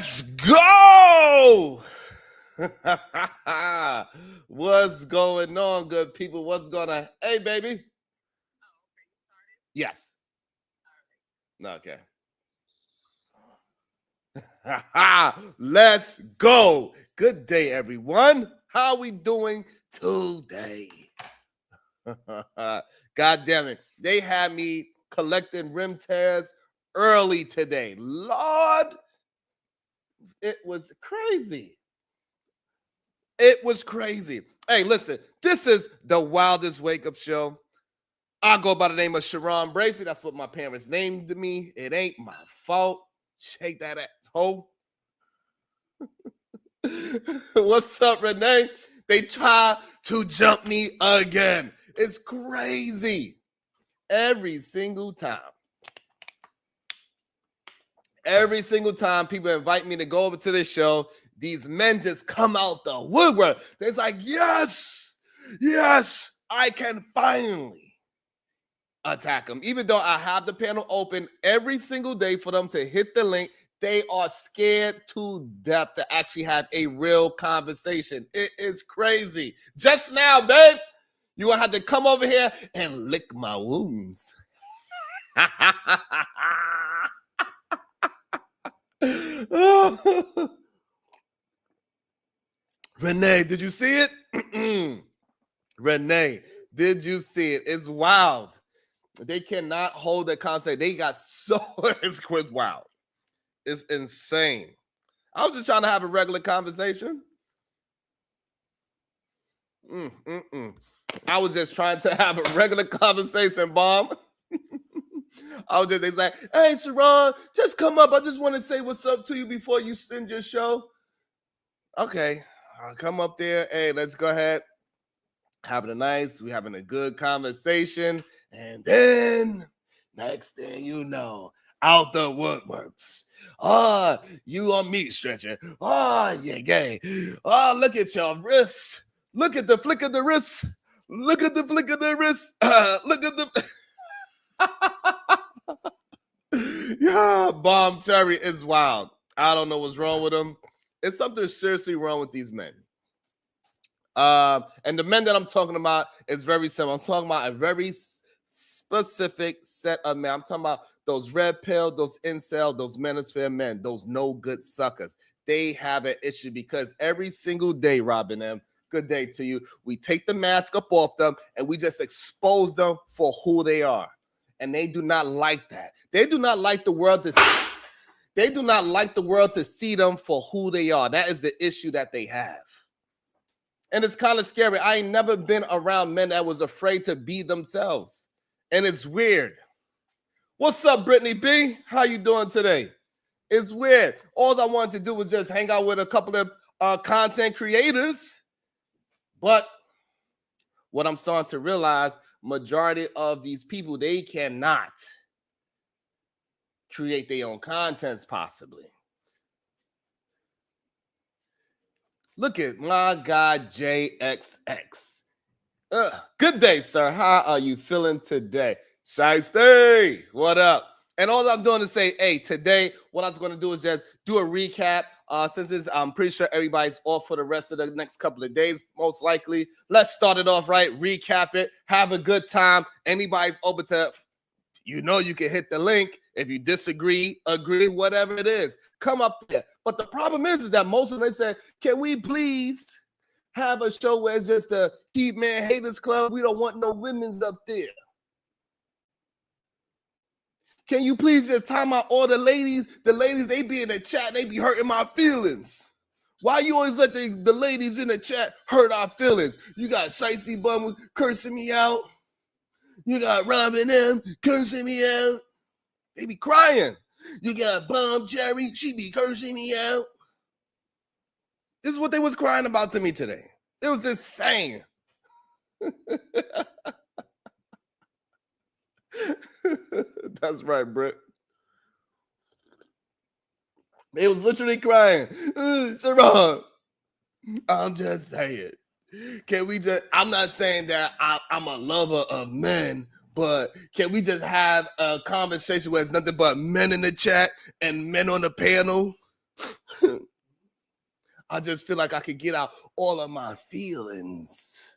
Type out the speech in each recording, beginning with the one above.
Let's go! What's going on, good people? What's going on? Hey, baby. Yes. Okay. Let's go. Good day, everyone. How are we doing today? God damn it. They had me collecting rim tears early today. Lord, it was crazy. It was crazy. Hey, listen, this is the wildest wake-up show. I go by the name of Sharon Bracy. That's what my parents named me. It ain't my fault. Shake that asshole. What's up, Renee? They try to jump me again. It's crazy. Every single time. Every single time people invite me to go over to this show, these men just come out the woodwork. They're like, yes, I can finally attack them. Even though I have the panel open every single day for them to hit the link, they are scared to death to actually have a real conversation. It is crazy. Just now, babe, you will have to come over here and lick my wounds. Renee, did you see it? Renee, did you see it? It's wild. They cannot hold that conversation. They got so it's wild. It's insane. I was just trying to have a regular conversation. I was just trying to have a regular conversation, bomb. I was just like, hey, Sharon, just come up. I just want to say what's up to you before you send your show. Okay, I'll come up there. Hey, let's go ahead. Having a nice, we're having a good conversation. And then, next thing you know, out the woodworks. Oh, you on meat stretcher. Oh, yeah, gay. Oh, look at your wrist. Look at the flick of the wrist. Look at the flick of the wrist. Look at the... Yeah, Bomb Cherry is wild. I don't know what's wrong with them. It's something seriously wrong with these men. And the men that I'm talking about is very simple. I'm talking about a very specific set of men. I'm talking about those red pill, those incel, those manosphere men, those no good suckers. They have an issue because every single day, Robin M., good day to you, we take the mask up off them and we just expose them for who they are. And they do not like that. They do not like the world to see. They do not like the world to see them for who they are. That is the issue that they have. And it's kind of scary. I ain't never been around men that was afraid to be themselves. And it's weird. What's up, Brittany B? How you doing today? It's weird. All I wanted to do was just hang out with a couple of content creators. But what I'm starting to realize, majority of these people, they cannot create their own contents possibly. Look at my guy, JXX. Good day, sir. How are you feeling today? Shiesty, what up? And all I'm doing is say, hey, today, what I was going to do is just do a recap. Since I'm pretty sure everybody's off for the rest of the next couple of days, most likely. Let's start it off right, recap it, have a good time. Anybody's open to, you can hit the link. If you disagree, agree, whatever it is, come up there. But the problem is that most of them say, can we please have a show where it's just a Keep Man Haters Club? We don't want no women's up there. Can you please just time out all the ladies? The ladies, they be in the chat, they be hurting my feelings. Why you always let the ladies in the chat hurt our feelings? You got Shicey Bum cursing me out. You got Robin M cursing me out. They be crying. You got Bomb Cherry, she be cursing me out. This is what they was crying about to me today. It was insane. That's right, Britt. They was literally crying. Sharon, I'm just saying. Can we just, I'm not saying that I'm a lover of men, but can we just have a conversation where it's nothing but men in the chat and men on the panel? I just feel like I could get out all of my feelings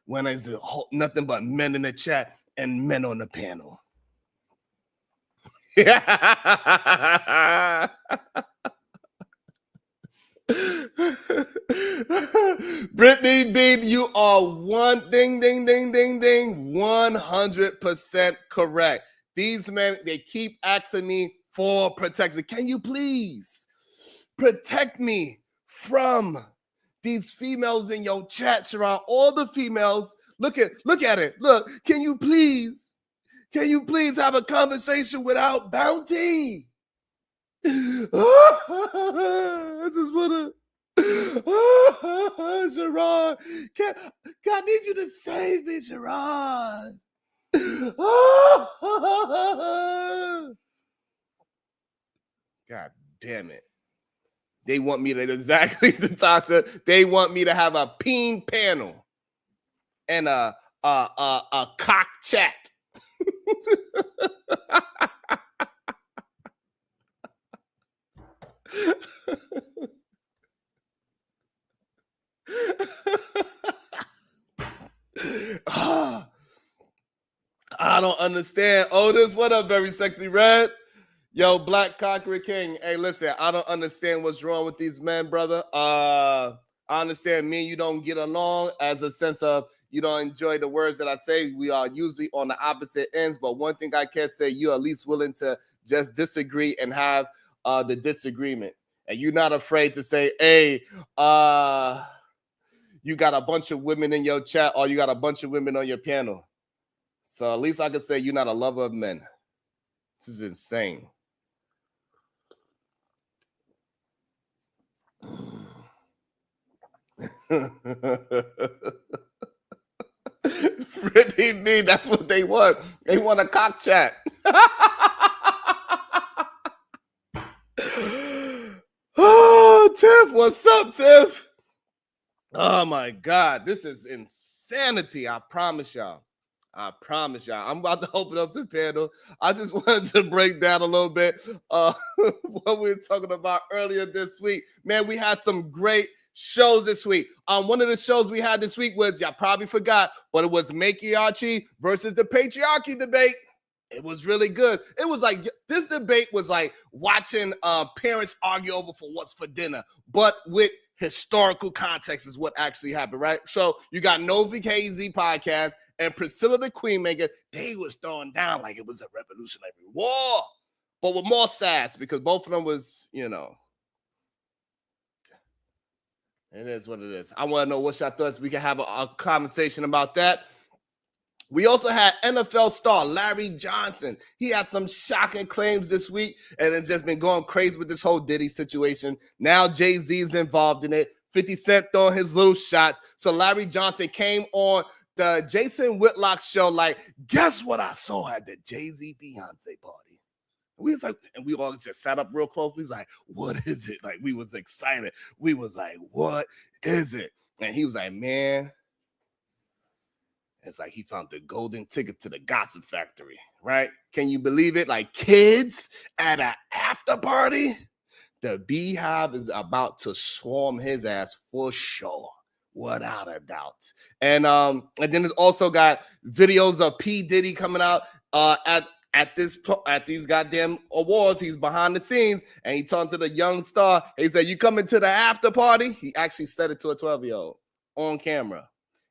when there's nothing but men in the chat and men on the panel. Brittany Bean, you are 100% correct. These men, they keep asking me for protection. Can you please protect me from these females in your chat, Sharon? All the females, look at it. Look, can you please have a conversation without bounty? I just wanna, Sharon, I need you to save me, Sharon. God damn it. They want me to exactly the Tasha. They want me to have a peen panel and a cock chat. I don't understand. Otis, what up, very sexy red? Yo, Black Conqueror King. Hey, listen, I don't understand what's wrong with these men, brother. I understand me and you don't get along as a sense of you don't enjoy the words that I say. We are usually on the opposite ends, but one thing I can say, you're at least willing to just disagree and have the disagreement. And you're not afraid to say, hey, you got a bunch of women in your chat or you got a bunch of women on your panel. So at least I can say you're not a lover of men. This is insane. Brittany, that's what they want. They want a cock chat. Oh, Tiff, what's up, Tiff? Oh my God, this is insanity. I promise y'all. I'm about to open up the panel. I just wanted to break down a little bit what we were talking about earlier this week. Man, we had some great shows this week. One of the shows we had this week was, y'all probably forgot, but it was Matriarchy versus the Patriarchy debate. It was really good. It was like, this debate was like watching parents argue over for what's for dinner, but with historical context is what actually happened, right? So you got No VKZ podcast and Princella the Queenmaker. They was throwing down like it was a revolutionary war, but with more sass because both of them was, you know, it is what it is. I want to know what y'all thoughts. We can have a conversation about that. We also had NFL star Larry Johnson. He had some shocking claims this week, and it's just been going crazy with this whole Diddy situation. Now Jay-Z is involved in it. 50 Cent throwing his little shots. So Larry Johnson came on the Jason Whitlock show like, guess what I saw at the Jay-Z Beyonce party? We was like, and we all just sat up real close. We was like, what is it? Like, we was excited. We was like, what is it? And he was like, man, it's like he found the golden ticket to the gossip factory, right? Can you believe it? Like kids at an after party? The Beehive is about to swarm his ass for sure, without a doubt. And then it's also got videos of P. Diddy coming out at these goddamn awards. He's behind the scenes and he turned to the young star. He said, "You coming to the after party?" He actually said it to a 12-year-old on camera.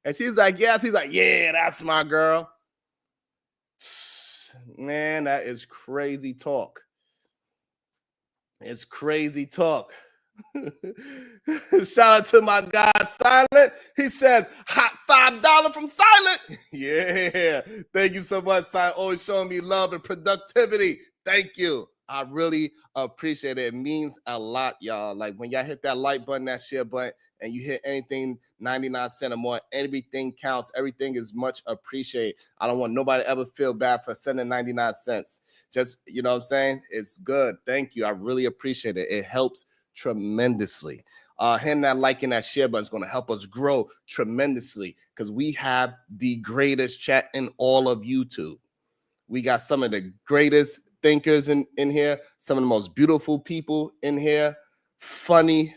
And she's like, yes. He's like, yeah, that's my girl. Man, that is crazy talk. It's crazy talk. Shout out to my guy, Silent. He says, hot $5 from Silent. Yeah. Thank you so much, Silent. Always showing me love and productivity. Thank you. I really appreciate it. It means a lot, y'all. Like when y'all hit that like button, that share button, and you hit anything 99 cents or more, everything counts. Everything is much appreciated. I don't want nobody to ever feel bad for sending 99 cents. Just, you know what I'm saying? It's good. Thank you. I really appreciate it. It helps tremendously. Hitting that like and that share button is going to help us grow tremendously because we have the greatest chat in all of YouTube. We got some of the greatest thinkers in here, some of the most beautiful people in here. funny.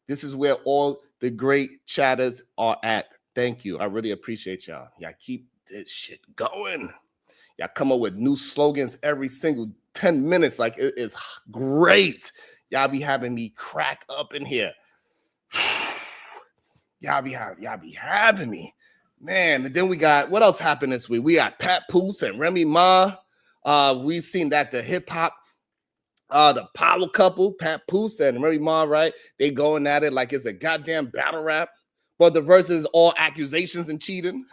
This is where all the great chatters are at. Thank you. I really appreciate y'all. Y'all keep this shit going. Y'all come up with new slogans every single 10 minutes. Like, it is great. Y'all be having me crack up in here. Y'all be having me. Man, and then we got, what else happened this week? We got Papoose and Remy Ma. We've seen that the hip-hop, the power couple, Papoose and Remy Ma, right? They going at it like it's a goddamn battle rap. But the verse is all accusations and cheating.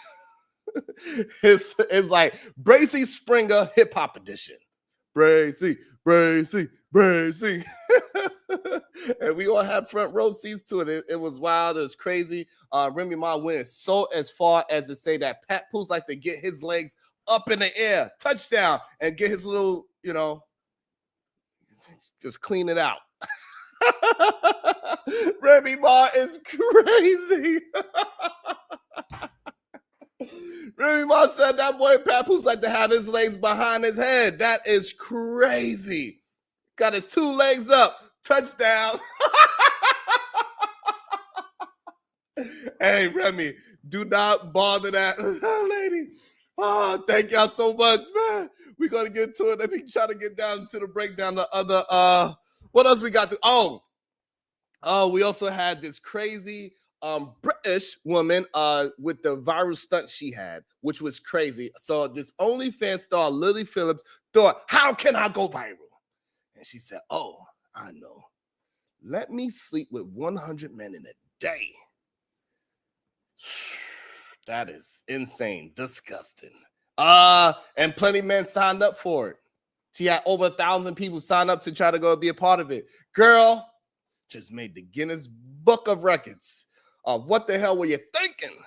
It's like Bracy Springer hip-hop edition. Bracy. And we all had front row seats to it. It was wild. It was crazy. Remy Ma went so as far as to say that Papoose like to get his legs up in the air, touchdown, and get his little, just clean it out. Remy Ma is crazy. Remy Ma said that boy Papoose like to have his legs behind his head. That is crazy. Got his two legs up. Touchdown. Hey, Remy, do not bother that lady. Oh, thank y'all so much, man. We're going to get to it. Let me try to get down to the breakdown. The other, what else we got to? Oh, we also had this crazy British woman with the viral stunt she had, which was crazy. So this OnlyFans star, Lily Phillips, thought, how can I go viral? And she said, oh, I know. Let me sleep with 100 men in a day. That is insane, disgusting. And plenty of men signed up for it. She had over 1,000 people sign up to try to go be a part of it. Girl just made the Guinness Book of Records. What the hell were you thinking?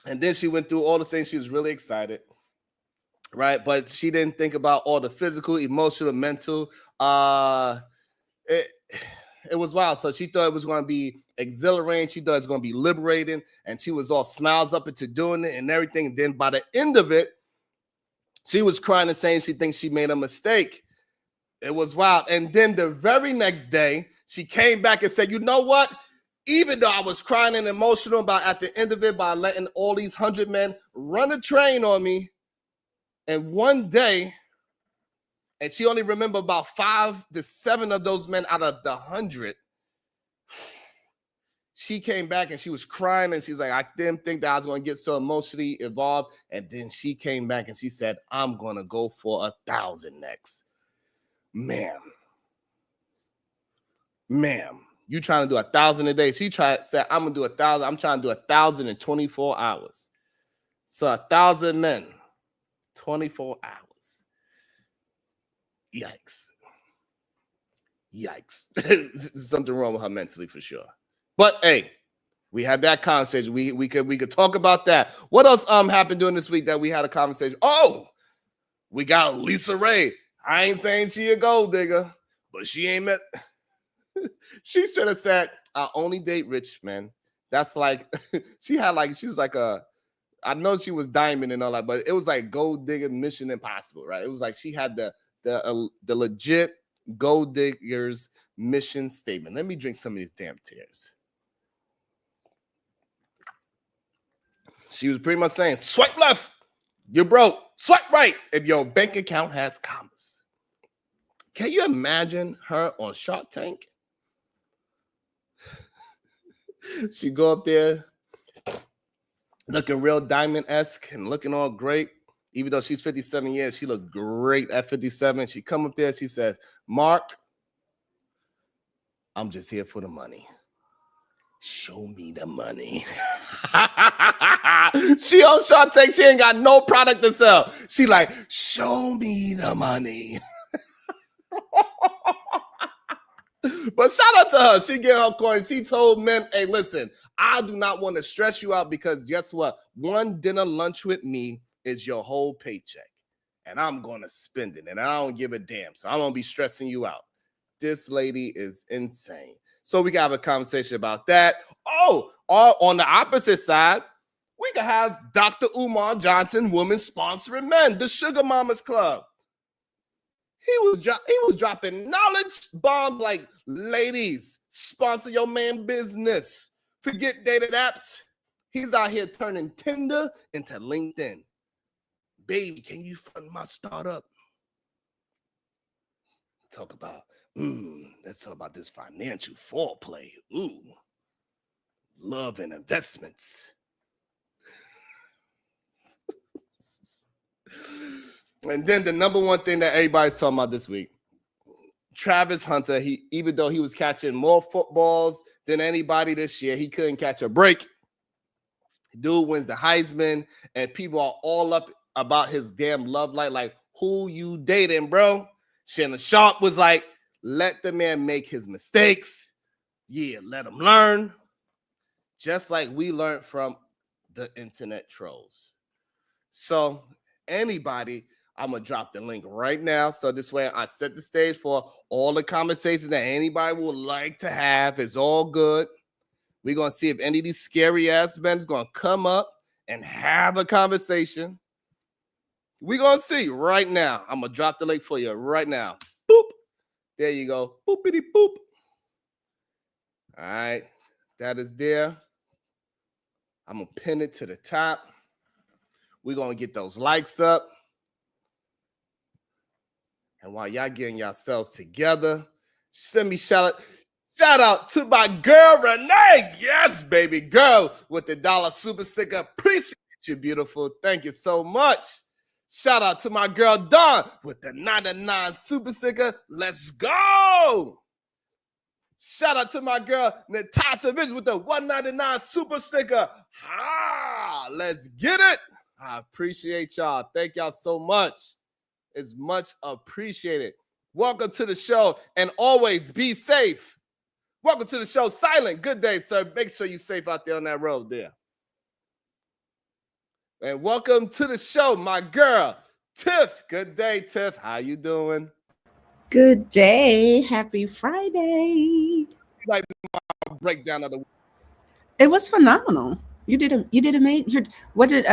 And then she went through all the things. She was really excited. Right, but she didn't think about all the physical, emotional, mental. It was wild. So she thought it was going to be exhilarating. She thought it was going to be liberating, and she was all smiles up into doing it and everything. And then by the end of it, she was crying and saying she thinks she made a mistake. It was wild. And then the very next day, she came back and said, "You know what? Even though I was crying and emotional about at the end of it by letting all these 100 men run a train on me." And one day, and she only remembered about 5 to 7 of those men out of the 100. She came back and she was crying and she's like, I didn't think that I was going to get so emotionally involved. And then she came back and she said, I'm going to go for 1,000 next. Ma'am, you trying to do 1,000 a day? She said, I'm going to do 1,000. I'm trying to do 1,000 in 24 hours. So 1,000 men. 24 hours. Yikes. Something wrong with her mentally for sure. But hey, we had that conversation. We could talk about that. What else happened during this week that we had a conversation? Oh, we got Lisa Raye. I ain't saying she a gold digger, but she ain't met. She should have said, I only date rich men. That's like she was like a, I know she was diamond and all that, but it was like gold digger Mission Impossible, right? It was like she had the legit gold diggers mission statement. Let me drink some of these damn tears. She was pretty much saying, swipe left, you're broke. Swipe right if your bank account has commas. Can you imagine her on Shark Tank? She go up there looking real diamond-esque and looking all great. Even though she's 57 years, she looked great at 57. She come up there, she says, Mark, I'm just here for the money. Show me the money. She on Shark Tank, she ain't got no product to sell. She like, show me the money. But shout out to her. She get her coin. She told men, hey, listen, I do not want to stress you out because guess what? One dinner lunch with me is your whole paycheck. And I'm going to spend it. And I don't give a damn. So I won't be stressing you out. This lady is insane. So we can have a conversation about that. Oh, on the opposite side, we can have Dr. Umar Johnson, women sponsoring men, the Sugar Mamas Club. He was dropping knowledge bombs like, ladies, sponsor your man business. Forget dated apps. He's out here turning Tinder into LinkedIn. Baby, can you fund my startup? Talk about, let's talk about this financial foreplay. Ooh, love and investments. And then the number one thing that everybody's talking about this week, Travis Hunter, even though he was catching more footballs than anybody this year, he couldn't catch a break. Dude wins the Heisman, and people are all up about his damn love life. Like, who you dating, bro? Shannon Sharpe was like, let the man make his mistakes. Yeah, let him learn. Just like we learned from the internet trolls. So anybody, I'm going to drop the link right now. So this way I set the stage for all the conversations that anybody would like to have. It's all good. We're going to see if any of these scary ass men is going to come up and have a conversation. We're going to see right now. I'm going to drop the link for you right now. Boop. There you go. Boopity boop. All right. That is there. I'm going to pin it to the top. We're going to get those likes up. And while y'all getting yourselves together, send me shout out to my girl, Renee. Yes, baby girl, with the $1 super sticker. Appreciate you, beautiful. Thank you so much. Shout out to my girl, Dawn, with the 99 super sticker. Let's go. Shout out to my girl, Natasha Rich, with the 199 super sticker. Let's get it. I appreciate y'all. Thank y'all so much. It's much appreciated. Welcome to the show, and always be safe. Welcome to the show, Silent. Good day, sir. Make sure you're safe out there on that road there. And welcome to the show, my girl, Tiff. Good day, Tiff. How you doing? Good day. Happy Friday. Like my breakdown of the week. It was phenomenal. You did amazing. What did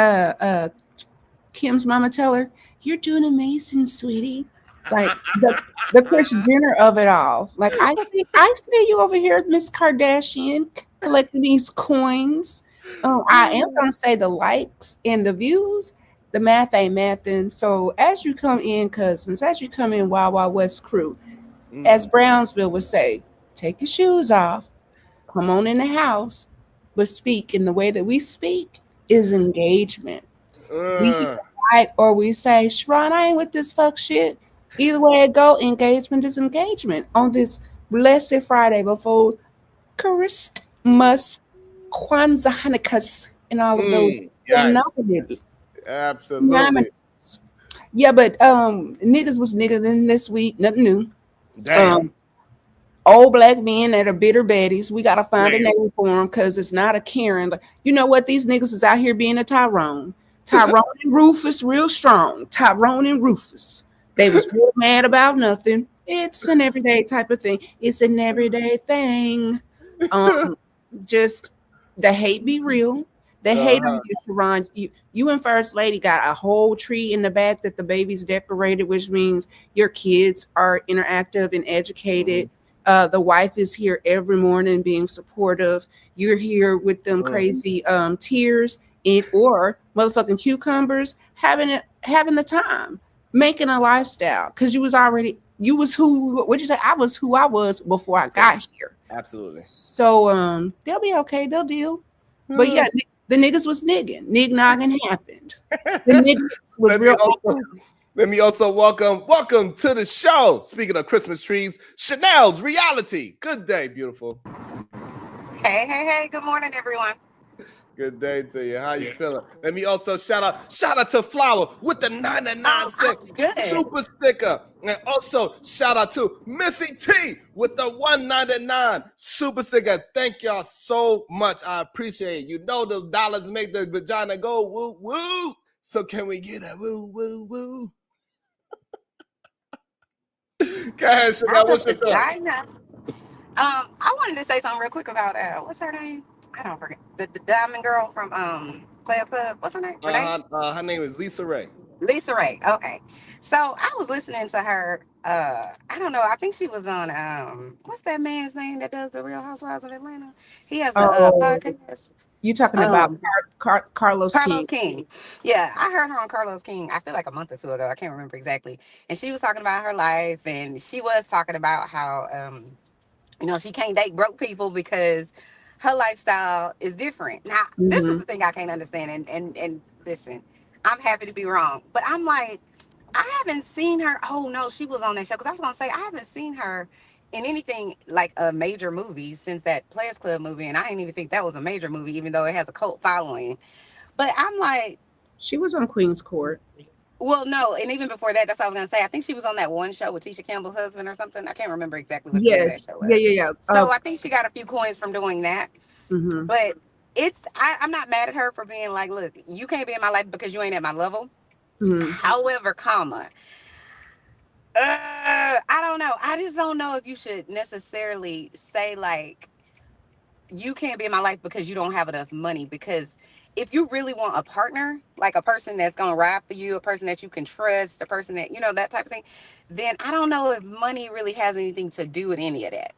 Kim's mama tell her? You're doing amazing, sweetie. Like the Kris Jenner of it all. Like I see you over here, Miss Kardashian, collecting these coins. I am gonna say the likes and the views. The math ain't mathing. So as you come in, cousins, as you come in, Wild Wild West crew, as Brownsville would say, take your shoes off, come on in the house, but speak. And the way that we speak is engagement. We like, or we say, Sharon, I ain't with this fuck shit. Either way it go, engagement is engagement. On this blessed Friday before Christmas, Kwanzaa, Hanukkah, and all of those. Yes. Absolutely. Yeah, but niggas was nigger than this week. Nothing new. Damn. Old black men that are bitter baddies. We gotta find a name for them because it's not a Karen. You know what? These niggas is out here being a Tyrone. Tyrone and Rufus, real strong. Tyrone and Rufus. They was real mad about nothing. It's an everyday type of thing. It's an everyday thing. Just the hate be real. The hate on you, Sharon. You and First Lady got a whole tree in the back that the baby's decorated, which means your kids are interactive and educated. The wife is here every morning being supportive. You're here with them crazy tears or motherfucking cucumbers, having the time, making a lifestyle. Because you was what'd you say? I was who I was before I got here. Absolutely. So they'll be okay. They'll deal. But yeah, the niggas was nigging. Nig-nogging happened. The niggas was real. Let me also welcome to the show. Speaking of Christmas trees, Chanel's Reality. Good day, beautiful. Hey. Good morning, everyone. Good day to you. How you feeling? Let me also shout out to Flower with the 99-cent super sticker. And also shout out to Missy T with the 199 super sticker. Thank y'all so much. I appreciate it. You know those dollars make the vagina go woo woo. So can we get a woo woo woo? Go ahead, Chanel. What's your thought? I wanted to say something real quick about what's her name? I don't forget the diamond girl from Players Club. What's her name? Her name is Lisa Raye. Lisa Ray. Okay. So I was listening to her. I don't know. I think she was on what's that man's name that does the Real Housewives of Atlanta? He has a Oh, podcast. you talking about Um, Carlos Carlos King? King. Yeah, I heard her on Carlos King. I feel like a month or two ago. I can't remember exactly. And she was talking about her life, and she was talking about how she can't date broke people because her lifestyle is different. Now, this is Hmm. the thing I can't understand. And listen, I'm happy to be wrong, but I'm like, I haven't seen her. Oh no, she was on that show because I was gonna say I haven't seen her in anything like a major movie since that Players Club movie, and I didn't even think that was a major movie, even though it has a cult following. But I'm like, She was on Queen's Court. well, no, and even before that, that's what I was gonna say. I think she was on that one show with Tisha Campbell's husband or something. I can't remember exactly what the name of that Yes. show Yeah. was. Yeah. Yeah. So I think she got a few coins from doing that. Hmm. But I'm not mad at her for being like, look, you can't be in my life because you ain't at my level. Hmm. However, I don't know. I just don't know if you should necessarily say like you can't be in my life because you don't have enough money. Because if you really want a partner, like a person that's gonna ride for you, a person that you can trust, a person that that type of thing, then I don't know if money really has anything to do with any of that.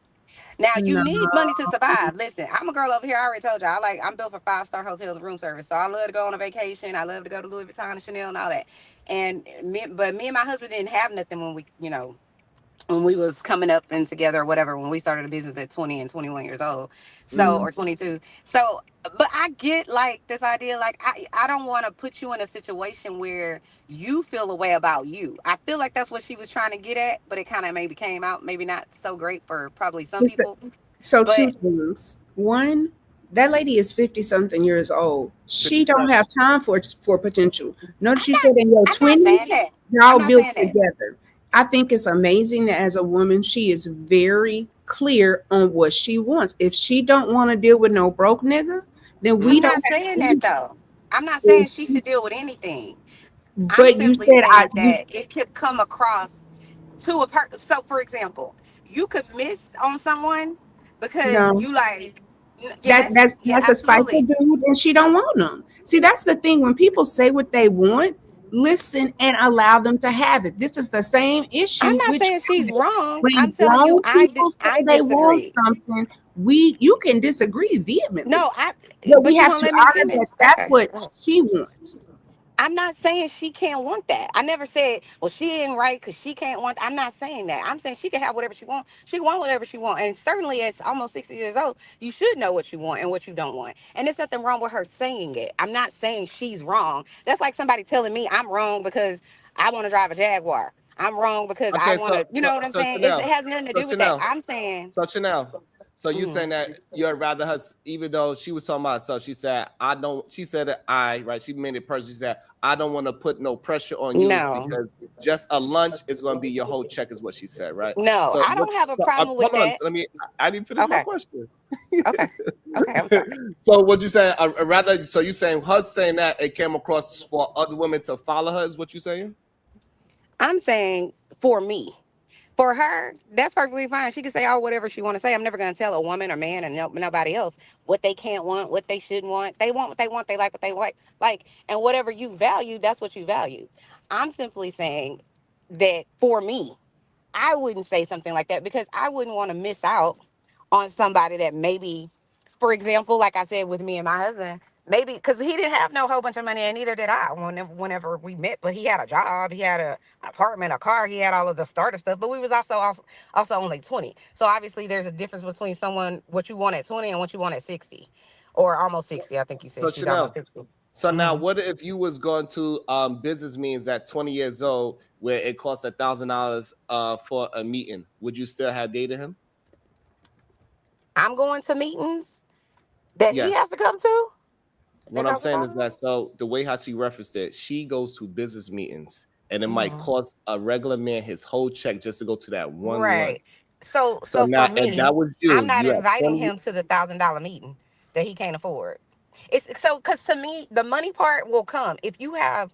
Now you No. need money to survive. Listen, I'm a girl over here. I already told you. I'm built for 5-star hotels and room service. So I love to go on a vacation. I love to go to Louis Vuitton and Chanel and all that. But me and my husband didn't have nothing when we was coming up and together or whatever, when we started a business at 20 and 21 years old, so, Mm. or 22. So, but I get like this idea, like I don't want to put you in a situation where you feel a way about you. I feel like that's what she was trying to get at, but it kind of maybe came out maybe not so great for probably some Listen, people. so two But things. One, that lady is 50 something years old. She don't 57. have time for potential. Notice i'm you not said in your i'm not 20s, saying that. I'm y'all not built saying that. together. I think it's amazing that as a woman, she is very clear on what she wants. If she don't want to deal with no broke nigga, then we I'm Mm. don't not have saying that to. though. I'm not saying If she she- should deal with anything. I'm But you simply said I saying you that it could come across to a person. So, for example, you could miss on someone because no. you like, That yes, that's yeah, that's a spiteful absolutely. dude, and she don't want them. See, that's the thing. When people say what they want, listen and allow them to have it. This is the same I'm issue not with saying she's women. wrong. I'm When telling you, grown people say I they want disagree. something, you can disagree vehemently, No, but we but you have won't to let me honor finish. that that's Okay. what she wants. I'm not saying she can't want that. I never said, well, she ain't right because she can't want. I'm not saying that. I'm saying she can have whatever she wants. She can want whatever she wants. And certainly, at almost 60 years old, you should know what you want and what you don't want. And there's nothing wrong with her saying it. I'm not saying she's wrong. That's like somebody telling me I'm wrong because I want to drive a Jaguar. I'm wrong because I Okay, want so to. You know what I'm so saying? It Chanel, has nothing to so do with that. Chanel, I'm saying. so Chanel. So you Mhm. saying that you'd rather her, even though she was talking about herself, she said, I don't, she said that right? She made it personal. She said, I don't want to put no pressure on you No, because just a lunch is going to be your whole check, is what she said, right? no, So I what, don't have a so, problem with hold on, that. so I didn't finish my Okay, question. okay, okay. I'm sorry. So what you saying, rather, so you saying her saying that it came across for other women to follow her, is what you saying? I'm saying for me. For her, that's perfectly fine. She can say all whatever she want to say. I'm never going to tell a woman or man and nobody else what they can't want, what they shouldn't want. They want what they want. They like what they like, and whatever you value, that's what you value. I'm simply saying that for me, I wouldn't say something like that because I wouldn't want to miss out on somebody that maybe, for example, like I said with me and my husband, maybe because he didn't have no whole bunch of money and neither did I whenever we met, but he had a job, he had an apartment, a car, he had all of the starter stuff, but we was also only 20. So obviously there's a difference between someone, what you want at 20 and what you want at 60 or almost 60. I think you said So she's almost Chanel, 60. so now, Hmm. what if you was going to business meetings at 20 years old, where it costs $1,000 for a meeting? Would you still have dated him? I'm going to meetings that he Yes. has to come to. That What I'm costs a saying is thousand that dollars. so the way how she referenced it, she goes to business meetings, and it might Mm-hmm. cost a regular man his whole check just to go to that one lunch. Right. So So for now, if me, that was I'm you, not you have inviting 20. him to the $1,000 meeting that he can't afford. It's so because to me the money part will come if you have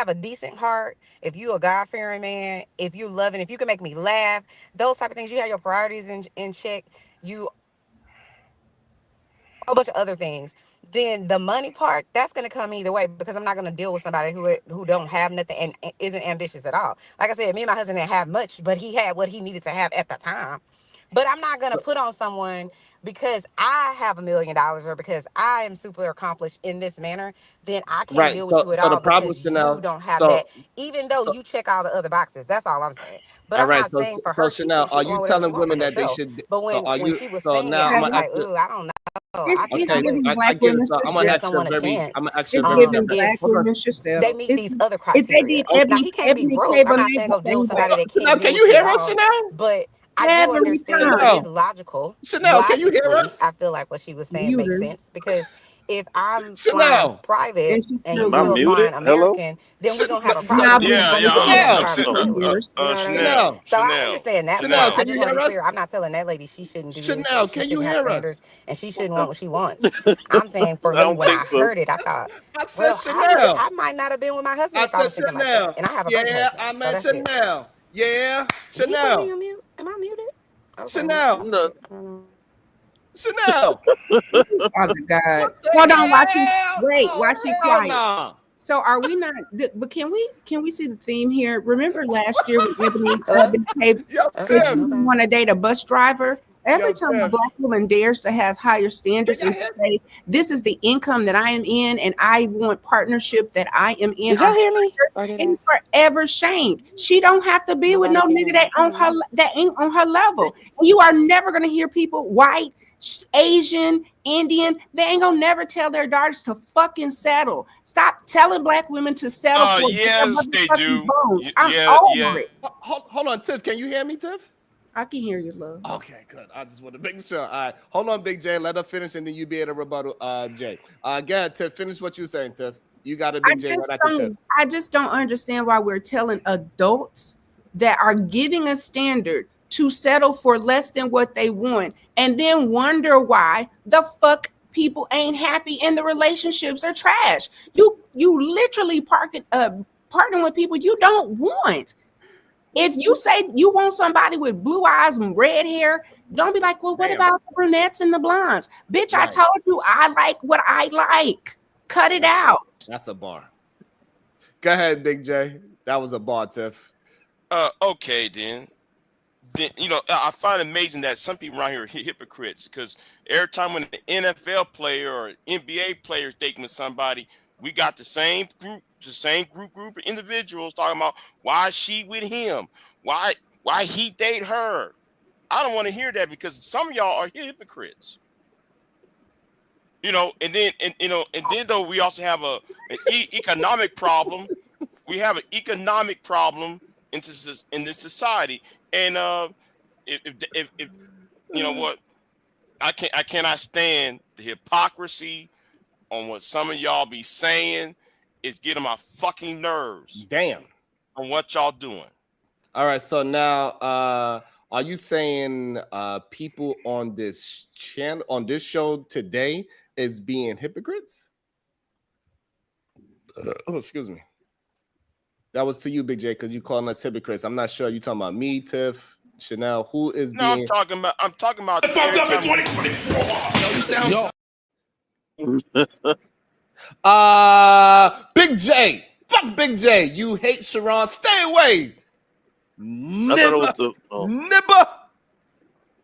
a decent heart, if you a God fearing man, if you loving, if you can make me laugh, those type of things. You have your priorities in check. You a whole bunch of other things. then the money part, that's gonna come either way, because I'm not gonna deal with somebody who don't have nothing and isn't ambitious at all. Like I said, me and my husband didn't have much, but he had what he needed to have at the time. But I'm not gonna put on someone because I have $1 million or because I am super accomplished in this manner. Then I can't Right. deal with So you at so the all problem, because you Chanel. don't have that. So Even though so you check all the other boxes, that's all I'm saying. But all I'm right. not So saying for so her, she Chanel, can are she can you want whatever she telling wants for women that they herself. should? But So are when you? she was So saying it, now I I'm was gonna ask like, you. ooh, I don't know. I It's think Okay, that giving I black get it. women So I'm gonna give success. ask you a someone a very. chance. I'm gonna ask you a It's very giving direct. If black Hold on. women they success. meet It's these other if they criteria. did Oh, Now he can't be Ebony broke. I'm not saying Cable go deal with Nation somebody that Chanel, can't can deal you with you hear at us, all. Chanel? But I do every understand it is time Chanel, logical. Chanel, can you hear Logically, us? I feel like what she was saying makes muter, sense, because if I'm flying Chanel, private and she's and you still Am I still muted. muted? flying Hello? American, then we're gonna have but a but Nah, problem big because Yeah, both boy, of yeah. us are you on have the Chanel, private to jet. years. You know what I mean? Chanel, So I Chanel, understand that Chanel, part. I can Chanel. you just want to hear be us? clear. I'm not telling that lady she shouldn't do this or Chanel, she can you shouldn't have hear us? standards and she shouldn't want what she wants. I'm saying for I me, don't when think I so. heard it, I thought, I said well, Chanel. I might not have been with my husband I if I said was thinking like that. Chanel. And I have a birth Yeah, husband. I So meant that's it. Chanel. Yeah, Did he put me Chanel. on mute? Am I muted? Okay, well, Chanel. No, I don't know. Chanel. Father God. What the Hold on, watch it. hell? Wait, Oh, watch it hell quiet. no. So are we not? But can we see the theme here? Remember last year with Ebony Hello? Cable, Yo, Okay, if Tiff. you nobody. want to date a bus driver, every Yo, time a Tiff. black woman dares to have higher Can standards y'all and hear? say, "This is the income that I am in, and I want partnership that I am in," Did or y'all hear me? Or did I? is forever shamed. She don't have to be with Nobody no can nigga hear me. that ain't on her level. And you are never gonna hear people white, Asian, Indian. They ain't gonna never tell their daughters to fucking settle. Stop telling black women to settle for their Yes, they motherfucking do. bones. I'm Yeah, over yeah. it. Hold on, Tiff. Can you hear me, Tiff? I can hear you, love. Okay, good. I just want to make sure. All right. Hold on, Big J. Let her finish and then you be able to rebuttal, Jay. Go ahead, Tiff. Finish what you're saying, Tiff. You got a Big J right after Tiff. I just don't understand why we're telling adults that are giving a standard to settle for less than what they want and then wonder why the fuck people ain't happy and the relationships are trash. You literally partnering with people you don't want. If you say you want somebody with blue eyes and red hair, don't be like, well, what Damn. about the brunettes and the blondes? Bitch, I Right. told you I like what I like. Cut it out. That's a bar. Go ahead, Big J. That was a bar, Tiff. Okay, then. You know, I find it amazing that some people around here are hypocrites, because every time when an NFL player or NBA player is dating with somebody, we got the same group of individuals talking about why she with him, why he date her. I don't want to hear that, because some of y'all are hypocrites. You know, and then though we also have an economic problem. We have an economic problem in this society, and if you know what, I cannot stand the hypocrisy on what some of y'all be saying. It's getting my fucking nerves. Damn. On what y'all doing. All right. So now, are you saying people on this channel, on this show today, is being hypocrites? Oh, excuse me. That was to you, Big J, because you calling us hypocrites. I'm not sure. You talking about me, Tiff, Chanel? Who is No, being? I'm talking about. Fuck up in 2024. Big J. Fuck Big J. You hate Sharon. Stay away. I thought it was Nibba.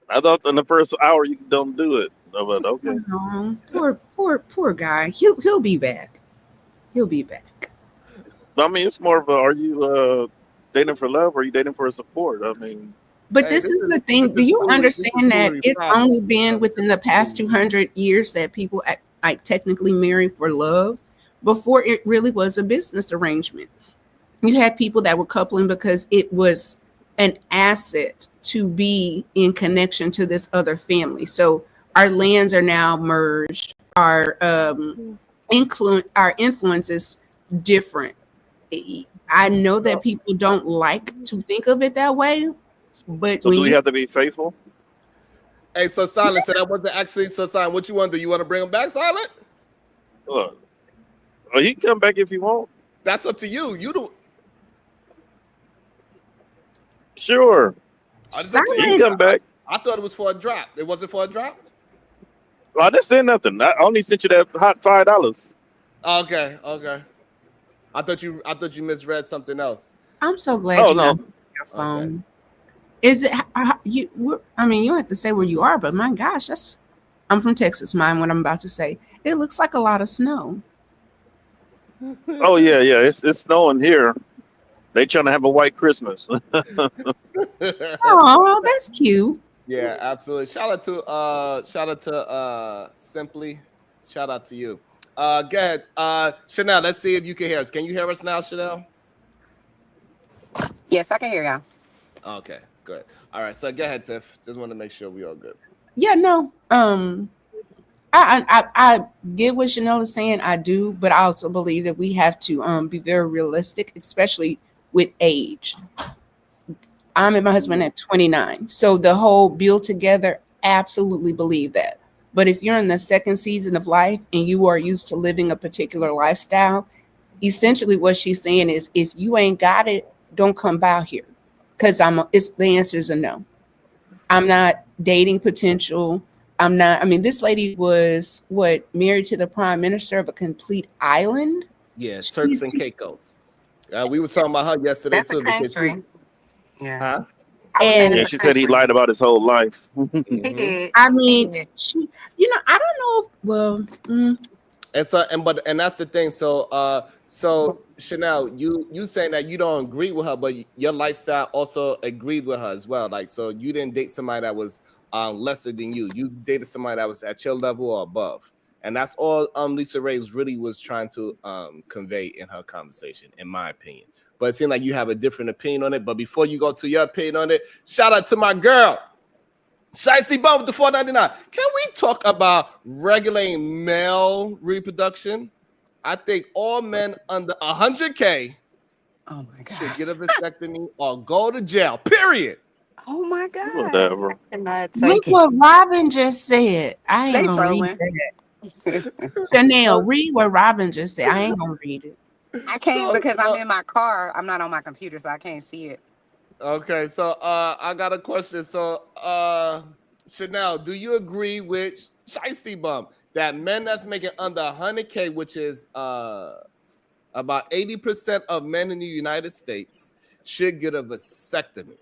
I thought in the first hour you don't do it. But okay. Poor guy. He'll be back. He'll be back. I mean, it's more of a, are you dating for love or are you dating for support? I mean, But this is the thing. Do you understand that it's only been within the past 200 years that people like technically marry for love? Before, it really was a business arrangement. You had people that were coupling because it was an asset to be in connection to this other family. So our lands are now merged. Our influence is different. I know that people don't like to think of it that way, but so when do we have to be faithful? Hey, so Silent, so that wasn't actually so Silent. What you want to do? You want to bring him back, Silent? Look, well, he can come back if you want. That's up to you. You do. Sure. It's up to He you. can come back. I thought it was for a drop. It wasn't for a drop. Well, I didn't say nothing. I only sent you that hot $5. Okay. I thought you misread something else. I'm so glad Oh you're not no. on your phone. Is it you? I mean, you don't have to say where you are, but my gosh, I'm from Texas. Mind what I'm about to say. It looks like a lot of snow. Oh yeah. It's snowing here. They trying to have a white Christmas. Oh, that's cute. Yeah, absolutely. Shout out to Simply. Shout out to you. Go ahead. Chanel, let's see if you can hear us. Can you hear us now, Chanel? Yes, I can hear y'all. Okay, good. All right, so go ahead, Tiff. Just want to make sure we all good. Yeah, no. I get what Chanel is saying. I do, but I also believe that we have to be very realistic, especially with age. I met my husband at 29. So the whole build together, absolutely believe that. But if you're in the second season of life and you are used to living a particular lifestyle, essentially what she's saying is if you ain't got it, don't come by here. Because the answer is a no. I'm not dating potential. I'm not. I mean, this lady was married to the prime minister of a complete island. Yeah, Turks and Caicos. We were talking about her yesterday That's too. a country. Yeah. Huh? And Yeah, she said he lied about his whole life. He did. I mean, she, I don't know. Well, And so, and that's the thing. So, Chanel, you saying that you don't agree with her, but your lifestyle also agreed with her as well. Like, so you didn't date somebody that was lesser than you. You dated somebody that was at your level or above, and that's all Lisa Ray's really was trying to convey in her conversation, in my opinion. But it seemed like you have a different opinion on it. But before you go to your opinion on it, shout out to my girl. Shicey Bum with the $4.99. Can we talk about regulating male reproduction? I think all men under 100K should get a vasectomy or go to jail. Period. Oh my God. Whatever. I cannot look take what Robin just said. I ain't They gonna read trolling. that. Chanel, read what Robin just said. I ain't gonna read it. I can't because I'm in my car. I'm not on my computer, so I can't see it. Okay, so I got a question. So Chanel, do you agree with Shicey Bum that men that's making under 100K, which is about 80% of men in the United States, should get a vasectomy?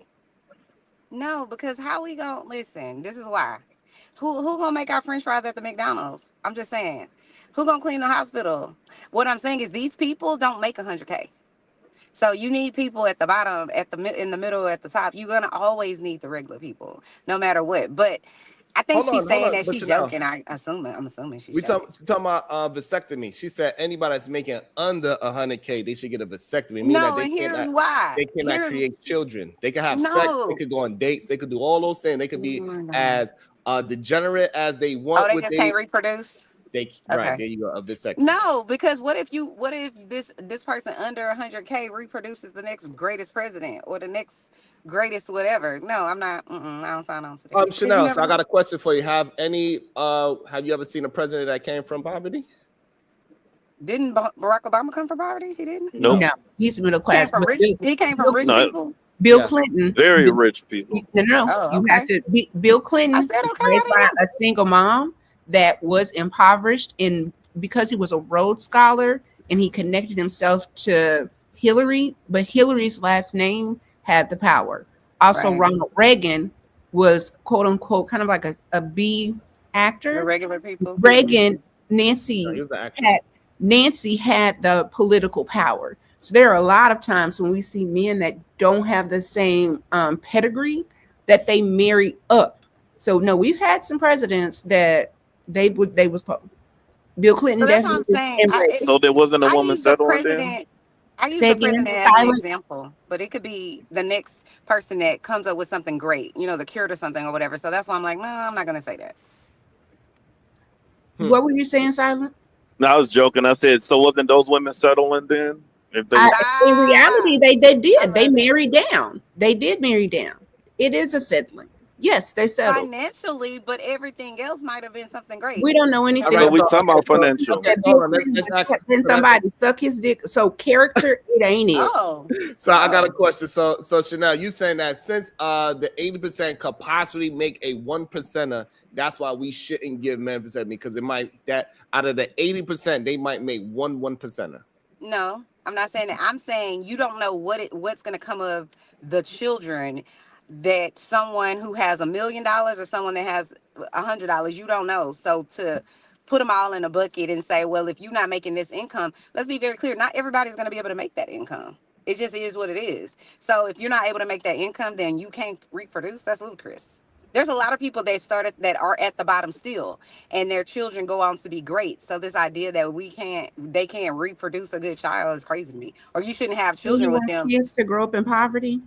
No, because how we gonna listen? This is why. Who gonna make our French fries at the McDonald's? I'm just saying. Who gonna clean the hospital? What I'm saying is these people don't make 100K. So you need people at the bottom, in the middle, at the top. You're gonna always need the regular people, no matter what. But I think she's saying that she's joking. I'm assuming she's joking. We talking about vasectomy. She said anybody that's making under 100K, they should get a vasectomy. No, and here's why. They cannot create children. They can have sex. They could go on dates. They could do all those things. They could be as degenerate as they want. Oh, they just can't reproduce. Right, there you go, a vasectomy. No, because what if this person under 100K reproduces the next greatest president or the next greatest whatever? No, I'm not. I don't sign on to that. Chanel, so I got a question for you. Have you ever seen a president that came from poverty? Didn't Barack Obama come from poverty? He didn't. Nope. No, he's middle class. He came from rich people. Bill Clinton, very rich people. No, you have to. Bill Clinton was raised by a single mom that was impoverished, and because he was a Rhodes Scholar and he connected himself to Hillary, but Hillary's last name had the power. Also, Ronald Reagan was quote unquote kind of like a B actor. The regular people. Reagan, Nancy had the political power. So there are a lot of times when we see men that don't have the same pedigree that they marry up. So no, we've had some presidents that they was Bill Clinton. So that's what I'm saying. So there wasn't a woman settled there. I use the president as an example, but it could be the next person that comes up with something great, the cure to something or whatever. So that's why I'm like, no, I'm not going to say that. What were you saying, Silent? No, I was joking. I said, so wasn't those women settling then? In reality, they did. They married down. They did marry down. It is a settling. Yes, they settled financially, but everything else might have been something great. We don't know anything. Right, we talking about financial. Okay, then somebody suck his dick. So character, it ain't it. Oh. So I got a question. So Chanel, you saying that since the 80% could possibly make a 1%er That's why we shouldn't give men vasectomy, because it might, that out of the 80%, they might make 1%. No, I'm not saying that. I'm saying you don't know what's going to come of the children that someone who has $1 million or someone that has $100, you don't know. So to put them all in a bucket and say, well, if you're not making this income, let's be very clear. Not everybody's going to be able to make that income. It just is what it is. So if you're not able to make that income, then you can't reproduce. That's ludicrous. There's a lot of people that are at the bottom still, and their children go on to be great. So this idea that they can't reproduce a good child is crazy to me. Or you shouldn't have Do you children with want them. kids to grow up in poverty?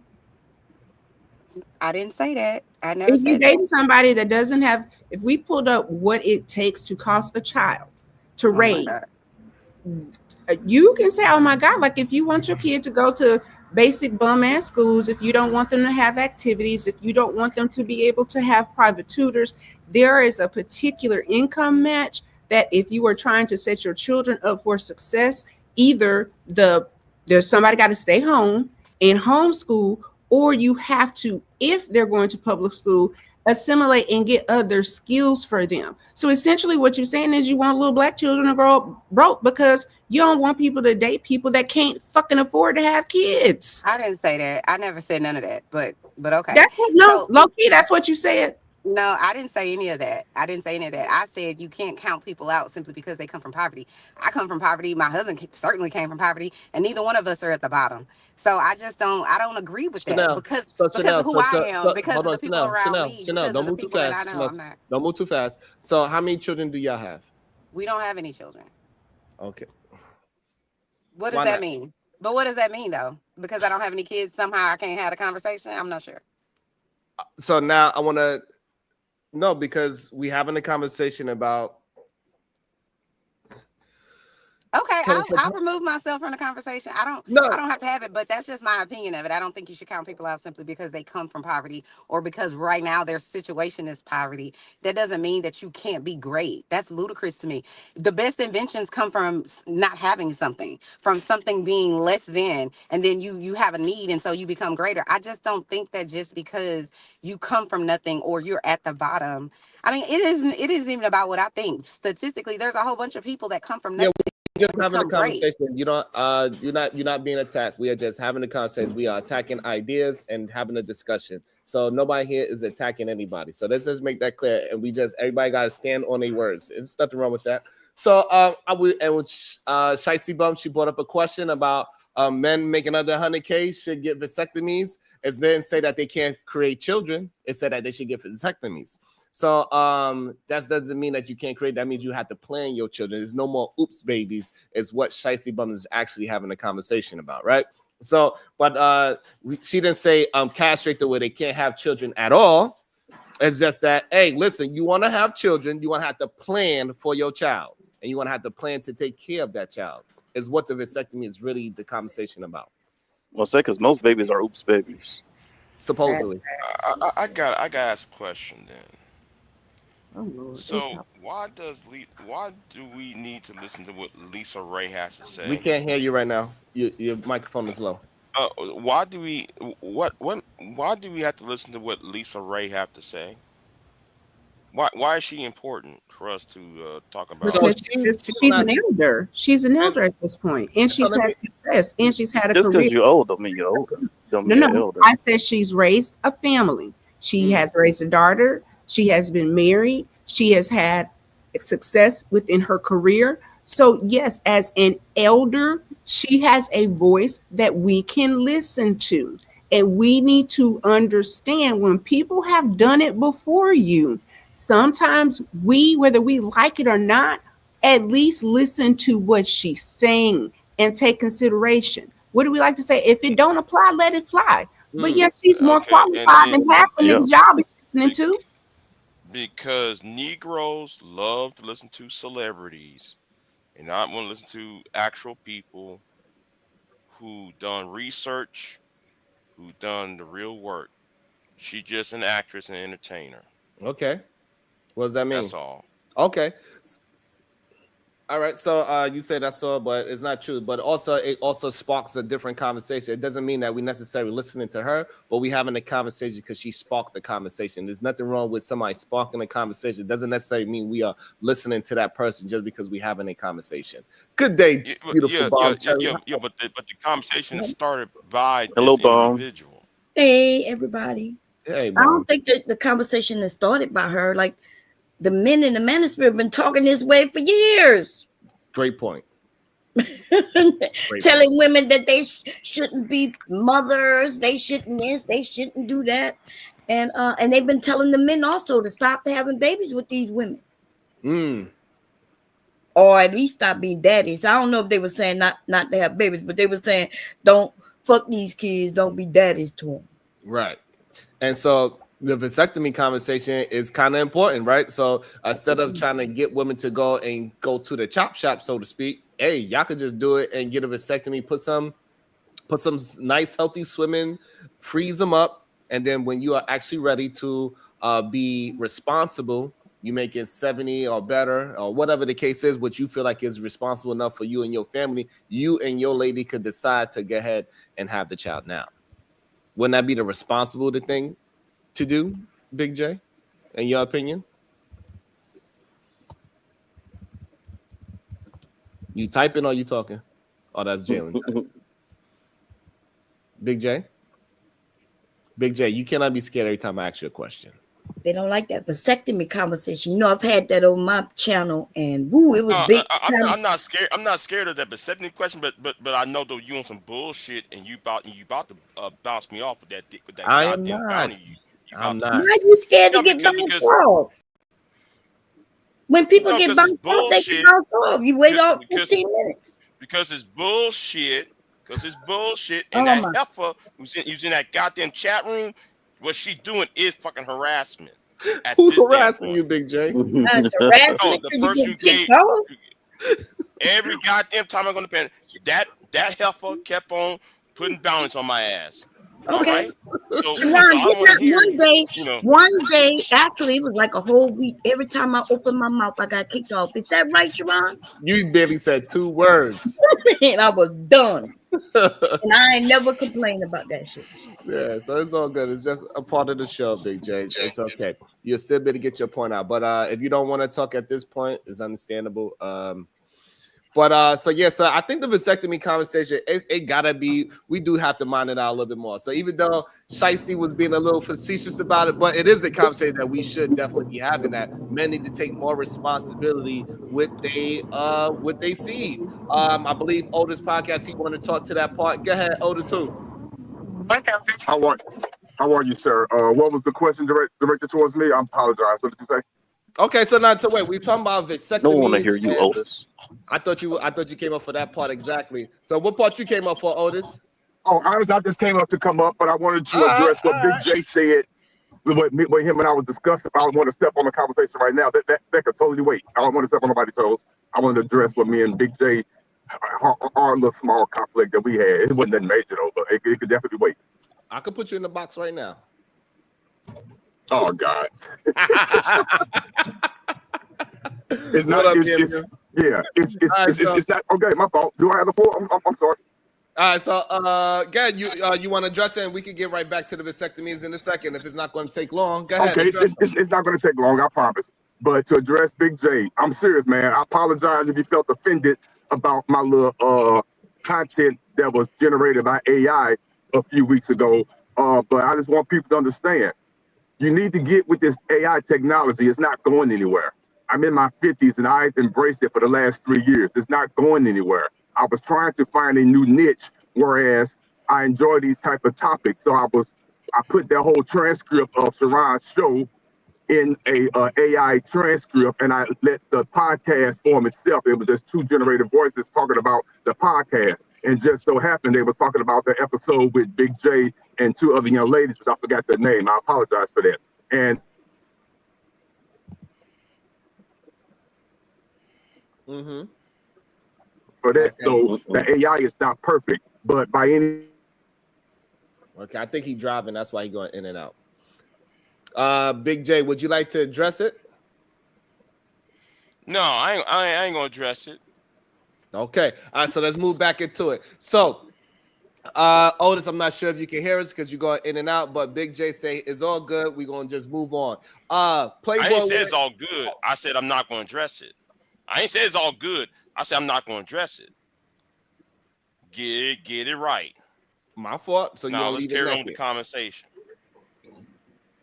I didn't say that. I never If you're said that. dating somebody that doesn't have, if we pulled up what it takes to cost a child to Oh my raise, God. you can say, oh my God, like if you want your kid to go to basic bum ass schools, if you don't want them to have activities, if you don't want them to be able to have private tutors, there is a particular income match that if you are trying to set your children up for success, either there's somebody got to stay home and homeschool, or you have to, if they're going to public school, assimilate and get other skills for them. So essentially what you're saying is you want little black children to grow up broke because you don't want people to date people that can't fucking afford to have kids. I didn't say that. I never said none of that. But okay. That's what, no, So low-key, that's what you said. no, I didn't say any of that. I didn't say any of that. I said you can't count people out simply because they come from poverty. I come from poverty. My husband certainly came from poverty, and neither one of us are at the bottom. So I don't agree with that Chanel, because so because Chanel, of who so, I so, am, so because hold of the on, people around me, Chanel, because don't of the move too people that I fast. know. Chanel, I'm not. don't move too fast. So how many children do y'all have? We don't have any children. Okay. What does Why that not? mean? But what does that mean though? Because I don't have any kids, somehow I can't have a conversation? I'm not sure. So now I want to know, because we having a conversation about. Okay, I'll remove myself from the conversation. I don't have to have it, but that's just my opinion of it. I don't think you should count people out simply because they come from poverty or because right now their situation is poverty. That doesn't mean that you can't be great. That's ludicrous to me. The best inventions come from not having something, from something being less than, and then you have a need and so you become greater. I just don't think that just because you come from nothing or you're at the bottom. I mean, it isn't even about what I think. Statistically, there's a whole bunch of people that come from nothing. Just having a become great. conversation. You don't you're not being attacked. We are just having a conversation. We are attacking ideas and having a discussion. So nobody here is attacking anybody. So let's just make that clear. And everybody got to stand on their words. There's nothing wrong with that. So with Shicey Bum, she brought up a question about men making under 100K should get vasectomies. It didn't say that they can't create children. It said that they should get vasectomies. So that doesn't mean that you can't create. That means you have to plan your children. There's no more oops babies, is what Shicey Bum is actually having a conversation about, right? So, but she didn't say castrate the way they can't have children at all. It's just that, hey, listen, you want to have children, you want to have to plan for your child, and you want to have to plan to take care of that child. Is what the vasectomy is really the conversation about. Well, say because most babies are oops babies. Supposedly. I got to ask a question then. Oh, Lord. So why do we need to listen to what Lisa Raye has to say? We can't hear you right now. Your microphone is low. Why do we have to listen to what Lisa Raye have to say? Why is she important for us to talk about? So she's an elder. She's an elder at this point, and she's had success, and she's had a just career. Just because you're old, don't mean you're older. No. I said she's raised a family. She has raised a daughter. She has been married. She has had success within her career. So yes, as an elder, she has a voice that we can listen to. And we need to understand when people have done it before you, sometimes whether we like it or not, at least listen to what she's saying and take consideration. What do we like to say? If it don't apply, let it fly. But yes, she's more qualified than half the niggas y'all be listening to. Because Negroes love to listen to celebrities and not want to listen to actual people who done research, who done the real work. She's just an actress and entertainer. Okay. What does that mean? That's all. Okay. All right, so you say that's all, but it's not true. But also, it also sparks a different conversation. It doesn't mean that we necessarily listening to her, but we having a conversation because she sparked the conversation. There's nothing wrong with somebody sparking a conversation. It doesn't necessarily mean we are listening to that person just because we having a conversation. Good day, beautiful Bob. But the conversation is started by Hello, this Bob. individual. Hey, everybody. Hey, I Bob. don't think that the conversation is started by her. Like the men in the manosphere have been talking this way for years. Great point. Telling women that they shouldn't be mothers, they shouldn't this, they shouldn't do that. And they've been telling the men also to stop having babies with these women. Or at least stop being daddies. I don't know if they were saying not to have babies, but they were saying don't fuck these kids, don't be daddies to them. Right. And so the vasectomy conversation is kind of important, right? So instead of trying to get women to go to the chop shop, so to speak, hey, y'all could just do it and get a vasectomy, put some nice healthy swimming, freeze them up, and then when you are actually ready to be responsible, you make it 70 or better, or whatever the case is, what you feel like is responsible enough for you and your family, you and your lady could decide to go ahead and have the child now. Wouldn't that be the responsible thing to do, Big J, in your opinion? You typing or you talking? Oh, that's Jalen. Big J? Big J, you cannot be scared every time I ask you a question. They don't like that vasectomy conversation. You know, I've had that on my channel, and woo, it was big. I'm not scared. I'm not scared of that vasectomy question, but I know though you on some bullshit, and you about to bounce me off with that I am goddamn not. bounty. I'm not. Why are you scared to get bounced off? When people get bounced off, they get bounced off. You wait off 15 minutes. Because it's bullshit. And that heifer who's in that goddamn chat room, what she's doing is fucking harassment. Who's harassing you, Big J? That's harassment. The person who gave every goddamn time I'm gonna pay that heifer kept on putting balance on my ass. Okay. Right? So one day, actually, it was like a whole week. Every time I opened my mouth, I got kicked off. Is that right, Sharon? You barely said 2 words. And I was done. And I ain't never complained about that shit. Yeah, so it's all good. It's just a part of the show, Big J. It's okay. You'll still be able to get your point out. But if you don't want to talk at this point, it's understandable. So I think the vasectomy conversation, it gotta be, we do have to mind it out a little bit more. So even though Shiesty was being a little facetious about it, but it is a conversation that we should definitely be having, that men need to take more responsibility with they seed. I believe Otis podcast, he wanted to talk to that part. Go ahead, Otis. Who? How are you, sir? What was the question directed towards me? I apologize. What did you say? Okay, so wait, we're talking about vasectomy. Don't want to hear you, Otis. I thought you came up for that part exactly. So what part you came up for, Otis? Oh, honestly, I just came up to come up, but I wanted to address what Big J said. What him and I was discussing. I don't want to step on the conversation right now. That could totally wait. I don't want to step on nobody's toes. I wanted to address what me and Big J, our little small conflict that we had. It wasn't that major though, but it could definitely wait. I could put you in the box right now. Oh God. It's not. It's not. Okay, my fault. Do I have the floor? I'm sorry. All right, so again, you want to address it, and we can get right back to the vasectomies in a second if it's not going to take long. Go ahead. Okay, it's not going to take long, I promise. But to address Big J, I'm serious, man. I apologize if you felt offended about my little content that was generated by AI a few weeks ago. But I just want people to understand. You need to get with this AI technology. It's not going anywhere. I'm in my 50s and I've embraced it for the last 3 years. It's not going anywhere. I was trying to find a new niche, whereas I enjoy these type of topics. So I put that whole transcript of Sharon's show in a AI transcript, and I let the podcast form itself. It was just 2 generated voices talking about the podcast. And just so happened they were talking about the episode with Big J and 2 other young ladies, which I forgot their name. I apologize for that. And for that, so the AI is not perfect, but by any. Okay, I think he's driving. That's why he's going in and out. Big J, would you like to address it? No, I ain't gonna address it. Okay. All right. So let's move back into it. So, Otis, I'm not sure if you can hear us because you're going in and out, but Big J say it's all good. We're gonna just move on. I Playboy. ain't say it's all good. I said I'm not gonna address it. I ain't say it's all good. I said I'm not gonna address it. Get it right. My fault. So you Now don't let's leave it carry on with the naked. conversation.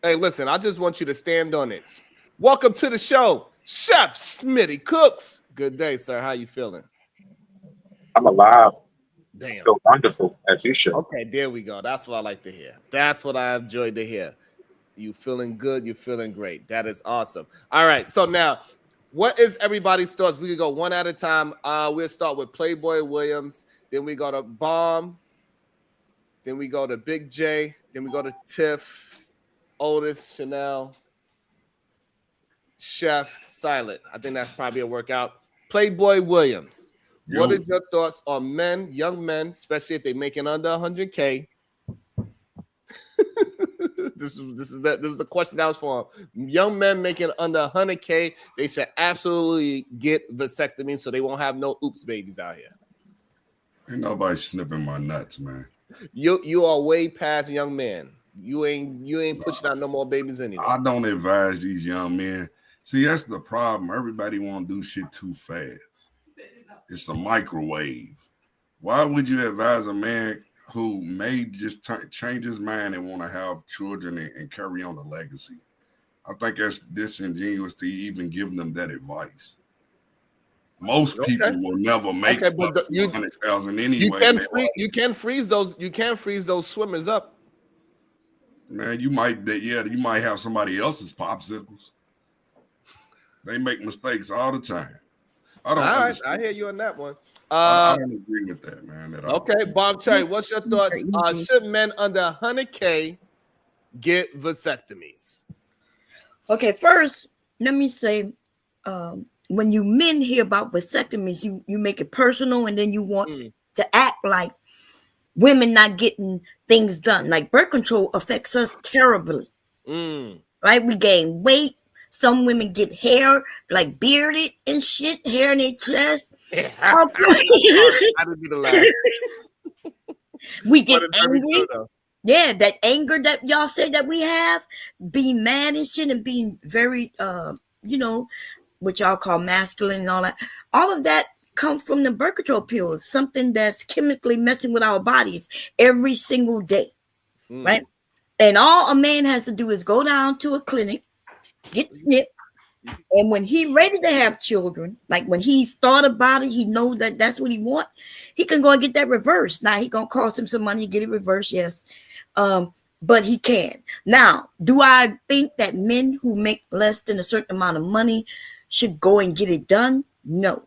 Hey, listen, I just want you to stand on it. Welcome to the show, Chef Smitty Cooks. Good day, sir. How you feeling? I'm alive. Damn. Feel wonderful, as you should. Okay, there we go. That's what I like to hear. That's what I enjoyed to hear. You feeling good? You feeling great? That is awesome. All right. So now, what is everybody's thoughts? We can go one at a time. We'll start with Playboy Williams. Then we go to Bomb. Then we go to Big J. Then we go to Tiff, Otis, Chanel, Chef, Silent. I think that's probably a workout. Playboy Williams. What is your thoughts on men, young men, especially if they're making under 100K? This is the question that was for them. Young men making under 100K, they should absolutely get vasectomy so they won't have no oops babies out here. Ain't nobody snipping my nuts, man. You are way past young men. You ain't pushing out no more babies anyway. I don't advise these young men. See, that's the problem. Everybody want to do shit too fast. It's a microwave. Why would you advise a man who may just change his mind and want to have children and carry on the legacy? I think that's disingenuous to even give them that advice. Most people will never make up 100,000 anyway. You can freeze those. You can freeze those swimmers up. Man, you might have somebody else's popsicles. They make mistakes all the time. I don't understand. I hear you on that one. I don't agree with that, man. At all. Okay, Bob Cherry, what's your thoughts? Should men under 100K get vasectomies? Okay, first, let me say, when you men hear about vasectomies, you make it personal, and then you want to act like women not getting things done. Like birth control affects us terribly, right? We gain weight. Some women get hair, like bearded and shit, hair in their chest. I didn't need to laugh. We get angry. Yeah, that anger that y'all say that we have, being mad and shit and being very, what y'all call masculine and all that. All of that comes from the birth control pills, something that's chemically messing with our bodies every single day, right? And all a man has to do is go down to a clinic, get snipped, and when he ready to have children, like when he's thought about it, he knows that that's what he want, he can go and get that reversed. Now he gonna cost him some money to get it reversed, yes, but he can. Now, do I think that men who make less than a certain amount of money should go and get it done? No,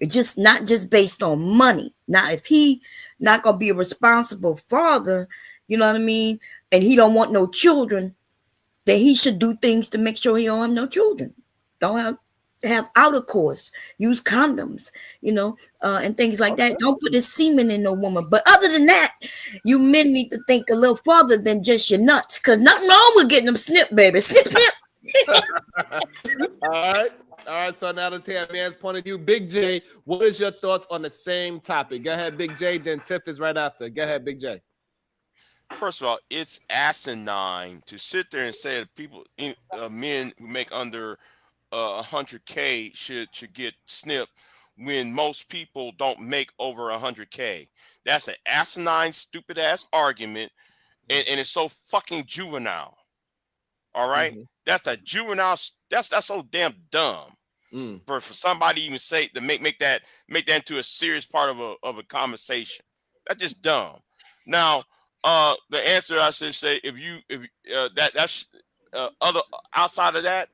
it's just not just based on money. Now, if he not gonna be a responsible father, you know what I mean, and he don't want no children, then he should do things to make sure he don't have no children. Don't have outer course, use condoms, and things like that. Don't put this semen in no woman. But other than that, you men need to think a little farther than just your nuts, because nothing wrong with getting them snipped, baby. Snip, snip. All right. So now let's hear a man's point of view. Big J, what is your thoughts on the same topic? Go ahead, Big J. Then Tiff is right after. Go ahead, Big J. First of all, it's asinine to sit there and say that people, men who make under 100K should get snipped when most people don't make over 100K. That's an asinine, stupid ass argument, and it's so fucking juvenile. All right, that's a juvenile. That's so damn dumb for somebody even say to make that into a serious part of a conversation. That's just dumb. Now, the answer I should say, if that's other outside of that,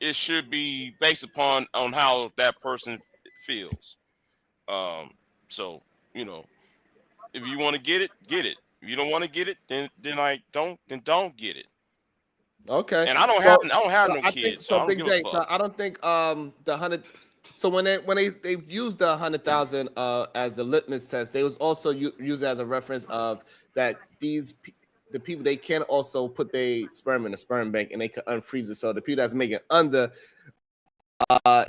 it should be based upon on how that person feels. So if you want to get it, get it. If you don't want to get it, then don't get it. Okay. And I don't have no kids, so I don't give a fuck. So I don't think the 100. So when they used the 100,000 as the litmus test, they was also used as a reference of that the people, they can also put their sperm in a sperm bank and they can unfreeze it. So the people that's making under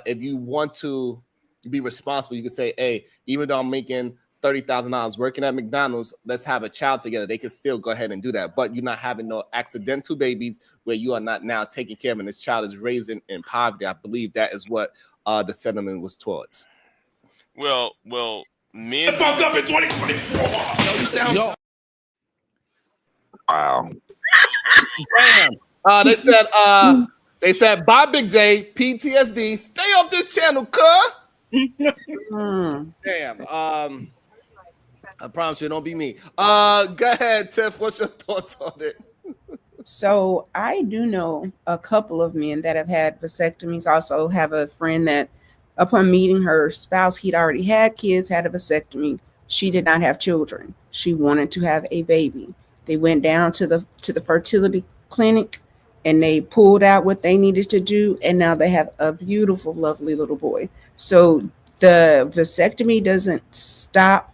if you want to be responsible, you can say, hey, even though I'm making $30,000 working at McDonald's, let's have a child together. They can still go ahead and do that, but you're not having no accidental babies where you are not now taking care of, and this child is raised in poverty. I believe that is what the sentiment was towards. Well, men fuck up in 2024. Wow. Damn. They said, bye, Big J, PTSD. Stay off this channel, cuz. Damn. I promise you, it don't be me. Go ahead, Tiff. What's your thoughts on it? So I do know a couple of men that have had vasectomies. Also have a friend that upon meeting her spouse, he'd already had kids, had a vasectomy. She did not have children. She wanted to have a baby. They went down to the fertility clinic and they pulled out what they needed to do. And now they have a beautiful, lovely little boy. So the vasectomy doesn't stop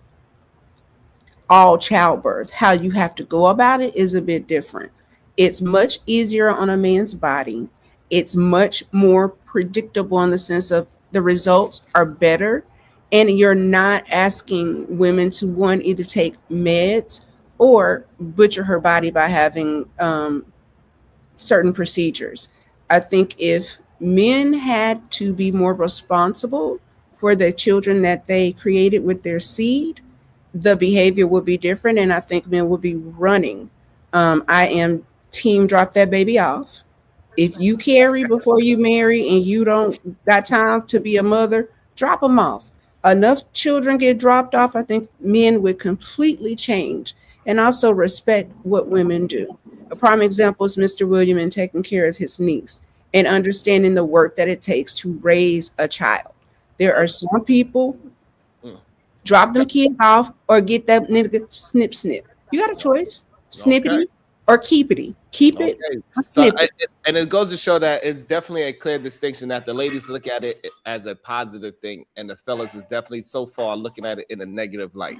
all childbirth. How you have to go about it is a bit different. It's much easier on a man's body. It's much more predictable in the sense of the results are better. And you're not asking women to, one, either take meds or butcher her body by having certain procedures. I think if men had to be more responsible for the children that they created with their seed, the behavior would be different. And I think men would be running. I am team drop that baby off. If you carry before you marry and you don't got time to be a mother, drop them off. Enough children get dropped off, I think men would completely change and also respect what women do. A prime example is Mr. William in taking care of his niece and understanding the work that it takes to raise a child. There are some people, drop them kids off or get that nigga snip. You got a choice, snippity or keepity. Keep it. So, and it goes to show that it's definitely a clear distinction that the ladies look at it as a positive thing, and the fellas is definitely so far looking at it in a negative light.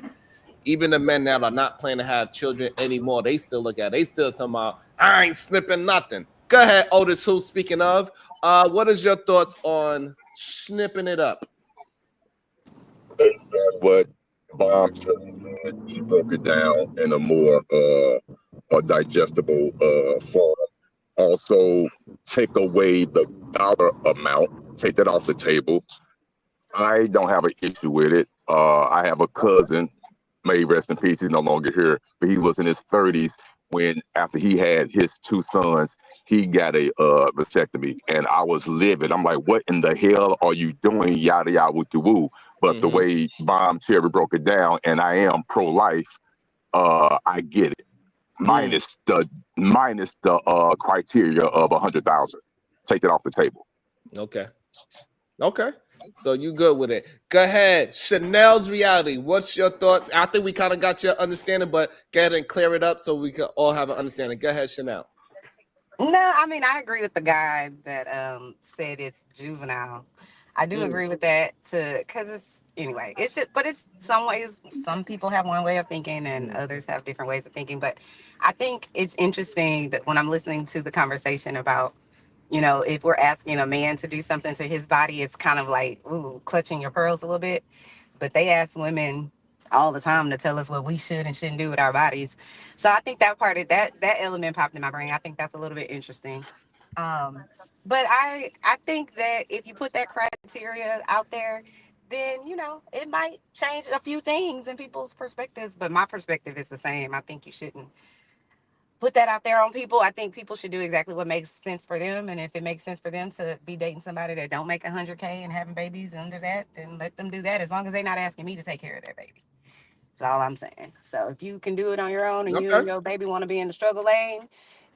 Even the men that are not planning to have children anymore, they still look at it. They still talking about, I ain't snipping nothing. Go ahead, Otis. Who? Speaking of, what is your thoughts on snipping it up? Based on what Bomb said, she broke it down in a more digestible form. Also, take away the dollar amount, take that off the table. I don't have an issue with it. I have a cousin, may rest in peace, he's no longer here, but he was in his 30s when, after he had his two sons, he got a vasectomy, and I was livid. I'm like, what in the hell are you doing? Yada yada woo woo. But the way Bomb Cherry broke it down, and I am pro-life, I get it. Minus the criteria of 100,000. Take that off the table. Okay. So you good with it? Go ahead, Chanel's reality. What's your thoughts? I think we kind of got your understanding, but go ahead and clear it up so we can all have an understanding. Go ahead, Chanel. No, I mean, I agree with the guy that said it's juvenile. I do agree with that because it's, anyway, it's just, but it's some ways, some people have one way of thinking and others have different ways of thinking. But I think it's interesting that when I'm listening to the conversation about, you know, if we're asking a man to do something to his body, it's kind of like, ooh, clutching your pearls a little bit. But they ask women all the time to tell us what we should and shouldn't do with our bodies. So I think that part of that element popped in my brain. I think that's a little bit interesting. But I think that if you put that criteria out there, then, you know, it might change a few things in people's perspectives. But my perspective is the same. I think you shouldn't put that out there on people. I think people should do exactly what makes sense for them. And if it makes sense for them to be dating somebody that don't make $100K and having babies under that, then let them do that, as long as they're not asking me to take care of their baby. That's all I'm saying. So if you can do it on your own and you and your baby want to be in the struggle lane,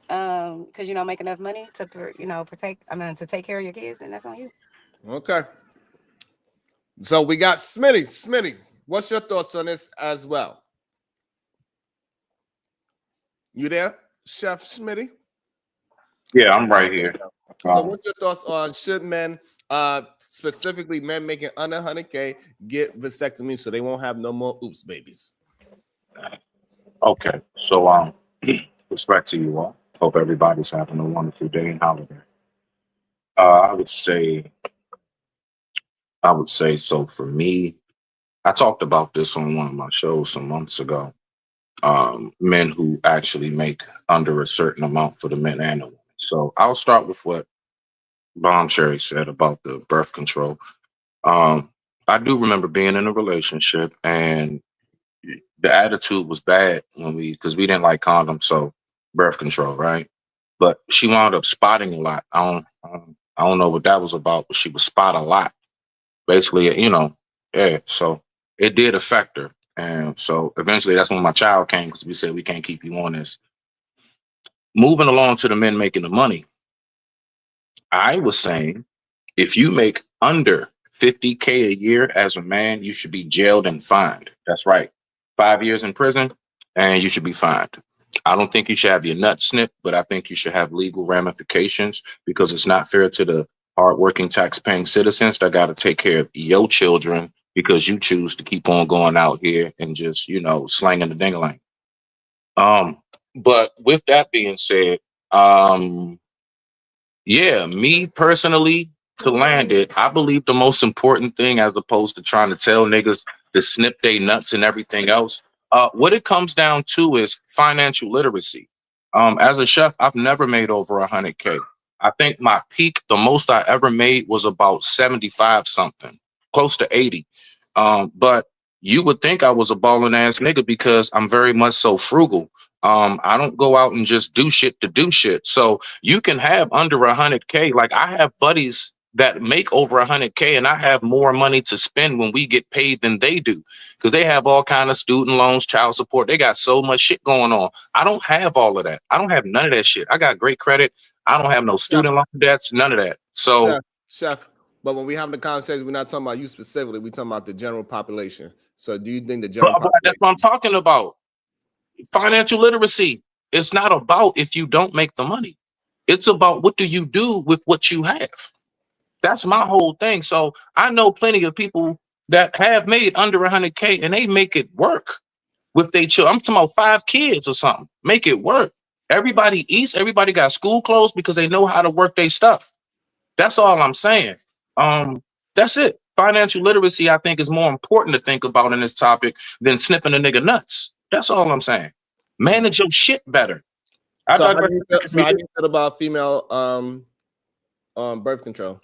because you don't make enough money to, you know, to take care of your kids, then that's on you. Okay. So we got Smitty. Smitty, what's your thoughts on this as well? You there, Chef Smitty? Yeah, I'm right here. So what's your thoughts on should men, specifically men making under 100K, get vasectomy so they won't have no more oops babies? Okay, so respect to you all. Hope everybody's having a wonderful day and holiday. I would say I would say so. For me, I talked about this on one of my shows some months ago. Men who actually make under a certain amount for the men and the women. So I'll start with what Bomb Cherry said about the birth control. I do remember being in a relationship and the attitude was bad because we didn't like condoms, so birth control, right? But she wound up spotting a lot. I don't know what that was about, but she would spot a lot. Basically, yeah. So it did affect her, and so eventually that's when my child came because we said we can't keep you on this. Moving along to the men making the money, I was saying if you make under 50K a year as a man, you should be jailed and fined. That's right. 5 years in prison and you should be fined. I don't think you should have your nuts snipped, but I think you should have legal ramifications because it's not fair to the hardworking tax-paying citizens that got to take care of your children because you choose to keep on going out here and just, slanging the ding-a-ling. But with that being said, yeah, me personally, to land it, I believe the most important thing, as opposed to trying to tell niggas to snip their nuts and everything else, what it comes down to is financial literacy. As a chef, I've never made over 100K. I think my peak, the most I ever made was about 75 something, close to 80. But you would think I was a balling ass nigga because I'm very much so frugal. I don't go out and just do shit to do shit. So you can have under 100K. Like I have buddies that make over 100K and I have more money to spend when we get paid than they do because they have all kind of student loans, child support. They got so much shit going on. I don't have all of that. I don't have none of that shit. I got great credit. I don't have no student loan debts, none of that. So Chef, but when we have the conversation, we're not talking about you specifically. We're talking about the general population. So do you think the general population— That's what I'm talking about. Financial literacy. It's not about if you don't make the money. It's about what do you do with what you have. That's my whole thing. So I know plenty of people that have made under 100K and they make it work with their children. I'm talking about 5 kids or something. Make it work. Everybody eats. Everybody got school clothes because they know how to work their stuff. That's all I'm saying. That's it. Financial literacy, I think, is more important to think about in this topic than snipping a nigga nuts. That's all I'm saying. Manage your shit better. So how do you feel about female birth control?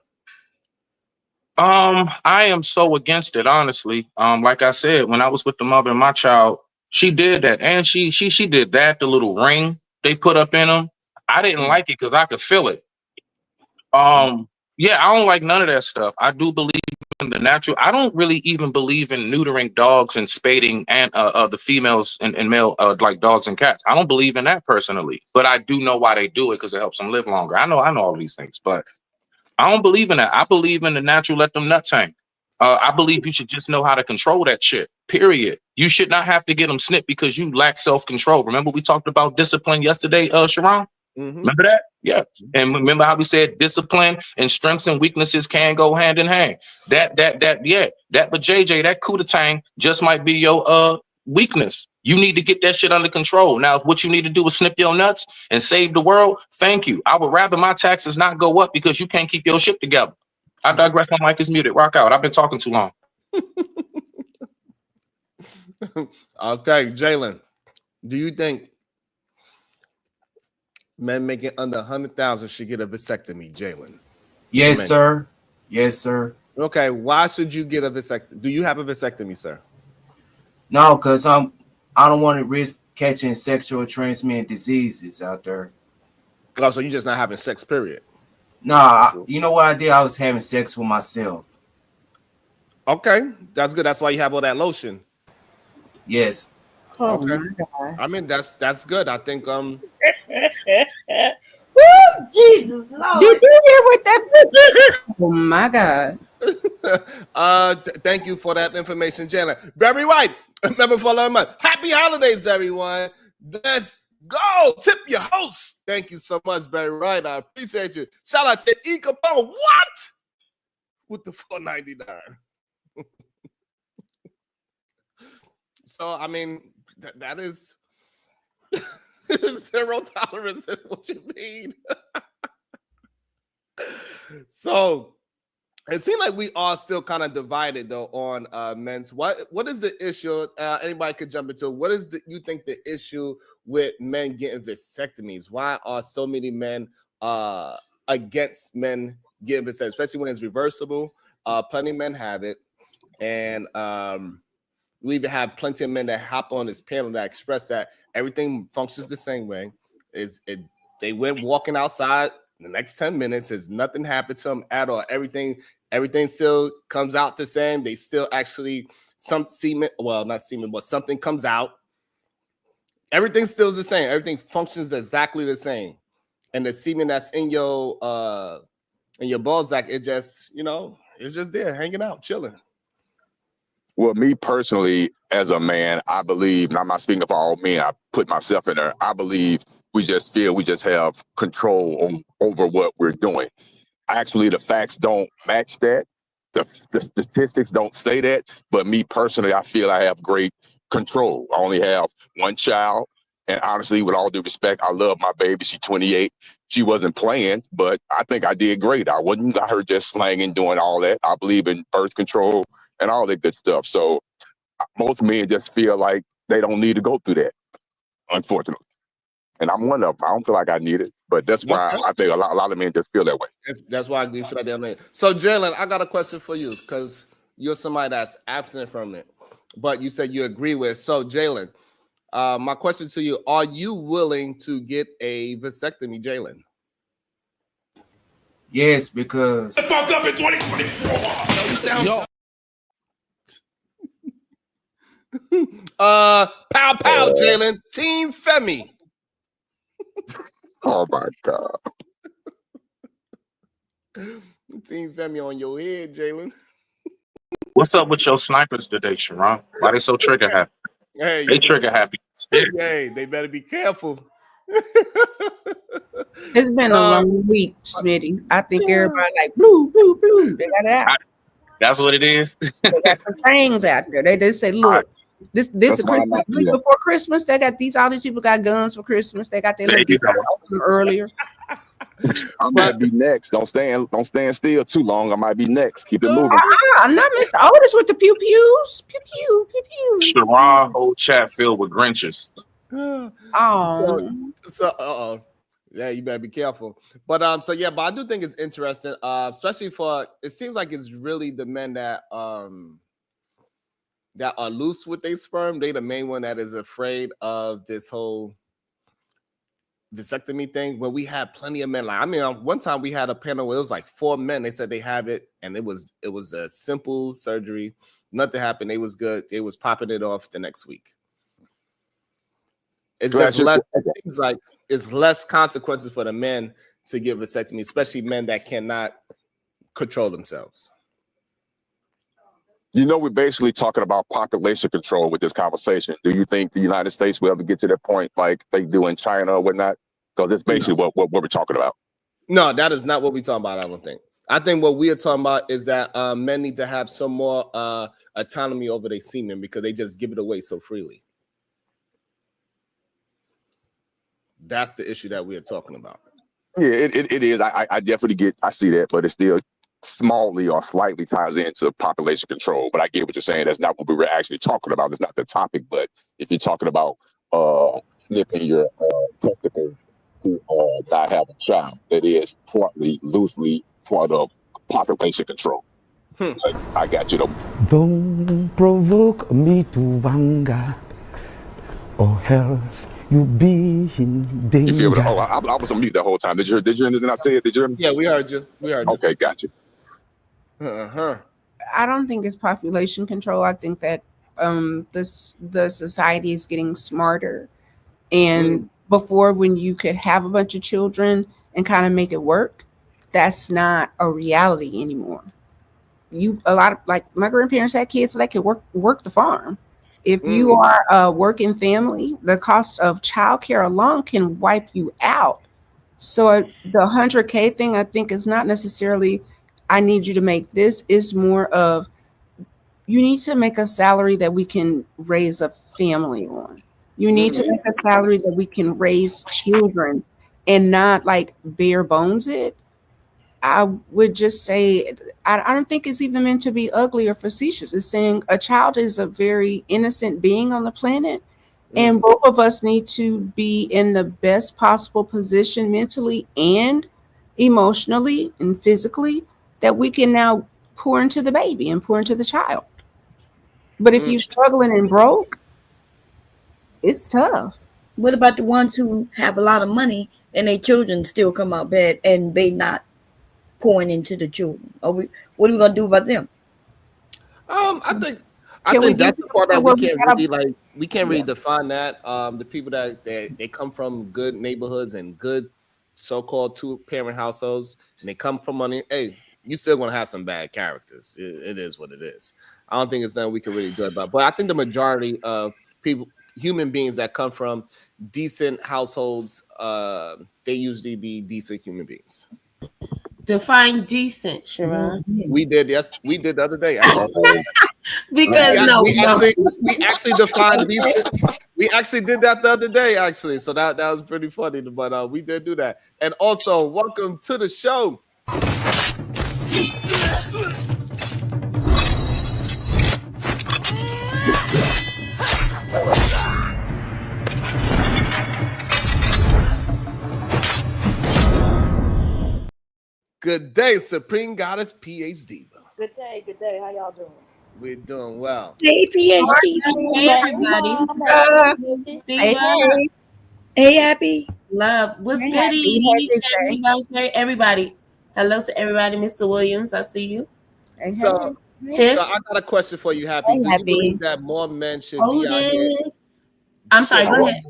I am so against it, honestly. Like I said, when I was with the mother of my child, she did that, and she did that. The little ring they put up in them, I didn't like it because I could feel it. Yeah, I don't like none of that stuff. I do believe in the natural. I don't really even believe in neutering dogs and spading and the females and male like dogs and cats. I don't believe in that personally, but I do know why they do it because it helps them live longer. I know all these things, but I don't believe in that. I believe in the natural, let them nuts hang. I believe you should just know how to control that shit, period. You should not have to get them snipped because you lack self-control. Remember we talked about discipline yesterday, Sharon? Remember that? Yeah. And remember how we said discipline and strengths and weaknesses can go hand in hand. That, but JJ, that Kuda just might be your weakness. You need to get that shit under control. Now, what you need to do is snip your nuts and save the world. Thank you. I would rather my taxes not go up because you can't keep your shit together. I digress. My mic is muted. Rock out. I've been talking too long. Okay, Jalen, do you think men making under 100,000 should get a vasectomy, Jalen? Yes, sir. Yes, sir. Okay, why should you get a vasectomy? Do you have a vasectomy, sir? No, because I don't want to risk catching sexual transmitted diseases out there. Oh, so you're just not having sex, period? Nah, you know what I did? I was having sex with myself. Okay, that's good. That's why you have all that lotion. Yes. Okay. I mean, that's good. I think Woo, Jesus Lord. Did you hear what that? Oh my God. Thank you for that information, Jalen. Barry White, remember for 11 months. Happy holidays, everyone. Let's go. Tip your host. Thank you so much, Barry White. I appreciate you. Shout out to E. Capone. What? With the $4.99. So, I mean, that is zero tolerance is what you mean. So, It seems like we are still kind of divided though on men's. What is the issue? Anybody could jump into. What is you think the issue with men getting vasectomies? Why are so many men against men getting vasectomies, especially when it's reversible? Plenty of men have it, and we even have plenty of men that hop on this panel that express that everything functions the same way. They went walking outside. The next 10 minutes is nothing happened to them at all. Everything still comes out the same. They still actually some semen, well, not semen, but something comes out. Everything still is the same. Everything functions exactly the same. And the semen that's in your ball sack, it just, it's just there hanging out, chilling. Well, me personally, as a man, I believe, and I'm not speaking for all men, I put myself in there. I believe we just have control over what we're doing. Actually, the facts don't match that. The statistics don't say that. But me personally, I feel I have great control. I only have one child. And honestly, with all due respect, I love my baby. She's 28. She wasn't playing, but I think I did great. I wasn't got her just slanging, doing all that. I believe in birth control and all that good stuff. So most men just feel like they don't need to go through that, unfortunately. And I'm one of them. I don't feel like I need it, but that's why I think a lot of men just feel that way. That's why I do feel like that. So, Jalen, I got a question for you because you're somebody that's absent from it, but you said you agree with. So, Jalen, my question to you: are you willing to get a vasectomy, Jalen? Yes, because the fuck up in 2024. Pow, Jalen. Team Femi. Oh my God. Team Femi on your head, Jalen. What's up with your snipers today, Sharon? Why they so trigger happy? Hey, they trigger happy. Hey, they better be careful. It's been a long week, Smitty. I think everybody like blue. They got it out. That's what it is. They got some things out there. They just say, look, this is Christmas. Week before Christmas. They got all these people got guns for Christmas. They got their little earlier. I might be next. Don't stand still too long. I might be next. Keep it moving. I'm not Mr. Otis with the pew pews. Pew pew pew pew. Sharon whole chat filled with Grinches. So yeah, you better be careful. But but I do think it's interesting, especially for it seems like it's really the men that are loose with their sperm. They the main one that is afraid of this whole vasectomy thing. Where we had plenty of men. One time we had a panel where it was like 4 men. They said they have it, and it was a simple surgery. Nothing happened. They was good. They was popping it off the next week. It's just less. It seems like it's less consequences for the men to get vasectomy, especially men that cannot control themselves. We're basically talking about population control with this conversation. Do you think the United States will ever get to that point like they do in China or whatnot? Because that's basically what we're talking about. No, that is not what we're talking about, I don't think. I think what we are talking about is that men need to have some more autonomy over their semen because they just give it away so freely. That's the issue that we are talking about. Yeah, it is. I definitely I see that, but it's still smallly or slightly ties into population control. But I get what you're saying. That's not what we were actually talking about. That's not the topic. But if you're talking about snipping your testicles to not have a child, that is loosely part of population control. But I got you though. Don't provoke me to anger, or else you be in danger. You feel me? Oh, I was on mute that whole time. Did you hear anything I said? Did you hear me? Yeah, we heard you. Okay, got you. I don't think it's population control. I think that the society is getting smarter. And before, when you could have a bunch of children and kind of make it work, that's not a reality anymore. Like my grandparents had kids so they could work the farm. If you are a working family, the cost of childcare alone can wipe you out. So the 100K thing, I think, is not necessarily, I need you to make this. It's more of, you need to make a salary that we can raise a family on. You need to make a salary that we can raise children and not like bare bones it. I would just say I don't think it's even meant to be ugly or facetious. It's saying a child is a very innocent being on the planet, and both of us need to be in the best possible position mentally and emotionally and physically that we can now pour into the baby and pour into the child. But if you're struggling and broke, it's tough. What about the ones who have a lot of money and their children still come out bad and they not pouring into the children? What are we gonna do about them? I think we that's do the part that something where we we can't gotta- really we can't really define that. The people that they come from good neighborhoods and good so-called two-parent households, and they come from money. Hey, you still gonna have some bad characters. It is what it is. I don't think it's something we can really do about. But I think the majority of people, human beings that come from decent households, they usually be decent human beings. Define decent, Sharon. We did, yes, we did the other day. Actually. Because we actually defined decent. We actually did that the other day, actually. So that was pretty funny, but we did do that. And also, welcome to the show. Good day, Supreme Goddess PhD. Good day, good day. How y'all doing? We're doing well. Hey, PhD. Hey, everybody. Hey, hey, Happy. Love. What's Hey, good, Happy. Shannon, everybody. Hello to everybody. Mr. Williams, I see you. So Tiff. I got a question for you, Happy. Do you believe that more men should be out here? I'm sorry, go ahead.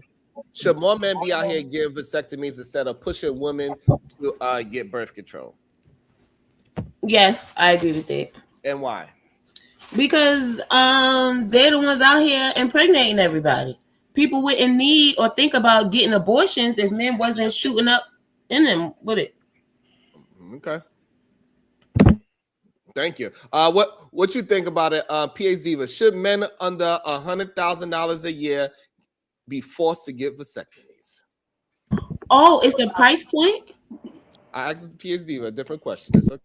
Should more men be out here getting vasectomies instead of pushing women to get birth control? Yes, I agree with that. And why? Because they're the ones out here impregnating everybody. People wouldn't need or think about getting abortions if men wasn't shooting up in them with it. Okay. Thank you. What you think about it, PhD? Should men under $100,000 a year be forced to get vasectomies? Oh, it's a price point? I asked PhD a different question. It's okay.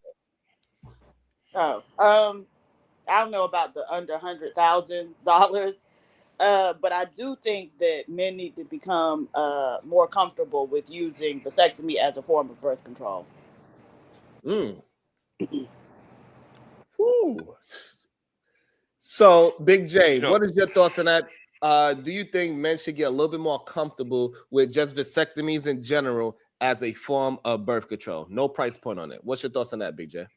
Oh, I don't know about the under $100,000, but I do think that men need to become more comfortable with using vasectomy as a form of birth control. So, Big J, what is your thoughts on that? Do you think men should get a little bit more comfortable with just vasectomies in general as a form of birth control? No price point on it. What's your thoughts on that, Big J?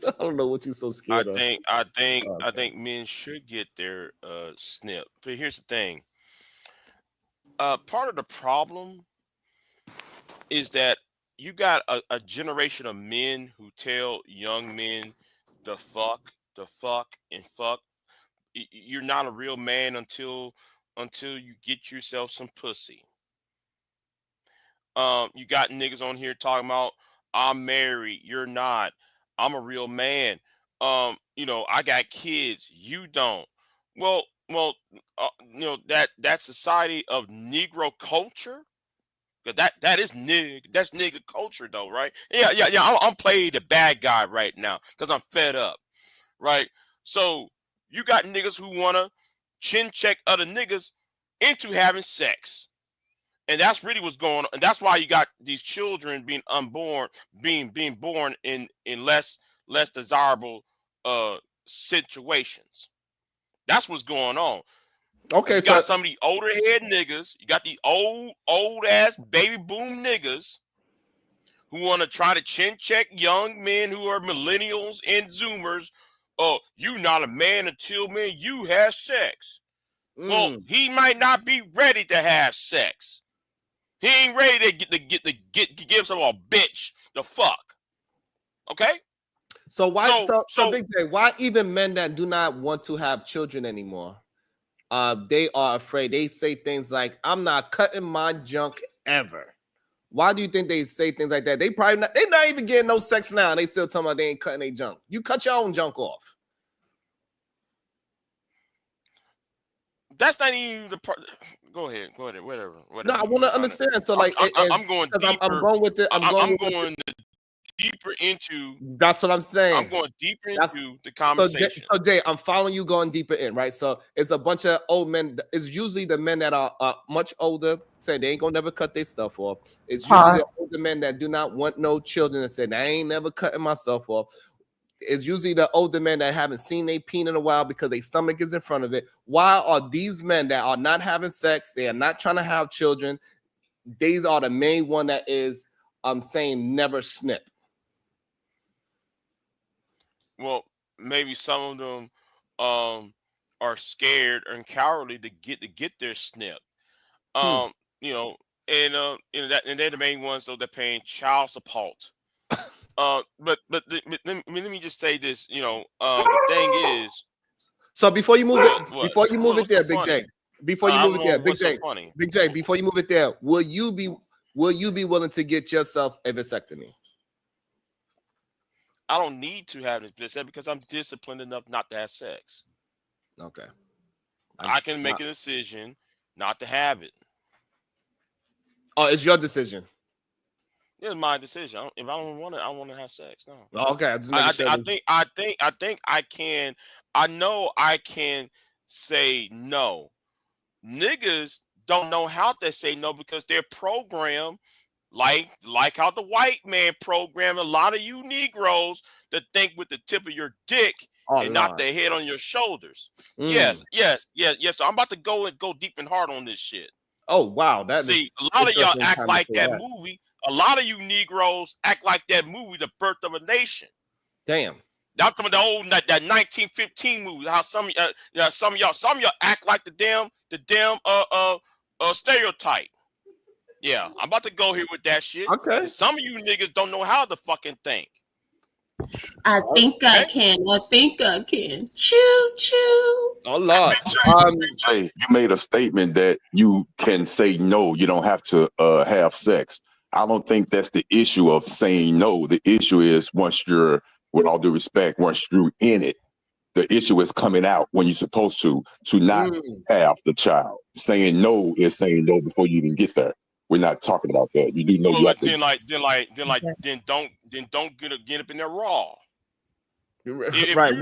I don't know what you're so scared of. I think men should get their snip. But here's the thing. Part of the problem is that you got a generation of men who tell young men the fuck, and fuck. You're not a real man until you get yourself some pussy. You got niggas on here talking about I'm married, you're not. I'm a real man. I got kids, you don't. Well, that society of Negro culture. That's nigga culture though, right? Yeah. I'm playing the bad guy right now because I'm fed up, right? So you got niggas who wanna chin check other niggas into having sex. And that's really what's going on. And that's why you got these children being unborn, being born in less desirable situations. That's what's going on. Okay, you got some of the older head niggas. You got the old ass baby boom niggas who want to try to chin check young men who are millennials and Zoomers. Oh, you not a man until you have sex. Well, he might not be ready to have sex. He ain't ready to give himself a bitch the fuck. Okay? So why so Big J, why even men that do not want to have children anymore? They are afraid. They say things like, I'm not cutting my junk ever. Why do you think they say things like that? They're not even getting no sex now, and they still talking about they ain't cutting their junk. You cut your own junk off. That's not even the part. Go ahead, whatever. No, I want to understand. So, like, I'm going deeper. I'm going with it. I'm going deeper into. That's what I'm saying. I'm going deeper into the conversation. So Jay, I'm following you going deeper in, right? So it's a bunch of old men. It's usually the men that are much older, saying they ain't gonna never cut their stuff off. It's usually the older men that do not want no children and say, I ain't never cutting myself off. It's usually the older men that haven't seen their peen in a while because their stomach is in front of it. Why are these men that are not having sex, they are not trying to have children, these are the main one that is saying never snip? Well, maybe some of them are scared and cowardly to get their snip. You know, and they're the main ones though, they're paying child support. But let me just say this, you know, the thing is. So before you move it there, Big J. Before you move it there, Big J. Big J. Before you move it there, will you be willing to get yourself a vasectomy? I don't need to have this because I'm disciplined enough not to have sex. Okay. I can make a decision not to have it. Oh, it's your decision. It's my decision. If I don't want it, I want to have sex. No. Okay. I think I can. I know I can say no. Niggas don't know how to say no because they're programmed like how the white man programmed a lot of you Negroes to think with the tip of your dick and not the head on your shoulders. Yes. So I'm about to go deep and hard on this shit. Oh wow, a lot of y'all act like that movie. A lot of you Negroes act like that movie, The Birth of a Nation. Damn. Now some of the old that 1915 movie. How some of y'all act like the damn stereotype. Yeah, I'm about to go here with that shit. Okay. Some of you niggas don't know how to fucking think. I think I can. I think I can. Choo choo. Oh Lord. Jay, you made a statement that you can say no. You don't have to have sex. I don't think that's the issue of saying no. The issue is once you're, with all due respect, once you're in it, the issue is coming out when you're supposed to not have the child. Saying no is saying no before you even get there. We're not talking about that. You do know you have to. Then don't get up in there raw. Right.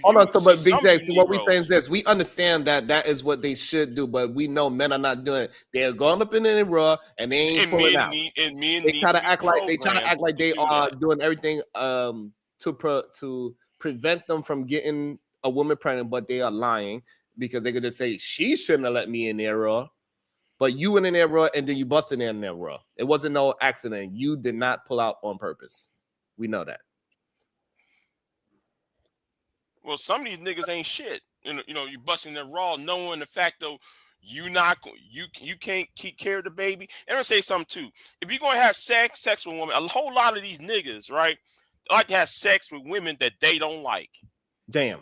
Hold on. So, but Big J, so what we saying is this: we understand that is what they should do, but we know men are not doing it. They're going up in there raw and they ain't pulling out. They try to act like they are doing everything to prevent them from getting a woman pregnant, but they are lying because they could just say she shouldn't have let me in there raw. But you went in there raw and then you busted in there raw. It wasn't no accident. You did not pull out on purpose. We know that. Well, some of these niggas ain't shit. You know, you busting them raw, knowing the fact though you can't keep care of the baby. And I'm gonna say something too. If you're gonna have sex with a woman, a whole lot of these niggas, right, like to have sex with women that they don't like. Damn.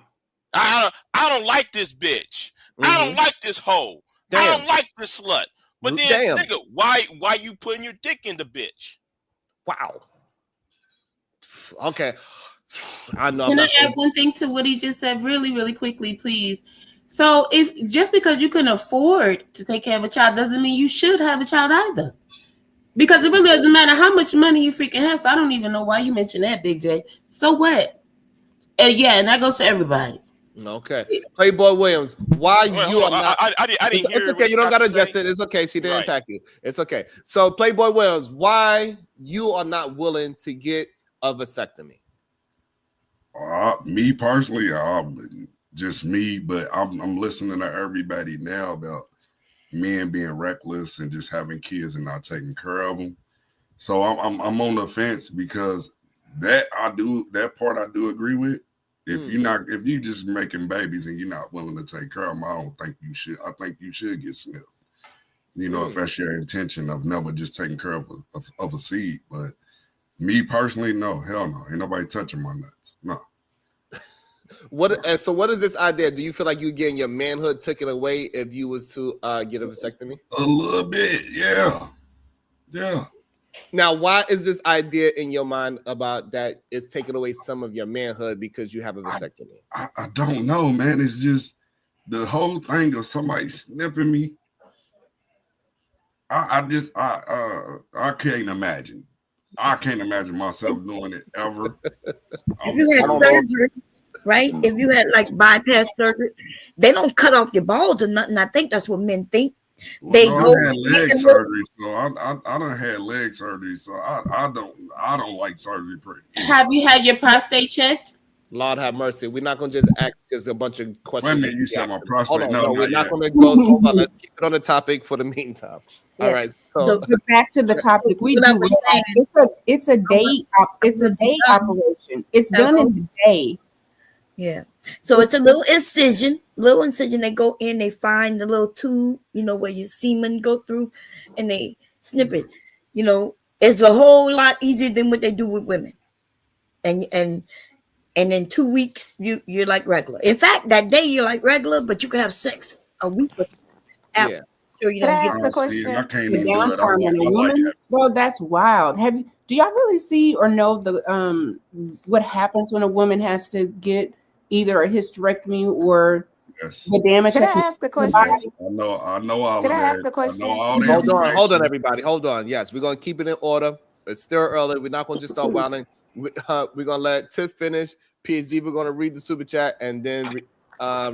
I don't like this bitch. I don't like this hoe. Damn. I don't like this slut. But then, nigga, why you putting your dick in the bitch? Wow. Okay. I know. Can I add one thing to what he just said really, really quickly, please? So if just because you can afford to take care of a child doesn't mean you should have a child either. Because it really doesn't matter how much money you freaking have. So I don't even know why you mentioned that, Big J. So what? And that goes to everybody. Okay. Playboy Williams, why you are not... I didn't hear it's okay. You don't got to address it. It's okay. She didn't attack you. It's okay. So Playboy Williams, why you are not willing to get a vasectomy? Me personally, I wouldn't. Just me, but I'm listening to everybody now about men being reckless and just having kids and not taking care of them. So I'm on the fence because that part I do agree with. If you just making babies and you're not willing to take care of them, I don't think you should. I think you should get snipped. You know, if that's your intention of never just taking care of a seed. But me personally, no, hell no. Ain't nobody touching my nuts. No. What is this idea? Do you feel like you're getting your manhood taken away if you was to get a vasectomy? A little bit, yeah. Now, why is this idea in your mind about that it's taking away some of your manhood because you have a vasectomy? I don't know, man. It's just the whole thing of somebody snipping me, I can't imagine. I can't imagine myself doing it ever. If you had surgery, right? If you had like bypass surgery, they don't cut off your balls or nothing. I think that's what men think. They go. I had leg surgery, so I done had leg surgery, so I don't like surgery. Have you had your prostate checked? Lord have mercy. We're not gonna just ask just a bunch of questions. Wait a minute, you said my prostate. Hold on, no, we're not yet. gonna go. Hold on, let's keep it on the topic for the meantime. Yeah. All right. So back to the topic. We do. It's a day. It's a day operation. It's done in the day. Yeah. So it's a little incision. They go in. They find the little tube. You know where your semen go through, and they snip it. You know, it's a whole lot easier than what they do with women. And in 2 weeks you're like regular. In fact, that day you're like regular, but you can have sex a week or two after. Yeah. Sure, you don't get the question. I can't even do it. Woman? Well, that's wild. Do y'all really see or know the what happens when a woman has to get either a hysterectomy or the damage? Can I ask the question? I know all Can of I that. ask the question? Hold on, everybody. Hold on. Yes, we're gonna keep it in order. It's still early. We're not gonna just start wilding. We're gonna let Tiff finish. PhD, we're gonna read the super chat, and then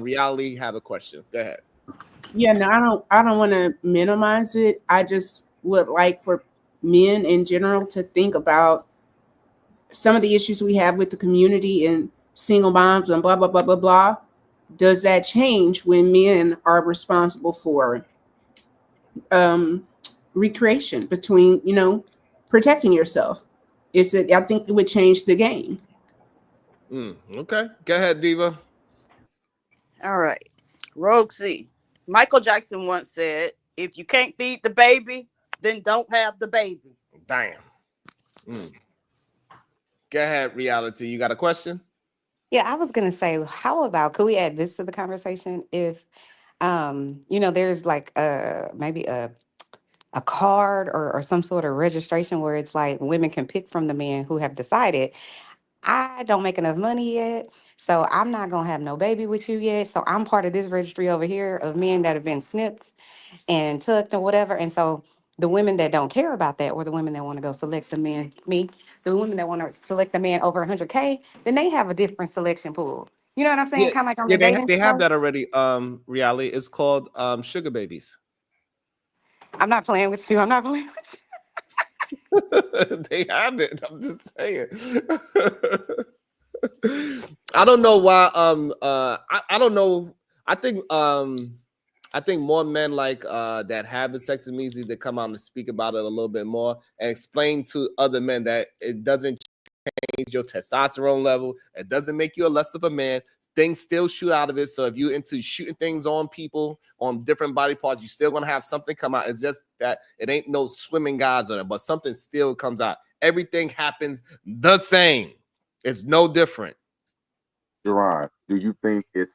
Reality have a question. Go ahead. Yeah, no, I don't want to minimize it. I just would like for men in general to think about some of the issues we have with the community and single moms and blah blah blah blah blah. Does that change when men are responsible for recreation between, protecting yourself? I think it would change the game. Okay, go ahead, Diva. All right, Roxy. Michael Jackson once said, "If you can't feed the baby, then don't have the baby." Damn. Go ahead, Reality. You got a question? Yeah, I was gonna say, how about could we add this to the conversation? If there's like maybe a card or some sort of registration where it's like women can pick from the men who have decided, I don't make enough money yet, so I'm not gonna have no baby with you yet. So I'm part of this registry over here of men that have been snipped and tucked or whatever. And so the women that don't care about that, or the women that want to go select the men, the women that want to select the man over 100K, then they have a different selection pool. You know what I'm saying? Yeah, Kind of like on yeah, the dating they have show. that already. Reality. It's called sugar babies. I'm not playing with you. I'm not playing with you. They have it. I'm just saying. I don't know why. I don't know. I think more men like that have vasectomies need to come out and speak about it a little bit more and explain to other men that it doesn't change your testosterone level. It doesn't make you a less of a man. Things still shoot out of it. So if you're into shooting things on people, on different body parts, you're still gonna have something come out. It's just that it ain't no swimming guys on it, but something still comes out. Everything happens the same. It's no different. Gerard, do you think it's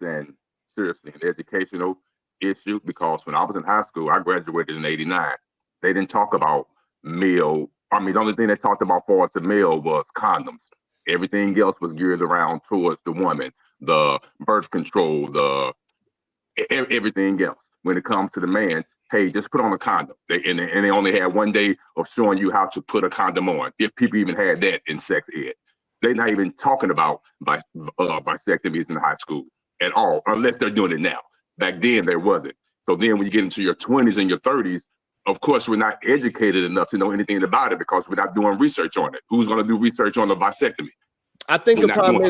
seriously an educational issue? Because when I was in high school, I graduated in '89. They didn't talk about male. The only thing they talked about for us the male was condoms. Everything else was geared around towards the woman, the birth control, everything else. When it comes to the man, hey, just put on a condom. And they only had one day of showing you how to put a condom on, if people even had that in sex ed. They're not even talking about vasectomies in high school at all, unless they're doing it now. Back then, there wasn't. So then when you get into your 20s and your 30s, of course, we're not educated enough to know anything about it because we're not doing research on it. Who's going to do research on the vasectomy? I think the problem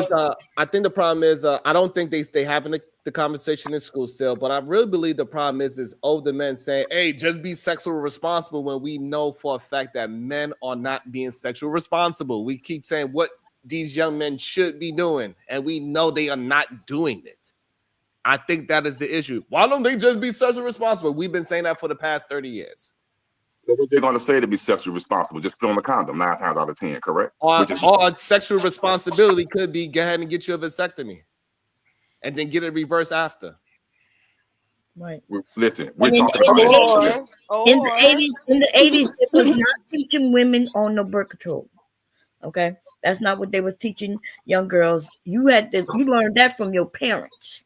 is I don't think they having the conversation in school still, but I really believe the problem is older men saying, "Hey, just be sexually responsible," when we know for a fact that men are not being sexually responsible. We keep saying what these young men should be doing, and we know they are not doing it. I think that is the issue. Why don't they just be sexually responsible? We've been saying that for the past 30 years. What they're going to say to be sexually responsible, just put on a condom 9 times out of 10, correct? Or sexual responsibility could be go ahead and get you a vasectomy and then get it reversed after. Right. Listen, we're talking about in the 80s, it was not teaching women on no birth control. Okay, that's not what they was teaching young girls. You learned that from your parents.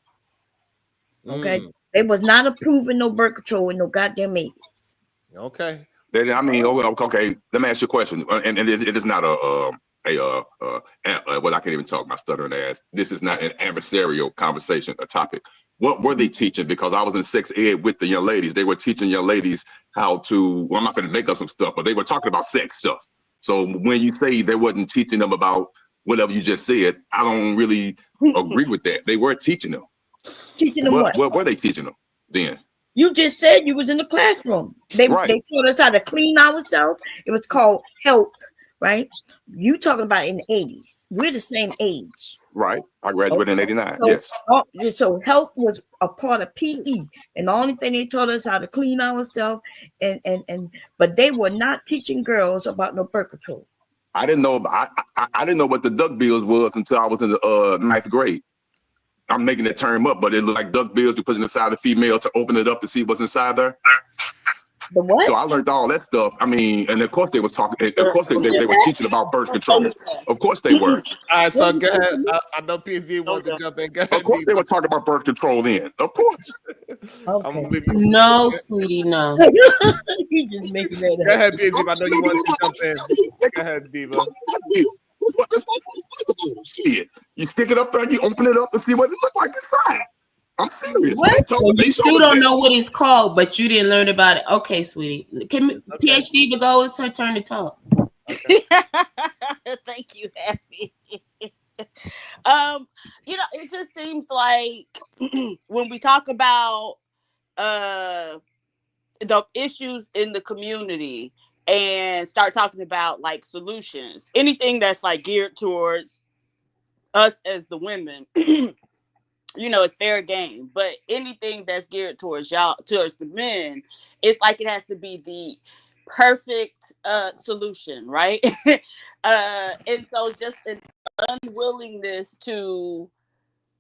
Okay, they was not approving no birth control with no goddamn babies. Okay. I mean, okay. Let me ask you a question, and it is not well, I can't even talk my stuttering ass. This is not an adversarial conversation, a topic. What were they teaching? Because I was in sex ed with the young ladies. They were teaching young ladies how to. Well, I'm not going to make up some stuff, but they were talking about sex stuff. So when you say they wasn't teaching them about whatever you just said, I don't really agree with that. They were teaching them. Teaching them what? What were they teaching them then? You just said you was in the classroom. They taught us how to clean ourselves. It was called health, right? You talking about in the 80s. We're the same age. Right. I graduated in 89. Yes. So health was a part of PE. And the only thing they taught us how to clean ourselves but they were not teaching girls about no birth control. I didn't know I didn't know what the duck bills was until I was in the 9th grade. I'm making that term up, but it looked like duck bills. You put it inside the female to open it up to see what's inside there. The what? So I learned all that stuff. I mean, and of course they was talking. Of course they were teaching about birth control. Of course they were. All right, so go ahead. I know PSG wanted to jump in. Go ahead, of course they were talking about birth control then. Of course. Okay. No, sweetie, no. You just making that up. Go ahead, PSG. I know you wanted to jump in. Go ahead, Diva. Shit. You stick it up there, you open it up to see what it look like inside. I'm serious. You still don't know what it's called, but you didn't learn about it. Okay, sweetie. Can PhD go? It's her turn to talk. Okay. Thank you, Happy. It just seems like when we talk about the issues in the community and start talking about like solutions, anything that's like geared towards us as the women, it's fair game. But anything that's geared towards the men, it's like it has to be the perfect solution, right? And so just an unwillingness to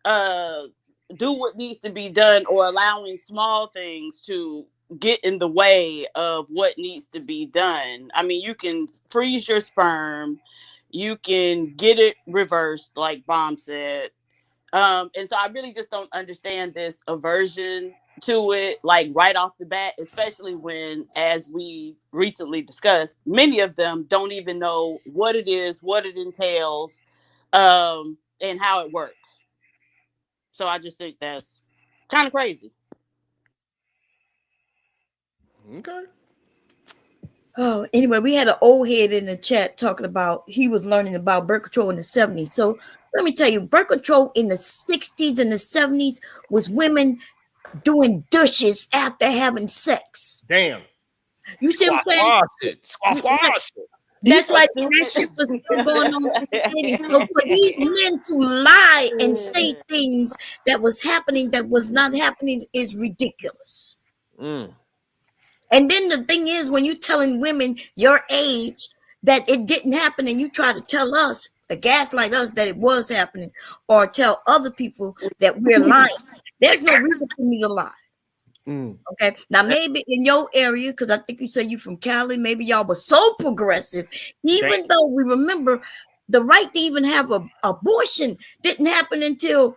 do what needs to be done, or allowing small things to get in the way of what needs to be done. I mean, you can freeze your sperm, you can get it reversed, like Bomb said. And so I really just don't understand this aversion to it, like right off the bat, especially when, as we recently discussed, many of them don't even know what it is, what it entails, and how it works. So I just think that's kind of crazy. Okay. Oh, anyway, we had an old head in the chat talking about he was learning about birth control in the 70s. So let me tell you, birth control in the 60s and the 70s was women doing dishes after having sex. Damn. You see what I'm saying? Squash it. That's right. That shit was still going on. So for these men to lie and say things that was happening that was not happening is ridiculous. And then the thing is, when you're telling women your age that it didn't happen, and you try to tell us, gaslight us that it was happening, or tell other people that we're lying, there's no reason for me to lie. Okay. Now, maybe in your area, because I think you said you from Cali, maybe y'all was so progressive, even though we remember the right to even have an abortion didn't happen until,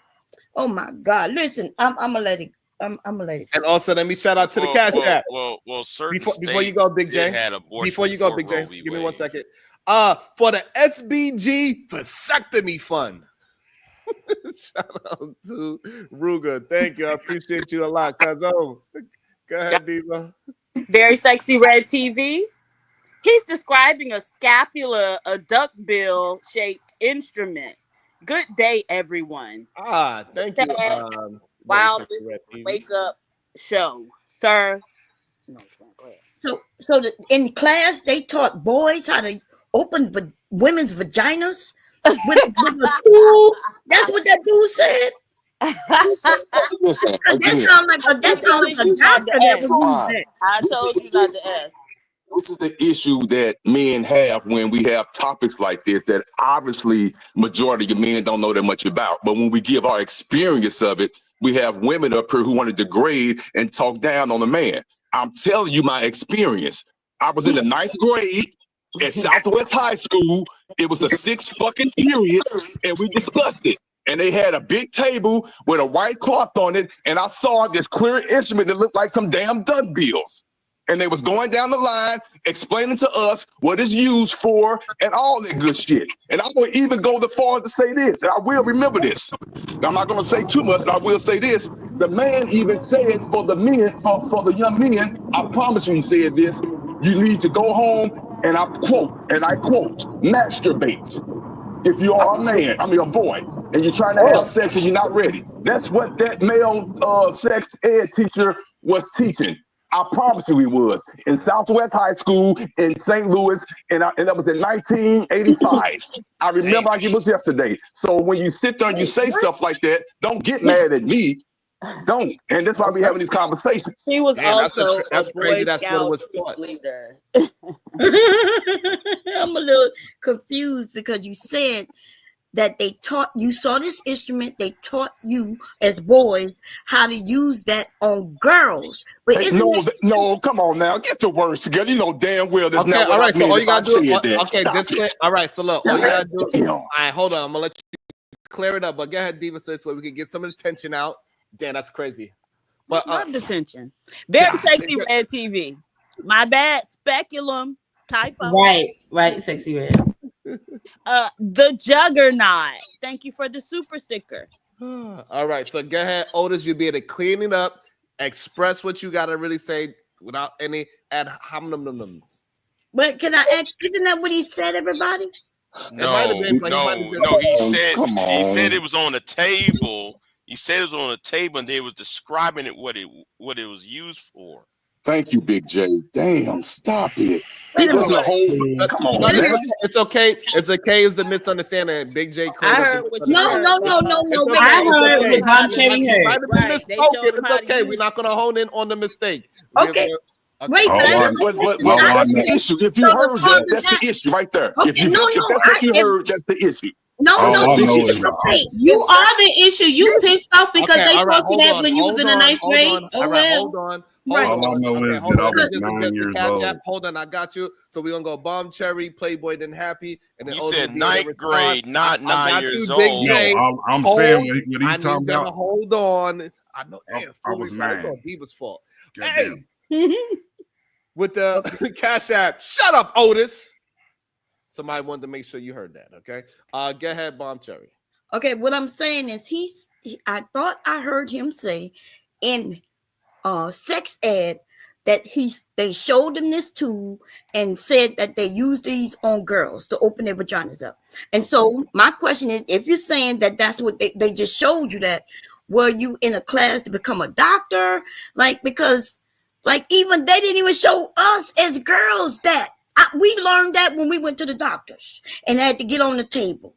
oh my God, listen, I'm gonna let it. I'm gonna let it. And also, let me shout out to the Cash App. Well, certain before you go, Big J. Before you go, Big J. Give me 1 second. For the SBG Vasectomy Fund. Shout out to Ruger. Thank you. I appreciate you a lot, Cuzzo. Go ahead, Diva. Very Sexy Red TV. He's describing a scapula, a duckbill shaped instrument. Good day, everyone. Thank you. Wild wake up show, sir. No, go ahead. So in class they taught boys how to open women's vaginas with a tool. That's what that dude said. That sounds like a doctor that would use that. I told you not to ask. This is the issue that men have when we have topics like this that obviously majority of men don't know that much about. But when we give our experience of it, we have women up here who want to degrade and talk down on the man. I'm telling you my experience. I was in the 9th grade at Southwest High School. It was a 6 fucking period, and we discussed it. and they had a big table with a white cloth on it, and I saw this clear instrument that looked like some damn duck bills. And they was going down the line, explaining to us what it's used for and all that good shit. And I would even go the far to say this, and I will remember this. Now, I'm not going to say too much, but I will say this. The man even said for the men, for the young men, I promise you he said this, you need to go home, and I quote, masturbate. If you are a man, I mean a boy, and you're trying to have sex and you're not ready. That's what that male sex ed teacher was teaching. I promise you he was. In Southwest High School in St. Louis, and that was in 1985. I remember like it was yesterday. So when you sit there and you say stuff like that, don't get mad at me. Don't. And that's why we're having these conversations. She was also that's crazy. That's what it was taught. Leader. I'm a little confused because you said that they taught you saw this instrument, they taught you as boys how to use that on girls. But Hey, no, come on now, get the words together. You know damn well that's not what all right, I so meant all if you gotta do, said that. okay, Stop just it. clear, all right, so look, all you gotta do, Damn. all right, hold on, I'm gonna let you clear it up, but go ahead, Diva, so this way we can get some of the tension out. Damn, that's crazy. But love the tension. Very sexy red TV. My bad, speculum typo. Right, sexy red. The Juggernaut. Thank you for the super sticker. all right, so go ahead, Otis, you'll be able to clean it up, express what you gotta really say without any ad homonyms. But can I ask, isn't that what he said, everybody? No. He said it was on the table. He said it was on the table, and they was describing it what it was used for. Thank you, Big J. Damn, stop it. Wait a It was a minute. whole. Come on, man. It's okay. It's okay. It's a misunderstanding. Big J. I heard what you No. heard. I heard what Bob Cherry heard. Right, they showed him how to It's okay. use We're not gonna hone in on the mistake. Okay. Wait, Oh, that's the issue. If you heard that, that's the issue right there. Okay, If that's what you heard, that's the issue. No, Okay. You are the issue. You pissed off because Okay, they all right, taught you hold that on, when you was in the ninth grade. All right, well. hold on. Right. All I know is that I was 9 years old. Hold on, I got you. So we're gonna go Bomb Cherry, Playboy, then Happy, and then He said ninth grade, not 9 years old. No, I'm saying what he's talking about. Hold on. I know. Damn, I was 9. It's all Diva's fault. Goddamn. Hey, with the Cash App. Shut up, Otis. Somebody wanted to make sure you heard that. Okay. Go ahead, Bomb Cherry. Okay, what I'm saying is I thought I heard him say in sex ed that they showed them this tool and said that they use these on girls to open their vaginas up. And so my question is, if you're saying that that's what they just showed you, that were you in a class to become a doctor? Because even they didn't even show us as girls that. We learned that when we went to the doctors and had to get on the table.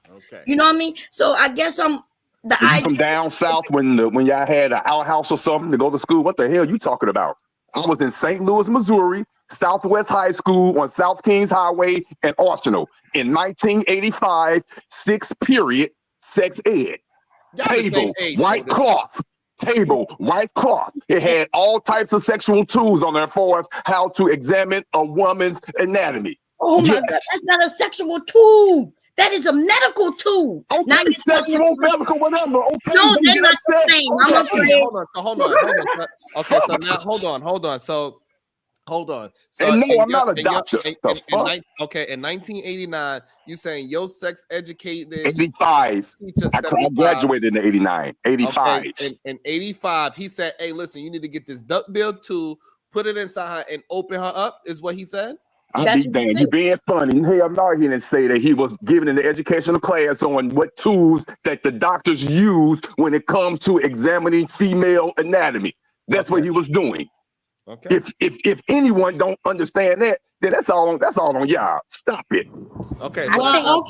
Okay. You know what I mean? So I guess I'm the You idea from down south when y'all had an outhouse or something to go to school. What the hell you talking about? I was in St. Louis, Missouri, Southwest High School on South Kings Highway and Arsenal in 1985, 6th period, sex ed. Table, white cloth. Table, white cloth. It had all types of sexual tools on there for us how to examine a woman's anatomy. Oh my God, that's not a sexual tool. That is a medical tool. Okay, now you're sexual, medical, whatever. Okay, no, they're not the same. Okay, I'm afraid. hold on. Okay, so now hold on. So hold on. So and no, I'm not a doctor. In 1989, you saying your sex educated 85. I graduated in 89, 85. Okay, in 85, he said, "Hey, listen, you need to get this duck bill tool, put it inside her, and open her up." Is what he said. I be damn, you being funny. Hell no, he didn't say that. He was giving an educational class on what tools that the doctors use when it comes to examining female anatomy. That's what he was doing. Okay. If anyone don't understand that, then that's all on y'all. Stop it. Okay. Well,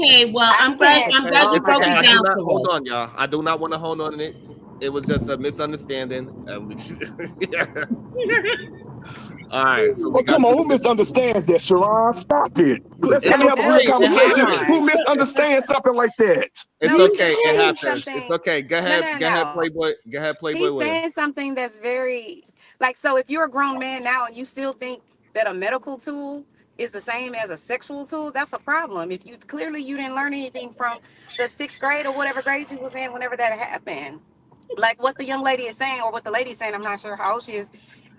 I'm glad you broke it down. Hold on, y'all. I do not want to hold on to it. It was just a misunderstanding. All right. So come on, who misunderstands that, Sharon? Stop it. Let's have a real conversation. Who misunderstands something like that? It's okay. It happens. It's okay. Go ahead. Go ahead, Playboy. Go ahead, Playboy. He's saying something that's very so if you're a grown man now and you still think that a medical tool is the same as a sexual tool, that's a problem. If you clearly you didn't learn anything from the 6th grade or whatever grade you was in whenever that happened. Like what the young lady is saying, or what the lady's saying, I'm not sure how old she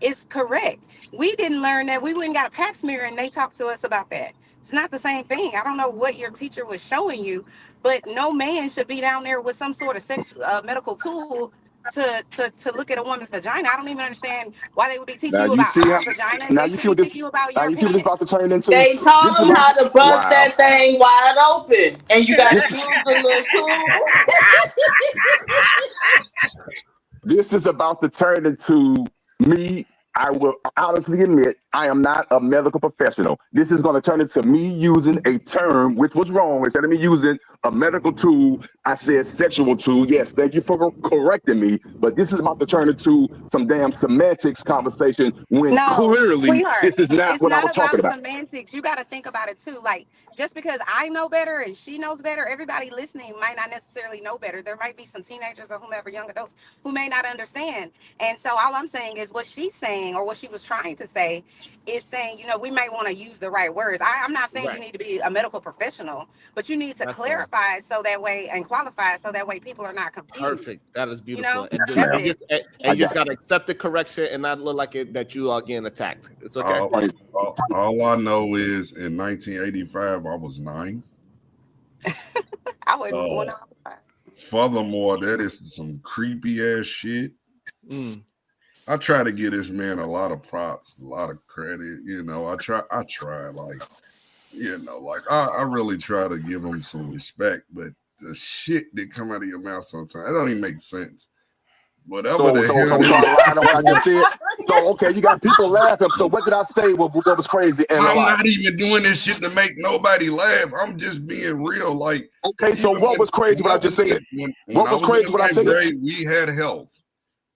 is correct. We didn't learn that. We went and got a pap smear and they talked to us about that. It's not the same thing. I don't know what your teacher was showing you, but no man should be down there with some sort of sexual medical tool to look at a woman's vagina. I don't even understand why they would be teaching Now you you about see our how. vagina. Now They you should see be what this. teaching you about Now your you see what this penis. about to turn into. They taught This is them how to bust wow. that thing wide open, and you got to This use the little tool. this is about to turn into me. I will honestly admit I am not a medical professional. This is going to turn into me using a term which was wrong. Instead of me using a medical tool, I said sexual tool. Yes, thank you for correcting me. But this is about to turn into some damn semantics conversation when No, clearly sweetheart, this is not it's what I not was talking about about. semantics. You got to think about it too. Like, just because I know better and she knows better, everybody listening might not necessarily know better. There might be some teenagers or whomever, young adults, who may not understand. And so all I'm saying is what she's saying, or what she was trying to say, is saying, you know, we may want to use the right words. I'm not saying you Right. need to be a medical professional, but you need to That's nice. clarify so that way, and qualify so that way people are not confused. Perfect. That is You beautiful. know, And Yes, just, that's ma'am. it. you just got to accept the correction and not look like it that you are getting attacked. It's okay. All I know is in 1985 I was 9. I wouldn't want to. Furthermore, that is some creepy ass shit. I try to give this man a lot of props, a lot of credit. You know, I try like, you know, like I really try to give him some respect, but the shit that come out of your mouth sometimes, it don't even make sense. Whatever So the hell. I lied on what I just said. So okay, you got people laughing. So what did I say? What was crazy? And I'm not even doing this shit to make nobody laugh. I'm just being real. Like, okay, so what was crazy what I just said? What was crazy what I said? Grade, we had health.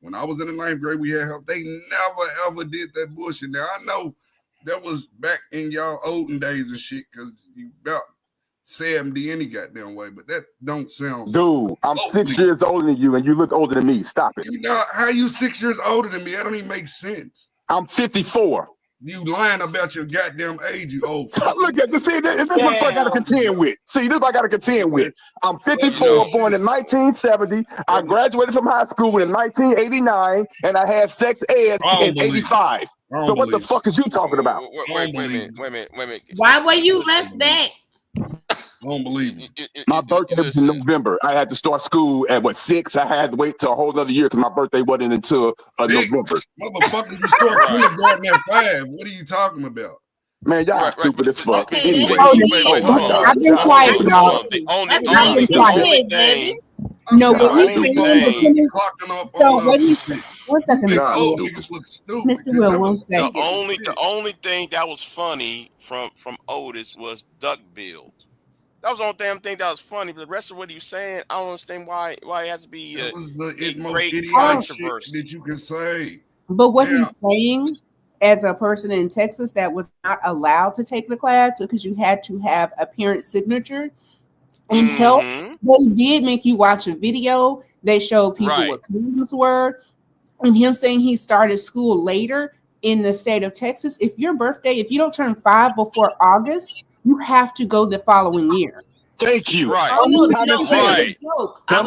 When I was in the 9th grade, we had health. They never ever did that bullshit. Now I know that was back in y'all olden days and shit, because you about 70 any goddamn way, but that don't sound. Dude, I'm 6 years older than you, and you look older than me. Stop it. You know how you 6 years older than me? That don't even make sense. I'm 54. You lying about your goddamn age, you old fuck. Look at this. See, this is what I got to contend with. See, this is what I got to contend with. I'm 54, born in 1970. I graduated from high school in 1989, and I had sex ed in 85. So what the fuck is you talking about? Wait a minute. Why were you left back? I don't believe you. My birthday was in November. I had to start school at 6. I had to wait till a whole other year because my birthday wasn't until November. Motherfuckers, you start kindergarten at 5. What are you talking about? Man, y'all stupid as fuck. Okay, Anyway, I've been quiet, y'all. I've been quiet. No, what he's saying. So what he's 1 second, Mr. Will, 1 second. The only thing that was funny from Otis was duck build. That was the only damn thing that was funny. But the rest of what he was saying, I don't understand why it has to be a great controversy that you can say. But what he's saying, as a person in Texas that was not allowed to take the class because you had to have a parent signature and help, they did make you watch a video. They showed people what claims were, and him saying he started school later in the state of Texas. If your birthday, if you don't turn 5 before August, you have to go the following year. Thank you. Right. Oh, no, it was a joke. I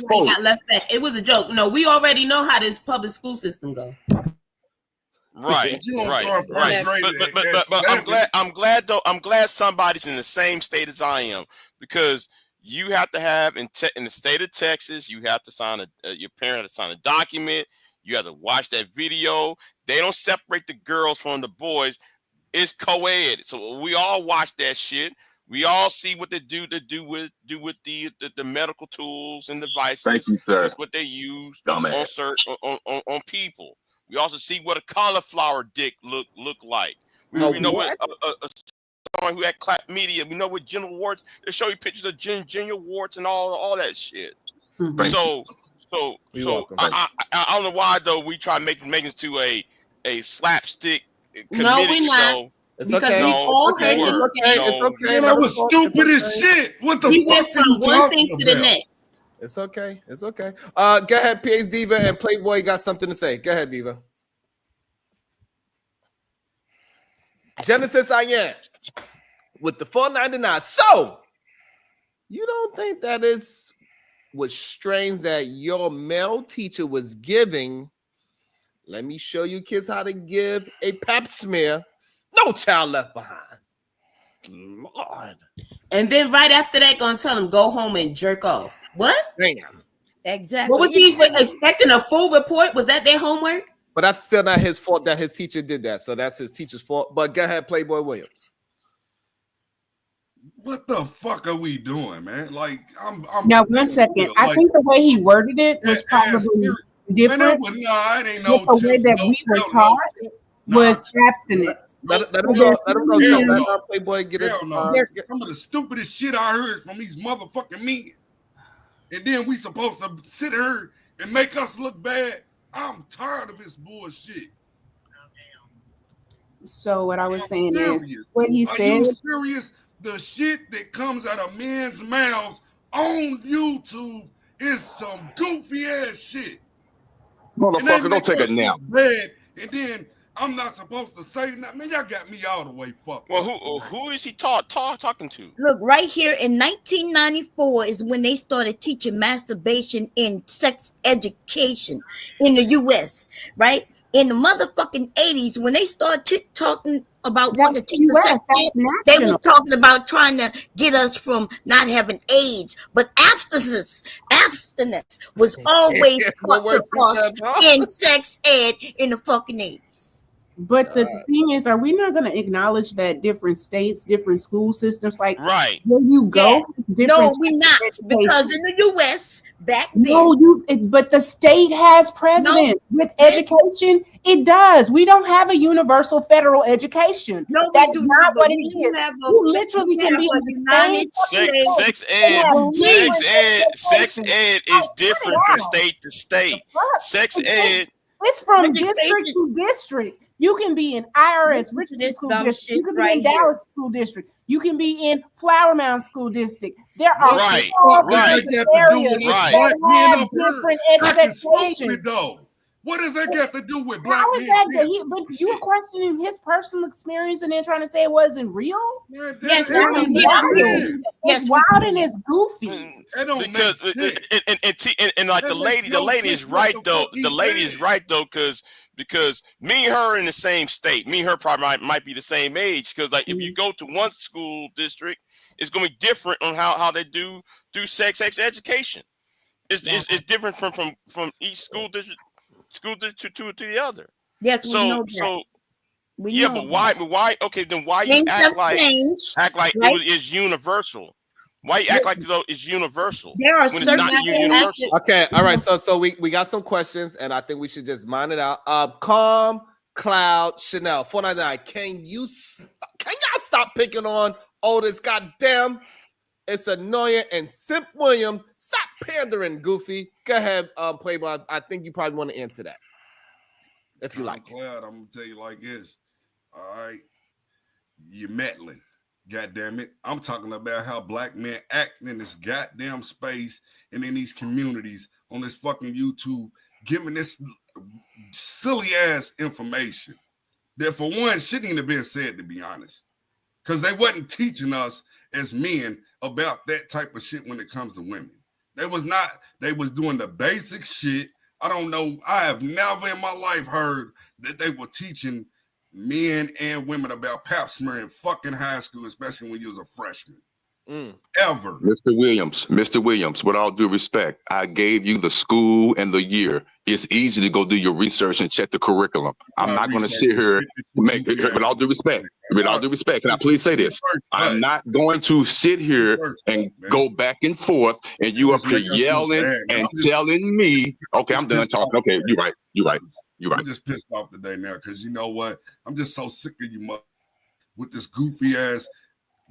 got left back. It was a joke. No, we already know how this public school system goes. Right. But I'm glad somebody's in the same state as I am, because you have to have in the state of Texas, you have to sign your parent has to sign a document. You have to watch that video. They don't separate the girls from the boys. It's co-ed, so we all watch that shit. We all see what they do with the medical tools and devices. Thank you, sir. What they use Dumbass. on people. We also see what a cauliflower dick look like. We know what someone who had clap media. We know what genital warts. They show you pictures of genital warts and all that shit. So I don't know why though we try to make this to a slapstick comedic no, we're not. show. It's because we've all heard him say It's okay. That was stupid as shit. What the we fuck went from one thing to the next. It's okay. It's okay. Go ahead, PH Diva and Playboy got something to say. Go ahead, Diva. Genesis I am with the $4.99. So you don't think that is was strange that your male teacher was giving? Let me show you kids how to give a pap smear. No child left behind. Lord. And then right after that, gonna tell him go home and jerk off. What? Damn. Exactly. What was he expecting? A full report? Was that their homework? But that's still not his fault that his teacher did that. So that's his teacher's fault. But go ahead, Playboy Williams. What the fuck are we doing, man? Like, I'm now 1 second. I think the way he worded it was probably different. Man, it ain't no the way that we were taught was abstinence. Let him go. Playboy get his. Some of the stupidest shit I heard from these motherfucking men, and then we supposed to sit here and make us look bad. I'm tired of this bullshit. So what I was saying serious. is what he Are said. You serious? The shit that comes out of men's mouths on YouTube is some goofy ass shit. Motherfucker, go take a nap. And then I'm not supposed to say nothing. Man, y'all got me all the way fucked. Well, who is he talking to? Look, right here in 1994 is when they started teaching masturbation in sex education in the U.S., right? In the motherfucking 80s, when they started talking about wanting to teach us sex ed, they was talking about trying to get us from not having AIDS. But abstinence was always taught to us in sex ed in the fucking 80s. But the thing is, are we not going to acknowledge that different states, different school systems, like where you go? No, we're not, because in the U.S. back then. No, but the state has president with education. It does. We don't have a universal federal education. No, that's not what it is. You literally can be Sex ed is different from state to state. Sex ed. It's from district to district. You can be in IRS, Richardson School District. You can be in Dallas School District. You can be in Flower Mound School District. There are different areas that have different expectations. What does that got to do with black How is that? But you were questioning his personal experience and then trying to say it wasn't real? Yes, it's wild and it's goofy. Because and like the lady is right though. The lady is right though, because me and her in the same state. Me and her probably might be the same age. Because like if you go to one school district, it's going to be different on how they do sex education. It's different from each school district to the other. Yes, we know that. So we know but why? Okay, then why you act like it is universal? Why you act like though it's universal? There are certain universal. Okay, all right. So we got some questions, and I think we should just mine it out. Calm Cloud Chanel 499. Can y'all stop picking on Otis? Goddamn, it's annoying. And Simp Williams, stop pandering, Goofy. Go ahead, Playboy. I think you probably want to answer that, if you like. Cloud, I'm gonna tell you like this. All right, you're meddling. God damn it. I'm talking about how black men act in this goddamn space and in these communities on this fucking YouTube, giving this silly ass information that for one shouldn't even have been said, to be honest. Because they wasn't teaching us as men about that type of shit when it comes to women. They was doing the basic shit. I don't know. I have never in my life heard that they were teaching men and women about pap smear in fucking high school, especially when you was a freshman. Ever. Mr. Williams, with all due respect, I gave you the school and the year. It's easy to go do your research and check the curriculum. I'm not going to sit here with all due respect. Can I please say this? I'm not going to sit here and go back and forth and you up here yelling and telling me, okay, I'm done talking. Okay, you're right. I'm just pissed off today now because you know what? I'm just so sick of you with this goofy ass.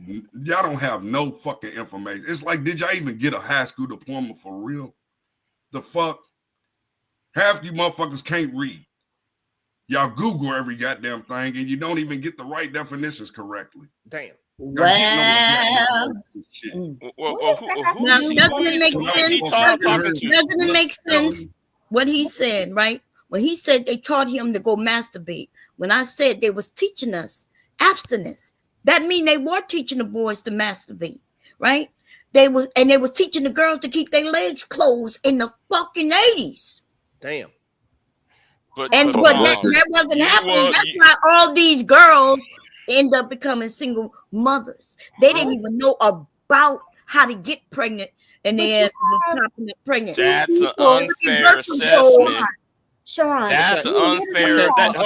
Y'all don't have no fucking information. It's like, did y'all even get a high school diploma for real? The fuck? Half you motherfuckers can't read. Y'all Google every goddamn thing and you don't even get the right definitions correctly. Damn. Well, doesn't it make sense? Doesn't it make sense what he said, right? When he said they taught him to go masturbate, when I said they was teaching us abstinence. That means they were teaching the boys to masturbate, right? They was teaching the girls to keep their legs closed in the fucking 80s. Damn. But that wasn't happening. That's why all these girls end up becoming single mothers. They didn't even know about how to get pregnant, and they asked popping up pregnant. That's an unfair assessment. Sharon, that's unfair. That's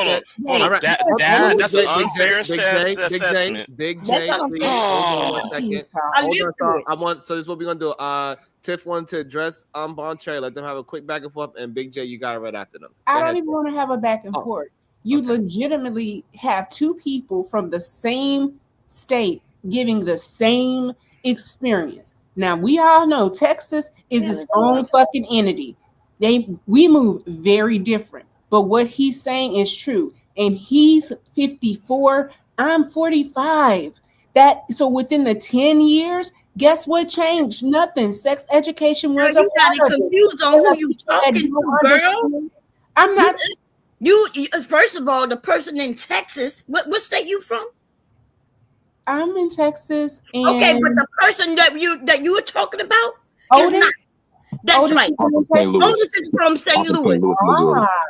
an unfair assessment. Big J, please hold on 1 second. I want. So this is what we're gonna do. Tiff wanted to address Bon Cherry. Let them have a quick back and forth, and Big J, you got it right after them. I don't even want to have a back and forth. You legitimately have two people from the same state giving the same experience. Now we all know Texas is its own fucking entity. We move very different, but what he's saying is true. And he's 54, I'm 45. So within the 10 years, guess what changed? Nothing. Sex education was you got it confused on who you talking to, girl. I'm not. You first of all, the person in Texas. What state you from? I'm in Texas. And okay, but the person that you were talking about is not. That's right. Otis is from St. Louis.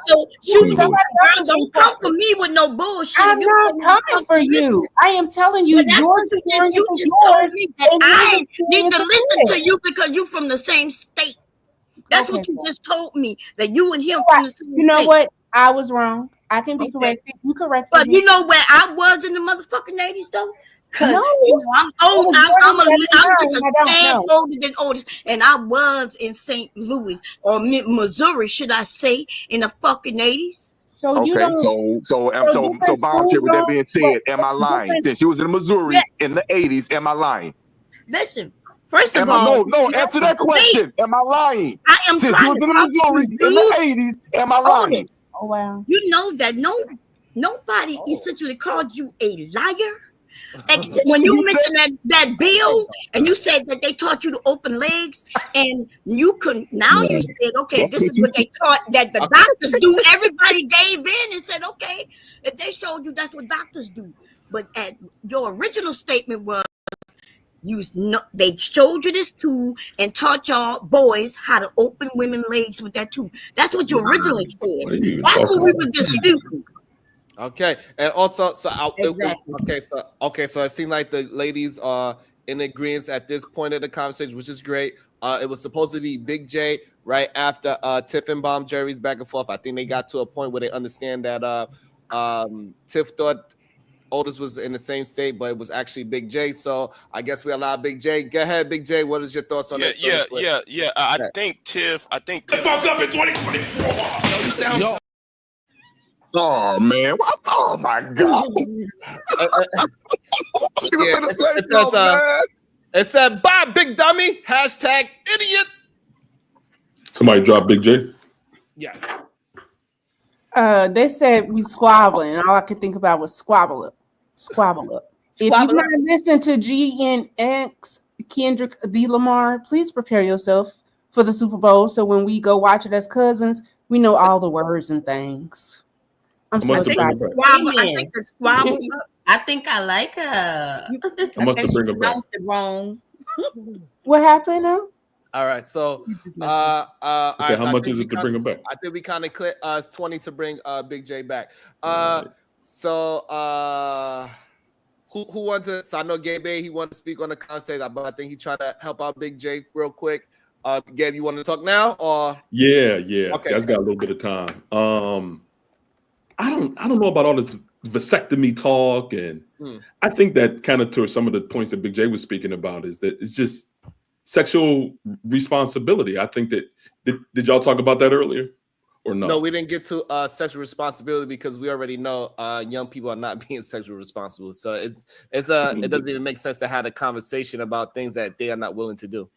So you don't come for me with no bullshit. I'm not coming for you. I am telling you, you just told me that I need to listen to you because you're from the same state. That's what you just told me, that you and him from the same state. You know what? I was wrong. I can be corrected. You corrected me. But you know where I was in the motherfucking 80s, though? Cause I'm old. I'm just a tad older than Otis, and I was in St. Louis or Missouri, should I say, in the fucking 80s. So Bon Cherry, with that being said, am I lying? Since you was in Missouri in the 80s, am I lying? Listen, first of all, no, answer that question. Am I lying? I am Since trying you was in to Missouri in the 80s, am I lying? Oh wow! You know that nobody essentially called you a liar. Except when you mentioned that bill and you said that they taught you to open legs, and you couldn't. Now you said, okay, this is what they taught that the doctors do. Everybody gave in and said, okay, if they showed you, that's what doctors do. But your original statement was, they showed you this tool and taught y'all boys how to open women's legs with that tool. That's what you originally said. That's what we were disputing. Okay, and also, so it seemed like the ladies are in agreement at this point of the conversation, which is great. It was supposed to be Big J right after Tiff and Bon Cherry's back and forth. I think they got to a point where they understand that Tiff thought Otis was in the same state, but it was actually Big J. So I guess we allow Big J. Go ahead, BigJ. What is your thoughts on that? I think Tiff. The fuck up in 2024. Oh man! Oh my God! It said, "Bye, big dummy." #idiot. Somebody drop Big J. Yes. They said we squabbling, and all I could think about was squabble up. If you've not listened to GNX Kendrick D. Lamar, please prepare yourself for the Super Bowl. So when we go watch it as cousins, we know all the words and things. I'm so excited. I think I like her. I must have bring her back. Wrong. What happened now? All right, so how much is it to bring her back? I think we kind of click 20 to bring Big J back. So who wanted to? So I know Gabe, he wanted to speak on the conversation, but I think he tried to help out Big J real quick. Gabe, you want to talk now or? Yeah. Okay, guys got a little bit of time. I don't know about all this vasectomy talk, and I think that kind of to some of the points that Big J was speaking about is that it's just sexual responsibility. I think that did y'all talk about that earlier or no? No, we didn't get to sexual responsibility because we already know young people are not being sexually responsible. So it doesn't even make sense to have a conversation about things that they are not willing to do.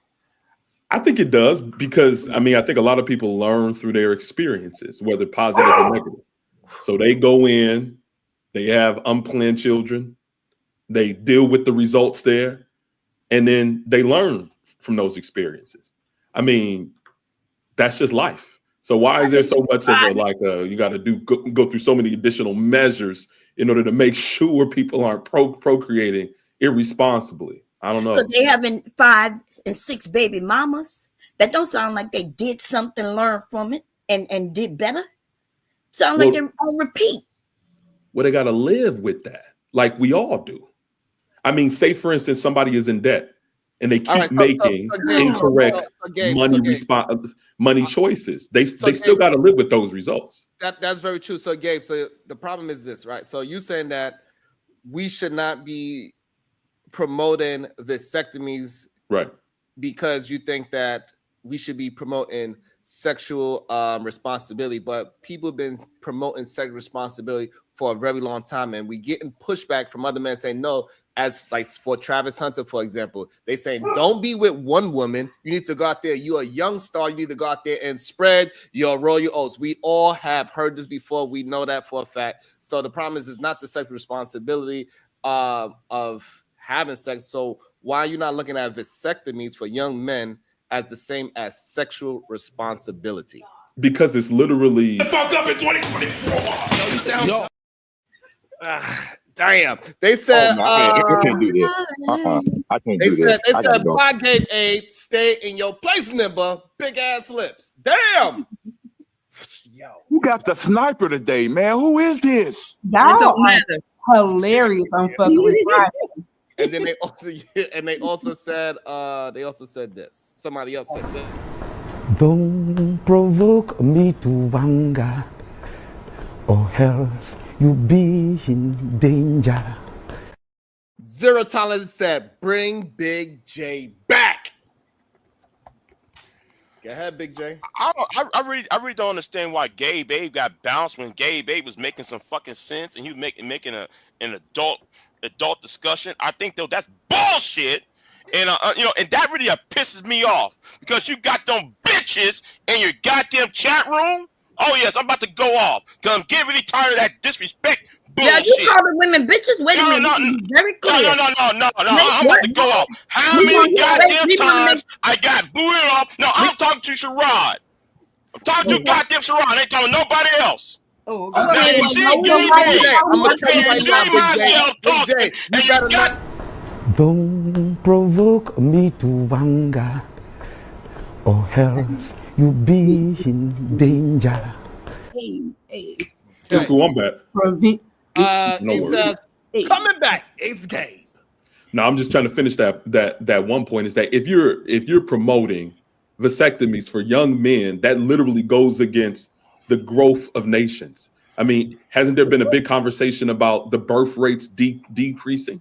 I think it does because I think a lot of people learn through their experiences, whether positive or negative. So they go in, they have unplanned children, they deal with the results there, and then they learn from those experiences. That's just life. So why is there so much of you got to go through so many additional measures in order to make sure people aren't procreating irresponsibly. I don't know. So they having 5 and 6 baby mamas. That don't sound like they did something, learned from it, and did better. Sound like they're on repeat. Well, they got to live with that, like we all do. I mean, say for instance, somebody is in debt and they keep making incorrect money choices. They still got to live with those results. That's very true. So, Gabe, so the problem is this, right? So you saying that we should not be promoting vasectomies, right? Because you think that we should be promoting sexual responsibility, but people have been promoting sexual responsibility for a very long time, and we getting pushback from other men saying no. As like for Travis Hunter, for example, they saying don't be with one woman. You need to go out there. You're a young star. You need to go out there and spread your royal oats. We all have heard this before. We know that for a fact. So the problem is, it's not the sexual responsibility of having sex. So why are you not looking at vasectomies for young men as the same as sexual responsibility? Because it's literally fucked up in 2024. You sound damn. They said I can't do this. I can't do this. They said Fugaze aid, stay in your place, Nimba. Big ass lips. Damn. Yo. Who got the sniper today, man? Who is this? Y'all are hilarious on fucking with Friday. And then they also said this. Somebody else said this. Don't provoke me to anger, or else you be in danger. Zero Tolerance said, bring Big J back. Go ahead, Big J. I really don't understand why Gabe Abe got bounced when Gabe Abe was making some fucking sense and he was making an adult discussion. I think though that's bullshit. And and that really pisses me off because you got them bitches in your goddamn chat room. Oh yes, I'm about to go off because I'm getting really tired of that disrespect bullshit. Yeah, you call the women bitches. Wait a minute, very clear. No. I'm about to go off. How many goddamn times I got booted off? No, I'm talking to Sherrod. I'm talking to goddamn Sherrod. I ain't talking nobody else. Oh, okay. I'm gonna tell you right now, Big J. You better not. Don't provoke me to anger, or else you be in danger. Hey. Just go on back. It says, coming back, it's Gabe. No, I'm just trying to finish that one point is that if you're promoting vasectomies for young men, that literally goes against the growth of nations. I mean, hasn't there been a big conversation about the birth rates decreasing?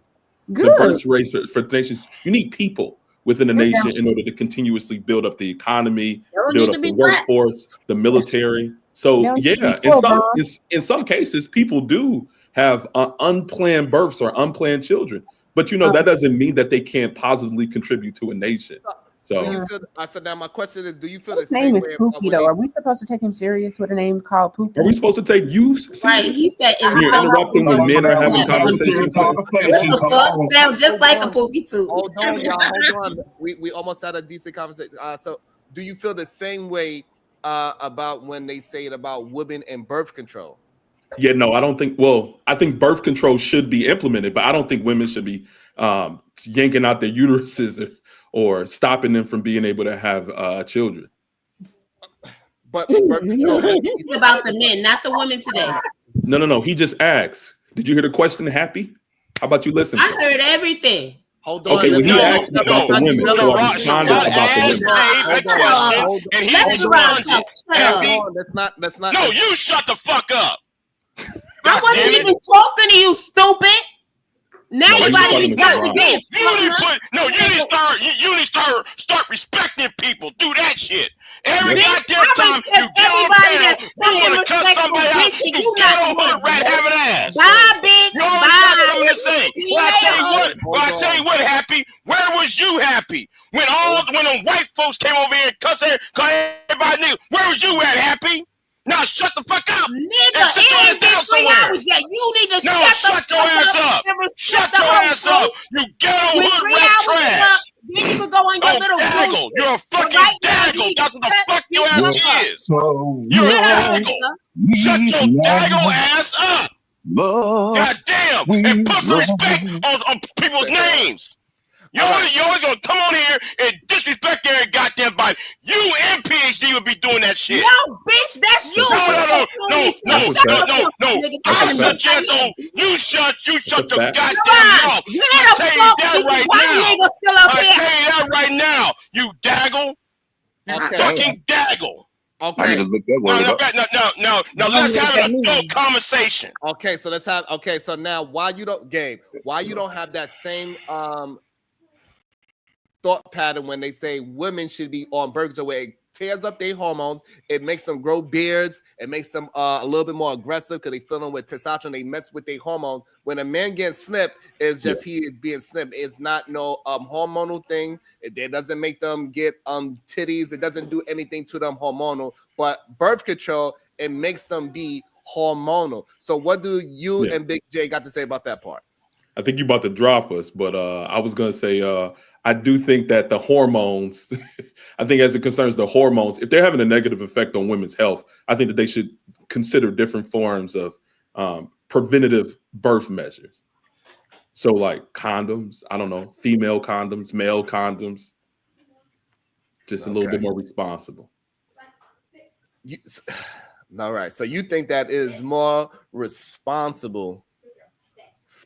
Good. The birth rates for nations. You need people within a nation in order to continuously build up the economy, build up the workforce, the military. So in some cases, people do have unplanned births or unplanned children, but that doesn't mean that they can't positively contribute to a nation. So now my question is, do you feel his name is Pookie though? Are we supposed to take him serious with a name called Pookie? Are we supposed to take you serious? Right, he said you're interrupting when men are having conversations. Sound just like a Pookie too. Hold on, y'all. Hold on. We almost had a decent conversation. So do you feel the same way about when they say it about women and birth control? Yeah, no, I don't think. Well, I think birth control should be implemented, but I don't think women should be yanking out their uteruses or stopping them from being able to have children. But birth control, it's about the men, not the women today. No. He just asked. Did you hear the question, Happy? How about you listen? I heard everything. Hold on. Okay, well, he asked about the women, so I responded about the women. And he responded. That's not. No, you shut the fuck up. I wasn't even talking to you, stupid. Now you gotta be goddamn. You need to start respecting people. Do that shit. Every goddamn time you get on panel, you want to cuss somebody out. You ghetto hood rat having ass. Bye, bitch. You always got something to say. Well, I tell you what, Happy. Where was you happy when them white folks came over here and cuss everybody nigga? Where was you at, Happy? Now shut the fuck up. Nigga, sit your ass down somewhere. Yet. You need to shut your ass up. Shut your ass up. You ghetto hood rat trash. Then you can go on your little daggle. You're a fucking daggle. That's what the fuck your ass is. You're a daggle. Shut your daggle ass up. God damn! And put some respect on people's names. You always gonna come on here and disrespect their goddamn body. You and PhD would be doing that shit. No, bitch, that's you. No. I suggest you shut your goddamn mouth. I tell you that right now. I tell you that right now. You daggle. You fucking daggle. Okay. No. Let's have an adult conversation. Okay, so let's have. Okay, so now why you don't have that same thought pattern when they say women should be on birth control, where it tears up their hormones, it makes them grow beards, it makes them a little bit more aggressive because they fill them with testosterone, they mess with their hormones. When a man gets snipped, it's just he is being snipped. It's not no hormonal thing. It doesn't make them get titties. It doesn't do anything to them hormonal. But birth control, it makes them be hormonal. So what do you and Big J got to say about that part? I think you're about to drop us, but I was going to say I do think that the hormones, I think as it concerns the hormones, if they're having a negative effect on women's health, I think that they should consider different forms of preventative birth measures. So like condoms, I don't know, female condoms, male condoms, just a little bit more responsible. All right. So you think that is more responsible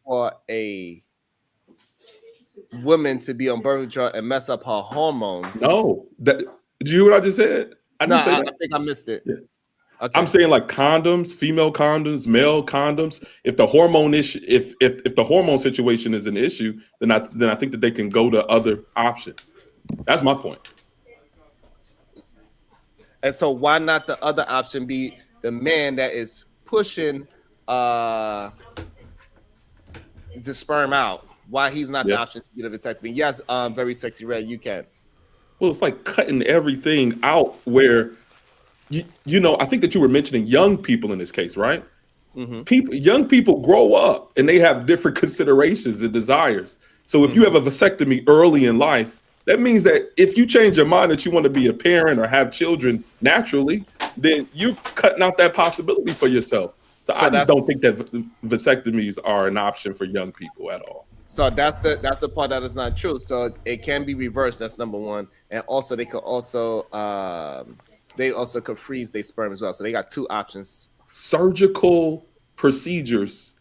for a woman to be on birth control and mess up her hormones? No. Did you hear what I just said? I think I missed it. Yeah. Okay. I'm saying like condoms, female condoms, male condoms. If the hormone issue, if the hormone situation is an issue, then I think that they can go to other options. That's my point. And so why not the other option be the man that is pushing the sperm out? Why he's not the option to get a vasectomy? Yes, very sexy Red, you can. Well, it's like cutting everything out where you know, I think that you were mentioning young people in this case, right? Mm-hmm. Young people grow up and they have different considerations and desires. So if you have a vasectomy early in life, that means that if you change your mind that you want to be a parent or have children naturally, then you're cutting out that possibility for yourself. So I just don't think that vasectomies are an option for young people at all. So that's the part that is not true. So it can be reversed. That's number one. And also they could also could freeze their sperm as well. So they got two options. Surgical procedures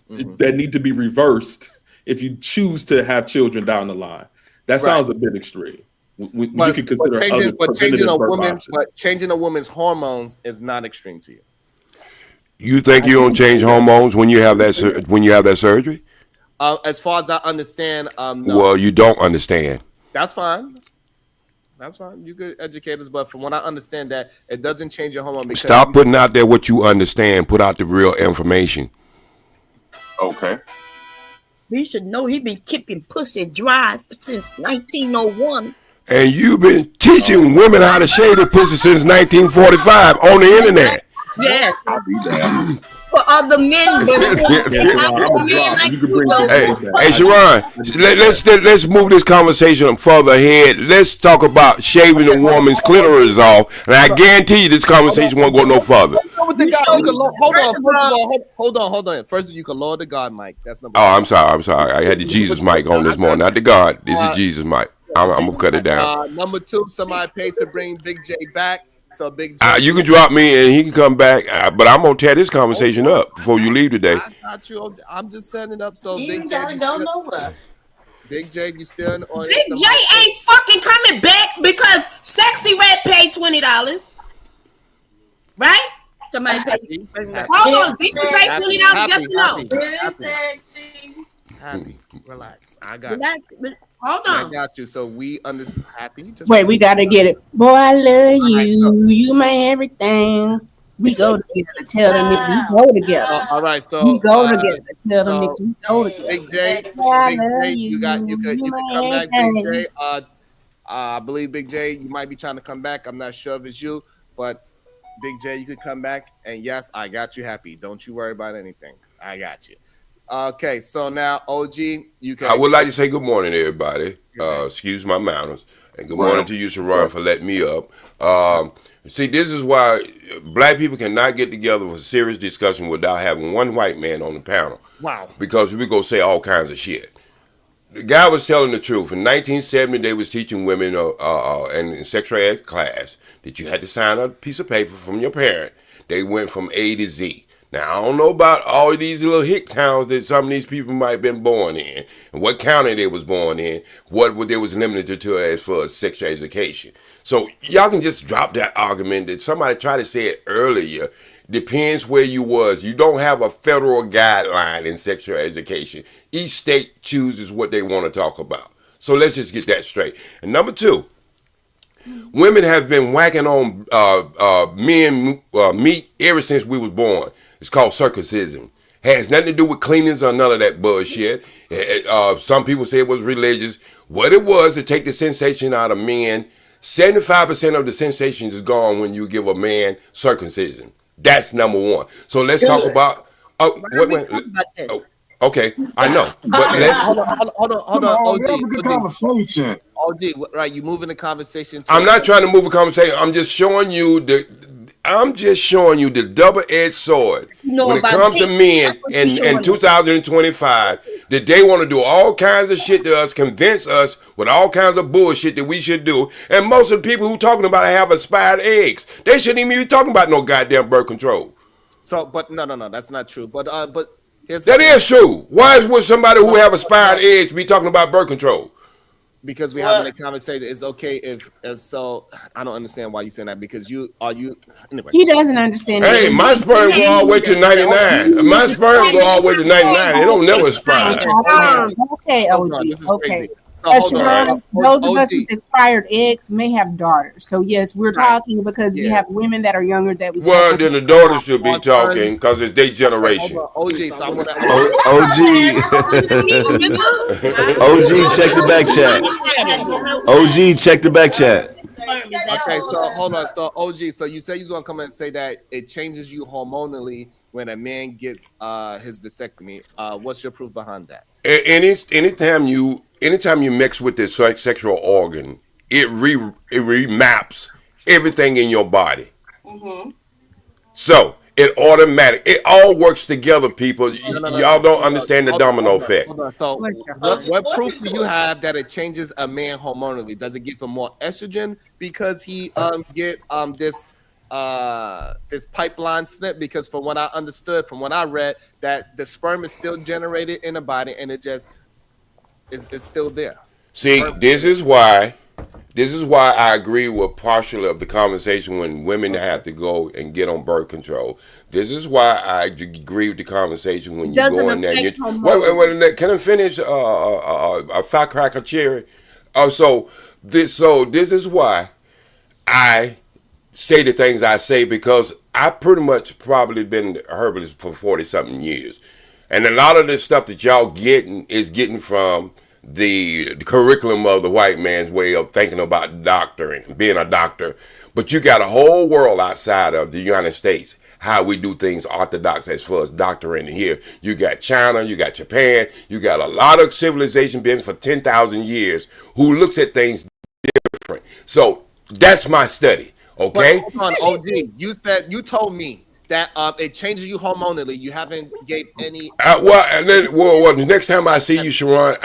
that need to be reversed if you choose to have children down the line. That sounds a bit extreme. You could consider changing a woman's hormones is not extreme to you. You think you don't change hormones when you have that surgery? As far as I understand, no. Well, you don't understand. That's fine. That's fine. You could educate us, but from what I understand, that it doesn't change your hormone. Because stop putting out there what you understand. Put out the real information. Okay. We should know he been keeping pussy dry since 1901. And you've been teaching women how to shave their pussy since 1945 on the internet. Yes. I'll be damned. For other men, Hey, Sharon, let's move this conversation further ahead. Let's talk about shaving a woman's clitoris off, and I guarantee you this conversation won't go no further. Hold on. First, you can lower the God mic. That's number. I'm sorry. I had the Jesus mic on this morning, not the God. This is Jesus mic. I'm gonna cut it down. Number two, somebody paid to bring Big J back. So Big J, you can drop me and he can come back, but I'm gonna tear this conversation up before you leave today. I got you. I'm just setting it up so you Big J gotta go nowhere. Big J, you still in on Big J ain't fucking coming back because Sexy Red paid $20, right? Somebody paid. Hold on, Big J paid $20 just to know. Happy, relax. I got you. Hold on. I got you. So we understand. Happy. Wait, we gotta get it. Boy, I love you. You my everything. We go together. Tell them if we go together. All right. So we go together. Tell them if we go together. Big J, you could come back, Big J. I believe Big J, you might be trying to come back. I'm not sure if it's you, but Big J, you could come back. And yes, I got you, Happy. Don't you worry about anything. I got you. Okay, so now OG, you can. I would like to say good morning, everybody. Excuse my manners. And good morning to you, Sharon, for letting me up. See, this is why black people cannot get together for serious discussion without having one white man on the panel. Wow. Because we go say all kinds of shit. The guy was telling the truth. In 1970, they was teaching women in sexual ed class that you had to sign a piece of paper from your parent. They went from A to Z. Now, I don't know about all of these little hick towns that some of these people might have been born in, and what county they was born in, what they was limited to as far as sexual education. So y'all can just drop that argument that somebody tried to say it earlier. Depends where you was. You don't have a federal guideline in sexual education. Each state chooses what they want to talk about. So let's just get that straight. And number two, women have been whacking on men meat ever since we was born. It's called circumcision. Has nothing to do with cleanings or none of that bullshit. Some people say it was religious. What it was to take the sensation out of men. 75% of the sensation is gone when you give a man circumcision. That's number one. So let's talk about. Okay, I know, but let's hold on. That was a good conversation. OG, right? You moving the conversation. I'm not trying to move a conversation. I'm just showing you the double-edged sword when it comes to men in 2025 that they want to do all kinds of shit to us, convince us with all kinds of bullshit that we should do. And most of the people who talking about it have aspired eggs. They shouldn't even be talking about no goddamn birth control. So, but no, that's not true. But that is true. Why would somebody who have aspired eggs be talking about birth control? Because we're having a conversation. It's okay if so. I don't understand why you saying that. Because anyway. He doesn't understand. Hey, my sperm go all the way to 99. My sperm go all the way to 99. It don't never expire. Okay, OG. Okay. Those of us with expired eggs may have daughters. So yes, we're talking because we have women that are younger that we. Well, then the daughters should be talking because it's their generation. OG, check the back chat. OG, check the back chat. Okay, so hold on. So OG, so you say you're gonna come in and say that it changes you hormonally when a man gets his vasectomy. What's your proof behind that? Anytime you mix with this sexual organ, it remaps everything in your body. Mm-hmm. So it all works together, people. Y'all don't understand the domino effect. So what proof do you have that it changes a man hormonally? Does it give him more estrogen because he get this pipeline snip? Because from what I understood, from what I read, that the sperm is still generated in the body and it just is still there. See, this is why I agree with partially of the conversation when women have to go and get on birth control. This is why I agree with the conversation when you go in there. Wait, can I finish a firecracker cherry? So this is why I say the things I say, because I pretty much probably been a herbalist for 40-something years. And a lot of this stuff that y'all getting from the curriculum of the white man's way of thinking about doctoring, being a doctor. But you got a whole world outside of the United States, how we do things orthodox as far as doctoring here. You got China, you got Japan, you got a lot of civilization been for 10,000 years who looks at things different. So that's my study. Okay. But hold on, OG. You told me that it changes you hormonally. You haven't gave any. The next time I see you, Sharon.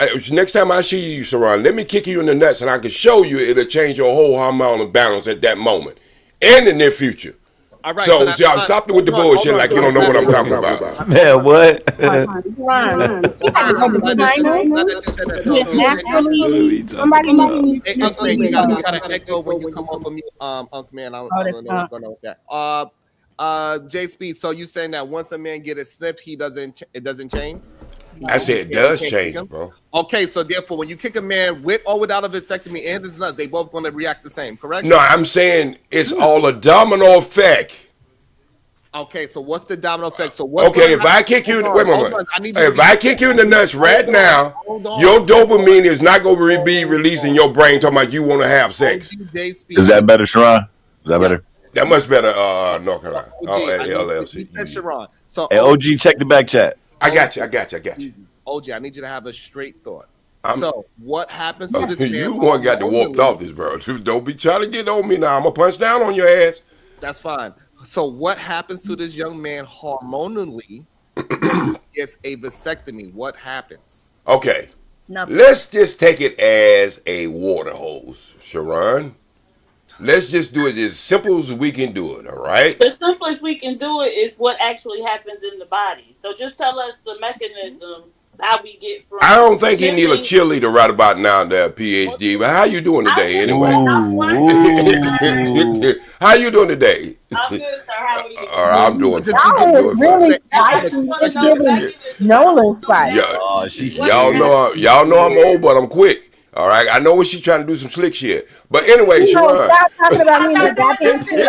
Let me kick you in the nuts, and I can show you it'll change your whole hormonal balance at that moment and in the near future. All right, so y'all stop with the bullshit like you don't know what I'm talking about. Man, what? Somebody needs you gotta echo when you come off of mute, Uncle Man. I don't know what's going on with that. JSP, so you saying that once a man get a snip, it doesn't change? I said it does change, bro. Okay, so therefore, when you kick a man with or without a vasectomy and his nuts, they both going to react the same, correct? No, I'm saying it's all a domino effect. Okay, so what's the domino effect? So if I kick you, wait a moment. If I kick you in the nuts right now, your dopamine is not going to be released in your brain talking about you want to have sex. Is that better, Sharon? Is that better? That much better, North Carolina. LLC. He said Sharon. So hey, OG, check the back chat. I got you. OG, I need you to have a straight thought. So what happens to this man? You one got to walk off this, bro. Don't be trying to get on me now. I'm gonna punch down on your ass. That's fine. So what happens to this young man hormonally when he gets a vasectomy? What happens? Okay. Nothing. Let's just take it as a water hose, Sharon. Let's just do it as simple as we can do it, all right? The simplest we can do it is what actually happens in the body. So just tell us the mechanism, how we get from... I don't think he need a cheerleader right about now, that PhD. But how you doing today, anyway? How you doing today? I'm good, sir. How are you? All right, I'm doing fine. Y'all is really spicy. It's giving Nolan spice. Y'all know I'm old, but I'm quick. All right, I know when she's trying to do some slick shit. But anyway, Sharon. Stop talking about me in the goddamn shit.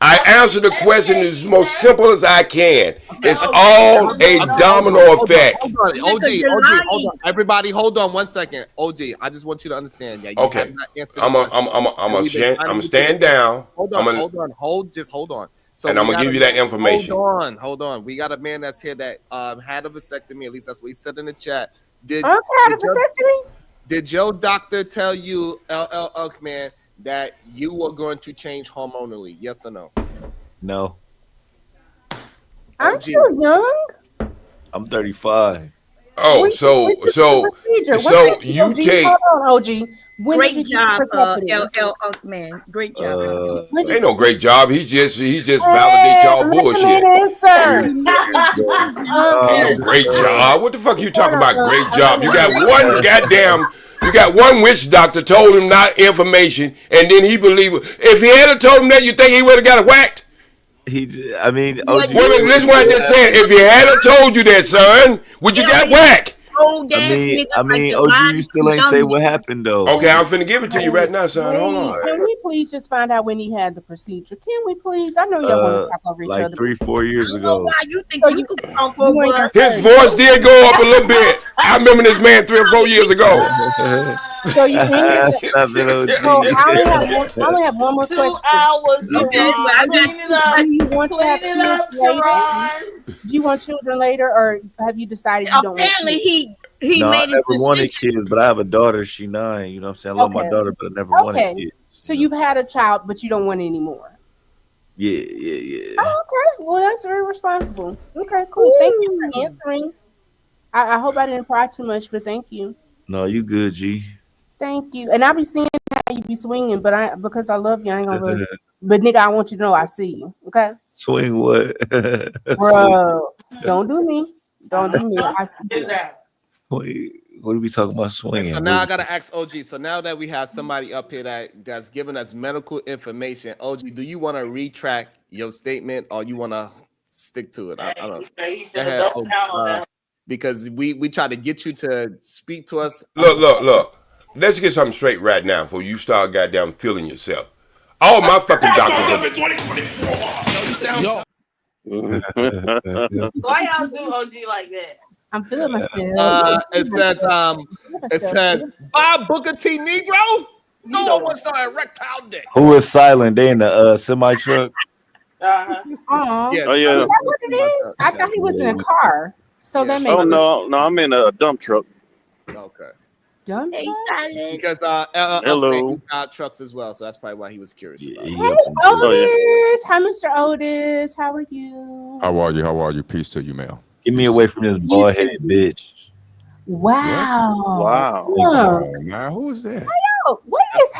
I answer the question as most simple as I can. It's all a domino effect. Hold on. Everybody, hold on 1 second. OG, I just want you to understand. Yeah, okay. I'm gonna stand down. Hold on. Hold on. So and I'm gonna give you that information. Hold on. We got a man that's here that had a vasectomy. At least that's what he said in the chat. Did your doctor tell you, man, that you were going to change hormonally? Yes or no? No. Aren't you young? I'm 35. Oh, so you take. Hold on, OG. Great job, man. Great job. Ain't no great job. He just validate y'all bullshit. Great job. What the fuck you talking about? Great job. You got one witch doctor told him not information, and then he believed it. If he had told him that, you think he would have got whacked? Listen what I just said. If he had told you that, son, would you got whacked? I mean, OG, you still ain't say what happened though. Okay, I'm finna give it to you right now, son. Hold on. Can we please just find out when he had the procedure? Can we please? I know y'all want to talk over each other. Like 3-4 years ago. Why you think you could talk over us? His voice did go up a little bit. I remember this man 3 or 4 years ago. So you think I only have one more question. 2 hours. Do you want children later, or have you decided you don't? Apparently, he made I it. never wanted kids, but I have a daughter. She 9. You know what I'm saying? I love my daughter, but I never wanted kids. So you've had a child, but you don't want any more. Yeah. Oh, okay. Well, that's very responsible. Okay, cool. Thank you for answering. I hope I didn't pry too much, but thank you. No, you good, G. Thank you. And I'll be seeing how you be swinging, but because I love you, I ain't gonna really. But nigga, I want you to know I see you. Okay. Swing what? Bro, don't do me. Don't do me. I see you. What are we talking about swinging? So now I gotta ask OG. So now that we have somebody up here that's giving us medical information, OG, do you want to retract your statement or you want to stick to it? I don't. Go ahead, because we try to get you to speak to us. Look. Let's get something straight right now before you start goddamn feeling yourself. All my fucking doctors. Why y'all do OG like that? I'm feeling myself. It says, Bob Booker T Negro. No one wants to erectile dick. Who is silent? They in the semi truck. Uh-huh. Oh yeah. Is that what it is? I thought he was in a car. So that makes no, I'm in a dump truck. Okay. Dump truck? Because hello. he got trucks as well, so that's probably why he was curious about it. Hey, Otis. Hi, Mr. Otis. How are you? How are you? Peace to you, ma'am. Get me away from this bald-headed bitch. Wow. Man, who is that? What is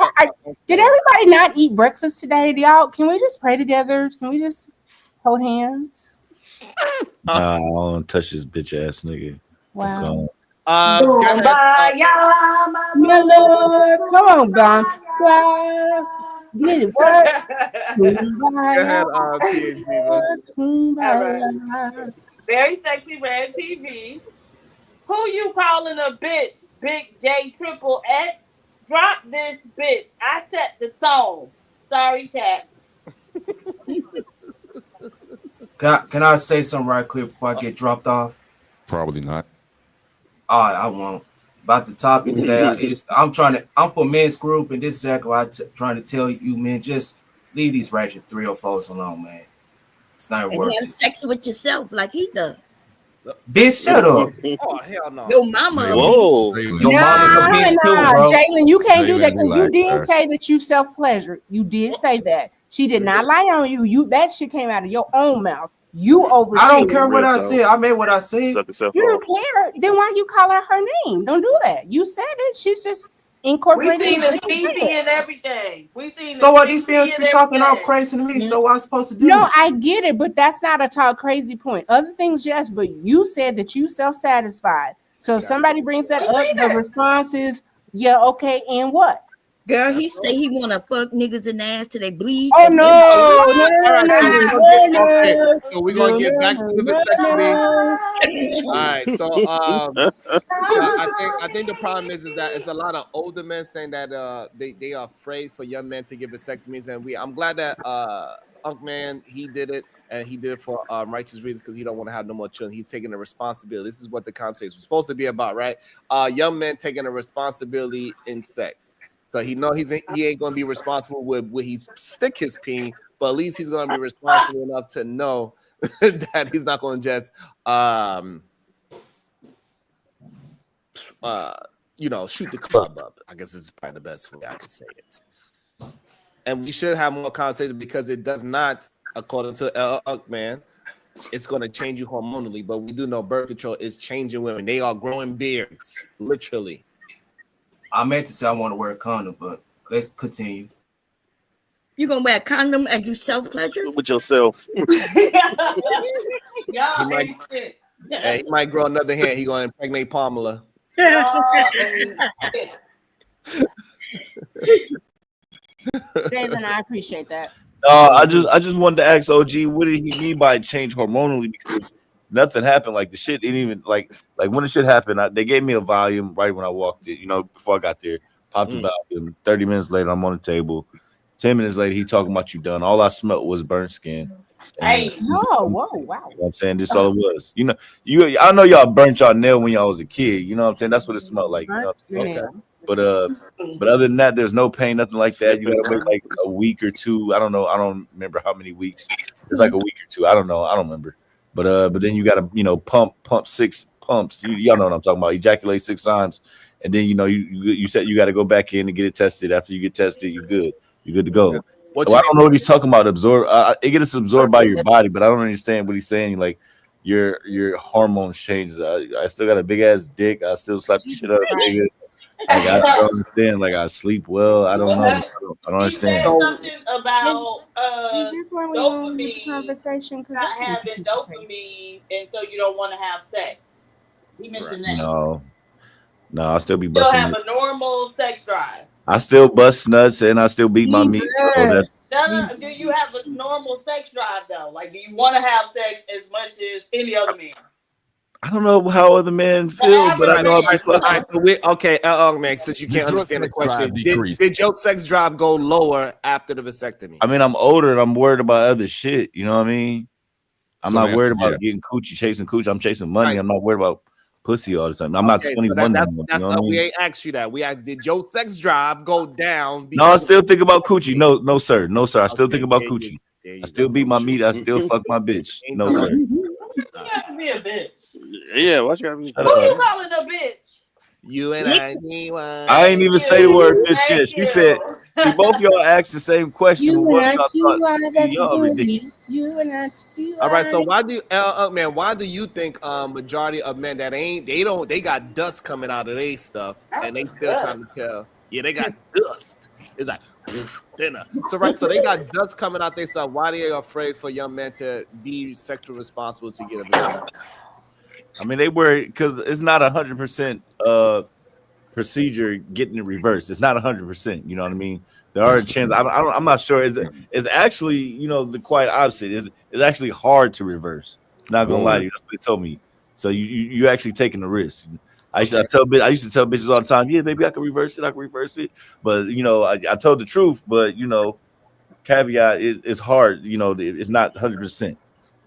did everybody not eat breakfast today? Y'all, can we just pray together? Can we just hold hands? Nah, I don't touch this bitch ass nigga. Wow. My Lord, come on, Don. Get it, what? Very sexy red TV. Who you calling a bitch? Big J Triple X? Drop this bitch. I set the tone. Sorry, chat. Can I say something right quick before I get dropped off? Probably not. All right, I won't. About the topic today, I'm for men's group, and this is exactly what I'm trying to tell you, man. Just leave these ratchet 304s alone, man. It's not and worth have it. sex with yourself like he does. Bitch, shut up. Oh hell no. Your mama a Whoa. bitch. Your mama's a bitch too, bro. Jalen, you can't do that Jalen, because you relax, did sir. say that you self-pleasured. You did say that. She did not lie on you. That shit came out of your own mouth. You oversaid. I don't care what Real I talk. said. I meant what I said. Suck yourself You off. don't care. Then why you call her name? Don't do that. You said it. She's just We incorporating. seen the Fifi and everything. We seen So the what? These Fifi females and be talking all everything. crazy to me. So what I'm supposed to do? No, I get it, but that's not a talk crazy point. Other things, yes, but you said that you self-satisfied. So if somebody brings that up, the response is, yeah, okay, and what? Girl, he say he wanna fuck niggas in the ass till they bleed. Oh and no, All right, so we're gonna get, okay, so we're gonna get back to the vasectomy. All right, so I think the problem is that it's a lot of older men saying that they are afraid for young men to get vasectomies, and I'm glad that Unk Man, he did it, and he did it for righteous reasons because he don't want to have no more children. He's taking the responsibility. This is what the conversation was supposed to be about, right? Young men taking a responsibility in sex. So he know he ain't gonna be responsible with where he stick his peen, but at least he's gonna be responsible enough to know that he's not gonna just shoot the club up. I guess it's probably the best way I can say it. And we should have more conversation because it does not, according to Unkman, it's going to change you hormonally. But we do know birth control is changing women. They are growing beards, literally. I meant to say I want to wear a condom, but let's continue. You gonna wear a condom and you self-pleasure? With yourself. Y'all ain't shit. He might grow another hand. He going to impregnate Pamela. Jalen, I appreciate that. I just wanted to ask OG, what did he mean by change hormonally? Because nothing happened. Like the shit didn't even like when the shit happened. They gave me a volume right when I walked in. Before I got there, popped the volume. 30 minutes later, I'm on the table. 10 minutes later, he talking about you done. All I smelled was burnt skin. Hey, oh, whoa, wow. You know what I'm saying? This all it was. I know y'all burnt y'all nail when y'all was a kid. You know what I'm saying? That's what it smelled like. You know what I'm saying? But other than that, there's no pain, nothing like that. You gotta wait like a week or two. I don't know. I don't remember how many weeks. It's like a week or two. I don't know. I don't remember. But then you gotta pump 6 pumps. Y'all know what I'm talking about. Ejaculate 6 times, and then you said you got to go back in and get it tested. After you get tested, you're good. You're good to go. So I don't know what he's talking about. It gets absorbed by your body, but I don't understand what he's saying. Like your hormones change. I still got a big ass dick. I still slap the shit out of niggas. Like, I don't understand. Like I sleep well. I don't know. I don't understand. He said something about dopamine conversation not having dopamine, and so you don't want to have sex. He mentioned that. No, I still be You busting. have a normal sex drive. I still bust nuts and I still beat my meat. So that's Do you have a normal sex drive though? Like, do you want to have sex as much as any other man? I don't know how other men feel, but I know man, since you can't understand the question, did your sex drive go lower after the vasectomy? I mean, I'm older and I'm worried about other shit. You know what I mean? I'm not worried about getting coochie, chasing coochie. I'm chasing money. I'm not worried about pussy all the time. I'm not 21 anymore. We ain't asked you that. We asked, did your sex drive go down? No, I still think about coochie. No, sir. I still think about coochie. I still beat my meat. I still fuck my bitch. No, sir. You gotta be a bitch. Yeah, why you gotta be? Who you calling a bitch? You and I ain't even say the word bitch yet. She said, both y'all asked the same question. You and I all right, so why do why do you think majority of men that they got dust coming out of their stuff and they still trying to tell? Yeah, they got dust. It's like dinner. So they got dust coming out their stuff. Why they afraid for young men to be sexually responsible to get a vasectomy? I mean, they worry because it's not 100% procedure getting it reversed. It's not 100%. You know what I mean? There are chances. I'm not sure. It's actually the quite opposite. It's actually hard to reverse. Not gonna lie to you. That's what they told me. So you actually taking the risk. I used to tell bitches all the time, yeah, baby, I can reverse it. But I told the truth. But caveat is hard. It's not 100%.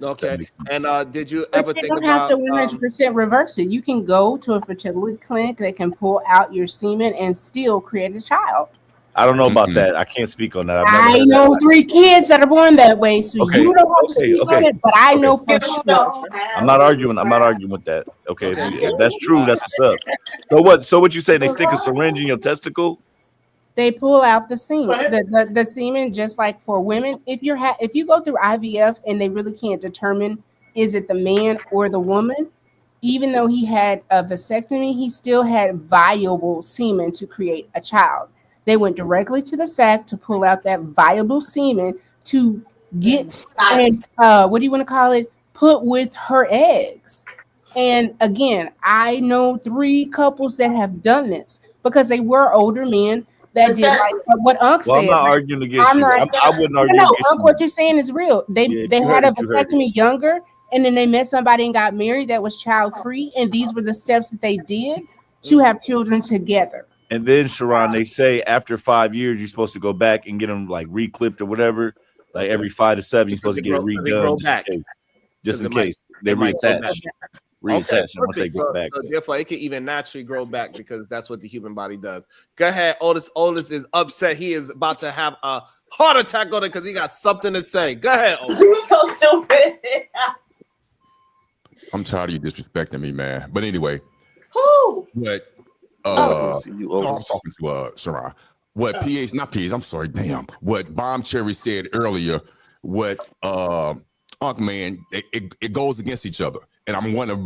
Okay. And did you ever think about? You don't have to 100% reverse it. You can go to a fertility clinic. They can pull out your semen and still create a child. I don't know about that. I can't speak on that. I know 3 kids that are born that way, so Okay, you don't have to speak on it, but I know for sure. I'm not arguing with that. Okay, if that's true, that's what's up. So what you say? They stick a syringe in your testicle? They pull out the semen, the semen, just like for women. If you go through IVF and they really can't determine is it the man or the woman, even though he had a vasectomy, he still had viable semen to create a child. They went directly to the sac to pull out that viable semen to get and what do you want to call it? Put with her eggs. And again, I know 3 couples that have done this because they were older men that did like what Unc said. I'm not arguing against you. I wouldn't argue No, against Unc, you. what you're saying is real. They had a vasectomy younger, and then they met somebody and got married that was child free, and these were the steps that they did to have children together. And then, Sharon, they say after 5 years, you're supposed to go back and get them like reclipped or whatever. Like every 5 to 7, you're supposed to get it redone just in case they reattach. Reattach. I'm gonna say go back. So therefore, it can even naturally grow back because that's what the human body does. Go ahead, Otis. Otis is upset. He is about to have a heart attack on it because he got something to say. Go ahead, Otis. So stupid. I'm tired of you disrespecting me, man. But anyway, Who? but I was talking to Sharon. What PH, not PH, I'm sorry, damn. What Bomb Cherry said earlier, what Unc Man, it goes against each other. And I'm going to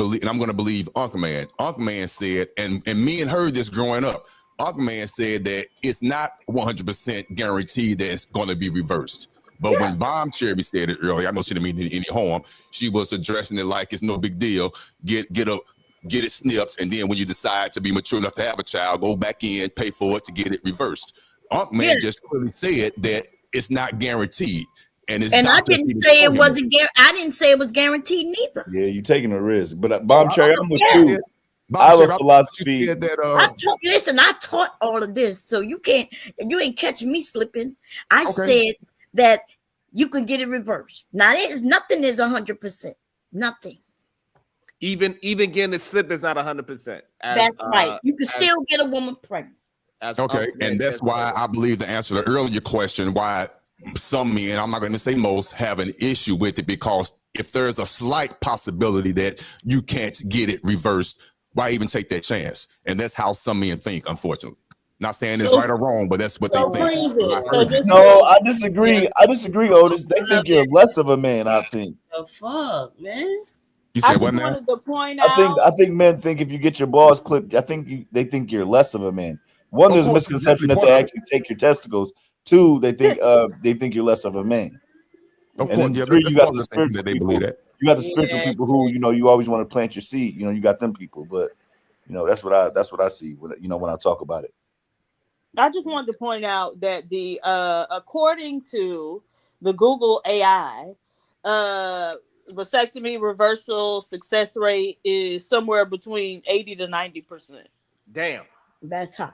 believe Unc Man. Unc Man said, and me and heard this growing up. Unc Man said that it's not 100% guaranteed that it's going to be reversed. But when Bomb Cherry said it earlier, I know she didn't mean any harm. She was addressing it like it's no big deal. Get it snipped, and then when you decide to be mature enough to have a child, go back in, pay for it to get it reversed. Unc Man just clearly said that it's not guaranteed. And I didn't say it wasn't. I didn't say it was guaranteed neither. Yeah, you're taking a risk. But Bomb Cherry, I'm with you. I have a philosophy. Listen, I taught all of this, so you ain't catching me slipping. I said that you can get it reversed. Now, nothing is 100%. Nothing. Even getting it slipped is not 100%. That's right. You can still get a woman pregnant. Okay, and that's why I believe the answer to the earlier question, why some men, I'm not going to say most, have an issue with it, because if there's a slight possibility that you can't get it reversed, why even take that chance? And that's how some men think, unfortunately. Not saying it's right or wrong, but that's what they think. No, I disagree. I disagree, Otis. They think you're less of a man, I think. The fuck, man. You said what now? To point out, I think men think if you get your balls clipped, they think you're less of a man. One, there's a misconception that they actually take your testicles. 2, they think you're less of a man. Of and course, then 3, you got the spiritual that they people. believe that. You got the spiritual people who, you always want to plant your seed. You got them people, but that's what I see when I talk about it. I just wanted to point out that the according to the Google AI, vasectomy reversal success rate is somewhere between 80 to 90%. Damn, that's high.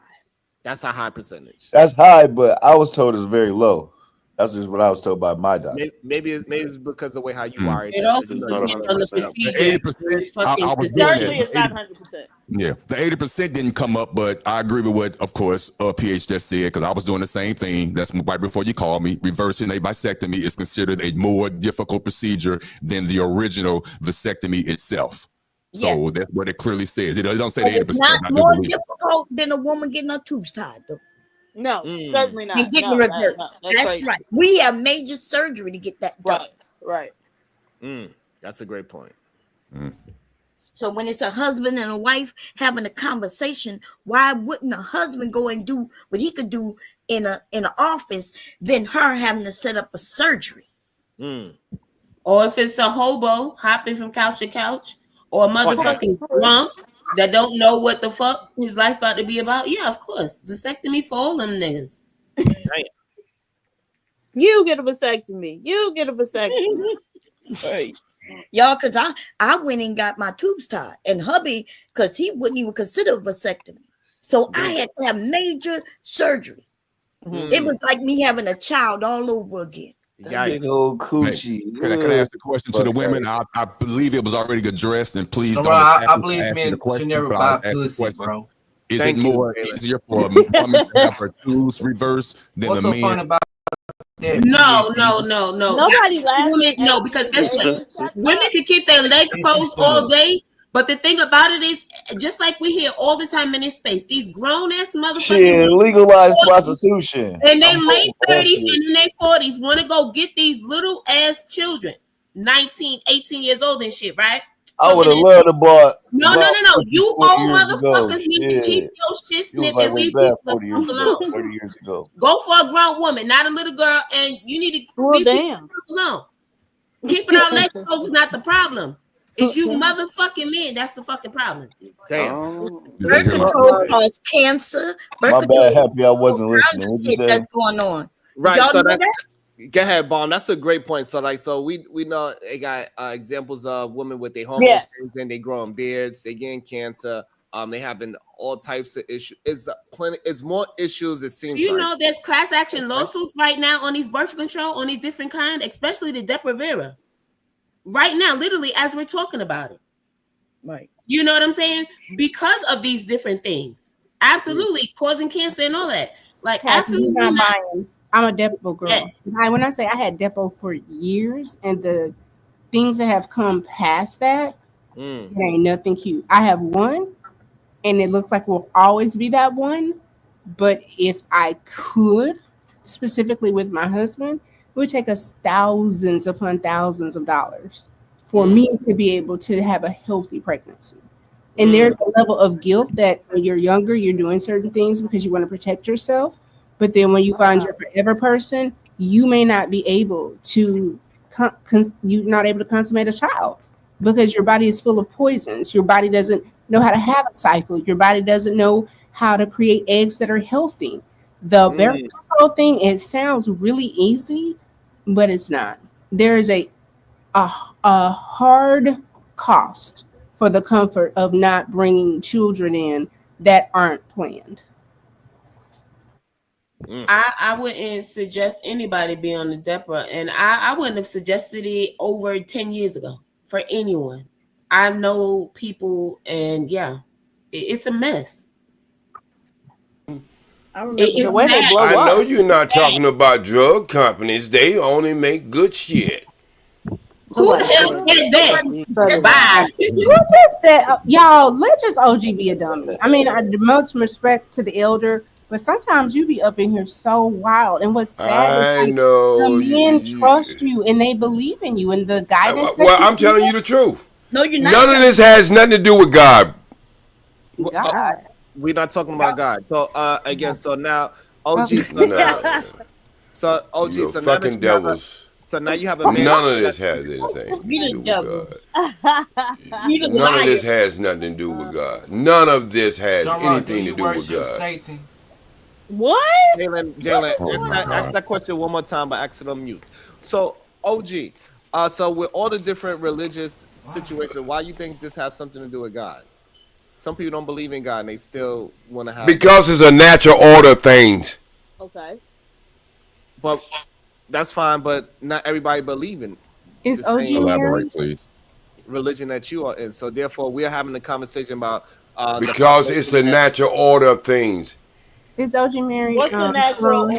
That's a high percentage. That's high, but I was told it's very low. That's just what I was told by my doctor. Maybe it's because of the way how you are. It also depends on the procedure. 80%. Certainly, it's not 100%. Yeah, the 80% didn't come up, but I agree with what, of course, PH just said, because I was doing the same thing. That's right before you called me. Reversing a vasectomy is considered a more difficult procedure than the original vasectomy itself. So that's what it clearly says. It don't say 80%. It's not more difficult than a woman getting her tubes tied, though. No, certainly not. And getting reversed. That's right. We have major surgery to get that done. Right. That's a great point. So when it's a husband and a wife having a conversation, why wouldn't a husband go and do what he could do in an office than her having to set up a surgery? Or if it's a hobo hopping from couch to couch, or a motherfucking drunk that don't know what the fuck his life about to be about, yeah, of course. Vasectomy for all them niggas. You get a vasectomy. You get a vasectomy. Right. Y'all, because I went and got my tubes tied, and hubby, because he wouldn't even consider a vasectomy. So I had to have major surgery. It was like me having a child all over again. Big old coochie. Can I ask the question to the women? I believe it was already addressed, and please don't. I believe men should never buy pussy, bro. Is Thank it you, more Jalen. easier for a woman to have her tubes reversed than What's a so man? fun about that? No. Nobody laughing No, at because you, guess what? Jalen. Shut Women up. can keep their legs This closed is all day, but the thing about it is, just like we hear all the time in this space, these grown ass motherfuckers Shit, legalize prostitution. in their I'm late voting for that 30s shit. and in their 40s want to go get these little ass children, 19, 18 years old and shit, right? I would have loved to bought. No. You 40 old years ago. motherfuckers need to keep Shit. your shit It was snipped like and way leave back people 40 years ago. alone. 30 years ago. Go for a grown woman, not a little girl, and you need to Well, leave damn. people alone. Keeping our legs closed is not the problem. It's you motherfucking men. That's the fucking problem. Damn. Birth control causes cancer. Birth My control bad, happy I wasn't all kinds listening. of What'd you shit say? that's going on. Right. Did y'all So know that, that? go ahead, Bomb. That's a great point. So we know they got examples of women with their hormones Yes. changing, they growing beards, they getting cancer, they having all types of issues. It's more issues, it seems You like. know, there's class action lawsuits right now on these birth control, on these different kinds, especially the Depo-Provera. Right now, literally, as we're talking about it. Right. You know what I'm saying? Because of these different things. Absolutely. Causing cancer and all that. Like, absolutely Not not. buying. I'm a Depo girl. Yeah. When I say I had Depo for years, and the things that have come past that, it ain't nothing cute. I have one, and it looks like will always be that one. But if I could, specifically with my husband, it would take us thousands upon thousands of dollars for me to be able to have a healthy pregnancy. And there's a level of guilt that when you're younger, you're doing certain things because you want to protect yourself. But then when you find your forever person, you may not be able to you're not able to consummate a child because your body is full of poisons. Your body doesn't know how to have a cycle. Your body doesn't know how to create eggs that are healthy. The birth control thing, it sounds really easy, but it's not. There is a hard cost for the comfort of not bringing children in that aren't planned. I wouldn't suggest anybody be on the Depo, and I wouldn't have suggested it over 10 years ago for anyone. I know people, and yeah, it's a mess. I remember the way they blow I know you're not talking about drug companies. They only make good shit. Who the hell said that? Bye. Who just said, y'all, let just OG be a dummy. I mean, the most respect to the elder, but sometimes you be up in here so wild. And what's sad is I know. the men trust you and they believe in you and the guidance. Well, I'm telling you the truth. No, you're not. None of this has nothing to do with God. God. We're not talking about God. So again, so now OG, so OG, You're so now fucking devils. So now you have a man. None of this has anything to do with God. None of this has nothing to do with God. None of this has anything to do with God. Satan. What? Jalen, ask that question one more time, but ask it on mute. So OG, so with all the different religious situations, why you think this has something to do with God? Some people don't believe in God and they still want to have. Because it's a natural order of things. Okay. But that's fine, but not everybody believe in the same Elaborate, please. religion that you are in. So therefore, we are having a conversation about because it's the natural order of things. Is OG married? What's the natural order?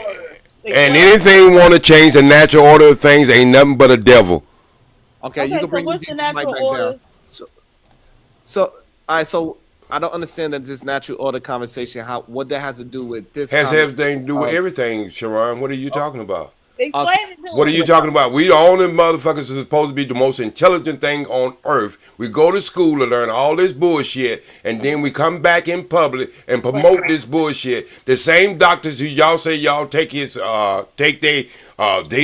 And anything want to change the natural order of things ain't nothing but a devil. Okay, you can bring what's the natural back order? down. So all right, so I don't understand that this natural order conversation. What that has to do with this? Has everything to do with everything, Sharon. What are you talking about? Explain it to What are you talking about? We the only motherfuckers are supposed to be the most intelligent thing on earth. We go to school to learn all this bullshit, and then we come back in public and promote this bullshit. The same doctors who y'all say y'all take they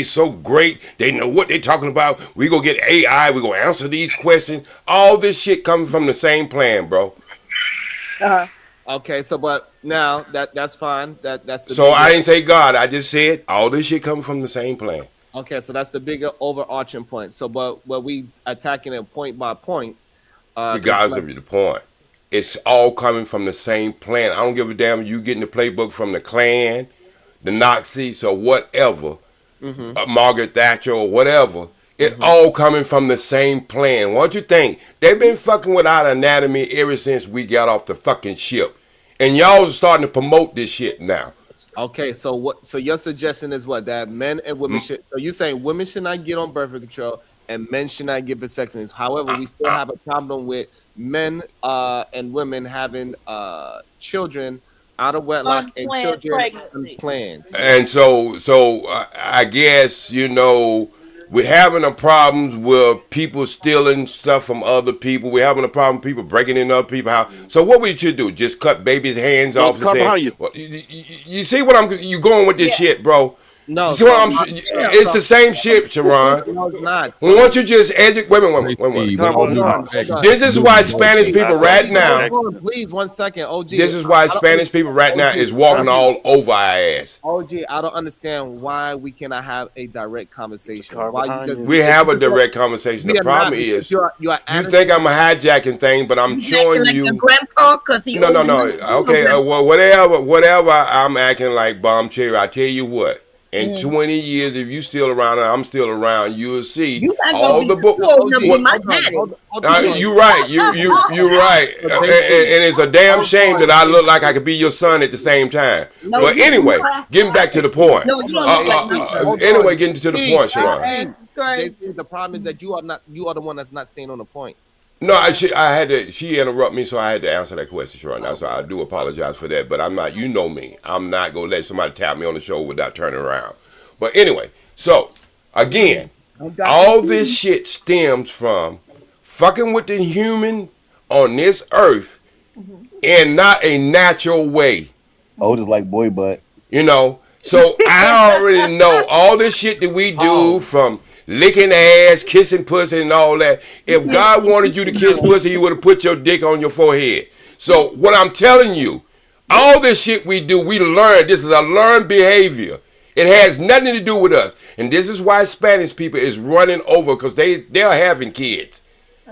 so great, they know what they talking about. We gonna get AI, we gonna answer these questions. All this shit comes from the same plan, bro. Okay, so but now that's fine. That's the so I didn't say God. I just said all this shit comes from the same plan. Okay, so that's the bigger overarching point. So, but we attacking it point by point. Regardless of the point, it's all coming from the same plan. I don't give a damn if you getting the playbook from the Klan, the Nazis, or whatever, Margaret Thatcher or whatever. It all coming from the same plan. What you think? They've been fucking with our anatomy ever since we got off the fucking ship. and y'all are starting to promote this shit now. Okay, so what? So your suggestion is what? That men and women should. So you saying women should not get on birth control and men should not get vasectomies. However, we still have a problem with men and women having children out of wedlock and children unplanned. And so I guess, you know, we're having a problem with people stealing stuff from other people. We're having a problem with people breaking in other people's house. So what we should do? Just cut babies' hands off and say, well, you see what you going with this shit, bro? No, it's the same shit, Sharon. No, it's not. Why don't you just educate? Wait. This is why Spanish people right now. Please, 1 second, OG. This is why Spanish people right now is walking all over our ass. OG, I don't understand why we cannot have a direct conversation. We have a direct conversation. The problem is, you think I'm a hijacking thing, but I'm showing you. Like grandpa, because he. No. Okay, well, whatever. I'm acting like Bomb Cherry. I tell you what. In 20 years, if you still around and I'm still around, you'll see all the books. You're right. You're right. And it's a damn shame that I look like I could be your son at the same time. But anyway, getting back to the point. Anyway, getting to the point, Sharon. JC, the problem is that you are the one that's not staying on the point. No, I had to. She interrupted me, so I had to answer that question, Sharon. So I do apologize for that, but I'm not. You know me. I'm not gonna let somebody tap me on the shoulder without turning around. But anyway, so again, all this shit stems from fucking with the human on this earth in not a natural way. Oh, just like boy butt. You know. So I already know all this shit that we do from licking ass, kissing pussy, and all that. If God wanted you to kiss pussy, he would have put your dick on your forehead. So what I'm telling you, all this shit we do, we learn. This is a learned behavior. It has nothing to do with us. And this is why Spanish people is running over, because they're having kids.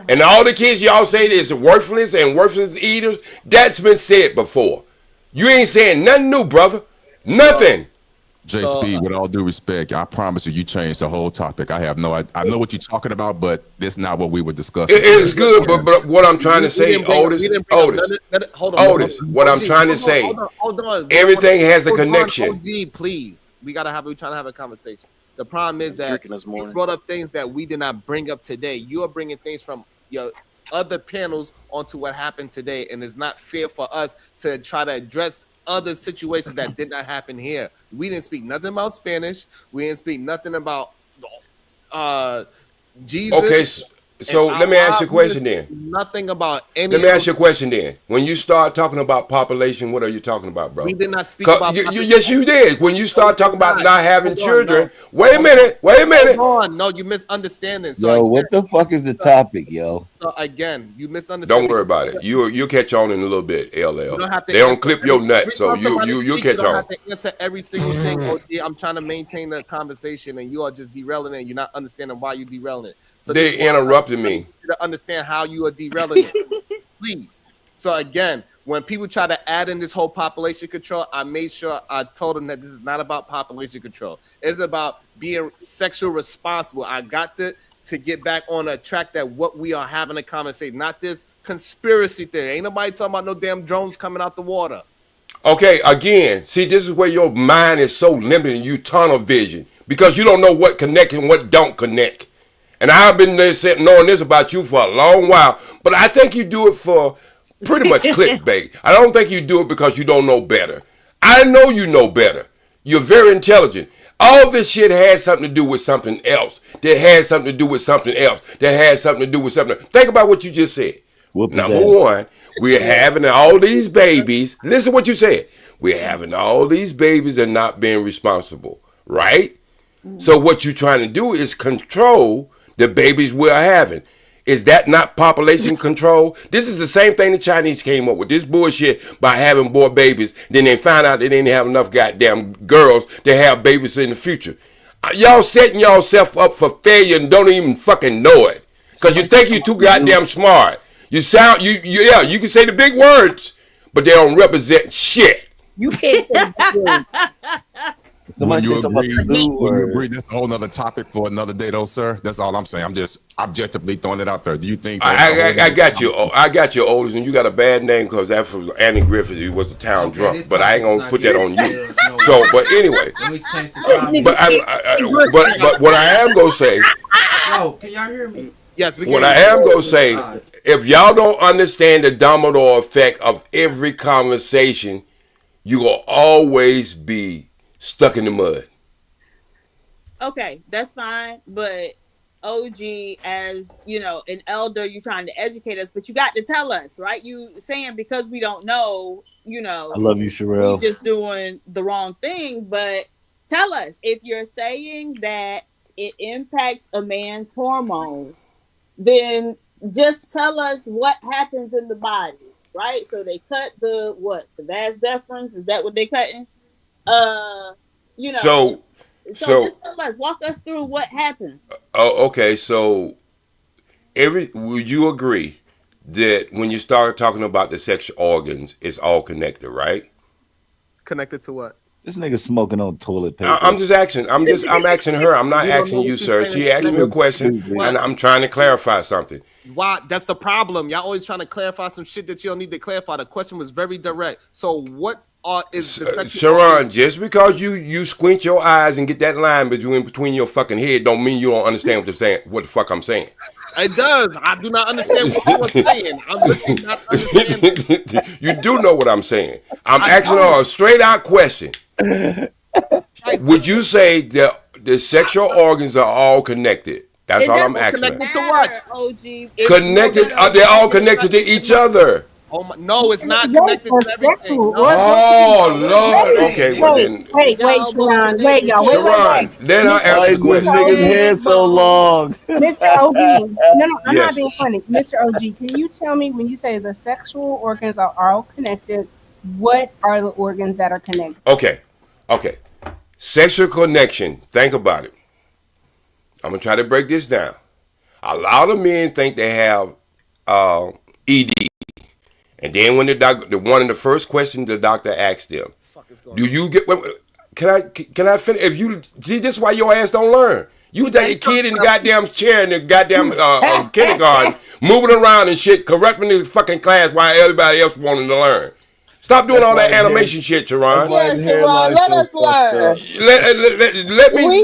And all the kids y'all say is worthless and worthless eaters, that's been said before. You ain't saying nothing new, brother. Nothing. Speed, with all due respect, I promise you changed the whole topic. I know what you're talking about, but that's not what we were discussing. It's good, but what I'm trying to say, Otis, what I'm trying to say, hold on. Everything has a connection. OG, please, we're trying to have a conversation. The problem is that you brought up things that we did not bring up today. You are bringing things from your other panels onto what happened today, and it's not fair for us to try to address other situations that did not happen here. We didn't speak nothing about Spanish. We didn't speak nothing about Jesus. Okay, so let me ask you a question then. Nothing about any. Let me ask you a question then. When you start talking about population, what are you talking about, bro? We did not speak about. Yes, you did. When you start talking about not having children. Wait a minute. Hold on. No, you misunderstanding. So what the fuck is the topic, yo? So again, you misunderstand. Don't worry about it. You'll catch on in a little bit, LL. They don't clip your nuts, so you'll catch on. You don't have to answer every single thing. OG, I'm trying to maintain the conversation, and you are just derailing it. And you're not understanding why you're derailing it. So they interrupted me. To understand how you are derailing it, please. So again, when people try to add in this whole population control, I made sure I told them that this is not about population control. It's about being sexual responsible. I got to get back on a track that what we are having a conversation, not this conspiracy theory. Ain't nobody talking about no damn drones coming out the water. Okay, again, see, this is where your mind is so limited, you tunnel vision, because you don't know what connect and what don't connect. And I've been knowing this about you for a long while, but I think you do it for pretty much clickbait. I don't think you do it because you don't know better. I know you know better. You're very intelligent. All this shit has something to do with something else. That has something to do with something else. That has something to do with something else. Think about what you just said. Number one, we're having all these babies. Listen to what you said. We're having all these babies and not being responsible, right? So what you're trying to do is control the babies we're having. Is that not population control? This is the same thing the Chinese came up with. This bullshit by having more babies. Then they found out they didn't have enough goddamn girls to have babies in the future. Y'all setting yourself up for failure and don't even fucking know it. Because you think you're too goddamn smart. You sound, you can say the big words, but they don't represent shit. You can't say the big words. When you agree, that's a whole nother topic for another day, though, sir. That's all I'm saying. I'm just objectively throwing it out there. Do you think? I got you. I got you, Oldest, and you got a bad name because that was Andy Griffith. He was the town drunk, but I ain't gonna put that on you. So, but anyway, but what I am gonna say. Yo, can y'all hear me? Yes, What I am gonna say, if y'all don't understand the domino effect of every conversation, you will always be stuck in the mud. Okay, that's fine, but OG, as you know, an elder, you're trying to educate us, but you got to tell us, right? You saying because we don't know, you know, I love you, Sherelle. we just doing the wrong thing, but tell us if you're saying that it impacts a man's hormones, then just tell us what happens in the body, right? So they cut the vas deferens, is that what they cutting? You know, So just tell us, walk us through what happens. Okay, so would you agree that when you start talking about the sexual organs, it's all connected, right? Connected to what? This nigga smoking on toilet paper. I'm just asking. I'm asking her. I'm not asking you, sir. She asked me a question, and I'm trying to clarify something. Why? That's the problem. Y'all always trying to clarify some shit that you don't need to clarify. The question was very direct. So what is the Sharon, just because you squint your eyes and get that line between your fucking head don't mean you don't understand what the fuck I'm saying. It does. I do not understand what you are saying. I'm literally not understanding. You do know what I'm saying. I'm asking her a straight out question. Would you say that the sexual organs are all connected? That's all I'm asking. Connected to what? OG. Connected? They're all connected to each other. Oh my, no, it's not connected to everything. No. Oh Lord. Okay, well then. Wait, Sharon. Wait, y'all. Sharon, let her answer the question. This nigga's hair so long. Mr. OG. No, I'm Yes. not being funny. Mr. OG, can you tell me when you say the sexual organs are all connected, what are the organs that are connected? Okay. Sexual connection. Think about it. I'm gonna try to break this down. A lot of men think they have ED. And then when one of the first questions the doctor asked them, do you get? Can I finish? If you see, this is why your ass don't learn. You take a kid in the goddamn chair in the goddamn kindergarten, moving around and shit, correcting the fucking class while everybody else wanting to learn. Stop doing all that animation shit, Sharon. Yes, Sharon, let us learn. Let me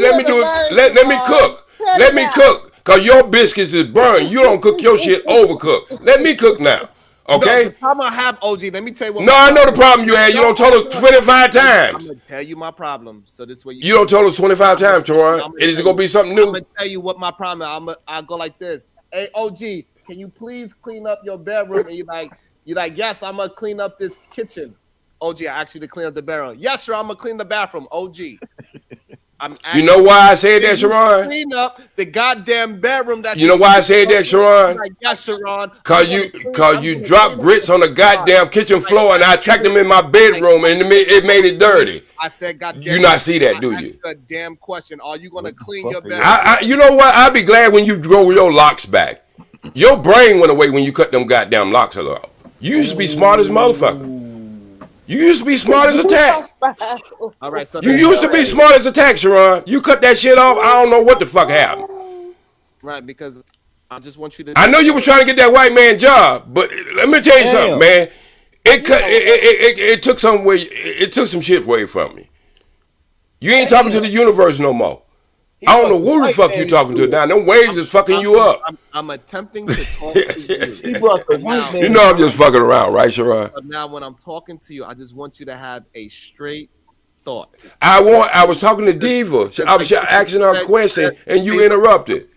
cook. Let me cook. Cause your biscuits is burned. You don't cook your shit overcooked. Let me cook now. Okay. No, the problem I have, OG. Let me tell you what. No, I know the problem you had. You don't told us 25 times. I'm gonna tell you my problem. So this way you don't told us 25 times, Sharon. It is gonna be something new. I'm gonna tell you what my problem is. I'll go like this. Hey, OG, can you please clean up your bedroom? And you're like, yes, I'm gonna clean up this kitchen. OG, I asked you to clean up the bedroom. Yes, sir, I'm gonna clean the bathroom. OG. You know why I said that, Sharon? Clean up the goddamn bedroom. You know why I said that, Sharon? Like, yes, Sharon. Cause you dropped grits on the goddamn kitchen floor, and I tracked them in my bedroom, and it made it dirty. I said, goddamn. You not see that, do you? A damn question. Are you gonna clean your bedroom? You know what? I'll be glad when you grow your locks back. Your brain went away when you cut them goddamn locks out. You used to be smart as a motherfucker. You used to be smart as a tack. All right, so you used to be smart as a tack, Sharon. You cut that shit off. I don't know what the fuck happened. Right, because I just want you to. I know you were trying to get that white man job, but let me tell you something, man. It took some way. It took some shit away from me. You ain't talking to the universe no more. I don't know who the fuck you talking to now. Them waves is fucking you up. I'm attempting to talk to you. You know I'm just fucking around, right, Sharon? But now when I'm talking to you, I just want you to have a straight thought. I was talking to Diva. I was asking her a question, and you interrupted.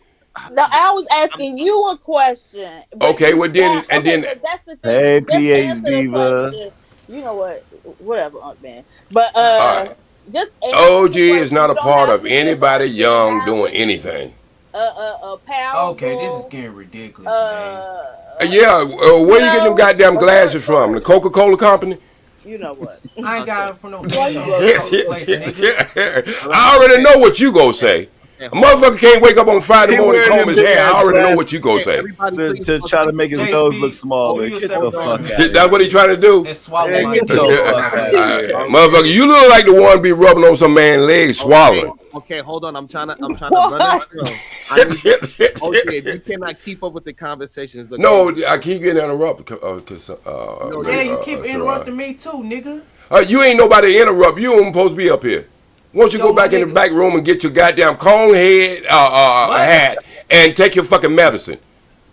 No, I was asking you a question. Okay, well then, that's the thing. Hey, Just PH answer the Diva. question. You know what? Whatever, man. But right. Just OG is not a part of anybody young doing anything. Okay, this is getting ridiculous, man. Yeah, where you get them goddamn glasses from? The Coca-Cola company? You know what? I ain't got it from no place, nigga. I already know what you gonna say. A motherfucker can't wake up on Friday morning, comb his hair. I already know what you gonna say. To try to make his nose look smaller. Get the fuck out of here. That's what he trying to do. And swallow my Motherfucker, you look like the one be rubbing on some man's legs, swallowing. Okay, hold on. I'm trying to run it through. Okay, if you cannot keep up with the conversations. Okay. No, I keep getting interrupted. You keep interrupting me too, nigga. You ain't nobody to interrupt. You ain't supposed to be up here. Why don't you go back in the back room and get your goddamn cone head hat and take your fucking medicine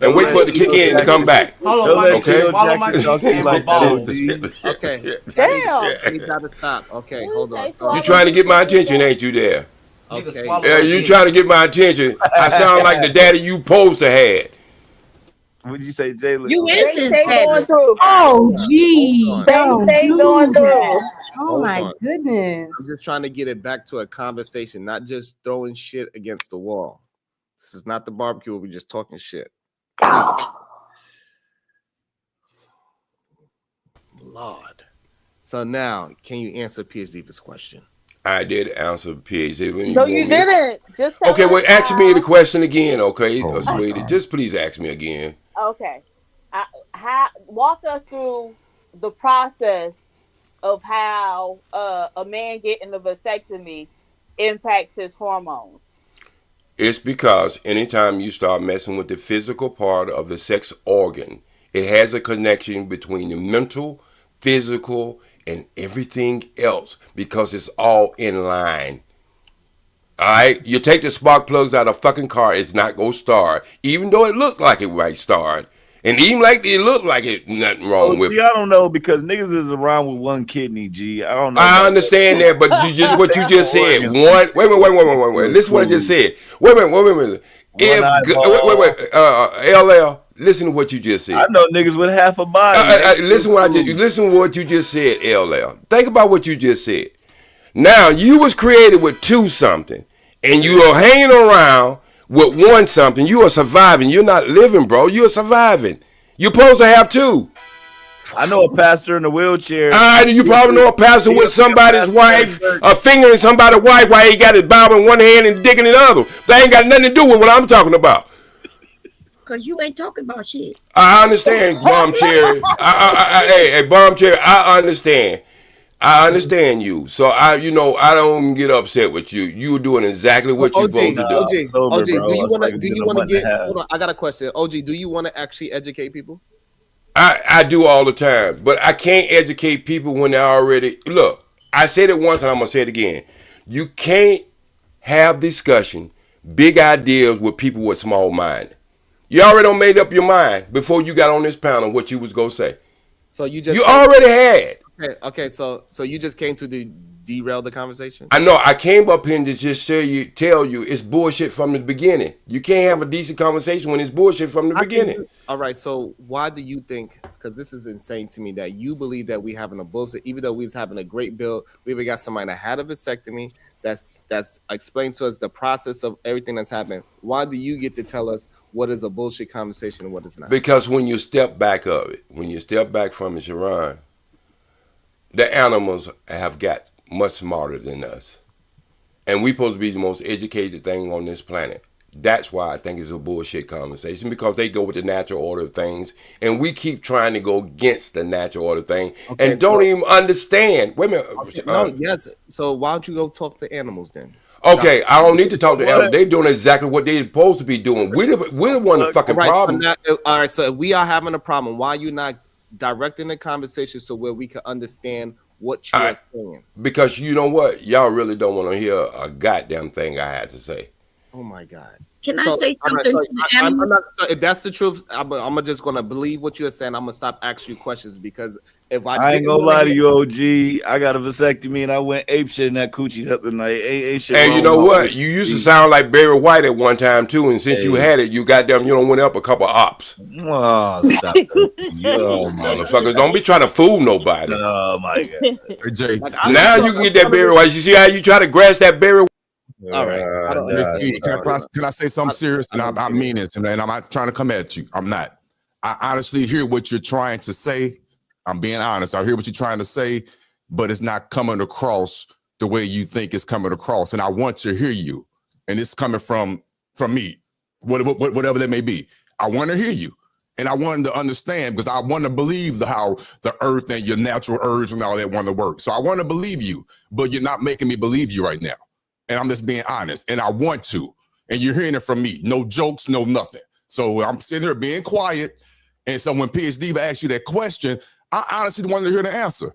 and wait for it to kick in and come back. Hold on, okay? Swallow my Okay. Damn. You gotta stop. Okay, hold on. You trying to get my attention, ain't you there? Okay. Yeah, you trying to get my attention. I sound like the daddy you supposed to had. What'd you say, Jalen? You is his daddy. Oh, gee. They stay going through. Oh, my goodness. I'm just trying to get it back to a conversation, not just throwing shit against the wall. This is not the barbecue where we're just talking shit. Lord. So now, can you answer PhD's question? I did answer PhD. No, you didn't. Just tell okay, us well, ask me the question again, okay, Oh, sweetie. Just please ask me again. Okay. Walk us through the process of how a man getting a vasectomy impacts his hormones. It's because anytime you start messing with the physical part of the sex organ, it has a connection between the mental, physical, and everything else because it's all in line. All right, you take the spark plugs out of a fucking car, it's not gonna start, even though it looks like it might start, and even like it look like it nothing wrong with it. I don't know because niggas is around with one kidney. G, I don't know. I understand that, but you just what you just said. Wait. Listen to what I just said. Wait. LL. Listen to what you just said. I know niggas with half a body. Listen to what you just said, LL. Think about what you just said. Now you was created with 2 something, and you are hanging around with 1 something. You are surviving. You're not living, bro. You're surviving. You're supposed to have 2. I know a pastor in a wheelchair. You probably know a pastor with somebody's wife, a finger in somebody's wife while he got his Bible in one hand and dick in the other. That ain't got nothing to do with what I'm talking about. Because you ain't talking about shit. I understand, Bomb Cherry. Hey, Bomb Cherry, I understand. I understand you. So I don't get upset with you. You doing exactly what you're supposed to do. OG, do you want to get? Hold on, I got a question. OG, do you want to actually educate people? I do all the time, but I can't educate people when they're already. Look, I said it once and I'm gonna say it again. You can't have discussion, big ideas with people with small mind. You already done made up your mind before you got on this panel what you was gonna say. So you already had. Okay. So you just came to derail the conversation. I know. I came up here to just tell you it's bullshit from the beginning. You can't have a decent conversation when it's bullshit from the beginning. All right. So why do you think? Because this is insane to me that you believe that we having a bullshit, even though we was having a great build. We even got somebody that had a vasectomy. That's explained to us the process of everything that's happened. Why do you get to tell us what is a bullshit conversation and what is not? Because when you step back of it, when you step back from it, Sharon, the animals have got much smarter than us. And we supposed to be the most educated thing on this planet. That's why I think it's a bullshit conversation, because they go with the natural order of things, and we keep trying to go against the natural order thing, and don't even understand. Wait a minute. Yes. So why don't you go talk to animals then? Okay, I don't need to talk to animals. They're doing exactly what they're supposed to be doing. We're the one the fucking problem. All right, so if we are having a problem, why are you not directing the conversation so where we can understand what you are saying? Because you know what? Y'all really don't want to hear a goddamn thing I had to say. Oh my God. Can I say something to the animal? If that's the truth, I'm just going to believe what you're saying. I'm going to stop asking you questions, because if I ain't gonna lie to you, OG, I got a vasectomy and I went ape shit in that coochie the other night. Ain't shit. And you know what? You used to sound like Barry White at one time too, and since you had it, you goddamn, you don't went up a couple of ops. Oh, stop that. Yo, motherfuckers, don't be trying to fool nobody. Oh my God. Hey, Jay, now you can get that Barry White. You see how you try to grasp that Barry White? All right. Can I say something serious? And I mean it, and I'm not trying to come at you. I'm not. I honestly hear what you're trying to say. I'm being honest. I hear what you're trying to say, but it's not coming across the way you think it's coming across. And I want to hear you. and it's coming from me, whatever that may be. I want to hear you. And I wanted to understand because I want to believe how the earth and your natural urge and all that want to work. So I want to believe you, but you're not making me believe you right now. And I'm just being honest. And I want to. And you're hearing it from me. No jokes, no nothing. So I'm sitting here being quiet. And so when PhD asks you that question, I honestly wanted to hear the answer,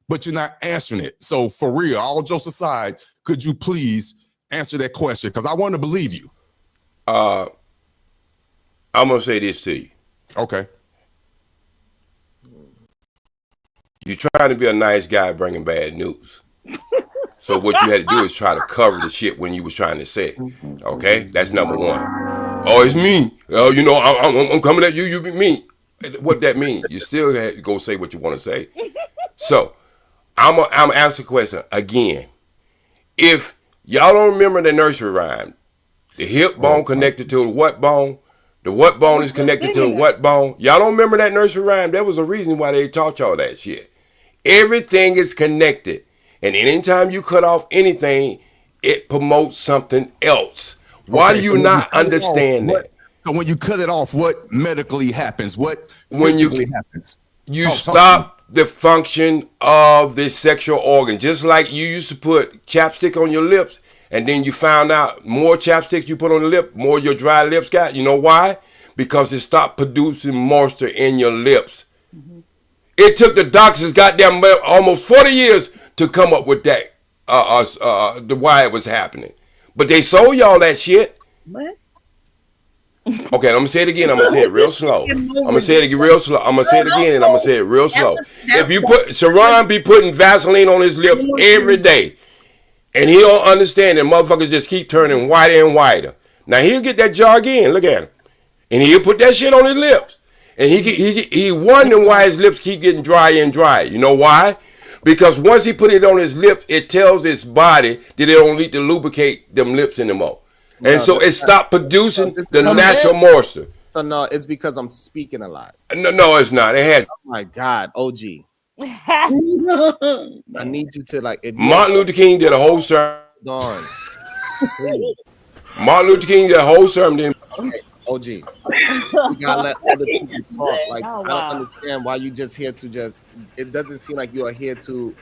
but you're not answering it. So for real, all jokes aside, could you please answer that question? Because I want to believe you. I'm going to say this to you. Okay. You're trying to be a nice guy bringing bad news. So what you had to do is try to cover the shit when you was trying to say it. Okay? That's number one. Oh, it's me. Oh, you know, I'm coming at you. You be me. What that mean? You still have to go say what you want to say. So I'm gonna answer the question again. If y'all don't remember the nursery rhyme, the hip bone connected to the what bone? The what bone is connected to the what bone? Y'all don't remember that nursery rhyme? There was a reason why they taught y'all that shit. Everything is connected. And anytime you cut off anything, it promotes something else. Why do you not understand that? So when you cut it off, what medically happens? What physically happens? You stop the function of the sexual organ. Just like you used to put chapstick on your lips, and then you found out more chapstick you put on the lip, more your dry lips got. You know why? Because it stopped producing moisture in your lips. It took the doctors goddamn almost 40 years to come up with that, the why it was happening. But they sold y'all that shit. What? Okay, I'm gonna say it again. I'm gonna say it real slow. I'm gonna say it real slow. I'm gonna say it again, and I'm gonna say it real slow. If you put Sharon be putting Vaseline on his lips every day, and he don't understand, and motherfuckers just keep turning whiter and whiter. Now he'll get that jar again. Look at him, and he'll put that shit on his lips, and he wondering why his lips keep getting drier and drier. You know why? Because once he put it on his lips, it tells his body that it don't need to lubricate them lips anymore. And so it stopped producing the natural moisture. So no, it's because I'm speaking a lot. No, it's not. It has. Oh my God, OG. I need you to like. Martin Luther King did a whole sermon. Darn. Martin Luther King did a whole sermon. Okay, OG. You gotta let other people talk. Like I don't understand why you just here to just. It doesn't seem like you are here to.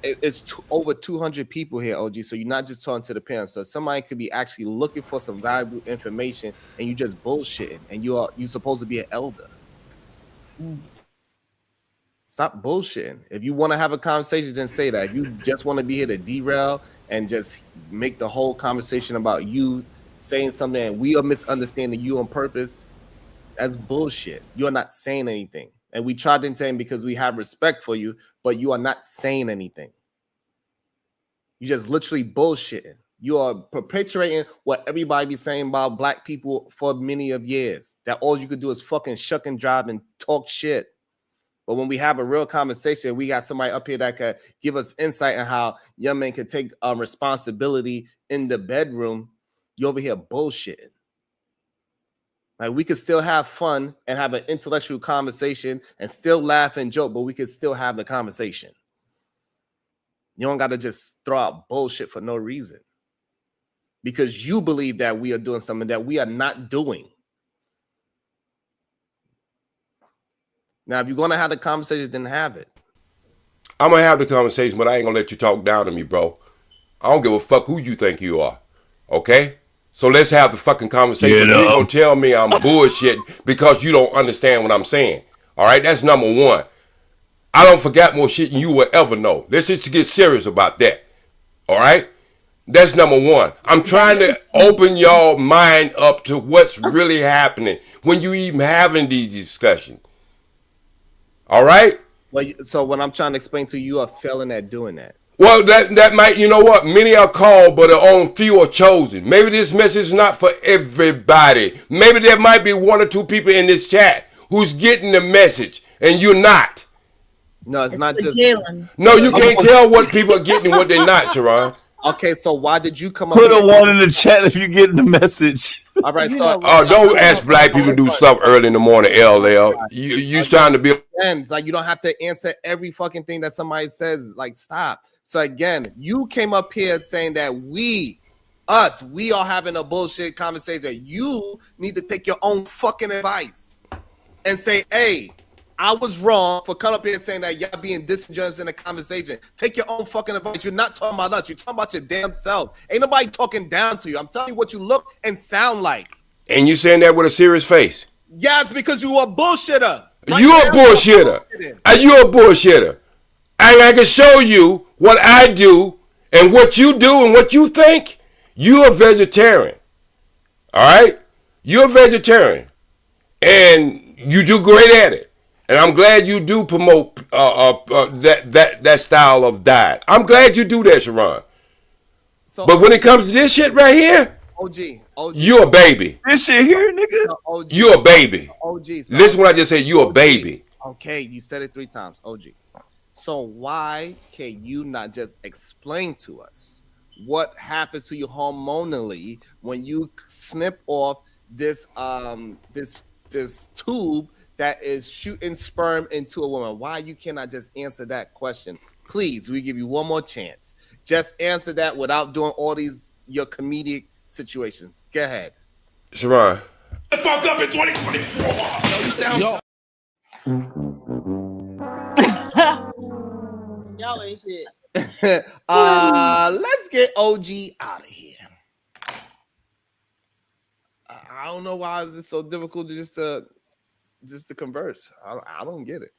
It's over 200 people here, OG. So you're not just talking to the parents. So somebody could be actually looking for some valuable information, and you just bullshitting. And you're supposed to be an elder. Stop bullshitting. If you want to have a conversation, then say that. If you just want to be here to derail and just make the whole conversation about you saying something and we are misunderstanding you on purpose, that's bullshit. You're not saying anything. And we tried to entertain because we have respect for you, but you are not saying anything. You just literally bullshitting. You are perpetuating what everybody be saying about black people for many of years. That all you could do is fucking shuck and drive and talk shit. But when we have a real conversation, we got somebody up here that could give us insight on how young men can take responsibility in the bedroom. You over here bullshitting. Like we could still have fun and have an intellectual conversation and still laugh and joke, but we could still have the conversation. You don't got to just throw out bullshit for no reason because you believe that we are doing something that we are not doing. Now, if you're going to have the conversation, then have it. I'm going to have the conversation, but I ain't going to let you talk down to me, bro. I don't give a fuck who you think you are. Okay? So let's have the fucking conversation. You don't tell me I'm bullshit because you don't understand what I'm saying. All right? That's number one. I don't forget more shit than you will ever know. Let's just get serious about that. All right? That's number one. I'm trying to open your mind up to what's really happening when you even having these discussions. All right? Well, so what I'm trying to explain to you, you are failing at doing that. Well, that might, you know what? Many are called, but only few are chosen. Maybe this message is not for everybody. Maybe there might be one or two people in this chat who's getting the message, and you're not. No, it's not just. No, you can't tell what people are getting and what they're not, Sharon. Okay, so why did you come up? Put a one in the chat if you're getting the message. All right, so don't ask black people to do stuff early in the morning, LL. You trying to be. It's like you don't have to answer every fucking thing that somebody says. Like, stop. So again, you came up here saying that we us. We are having a bullshit conversation. You need to take your own fucking advice and say, hey, I was wrong for coming up here saying that y'all being disingenuous in the conversation. Take your own fucking advice. You're not talking about us. You're talking about your damn self. Ain't nobody talking down to you. I'm telling you what you look and sound like. And you saying that with a serious face. Yes, because you a bullshitter. You a bullshitter. And you a bullshitter. And I can show you what I do and what you do and what you think. You a vegetarian. All right? You're a vegetarian. And you do great at it. And I'm glad you do promote that style of diet. I'm glad you do that, Sharon. So, but when it comes to this shit right here, OG. You a baby. This shit here, nigga. OG. You a baby. OG. So Listen what I just said. You a baby. Okay, you said it 3 times. OG. So why can you not just explain to us what happens to you hormonally when you snip off this this tube that is shooting sperm into a woman? Why you cannot just answer that question? Please, we give you one more chance. Just answer that without doing all these your comedic situations. Go ahead. Sharon. The fuck up in 2024. You sound Y'all ain't shit. Let's get OG out of here. I don't know why is it so difficult to just to converse. I don't get it.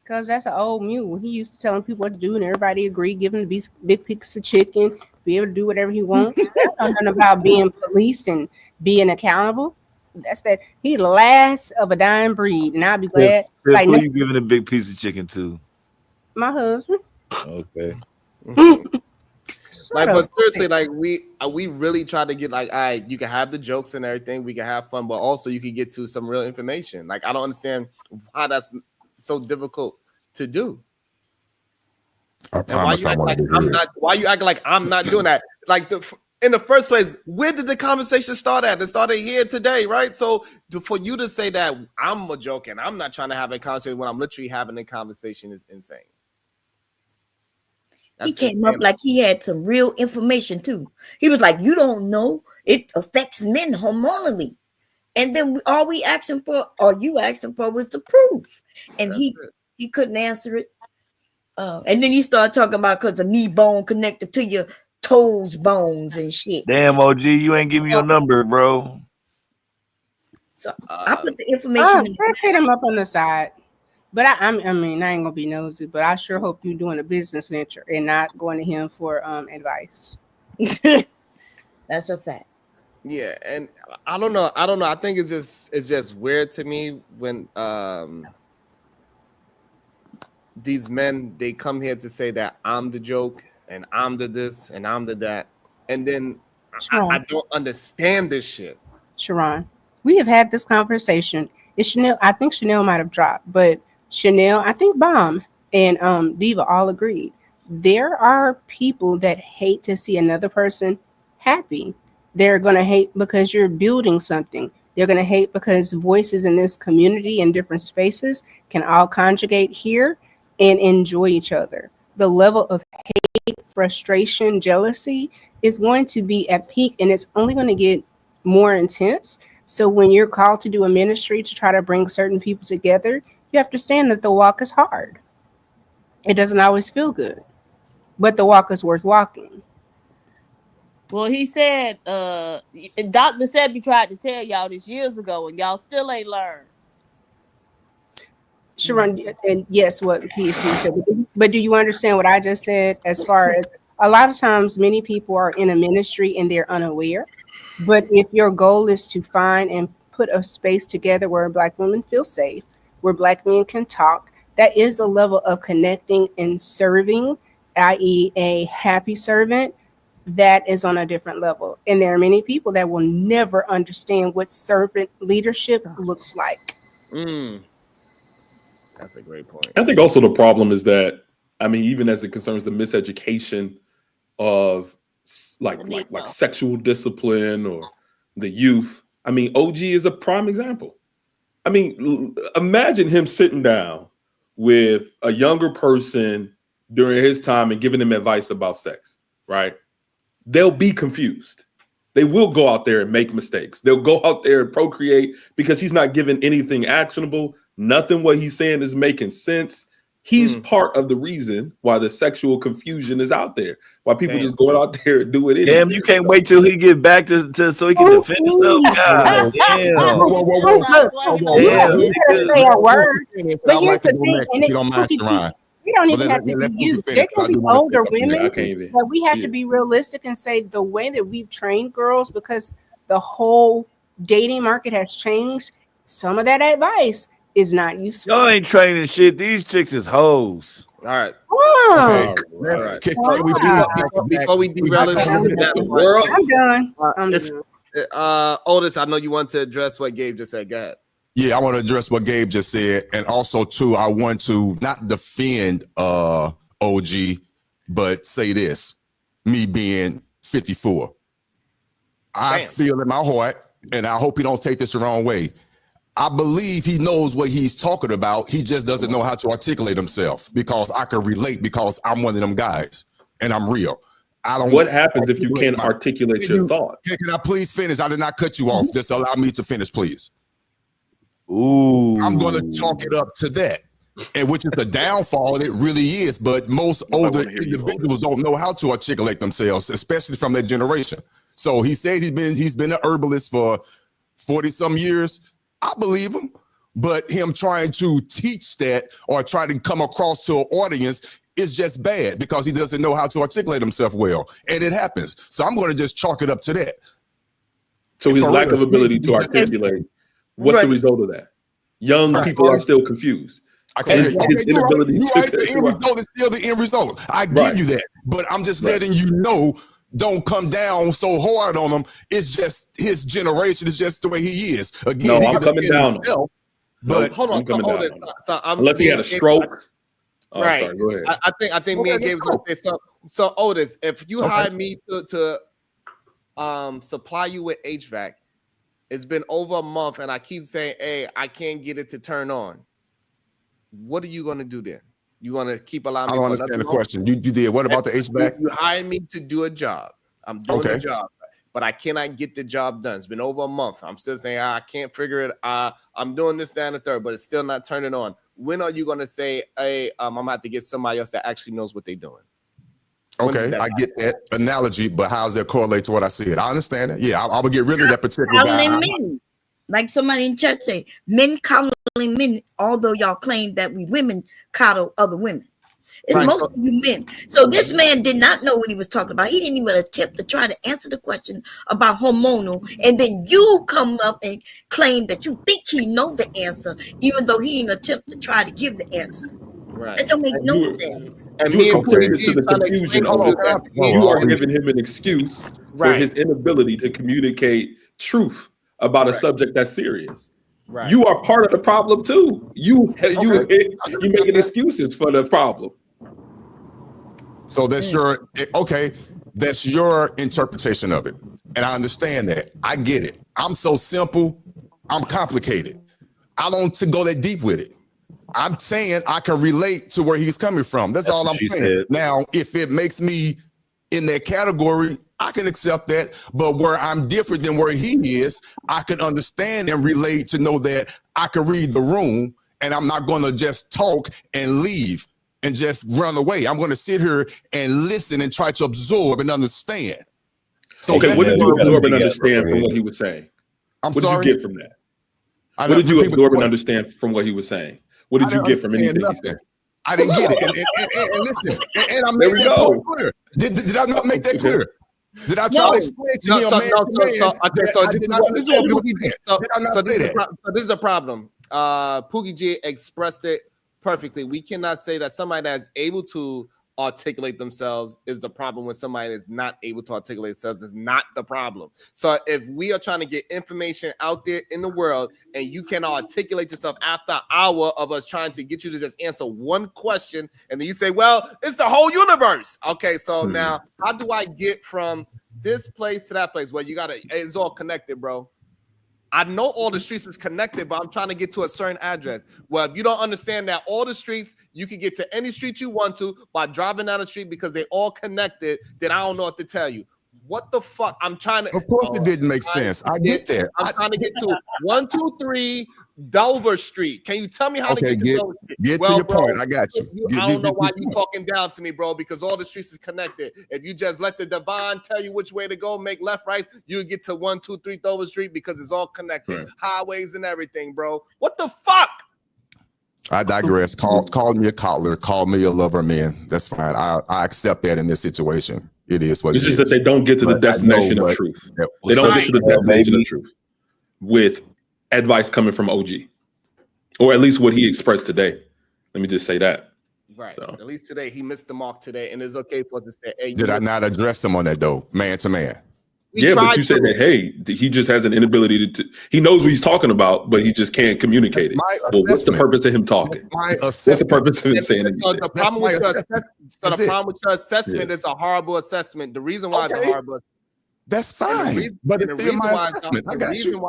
Because that's an old mule. He used to telling people what to do, and everybody agreed, give him these big piece of chicken, be able to do whatever he wants. That's nothing about being policed and being accountable. That's that. He the last of a dying breed, and I'll be glad. Tiff, who you giving a big piece of chicken to? My husband. Okay. Like, but seriously, like we really try to get like, all right, you can have the jokes and everything, we can have fun, but also you can get to some real information. Like, I don't understand why that's so difficult to do. And why you act like I'm not? Why you acting like I'm not doing that? Like in the first place, where did the conversation start at? It started here today, right? So for you to say that I'm a joke and I'm not trying to have a conversation when I'm literally having a conversation is insane. He came up like he had some real information too. He was like, "You don't know it affects men hormonally," and then all we asking for, or you asking for, was the proof, and he couldn't answer it. And then he started talking about because the knee bone connected to your toes bones and shit. Damn, OG, you ain't giving me your number, bro. So I put the information. Let's hit him up on the side. But I mean, I ain't gonna be nosy, but I sure hope you're doing a business venture and not going to him for advice. That's a fact. Yeah, and I don't know. I think it's just weird to me when these men, they come here to say that I'm the joke and I'm the this and I'm the that, and then I don't understand this shit. Sharon, we have had this conversation. It's Chanel. I think Chanel might have dropped, but Chanel, I think Bomb and Diva all agreed. There are people that hate to see another person happy. They're going to hate because you're building something. They're going to hate because voices in this community and different spaces can all conjugate here and enjoy each other. The level of hate, frustration, jealousy is going to be at peak, and it's only going to get more intense. So when you're called to do a ministry to try to bring certain people together, you have to understand that the walk is hard. It doesn't always feel good, but the walk is worth walking. Well, he said, Dr. Sebi tried to tell y'all this years ago, and y'all still ain't learned. Sharon, and yes, what PhD said, but do you understand what I just said? As far as a lot of times, many people are in a ministry and they're unaware. But if your goal is to find and put a space together where Black women feel safe, where Black men can talk, that is a level of connecting and serving, i.e. a happy servant, that is on a different level. And there are many people that will never understand what servant leadership looks like. That's a great point. I think also the problem is that, I mean, even as it concerns the miseducation of like sexual discipline or the youth, I mean, OG is a prime example. I mean, imagine him sitting down with a younger person during his time and giving them advice about sex, right? they'll be confused. They will go out there and make mistakes. They'll go out there and procreate because he's not giving anything actionable. Nothing what he's saying is making sense. He's part of the reason why the sexual confusion is out there. Why people just going out there and do it. Damn, you can't wait till he get back to so he can defend himself. God damn. But here's the thing, and we don't even have to be you. There can be older women, but we have to be realistic and say the way that we've trained girls, because the whole dating market has changed, some of that advice is not useful. Y'all ain't training shit. These chicks is hoes. All right. Oh. All right. Before we derail it, I'm done. I'm done. Otis, I know you want to address what Gabe just said. Go ahead. Yeah, I want to address what Gabe just said, and also too, I want to not defend OG, but say this: me being 54, I feel in my heart, and I hope he don't take this the wrong way. I believe he knows what he's talking about. He just doesn't know how to articulate himself, because I can relate, because I'm one of them guys and I'm real. I don't. What happens if you can't articulate your thought? Can I please finish? I did not cut you off. Just allow me to finish, please. Ooh. I'm going to chalk it up to that, and which is the downfall. It really is. But most older individuals don't know how to articulate themselves, especially from that generation. So he said he's been an herbalist for 40 some years. I believe him, but him trying to teach that or try to come across to an audience is just bad, because he doesn't know how to articulate himself well, and it happens. So I'm going to just chalk it up to that. So his lack of ability to articulate, what's the result of that? Young people are still confused. His inability The end result is still the end result. I give you that, but I'm just letting you know. Don't come down so hard on him. It's just his generation. It's just the way he is. Again, I'm coming down on him. But hold on, unless he had a stroke. Right. Sorry, go ahead. I think me and Gabe was gonna say so Otis, if you hire me to supply you with HVAC, it's been over a month and I keep saying, hey, I can't get it to turn on. What are you gonna do then? You want to keep allowing me? I don't understand the question. You did. What about the HVAC? You hired me to do a job. I'm doing the job, but I cannot get the job done. It's been over a month. I'm still saying I can't figure it. I'm doing this, that, and the third, but it's still not turning on. When are you going to say, hey, I'm going to have to get somebody else that actually knows what they're doing? Okay, I get that analogy, but how does that correlate to what I said? I understand it. Yeah, I would get rid of that particular guy. Men. Like somebody in church say, men coddling men, although y'all claim that we women coddle other women. It's most of you men. So this man did not know what he was talking about. He didn't even attempt to try to answer the question about hormonal. And then you come up and claim that you think he know the answer, even though he didn't attempt to try to give the answer. Right. That don't make no sense. And me and to the confusion you are giving him an excuse for his inability to communicate truth about a subject that's serious. Right. You are part of the problem too. You making excuses for the problem. So that's that's your interpretation of it. And I understand that. I get it. I'm so simple, I'm complicated. I don't go that deep with it. I'm saying I can relate to where he's coming from. That's all I'm saying. Said. Now, if it makes me in that category, I can accept that. But where I'm different than where he is, I can understand and relate to know that I can read the room, and I'm not going to just talk and leave and just run away. I'm going to sit here and listen and try to absorb and understand. So okay, what did you absorb and understand from what he was saying? What did you get from that? What did you absorb and understand from what he was saying? What did you get from anything he said? I didn't get it. And listen, and I made that point clear. Did I not make that clear? Did I try to explain to him, So this is a problem. Poogie G expressed it perfectly. We cannot say that somebody that's able to articulate themselves is the problem when somebody is not able to articulate themselves is not the problem. So if we are trying to get information out there in the world and you cannot articulate yourself after an hour of us trying to get you to just answer one question, and then you say, well, it's the whole universe. Okay, so now how do I get from this place to that place? Well, it's all connected, bro. I know all the streets is connected, but I'm trying to get to a certain address. Well, if you don't understand that all the streets, you can get to any street you want to by driving down the street because they all connected, then I don't know what to tell you. What the fuck? I'm trying to. Of course, it didn't make sense. I get that. I'm trying to get to 123 Dover Street. Can you tell me how to get to Dover Street? Get to your point. I got you. I don't know why you talking down to me, bro, because all the streets is connected. If you just let the divine tell you which way to go, make left, right, you get to 123 Dover Street because it's all connected. Right. Highways and everything, bro. What the fuck? I digress. Call me a coddler. Call me a lover, man. That's fine. I accept that in this situation. It is what it's just that they don't get to the destination of truth. They don't get to the destination of truth with advice coming from OG, or at least what he expressed today. Let me just say that. Right. So. At least today he missed the mark today, and it's okay for us to say, "Hey." Did I not address him on that though, man to man? Yeah, but you said that, hey, he just has an inability to he knows what he's talking about, but he just can't communicate it. Well, what's the purpose of him talking? What's the purpose of him saying it? So the problem with your assessment is a horrible assessment. The reason why it's a horrible that's fine. But it's still my assessment. I got you.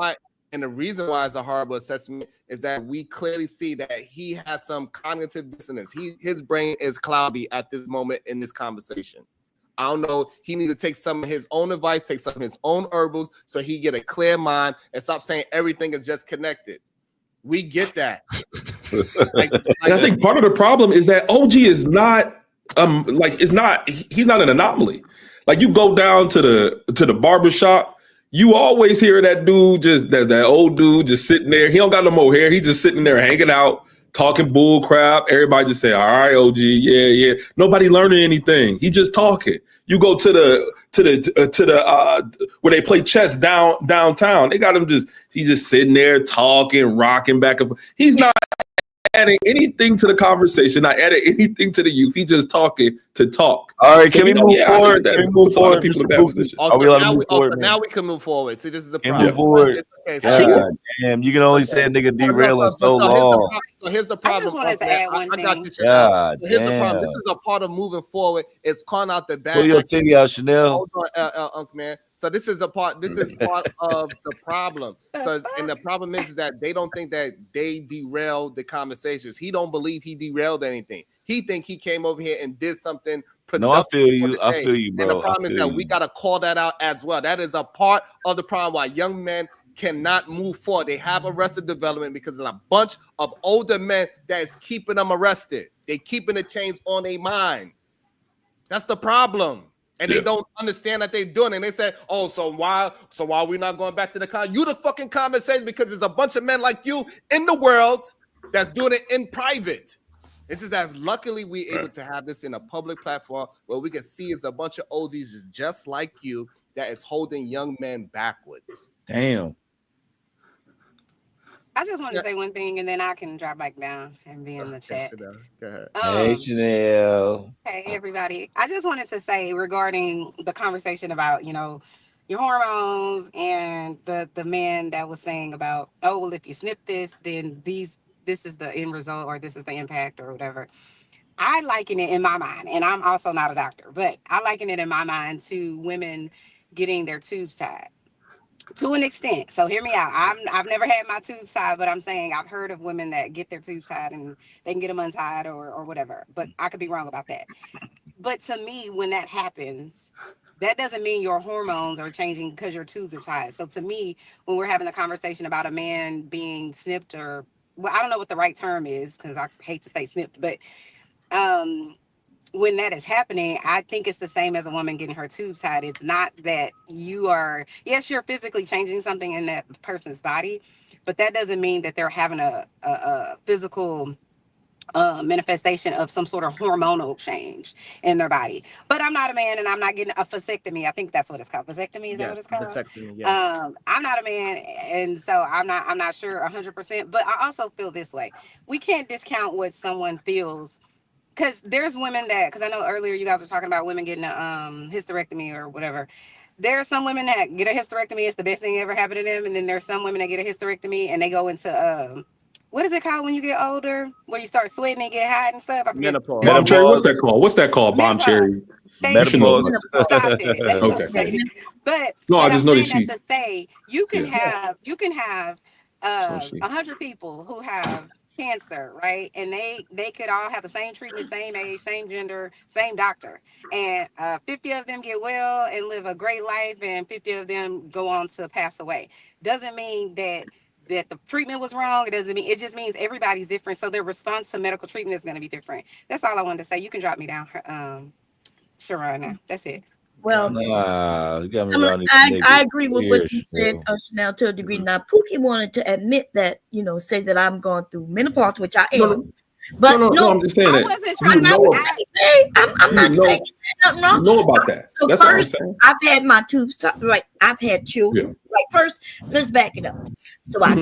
And the reason why it's a horrible assessment is that we clearly see that he has some cognitive dissonance. His brain is cloudy at this moment in this conversation. I don't know. He need to take some of his own advice, take some of his own herbals, so he get a clear mind and stop saying everything is just connected. We get that. And I think part of the problem is that OG is not he's not an anomaly. Like you go down to the barbershop, you always hear that dude that old dude just sitting there. He don't got no more hair. He just sitting there hanging out, talking bull crap. Everybody just say, all right, OG, yeah. Nobody learning anything. He just talking. You go to the where they play chess downtown. They got him he's just sitting there talking, rocking back and forth. He's not adding anything to the conversation, not adding anything to the youth. He's just talking to talk. All right, so can we move forward? Can we move forward? People in that position. Are we allowed to move forward? Now we can move forward. See, this is the problem. Move forward. Okay, so damn, you can only say a nigga derailing so long. So here's the problem. I just wanted to add one thing. Here's the problem. This is a part of moving forward. It's calling out the bad. Pull your titty out, Chanel. Hold on, Unc man. So this is part of the problem. So and the problem is that they don't think that they derailed the conversations. He don't believe he derailed anything. He think he came over here and did something productive. No, I feel you. I feel you, bro. And the problem is that we gotta call that out as well. That is a part of the problem why young men cannot move forward. They have arrested development because there's a bunch of older men that is keeping them arrested. They keeping the chains on their mind. That's the problem. And they don't understand that they're doing it. And they say, oh, so why we not going back to the con? You the fucking conversation because there's a bunch of men like you in the world that's doing it in private. It's just that luckily we able to have this in a public platform where we can see it's a bunch of OGs just like you that is holding young men backwards. Damn. I just want to say one thing, and then I can drop back down and be in the chat. Go ahead. Hey, Chanel. Hey, everybody. I just wanted to say regarding the conversation about, your hormones and the man that was saying about, oh, well, if you snip this, then this is the end result or this is the impact or whatever. I liken it in my mind, and I'm also not a doctor, but I liken it in my mind to women getting their tubes tied. To an extent. So hear me out. I've never had my tubes tied, but I'm saying I've heard of women that get their tubes tied and they can get them untied or whatever. But I could be wrong about that. But to me, when that happens, that doesn't mean your hormones are changing because your tubes are tied. So to me, when we're having a conversation about a man being snipped or, well, I don't know what the right term is because I hate to say snipped, but when that is happening, I think it's the same as a woman getting her tubes tied. It's not that you're physically changing something in that person's body, but that doesn't mean that they're having a physical manifestation of some sort of hormonal change in their body. But I'm not a man and I'm not getting a vasectomy. I think that's what it's called. Vasectomy, is that what it's called? Vasectomy, yes. I'm not a man, and so I'm not sure 100%, but I also feel this way. We can't discount what someone feels. Because there's women because I know earlier you guys were talking about women getting a hysterectomy or whatever. There are some women that get a hysterectomy. It's the best thing ever happened to them. And then there's some women that get a hysterectomy and they go into, what is it called when you get older? Where you start sweating and get hot and stuff? Menopause. What's that called? What's that called, Bomb Cherry? Menopause. Okay. But no, I just noticed that to say you can have 100 people who have cancer, right? And they could all have the same treatment, same age, same gender, same doctor. And 50 of them get well and live a great life, and 50 of them go on to pass away. Doesn't mean that the treatment was wrong. It doesn't mean, it just means everybody's different. So their response to medical treatment is going to be different. That's all I wanted to say. You can drop me down, Sharon. Now that's it. Well, I agree with what you said, Chanel, to a degree. Now, Pookie wanted to admit that, say that I'm going through menopause, which I am. But no, I'm just saying that. I'm not saying you said nothing wrong. You know about that. So That's first, what I'm saying. I've had my tubes, right? I've had children. Yeah. Like first, let's back it up. So I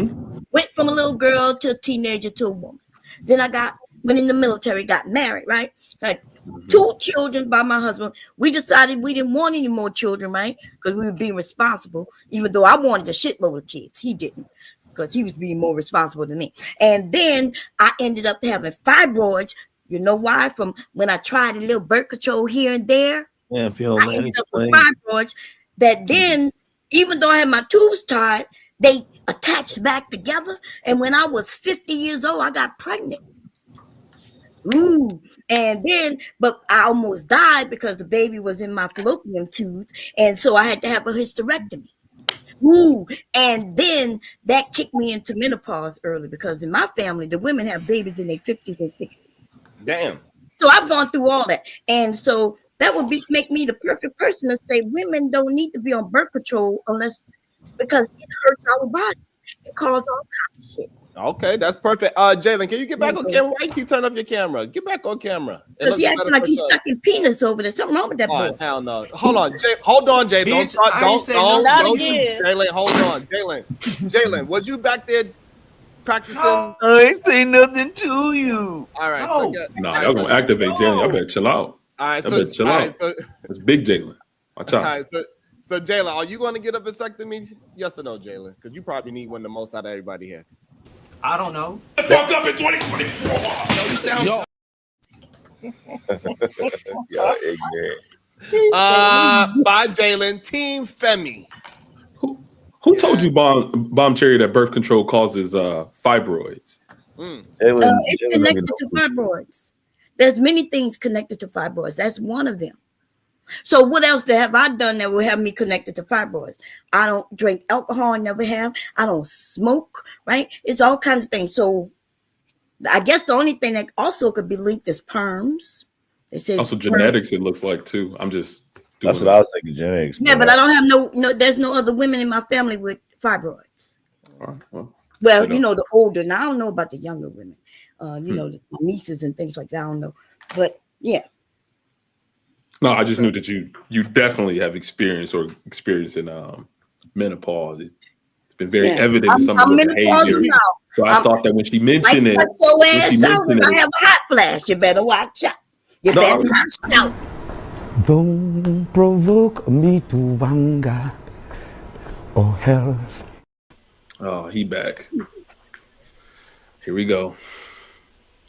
went from a little girl to a teenager to a woman. Then I went in the military, got married, right? Had 2 children by my husband. We decided we didn't want any more children, right? Because we were being responsible, even though I wanted a shitload of kids. He didn't, because he was being more responsible than me. And then I ended up having fibroids. You know why? From when I tried a little birth control here and there. Yeah, if you don't I ended up with fibroids that then, even though I had my tubes tied, they attached back together. And when I was 50 years old, I got pregnant. Ooh, and then, but I almost died because the baby was in my fallopian tubes, and so I had to have a hysterectomy. Ooh, and then that kicked me into menopause early, because in my family, the women have babies in their 50s and 60s. Damn. So I've gone through all that, and so that would make me the perfect person to say women don't need to be on birth control because it hurts our body. It causes all kinds of shit. Okay, that's perfect. Jalen, can you get back on camera? Why you keep turning off your camera? Get back on camera. Because he acting like he's sucking penis over there. Something wrong with that boy. Hell no. Hold on, hold on, Jay. Don't Jalen, hold on. Jalen, was you back there practicing? I ain't say nothing to you. All right. Y'all gonna activate Jalen. Y'all better chill out. All right, chill out. It's big Jalen. Watch out. All right, so Jalen, are you going to get a vasectomy? Yes or no, Jalen? Because you probably need one the most out of everybody here. I don't know. Fuck up in 2024. You sound. Y'all ignorant. By Jalen, Team Femi. Who told you, Bomb Cherry, that birth control causes fibroids? It's connected to fibroids. There's many things connected to fibroids. That's one of them. So what else have I done that will have me connected to fibroids? I don't drink alcohol, I never have. I don't smoke, right? It's all kinds of things. So I guess the only thing that also could be linked is perms. They say also genetics, it looks like too. I'm just That's what I was thinking, genetics. Yeah, but I don't have no there's no other women in my family with fibroids. Well, the older. Now I don't know about the younger women. The nieces and things like that. I don't know. But yeah. No, I just knew that you definitely have experience in menopause. It's been very evident in some of your behavior. Now. So I thought that when she mentioned it, I have a hot flash. You better watch out. You better watch out. Don't provoke me to anger or else. Oh, he back. Here we go.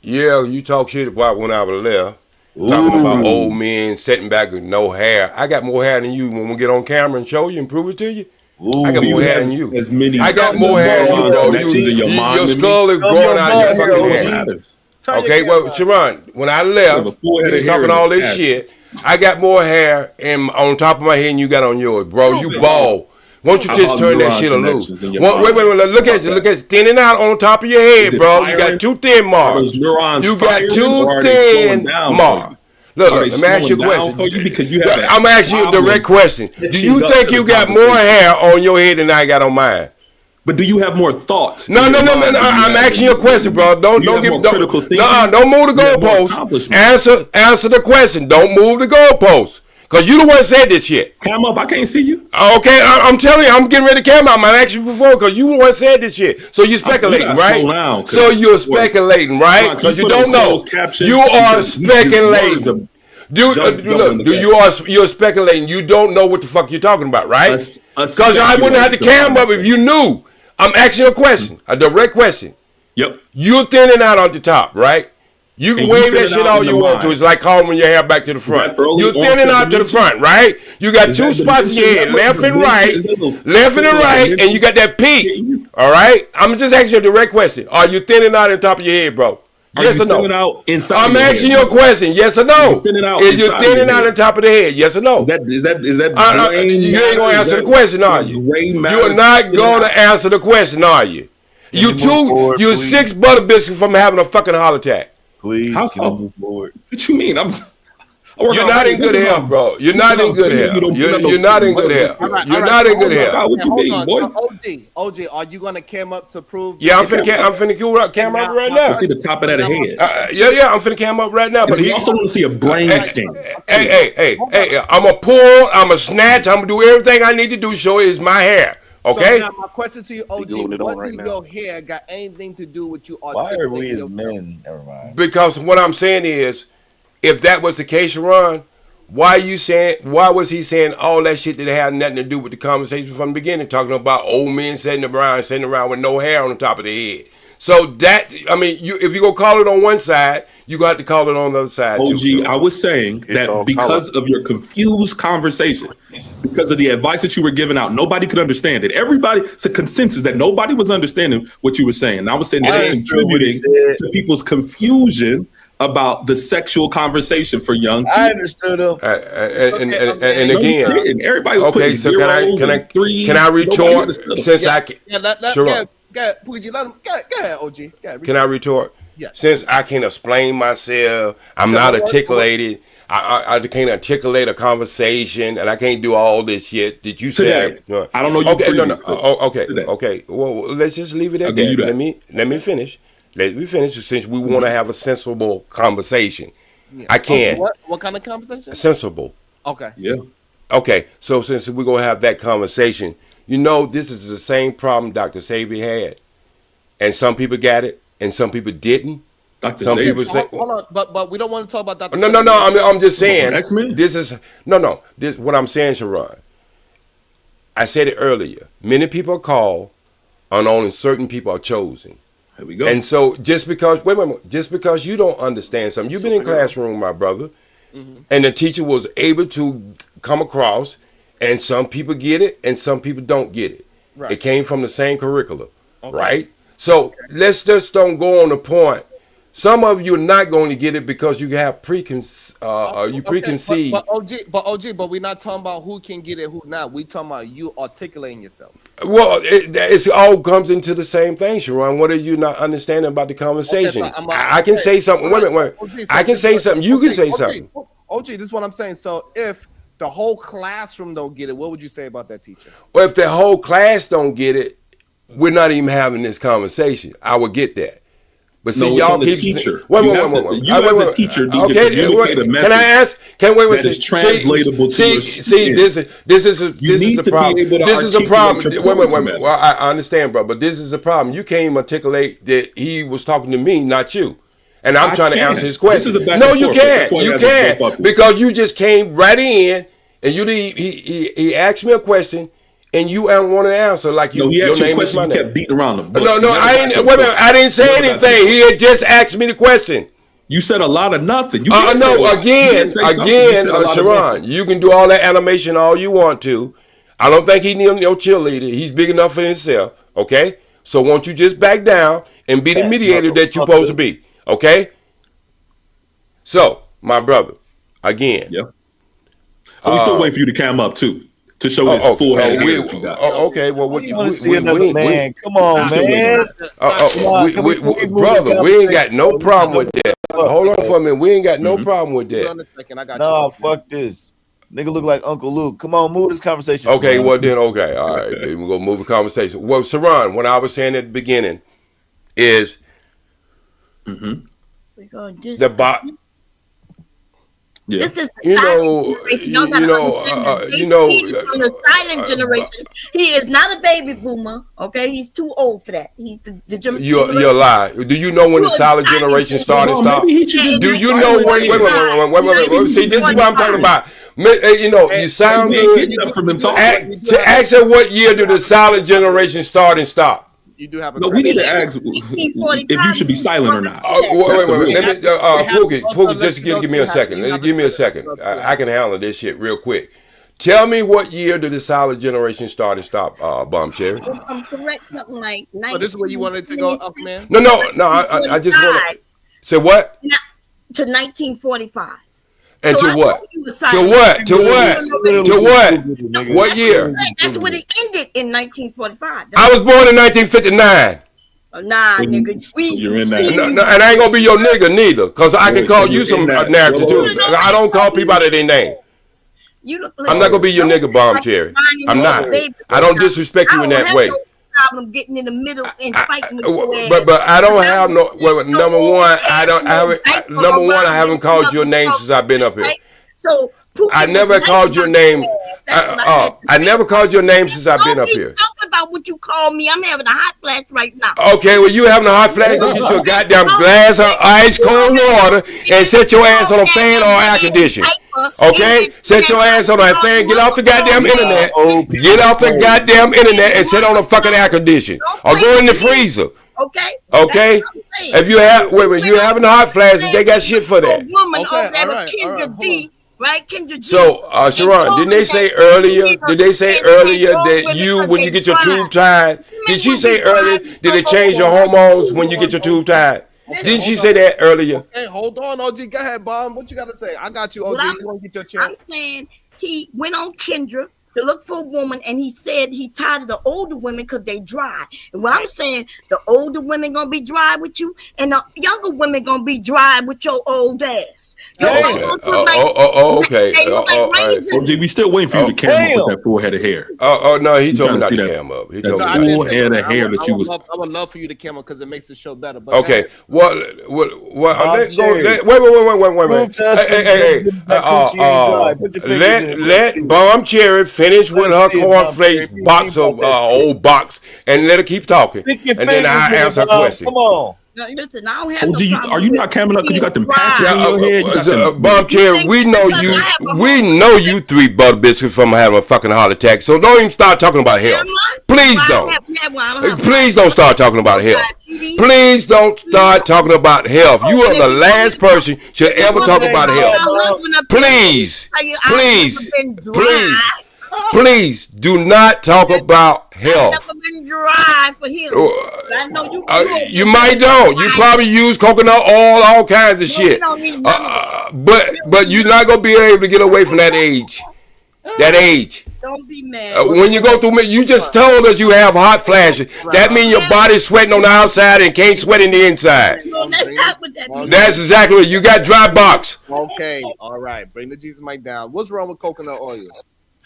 Yeah, you talk shit about when I was left. Talking about old men sitting back with no hair. I got more hair than you when we get on camera and show you and prove it to you. I got more hair than you. I got more hair than you, bro. Your skull is growing out of your fucking hair. Okay, well, Sharon, when I left, you was talking all this shit. I got more hair on top of my head than you got on yours, bro. You bald. Won't you just turn that shit loose? Wait, look at you, thinning out on top of your head, bro. You got 2 thin marks. You got 2 thin marks. Look, let me ask you a question. I'm gonna ask you a direct question. Do you think you got more hair on your head than I got on mine? But do you have more thoughts? No. I'm asking you a question, bro. Don't move the goalpost. Answer the question. Don't move the goalpost. Because you the one said this shit. Cam up, I can't see you. Okay, I'm telling you, I'm getting ready to cam up. I asked you before because you the one said this shit. So you're speculating, right? So you're speculating, right? Because you don't know. You are speculating. You're speculating. You don't know what the fuck you're talking about, right? Because I wouldn't have to cam up if you knew. I'm asking you a question, a direct question. Yep. You're thinning out on the top, right? You can wave that shit all you want to. It's like calling your hair back to the front. You're thinning out to the front, right? You got two spots in your head, left and right, and you got that peak. All right? I'm just asking you a direct question. Are you thinning out on top of your head, bro? Yes or no? I'm asking you a question. Yes or no? If you're thinning out on top of the head, yes or no? Is that you ain't gonna answer the question, are you? You are not gonna answer the question, are you? You're 6 butter biscuits from having a fucking heart attack. Please, can I move forward? What you mean? You're not in good health, bro. You're not in good health. You're not in good health. You're not in good health. What you mean, boy? OG, are you gonna cam up to prove? Yeah, I'm finna cam up right now. See the top of that head. Yeah, I'm finna cam up right now. But he also want to see a brain scan. Hey, I'm a pull, I'm a snatch, I'm gonna do everything I need to do. Show it's my hair. Okay. So now my question to you, OG, what do your hair got anything to do with you? Why are we as men? Never mind. Because what I'm saying is, if that was the case, Sharon, why was he saying all that shit that had nothing to do with the conversation from the beginning, talking about old men sitting around with no hair on the top of their head? So that, I mean, if you go call it on one side, you got to call it on the other side OG, too. So. I was saying that because of your confused conversation, because of the advice that you were giving out, nobody could understand it. It's a consensus that nobody was understanding what you were saying. And I was saying that it's contributing to people's confusion about the sexual conversation for young people. I understood him. And again, everybody was okay. So can I retort? Since I can, sure. Go ahead, OG. Can I retort? Yes. Since I can explain myself, I'm not articulated. I can't articulate a conversation, and I can't do all this shit that you said. I don't know. Okay. Well, let's just leave it at that. Let me finish. Let me finish. Since we want to have a sensible conversation, I can. What kind of conversation? Sensible. Okay. Yeah. Okay. So since we're gonna have that conversation, this is the same problem Dr. Sabi had, and some people got it, and some people didn't. Some people say, hold on, but we don't want to talk about Dr. No. I'm just saying. This is This what I'm saying, Sharon. I said it earlier. Many people are called, and only certain people are chosen. Here we go. And so just because you don't understand something, you've been in classroom, my brother, and the teacher was able to come across, and some people get it, and some people don't get it. Right. It came from the same curriculum, right? So let's just don't go on the point. Some of you are not going to get it because you have preconceived. But we're not talking about who can get it, who not. We talking about you articulating yourself. Well, it all comes into the same thing, Sharon. What are you not understanding about the conversation? I can say something. Wait a minute. I can say something. You can say something. OG, this is what I'm saying. So if the whole classroom don't get it, what would you say about that teacher? Well, if the whole class don't get it, we're not even having this conversation. I would get that. But see, y'all keep teacher. Wait. You as a teacher need to communicate a message. Can I ask? That is translatable to your students. This is the problem. This is a problem. Wait. Well, I understand, bro, but this is a problem. You can't even articulate that he was talking to me, not you. And I'm trying to answer his question. No, you can't. You can't because you just came right in and he asked me a question. And you want to answer like you. No, he asked you a question. You kept beating around him. No, I ain't. Wait a minute. I didn't say anything. He had just asked me the question. You said a lot of nothing. Again, Sharon, you can do all that animation all you want to. I don't think he needs no cheerleader. He's big enough for himself. Okay, so won't you just back down and be the mediator that you're supposed to be? Okay. So, my brother, again. Yeah. So we still waiting for you to cam up too. To show his full head of hair that you got. Okay, well, we want to see another man. Come on, man. Brother, we ain't got no problem with that. Hold on for a minute. We ain't got no problem with that. No, fuck this. Nigga look like Uncle Luke. Come on, move this conversation. Okay, well then, okay. All right, we're going to move the conversation. Well, Sharon, what I was saying at the beginning is the bot. Yeah. This is the silent generation. Y'all gotta understand that. From the silent generation. He is not a baby boomer. Okay, he's too old for that. He's you're a lie. Do you know when the silent generation started? Do you know wait. See, this is what I'm talking about. You sound good. To ask her what year did the silent generation start and stop? You do have a. No, we need to ask if you should be silent or not. Wait. Let me, Pookie, just give me a second. Give me a second. I can handle this shit real quick. Tell me what year did the silent generation start and stop, Bomb Cherry? If I'm correct, something like 19. So this is where you wanted to go, man? No. I just want to say what? To 1945. And so to what? To what? What year? That's when it ended in 1945. I was born in 1959. Nah, nigga. You're in that. No, and I ain't gonna be your nigga neither, cause I can call you some narrative too. I don't call people out of their name. I'm not gonna be your nigga, Bomb Cherry. I'm not. I don't disrespect you in that way. Problem getting in the middle and fighting with your ass. But I don't have no. Well, number one, I haven't called your name since I've been up here. So I never called your name. I never called your name since I've been up here. Talking about what you call me, I'm having a hot flash right now. Okay, well, you having a hot flash? Go get your goddamn glass of ice cold water and set your ass on a fan or air conditioner. Okay, set your ass on a fan. Get off the goddamn internet. Get off the goddamn internet and sit on a fucking air conditioner or go in the freezer. Okay. If you have, you having a hot flash, they got shit for that. Right, Kendra G. So, Sharon, didn't they say earlier? Did they say earlier that you, when you get your tube tied? Did she say earlier? Did it change your hormones when you get your tube tied? Didn't she say that earlier? Okay, hold on, OG. Go ahead, Bomb. What you got to say? I got you, OG. You want to get your chance? I'm saying he went on Kendra to look for a woman, and he said he tired of the older women because they dry. And what I'm saying, the older women gonna be dry with you, and the younger women gonna be dry with your old ass. Okay. OG, we still waiting for you to cam up with that full head of hair. Oh no, he told me not to cam up. He told me full head of hair that you was. I would love for you to cam up because it makes the show better. But okay, well, let's go. Wait. Hey. Let Bomb Cherry finish with her cornflakes box of old box, and let her keep talking, and then I answer her question. Come on. No, listen, I don't have are you not camming up because you got them patches on your head? Bomb Cherry, we know you three butter biscuits from having a fucking heart attack. So don't even start talking about health. Please don't. Please don't start talking about health. Please don't start talking about health. You are the last person should ever talk about health. Please do not talk about health. I've never been dry for him. I know you might don't. You probably use coconut oil, all kinds of shit. But you're not gonna be able to get away from that age. Don't be mad. When you go through, you just told us you have hot flashes. That means your body's sweating on the outside and can't sweat in the inside. No, that's not what that means. That's exactly what you got. Dry box. Okay, all right. Bring the Jesus mic down. What's wrong with coconut oil?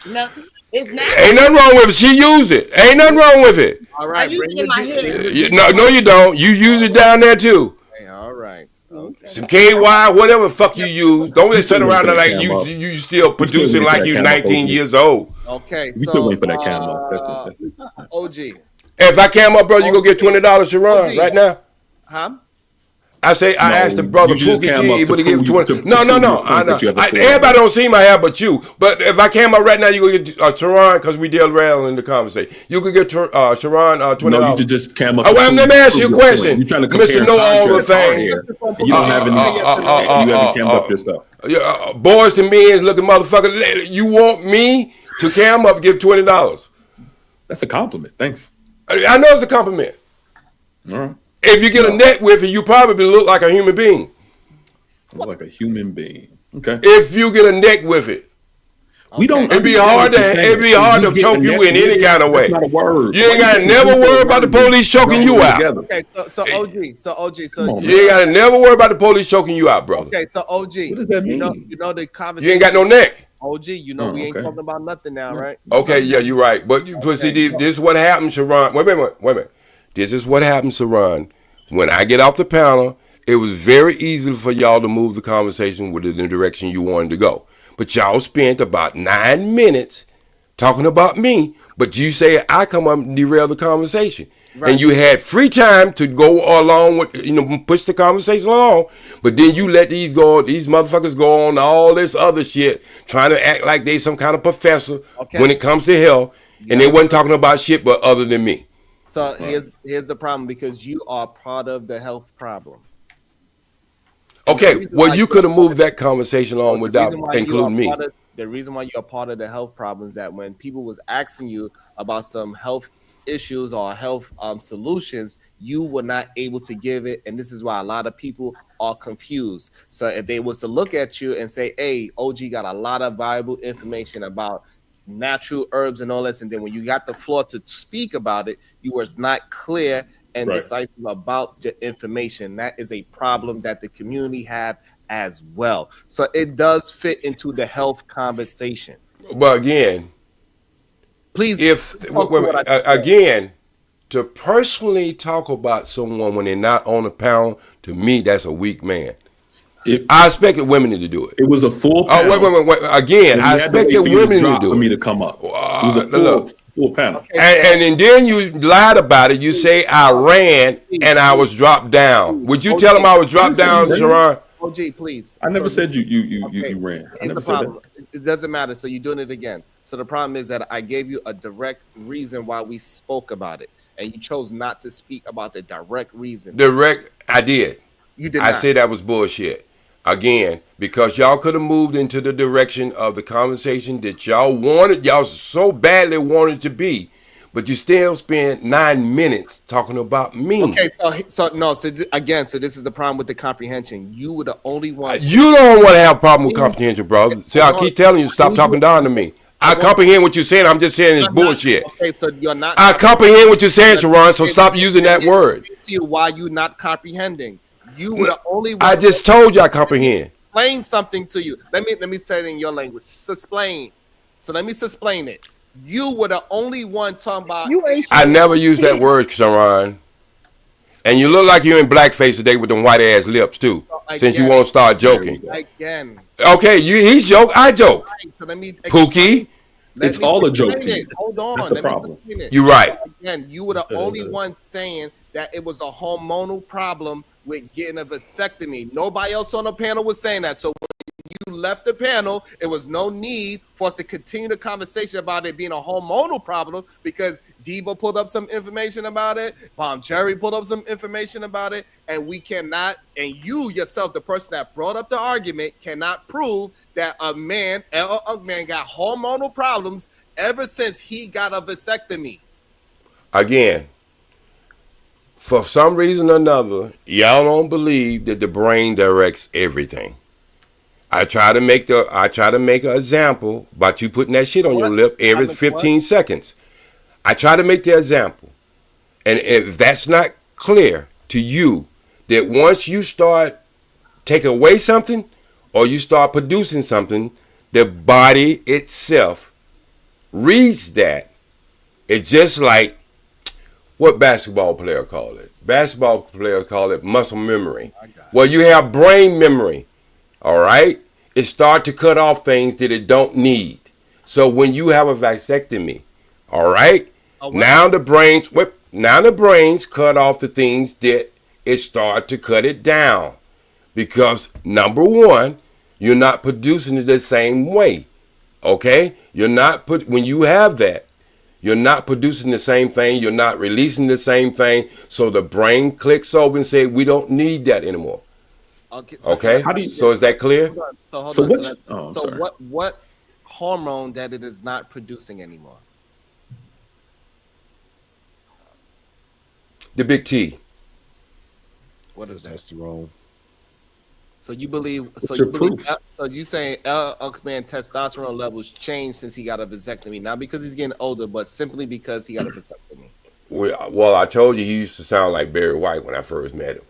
Nothing. It's not. Ain't nothing wrong with it. She used it. Ain't nothing wrong with it. All right. I use it in my hair. No, you don't. You use it down there too. All right. Okay. Some KY, whatever the fuck you use. Don't just sit around there like you still producing like you 19 years old. Okay. We still waiting for that cam up. That's it. OG. If I cam up, bro, you go get $20, Sharon, right now. Huh? I asked the brother Fugaze G, would he give 20? No. Everybody don't see my hair but you. But if I came up right now, you could get Sharon, because we deal well in the conversation. You could get Sharon $20. No, you could just cam up. Let me ask you a question. You're trying to compare Mr. Know all the things. You don't have any. You haven't cammed up your stuff. Boys to men looking motherfucker. You want me to cam up, give $20? That's a compliment. Thanks. I know it's a compliment. All right. If you get a neck with it, you probably look like a human being. Look like a human being. Okay. If you get a neck with it, we don't. It'd be hard to choke you in any kind of way. That's not a word. You ain't gotta never worry about the police choking you out. Okay, so OG, you ain't gotta never worry about the police choking you out, brother. Okay, so OG, what does that mean? You know the conversation. You ain't got no neck. OG, we ain't talking about nothing now, right? Okay, yeah, you're right. But see, this is what happens, Sharon. Wait a minute. This is what happens, Sharon. When I get off the panel, it was very easy for y'all to move the conversation in the direction you wanted to go. But y'all spent about 9 minutes talking about me. But you say I come up and derail the conversation. Right. And you had free time to go along with, push the conversation along. But then you let these motherfuckers go on all this other shit, trying to act like they some kind of professor when it comes to hell. And they wasn't talking about shit but other than me. So here's the problem, because you are part of the health problem. Okay, well, you could have moved that conversation on without including me. The reason why you're part of the health problem is that when people was asking you about some health issues or health solutions, you were not able to give it, and this is why a lot of people are confused. So if they was to look at you and say, hey, OG got a lot of valuable information about natural herbs and all this, and then when you got the floor to speak about it, you was not clear and decisive about the information. That is a problem that the community have as well. So it does fit into the health conversation. But again, please, again, to personally talk about someone when they're not on the panel, to me, that's a weak man. I expected women to do it. It was a full panel. Oh, wait. Again, I expected women to do it. For me to come up. It was a full panel. And then you lied about it. You say I ran and I was dropped down. Would you tell him I was dropped down, Sharon? OG, please. I never said you ran. I never said that. It doesn't matter. So you're doing it again. So the problem is that I gave you a direct reason why we spoke about it, and you chose not to speak about the direct reason. I did. You did. I said that was bullshit. Again, because y'all could have moved into the direction of the conversation that y'all so badly wanted to be, but you still spent 9 minutes talking about me. Okay, so this is the problem with the comprehension. You were the only one. You don't want to have a problem with comprehension, brother. See, I keep telling you, stop talking down to me. I comprehend what you're saying. I'm just saying it's bullshit. Okay, so you're not. I comprehend what you're saying, Sharon. So stop using that word. Why you not comprehending? You were the only one. I just told you I comprehend. Explain something to you. Let me say it in your language. Explain. So let me explain it. You were the only one talking about. I never used that word, Sharon. And you look like you're in blackface today with them white ass lips too. Since you won't start joking. Again. Okay, he's joke. I joke. Right, so let me. Pookie. It's all a joke to you. Hold on. That's the problem. You're right. Again, you were the only one saying that it was a hormonal problem with getting a vasectomy. Nobody else on the panel was saying that. So when you left the panel, it was no need for us to continue the conversation about it being a hormonal problem, because Devo pulled up some information about it, Bomb Cherry pulled up some information about it, and we cannot, and you yourself, the person that brought up the argument, cannot prove that a man got hormonal problems ever since he got a vasectomy. Again, for some reason or another, y'all don't believe that the brain directs everything. I try to make an example about you putting that shit on your lip every 15 seconds. I try to make the example. And if that's not clear to you, that once you start taking away something or you start producing something, the body itself reads that. It's just like what basketball player call it. Basketball players call it muscle memory. Well, you have brain memory. All right? It starts to cut off things that it don't need. So when you have a vasectomy, all right? Now the brains cut off the things that it start to cut it down. Because number one, you're not producing it the same way. Okay? When you have that, you're not producing the same thing. You're not releasing the same thing. So the brain clicks over and says, we don't need that anymore. Okay. So is that clear? What hormone that it is not producing anymore? The big T. What is that? Testosterone. So you believe? So you saying man testosterone levels changed since he got a vasectomy? Not because he's getting older, but simply because he got a vasectomy. Well, I told you he used to sound like Barry White when I first met him.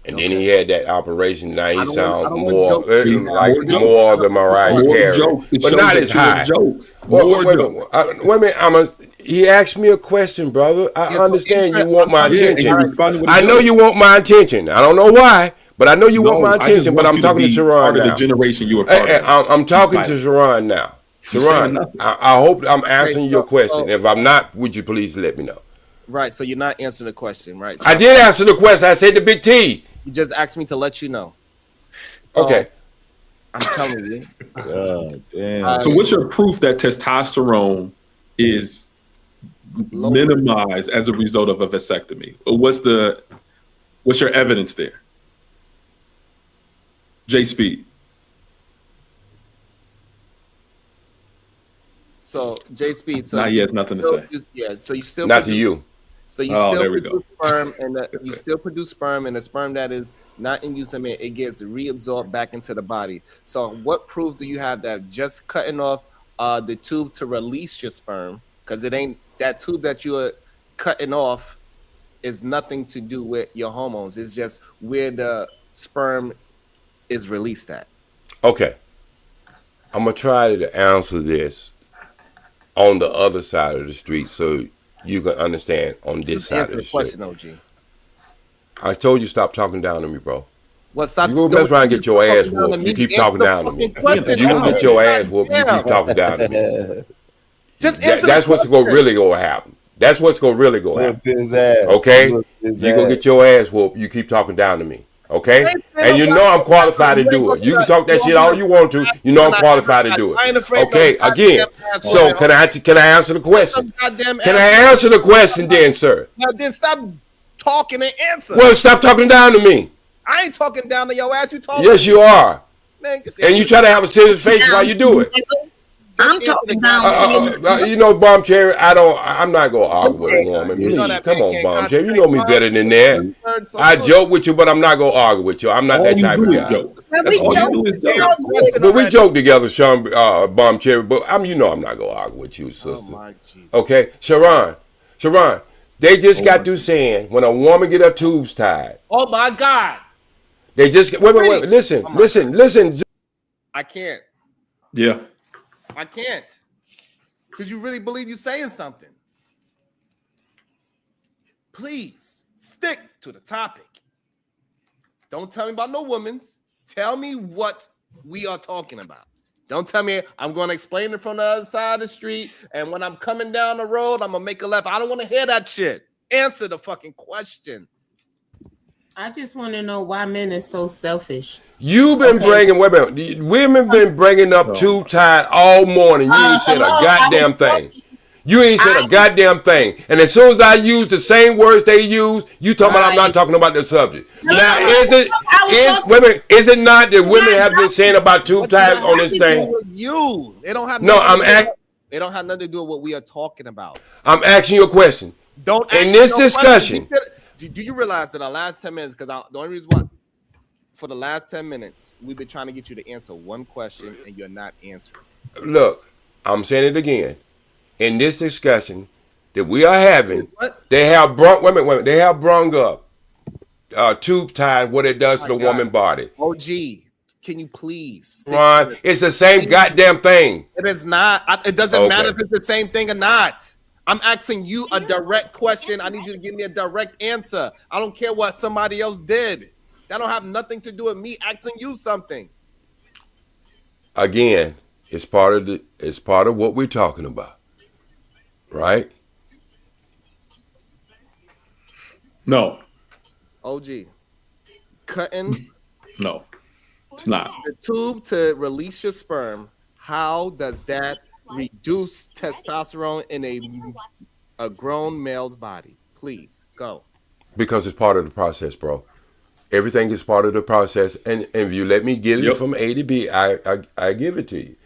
And then he had that operation. Now he sounds more of the Mariah Carey, but not as high. Wait a minute, he asked me a question, brother. I understand you want my attention. I know you want my attention. I don't know why, but I know you want my attention. But I'm talking to Sharon now. The generation you were part of. I'm talking to Sharon now. Sharon, I hope I'm answering your question. If I'm not, would you please let me know? Right. So you're not answering the question, right? I did answer the question. I said the big T. You just asked me to let you know. Okay. I'm telling you. So what's your proof that testosterone is minimized as a result of a vasectomy. What's your evidence there? J Speed. So J Speed. So not yet. Nothing to say. Yeah. So you still not to you. So you still produce sperm, and you still produce sperm, and the sperm that is not in use, I mean, it gets reabsorbed back into the body. So what proof do you have that just cutting off the tube to release your sperm, because it ain't that tube that you're cutting off is nothing to do with your hormones. It's just where the sperm is released at. Okay. I'm going to try to answer this on the other side of the street so you can understand on this side of the street. Question, OG. I told you stop talking down to me, bro. Well, stop. You go best try and get your ass whooped. You keep talking down to me. You gonna get your ass whooped. You keep talking down to me. That's what's really gonna happen. That's what's gonna really go happen. Okay? You gonna get your ass whooped. You keep talking down to me. Okay? And you know I'm qualified to do it. You can talk that shit all you want to. You know I'm qualified to do it. Okay? Again. So can I answer the question? Can I answer the question then, sir? Now then stop talking and answer. Well, stop talking down to me. I ain't talking down to your ass. You talking? Yes, you are. Man, and you try to have a serious face while you do it. I'm talking down. You know, Bomb Cherry, I'm not gonna argue with a woman. Please, come on, Bomb Cherry. You know me better than that. I joke with you, but I'm not gonna argue with you. I'm not that type of guy. But we joke together, Sean, Bomb Cherry. But you know I'm not gonna argue with you, sister. Okay, Sharon, they just got through saying when a woman get her tubes tied. Oh my God. They just wait. Listen. I can't. Yeah. I can't. Because you really believe you're saying something. Please stick to the topic. Don't tell me about no women's. Tell me what we are talking about. Don't tell me I'm going to explain it from the other side of the street, and when I'm coming down the road, I'm going to make a left. I don't want to hear that shit. Answer the fucking question. I just want to know why men are so selfish. You've been bringing women been bringing up tube tied all morning. You ain't said a goddamn thing. You ain't said a goddamn thing. And as soon as I use the same words they use, you talking about I'm not talking about the subject. Now is it not that women have been saying about tube ties on this thing? You. They don't have. They don't have nothing to do with what we are talking about. I'm asking you a question. In this discussion. Do you realize that our last 10 minutes, because the only reason why, for the last 10 minutes, we've been trying to get you to answer one question and you're not answering. Look, I'm saying it again. In this discussion that we are having, they have brung up tube tied what it does to the woman body. OG, can you please? Ron, it's the same goddamn thing. It is not. It doesn't matter if it's the same thing or not. I'm asking you a direct question. I need you to give me a direct answer. I don't care what somebody else did. That don't have nothing to do with me asking you something. Again, it's part of what we're talking about. Right? No. OG. Cutting. No. It's not. The tube to release your sperm. How does that reduce testosterone in a grown male's body? Please go. Because it's part of the process, bro. Everything is part of the process, and if you let me get it from A to B, I give it to you.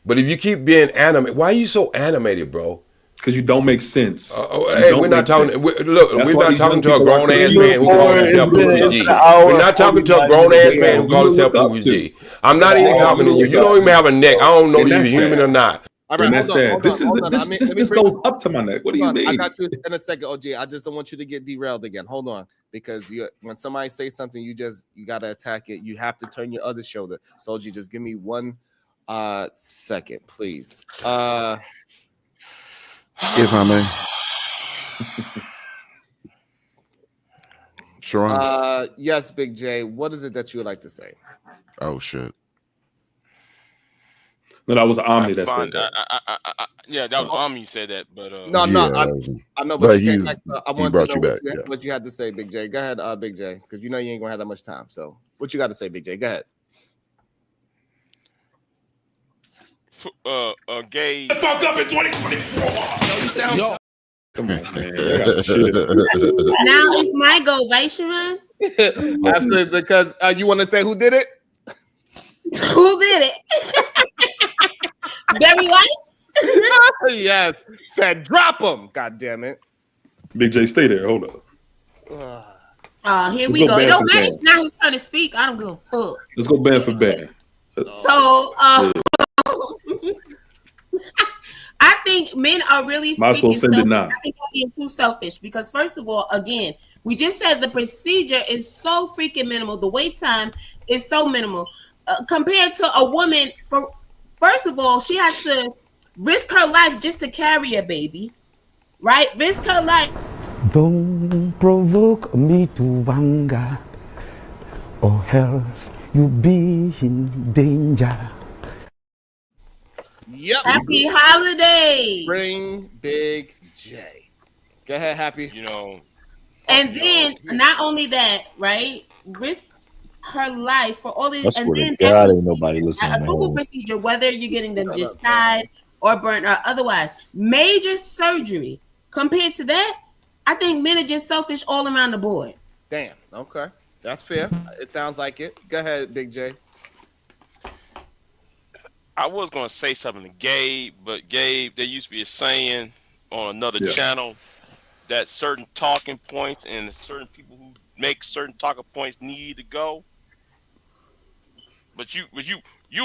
But if you keep being animated, why are you so animated, bro? Because you don't make sense. Hey, we're not talking. We're not talking to a grown ass man who calls himself Fugaze G. We're not talking to a grown ass man who calls himself Fugaze G. I'm not even talking to you. You don't even have a neck. I don't know if you're human or not. All right, this goes up to my neck. What do you mean? I got you in a second, OG. I just don't want you to get derailed again. Hold on, because when somebody says something, you gotta attack it. You have to turn your other shoulder. So OG, just give me 1 second, please. If I may. Sharon? Yes, Big J. What is it that you would like to say? Oh, shit. No, that was Omni that said that. Yeah, that was Omni said that, but no, I know, but I brought you back. What you had to say, Big J. Go ahead, Big J, because you know you ain't gonna have that much time. So, what you got to say, Big J? Go ahead. Gay. Fuck up in 2024. Come on, man. I got shit. Now it's my go, right, Sharon? Absolutely, because you want to say who did it? Who did it? Barry White? Yes. Said drop him. God damn it. Big J, stay there. Hold up. Here we go. It don't matter. It's not his turn to speak. I don't give a fuck. Let's go ban for ban. So, I think men are really might as well send it now. I think they're being too selfish because, first of all, again, we just said the procedure is so freaking minimal. The wait time is so minimal compared to a woman. First of all, she has to risk her life just to carry a baby, right? Risk her life. Don't provoke me to anger, or else you be in danger. Yep. Happy holiday. Bring Big J. Go ahead, Happy. And then not only that, right? Risk her life for all of I swear to God, ain't nobody listening. A normal procedure, whether you're getting them just tied or burnt or otherwise, major surgery. Compared to that, I think men are just selfish all around the board. Damn. Okay. That's fair. It sounds like it. Go ahead, Big J. I was going to say something to Gabe, but Gabe, there used to be a saying on another channel that certain talking points and certain people who make certain talking points need to go. But you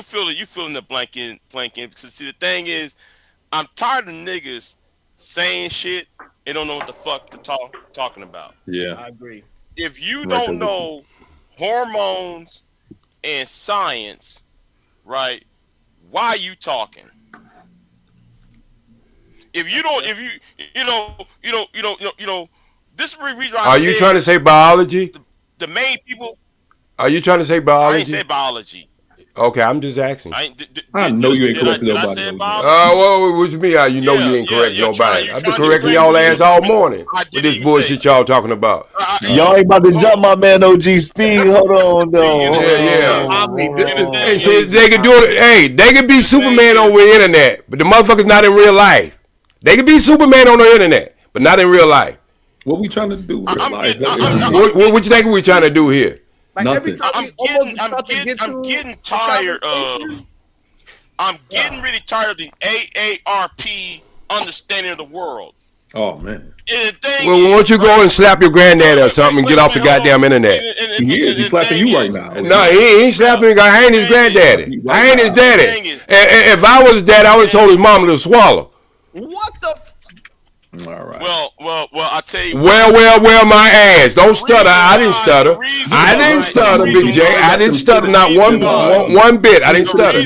feel it. You feel in the blank in because see the thing is, I'm tired of niggas saying shit and don't know what the fuck they're talking about. Yeah, I agree. If you don't know hormones and science, right? Why are you talking? If you don't, this is the reason Are you trying to say biology? The main people. Are you trying to say biology? I ain't say biology. Okay, I'm just asking. I know you ain't correcting nobody. Well, what you mean? You know you ain't correcting nobody. I've been correcting y'all ass all morning with this bullshit y'all talking about. Y'all ain't about to jump my man OG Speed. Hold on, though. Hey, shit, they can do it. Hey, they can be Superman on the internet, but the motherfucker's not in real life. They can be Superman on the internet, but not in real life. What we trying to do? What you think we trying to do here? Like nothing. I'm getting tired of. I'm getting really tired of the AARP understanding of the world. Oh man. Well, why don't you go and slap your granddad or something and get off the goddamn internet? He's slapping you right now. No, he ain't slapping me. I ain't his granddaddy. I ain't his daddy. If I was his dad, I would have told his mama to swallow. What the? All right. Well, I tell you. Well, my ass. Don't stutter. I didn't stutter. I didn't stutter, Big J. I didn't stutter not one bit. I didn't stutter.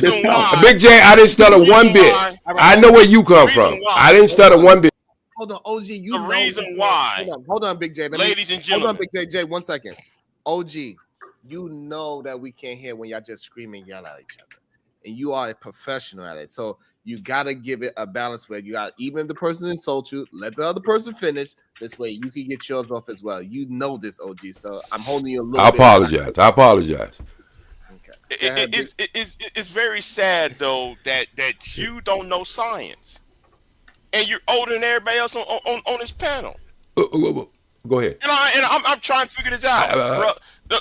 Big J, I didn't stutter one bit. I know where you come from. I didn't stutter one bit. Hold on, OG. You know the reason why. Hold on, Big J. Ladies and gentlemen. Hold on, Big J. 1 second. OG, you know that we can't hear when y'all just scream and yell at each other. And you are a professional at it. So you got to give it a balance where you got, even if the person insults you, let the other person finish. This way you can get yours off as well. You know this, OG. So I'm holding you a little bit. I apologize. Okay. It's very sad, though, that you don't know science. And you're older than everybody else on this panel. Go ahead. And I'm trying to figure this out.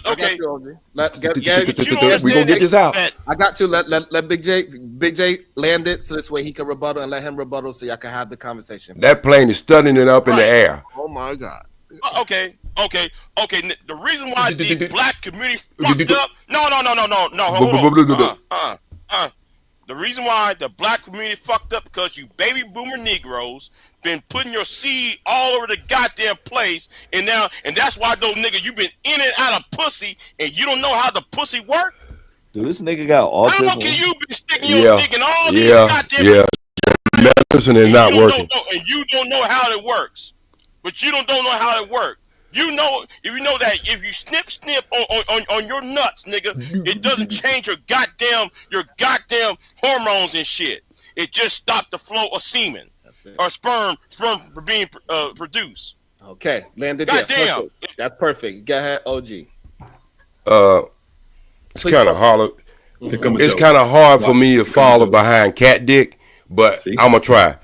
Okay. We're gonna get this out. I got you. Let Big J land it so this way he can rebuttal and let him rebuttal so y'all can have the conversation. That plane is stunning it up in the air. Oh my God. Okay. The reason why the black community fucked up. No. Hold on. The reason why the black community fucked up because you baby boomer Negroes been putting your seed all over the goddamn place, and that's why those niggas you been in and out of pussy, and you don't know how the pussy work. Dude, this nigga got autism. How long can you been sticking your dick in all these goddamn? Medicine is not working. And you don't know how it works, but you don't know how it works. You know, if you know that if you snip on your nuts, nigga, it doesn't change your goddamn hormones and shit. It just stopped the flow of semen or sperm from being produced. Okay, landed there. Perfect. That's perfect. Go ahead, OG. It's kind of hard. It's kind of hard for me to follow behind Cat Dick, but I'm gonna try.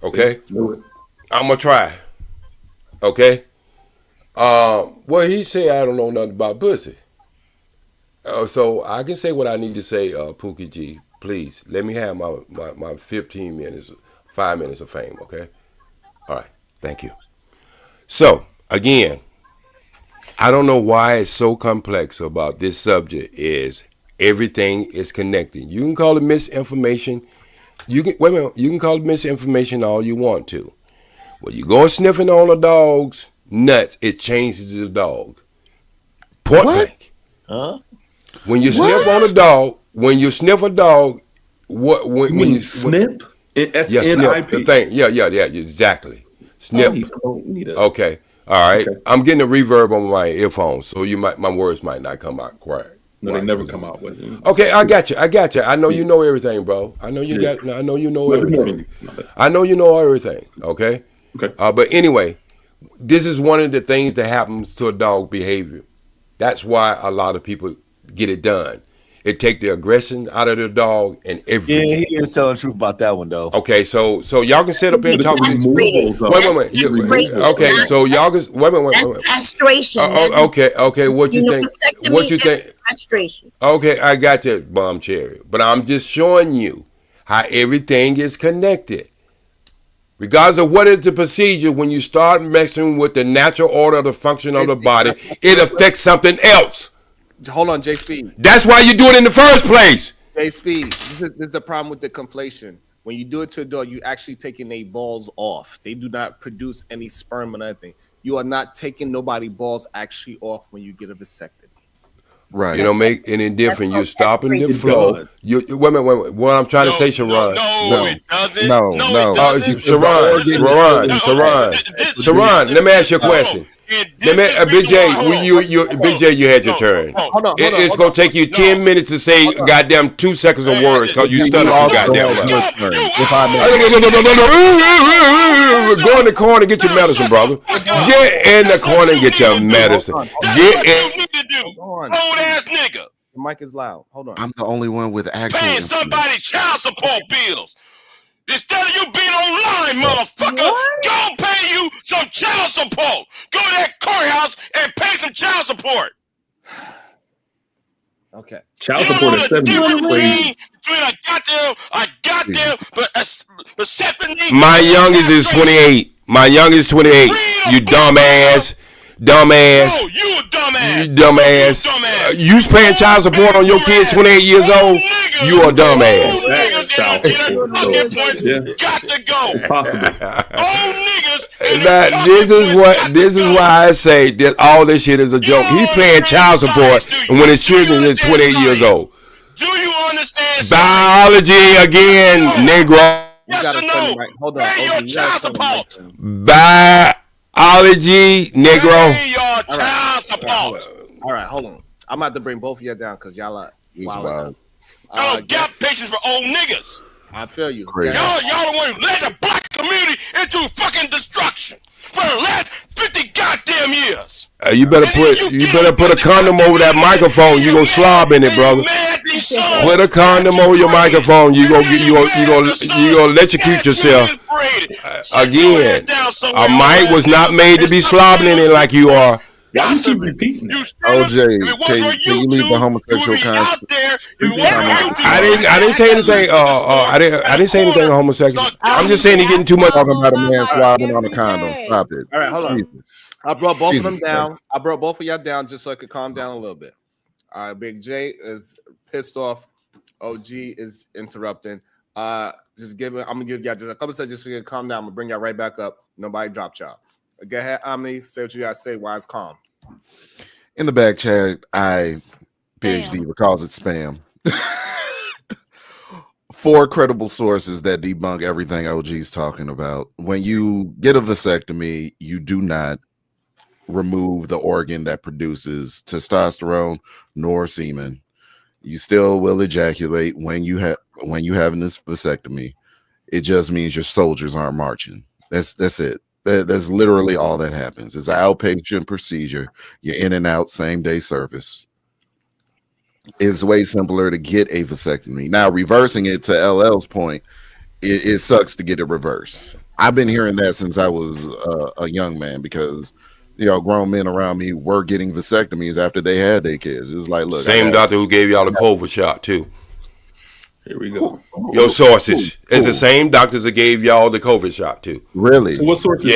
Okay, I'm gonna try. Okay. Well, he said I don't know nothing about pussy. So I can say what I need to say, Pookie G. Please let me have my 15 minutes, 5 minutes of fame. Okay. All right. Thank you. So again, I don't know why it's so complex about this subject. Is everything is connected? You can call it misinformation. You can wait a minute. You can call it misinformation all you want to. When you go sniffing on a dog's nuts, it changes the dog. Point blank. Huh? When you sniff on a dog, when you sniff a dog, when you snip? Yes, snip. The thing. Yeah, exactly. Snip. Okay. All right. Okay. I'm getting a reverb on my earphones, so my words might not come out quite. No, they never come out with it. Okay, I got you. I know you know everything, bro. I know you got. I know you know everything. I know you know everything. Okay. Okay. But anyway, this is one of the things that happens to a dog behavior. That's why a lot of people get it done. It take the aggression out of the dog and everything. Yeah, he is telling the truth about that one though. Okay, so y'all can sit up here and talk. Wait. Okay, so y'all can wait. Castration. Okay. What you think? What you think? Castration. Okay, I got that, Bomb Cherry. But I'm just showing you how everything is connected. Regardless of what is the procedure, when you start messing with the natural order of the function of the body, it affects something else. Hold on, J Speed. That's why you do it in the first place. J Speed. This is the problem with the conflation. When you do it to a dog, you actually taking their balls off. They do not produce any sperm or anything. You are not taking nobody balls actually off when you get a vasectomy. Right. You don't make any difference. You're stopping the flow. Wait a minute. What I'm trying to say, Sharon. No, it doesn't. Sharon, let me ask you a question. Big J, you had your turn. It's going to take you 10 minutes to say goddamn 2 seconds of words because you stuttered your goddamn mouth. Go in the corner and get your medicine, brother. Get in the corner and get your medicine. Get in. Old ass nigga. The mic is loud. Hold on. I'm the only one with actual Paying somebody child support bills. Instead of you being online, motherfucker, go pay you some child support. Go to that courthouse and pay some child support. Okay. Child support is $70. Between a goddamn, but my youngest is 28. You dumbass. No, you a dumbass. You dumbass. You paying child support on your kids 28 years old? You a dumbass. Got to go. Possible. Old niggas. This is why I say that all this shit is a joke. He paying child support and when his children is 28 years old. Do you understand? Biology again, Negro. Yes or no? Hold on. Pay your child support. Biology, Negro. Pay your child support. All right, hold on. I'm about to bring both of you down because y'all are wild. I don't got patience for old niggas. I feel you. Y'all the one who led the black community into fucking destruction for the last 50 goddamn years. You better put a condom over that microphone. You gonna slob in it, brother. Put a condom over your microphone. You gonna electrocute yourself. Again, a mic was not made to be slobbing in it like you are. Why you keep repeating that? OJ, can you leave the homosexual content? I didn't say anything. I didn't say anything homosexual. I'm just saying he's getting too much. Talking about a man slobbing on a condom. Stop it. All right, hold on. I brought both of them down. I brought both of y'all down just so I could calm down a little bit. All right, Big J is pissed off. OG is interrupting. I'm gonna give y'all just a couple seconds just so you can calm down. I'm gonna bring y'all right back up. Nobody drop y'all. Go ahead, Omni. Say what you guys say. Why it's calm. In the back chat, PhD recalls it spam. 4 credible sources that debunk everything OG's talking about. When you get a vasectomy, you do not remove the organ that produces testosterone nor semen. You still will ejaculate when you have this vasectomy. It just means your soldiers aren't marching. That's it. That's literally all that happens. It's an outpatient procedure. You're in and out, same day service. It's way simpler to get a vasectomy. Now, reversing it to LL's point, it sucks to get it reversed. I've been hearing that since I was a young man because grown men around me were getting vasectomies after they had their kids. It's like, look, Same doctor who gave y'all the COVID shot too. Here we go. Your sources. It's the same doctors that gave y'all the COVID shot too. Really? So what sources?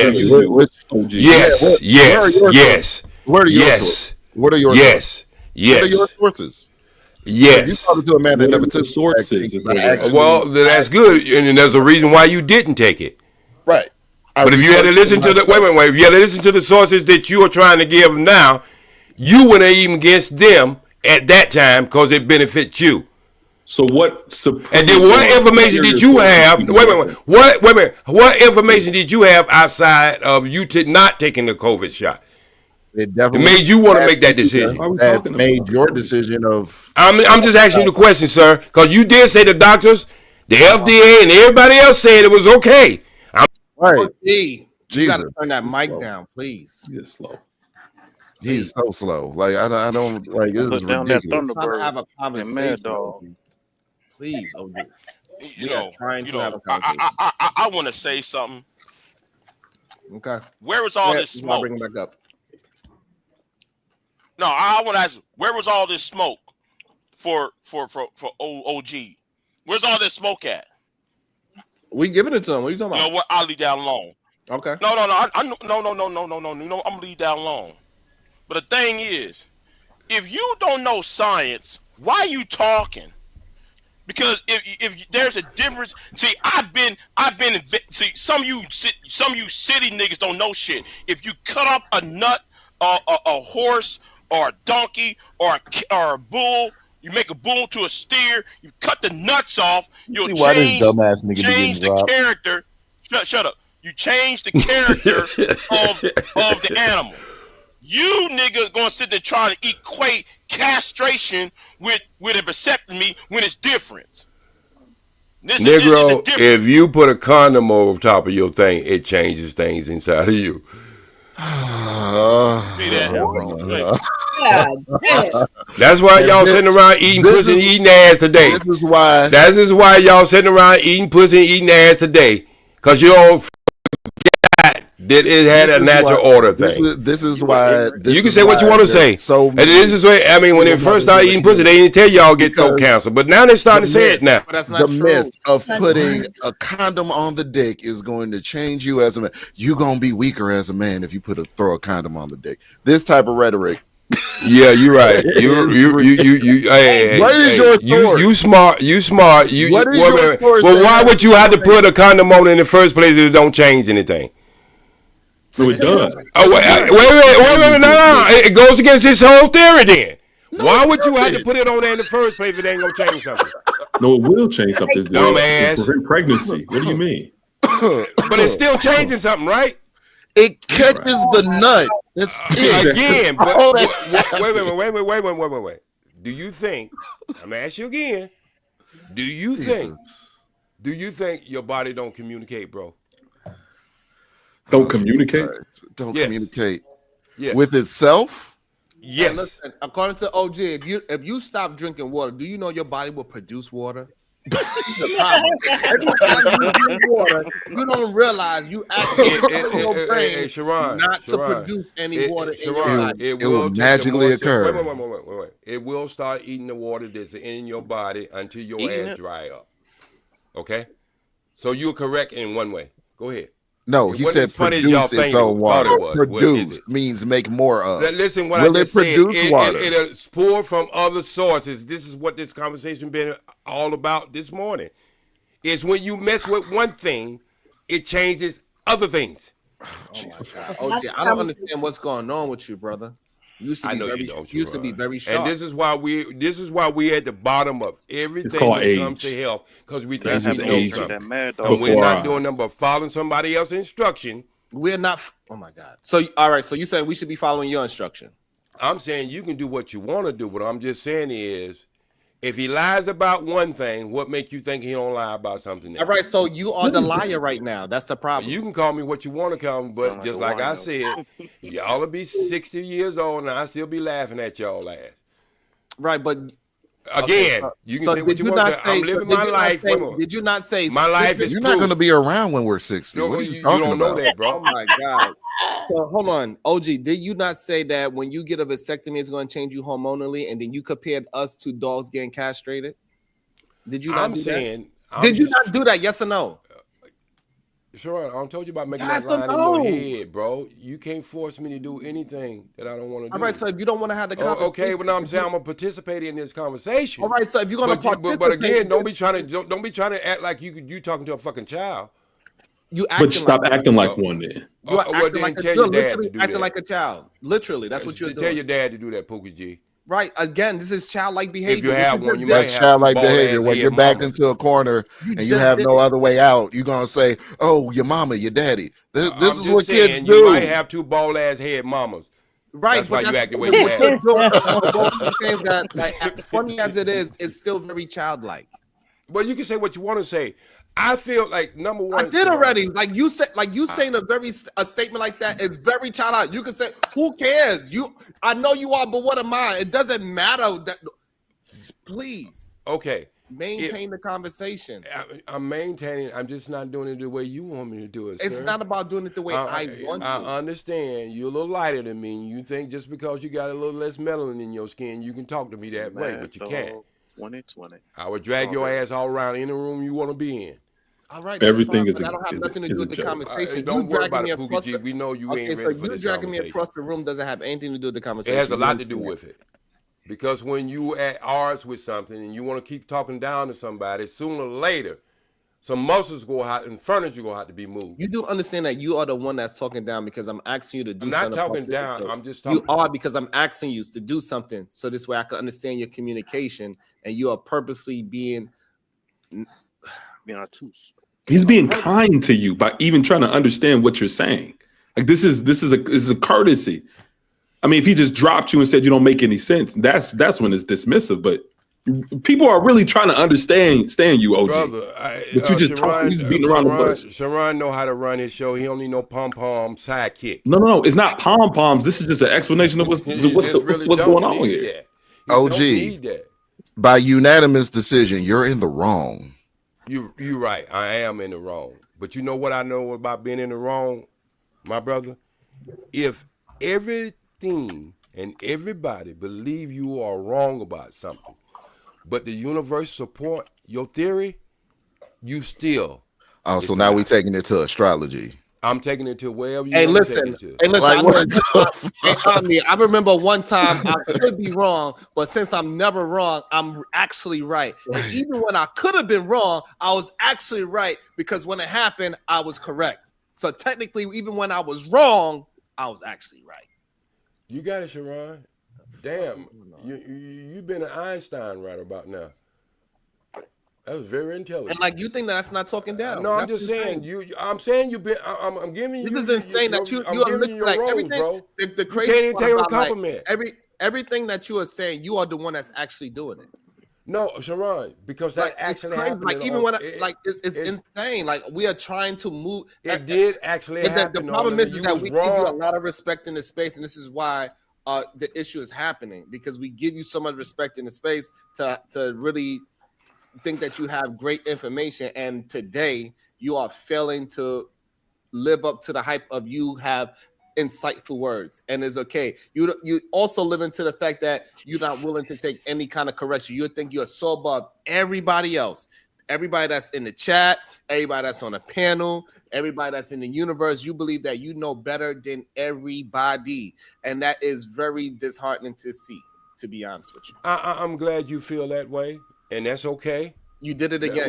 Yes. Yes. Yes. What are your sources? What are your sources? What are your sources? Yes. You talking to a man that never took sources. Well, that's good, and there's a reason why you didn't take it. Right. But if you had to listen to the wait, if you had to listen to the sources that you are trying to give now, you wouldn't even against them at that time because it benefits you. So what? And then what information did you have? What information did you have outside of you not taking the COVID shot? It definitely made you want to make that decision. That made your decision of. I'm just asking you the question, sir, because you did say the doctors, the FDA, and everybody else said it was okay. Right. You gotta Jesus. turn that mic Slow. down, please. He's slow. He's so slow. Like I don't like. This is ridiculous. I'm trying to have a conversation. Please, OG. I want to say something. Okay. Where was all this I'll smoke? bring it back up. No, I want to ask, where was all this smoke for OG? Where's all this smoke at? We giving it to him. What are you talking about? You know what? I'll leave that alone. Okay. No. You know, I'm gonna leave that alone. But the thing is, if you don't know science, why are you talking? Because if there's a difference, see, see, some of you city niggas don't know shit. If you cut off a nut, a horse, or a donkey, or a bull, you make a bull to a steer, you cut the nuts off, you'll change the character. Shut up. You change the character of the animal. You nigga gonna sit there trying to equate castration with a vasectomy when it's different. Negro, if you put a condom over top of your thing, it changes things inside of you. That's why y'all sitting around eating pussy and eating ass today. This is why y'all sitting around eating pussy and eating ass today. Because you don't forget that it had a natural order thing. This is why. You can say what you want to say. And this is why, I mean, when they first started eating pussy, they didn't tell y'all get throat cancer. But now they're starting to say it now. The myth of putting a condom on the dick is going to change you as a man. You're going to be weaker as a man if you throw a condom on the dick. This type of rhetoric. Yeah, you're right. You smart. What is your source? Well, why would you have to put a condom on in the first place if it don't change anything? So it does. Oh, wait, no. It goes against his whole theory then. Why would you have to put it on there in the first place if it ain't gonna change something? No, it will change something. Dumbass. Prevent pregnancy. What do you mean? But it's still changing something, right? It catches the nut. That's it. Again, but wait. Do you think? I'm gonna ask you again. Do you think your body don't communicate, bro? Don't communicate. Don't communicate with itself. Yes. Hey, listen, according to OG, if you stop drinking water, do you know your body will produce water? Every time you drink water, you don't realize you actually your brain not to produce any water in your body. It will magically occur. Wait. It will start eating the water that's in your body until your ass dry up. Okay? So you're correct in one way. Go ahead. No, he said produce its own water. Produce means make more of. Listen, what will I just it produce said, water? It'll pour from other sources. This is what this conversation been all about this morning. It's when you mess with one thing, it changes other things. Oh my God. OG, I don't understand what's going on with you, brother. You used to be very sharp. And this is why we at the bottom of everything when it comes to health, because we think we know something. And we're not doing nothing but following somebody else's instruction. We're not. Oh my God. So all right. So you saying we should be following your instruction? I'm saying you can do what you want to do. What I'm just saying is, if he lies about one thing, what make you think he don't lie about something else? All right, so you are the liar right now. That's the problem. You can call me what you want to call me, but just like I said, y'all will be 60 years old and I'll still be laughing at y'all ass. Right, but Again, you can say what you want. I'm living my life. Did you not say my life is You're proof. not going to be around when we're 60? What are you talking don't know about? that, bro. Oh my God. So hold on, OG. Did you not say that when you get a vasectomy, it's going to change you hormonally, and then you compared us to dogs getting castrated? Did you not do that? Did you not do that? Yes or no? Sure, I told you about making Yes that or line in no? your head, bro. You can't force me to do anything that I don't want to do. All right, so if you don't want to have the conversation, okay, well, now I'm saying I'm gonna participate in this conversation. All right, so if you're gonna participate, but again, don't be trying to act like you talking to a fucking child. But stop acting like one then. You are acting like tell your dad literally to do acting that. like a child. Literally, that's what you're doing. Tell your dad to do that, Pookie G. Right. Again, this is childlike behavior. If you have one, you might That's have childlike two behavior. bald-ass When head you're backed mamas. into a corner and you have no other way out, you're going to say, oh, your mama, your daddy. This is what kids do. You might have two bald ass head mamas. Right, That's why you act the way what you you're act. doing. Both these things that, like, as funny as it is, it's still very childlike. Well, you can say what you want to say. I feel like number one. I did already. Like you said, saying a statement like that is very childlike. You can say, "Who cares?" I know you are, but what am I? It doesn't matter. That please, okay, maintain the conversation. I'm maintaining. I'm just not doing it the way you want me to do it. It's sir. not about doing it the way I want to. I understand. You're a little lighter than me. You think just because you got a little less melanin in your skin, you can talk to me that way, but you can't. 2020. I would drag your ass all around any room you want to be in. All right, everything is. I don't have nothing to do with the conversation. Don't worry about it, Pookie G. We know you ain't ready for this dragging me conversation. across the room doesn't have anything to do with the conversation. It has a lot to do with it. Because when you at odds with something and you want to keep talking down to somebody, sooner or later, some muscles go out and furniture go have to be moved. You do understand that you are the one that's talking down because I'm asking you to do something. I'm not talking down. I'm just talking. You are because I'm asking you to do something. So this way I can understand your communication and you are purposely being obtuse. He's being kind to you by even trying to understand what you're saying. Like this is a courtesy. I mean, if he just dropped you and said you don't make any sense, that's when it's dismissive. But people are really trying to understand you, OG. Brother, but you just talking, you beating around the bush. Sharon know how to run his show. He only know pom pom sidekick. No, it's not pom poms. This is just an explanation of what's going on here. OG, by unanimous decision, you're in the wrong. You're right. I am in the wrong. But you know what I know about being in the wrong, my brother? If everything and everybody believe you are wrong about something, but the universe support your theory, you still. Oh, so now we're taking it to astrology. I'm taking it to wherever you Hey, want listen. to take it to. Hey, listen. I remember one time I could be wrong, but since I'm never wrong, I'm actually right. And even when I could have been wrong, I was actually right because when it happened, I was correct. So technically, even when I was wrong, I was actually right. You got it, Sharon. Damn, you've been an Einstein right about now. That was very intelligent. And like you think that's not talking down? No, I'm That's just insane. saying. I'm saying you've been. I'm giving you. This is insane that you are looking your like roles, everything. bro. The crazy you can't even part take a about, compliment. Like, everything that you are saying, you are the one that's actually doing it. No, Sharon, because that actually happened. Like even when it's insane. Like we are trying to move. It did actually happen. The problem is that we give you a lot of respect in the space, and this is why the issue is happening because we give you so much respect in the space to really think that you have great information, and today you are failing to live up to the hype of you have insightful words, and it's okay. You also live into the fact that you're not willing to take any kind of correction. You think you're so above everybody else, everybody that's in the chat, everybody that's on the panel, everybody that's in the universe. You believe that you know better than everybody, and that is very disheartening to see, to be honest with you. I'm glad you feel that way, and that's okay. You did it again.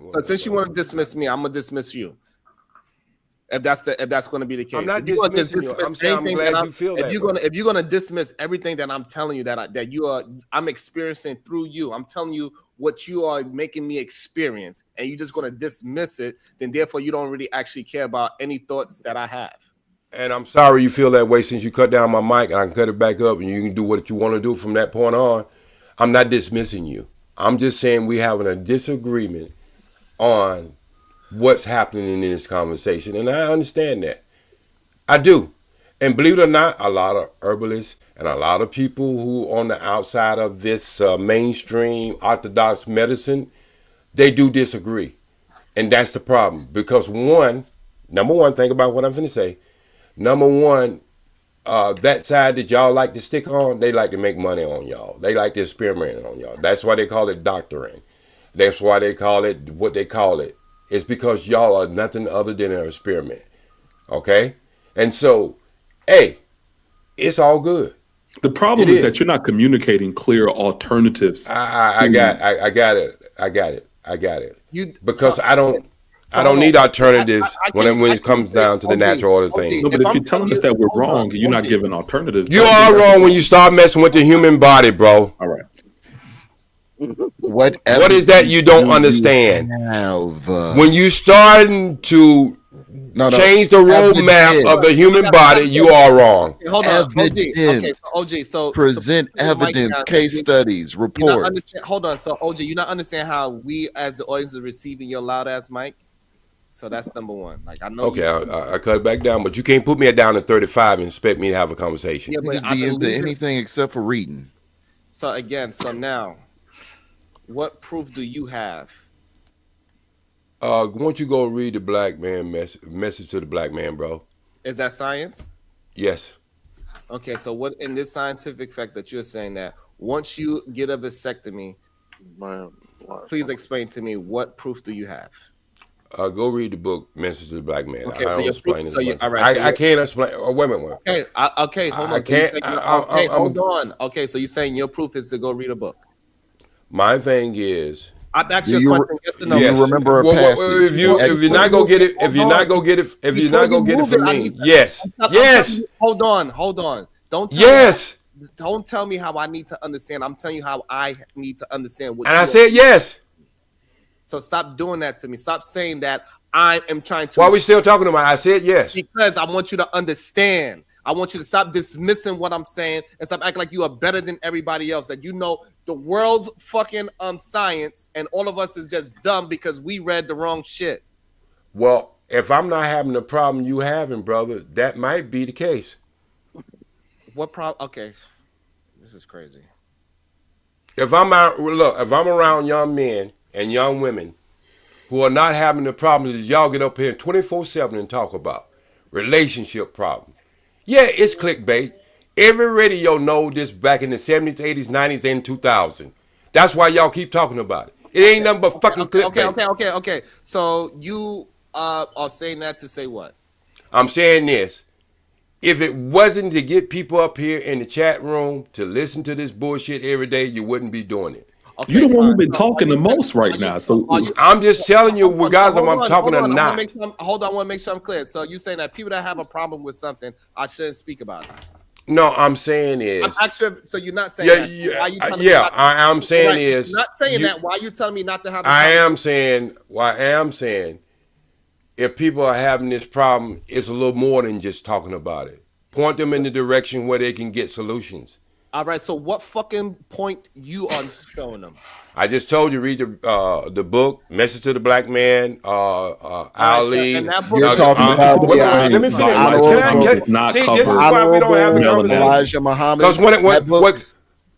So since you want to dismiss me, I'm gonna dismiss you. If that's going to be the case, I'm not dismissing you. I'm saying I'm glad you feel that. If you're gonna dismiss everything that I'm telling you I'm experiencing through you, I'm telling you what you are making me experience, and you're just gonna dismiss it, then therefore you don't really actually care about any thoughts that I have. And I'm sorry you feel that way since you cut down my mic, and I can cut it back up, and you can do what you want to do from that point on. I'm not dismissing you. I'm just saying we having a disagreement on what's happening in this conversation, and I understand that. I do. And believe it or not, a lot of herbalists And a lot of people who on the outside of this mainstream orthodox medicine, they do disagree. And that's the problem. Because number one, think about what I'm going to say. Number one, that side that y'all like to stick on, they like to make money on y'all. They like to experiment on y'all. That's why they call it doctoring. That's why they call it what they call it. It's because y'all are nothing other than an experiment. Okay? And so, hey, it's all good. The problem is that you're not communicating clear alternatives. I got it. Because I don't need alternatives when it comes down to the natural order thing. No, but if you're telling us that we're wrong, you're not giving alternatives. You are wrong when you start messing with the human body, bro. All right. What is that you don't understand? When you starting to change the roadmap of the human body, you are wrong. Okay, hold on, OG. So present evidence, case studies, reports. Hold on, so OG, you not understand how we as the audience is receiving your loud ass mic. So that's number one. Like I know. Okay, I cut it back down, but you can't put me down to 35 and expect me to have a conversation. Yeah, but be into anything except for reading. So again, now, what proof do you have? Why don't you go read the black man message to the black man, bro? Is that science? Yes. Okay, so what in this scientific fact that you're saying that once you get a vasectomy, please explain to me what proof do you have? Go read the book Message to the Black Man. Okay, I so don't explain it. all right, I can't explain. Wait a minute. Okay, hold on. I can't. Hold on. Okay, so you're saying your proof is to go read a book. My thing is, I've asked you a question. Yes or no? Do you remember a passage? If you're not gonna get it, if you're not gonna get it from me, yes. Hold on. Don't tell me how I need to understand. I'm telling you how I need to understand what. And I said yes. So stop doing that to me. Stop saying that I am trying to. Why are we still talking about it? I said yes. Because I want you to understand. I want you to stop dismissing what I'm saying and stop acting like you are better than everybody else. That you know the world's fucking science and all of us is just dumb because we read the wrong shit. Well, if I'm not having the problem you having, brother, that might be the case. What problem? Okay, this is crazy. If I'm around young men and young women who are not having the problems that y'all get up here 24/7 and talk about relationship problems. Yeah, it's clickbait. Every radio know this back in the 70s, 80s, 90s, and 2000. That's why y'all keep talking about it. It ain't nothing but fucking clickbait. Okay. So you are saying that to say what? I'm saying this. If it wasn't to get people up here in the chat room to listen to this bullshit every day, you wouldn't be doing it. Okay, you're the one who's been talking the most right now. So I'm just telling you, regardless of I'm talking or not. Hold on, I want to make sure I'm clear. So you're saying that people that have a problem with something, I shouldn't speak about it. No, I'm saying is. I'm actually, so you're not saying that. Why you telling me not to, I'm saying is. You're not saying that. Why are you telling me not to have? I am saying. If people are having this problem, it's a little more than just talking about it. Point them in the direction where they can get solutions. All right, so what fucking point you are showing them? I just told you, read the book, Message to the Black Man, Ali. You're talking about let me finish. See, this is why we don't have the conversation. Elijah Muhammad.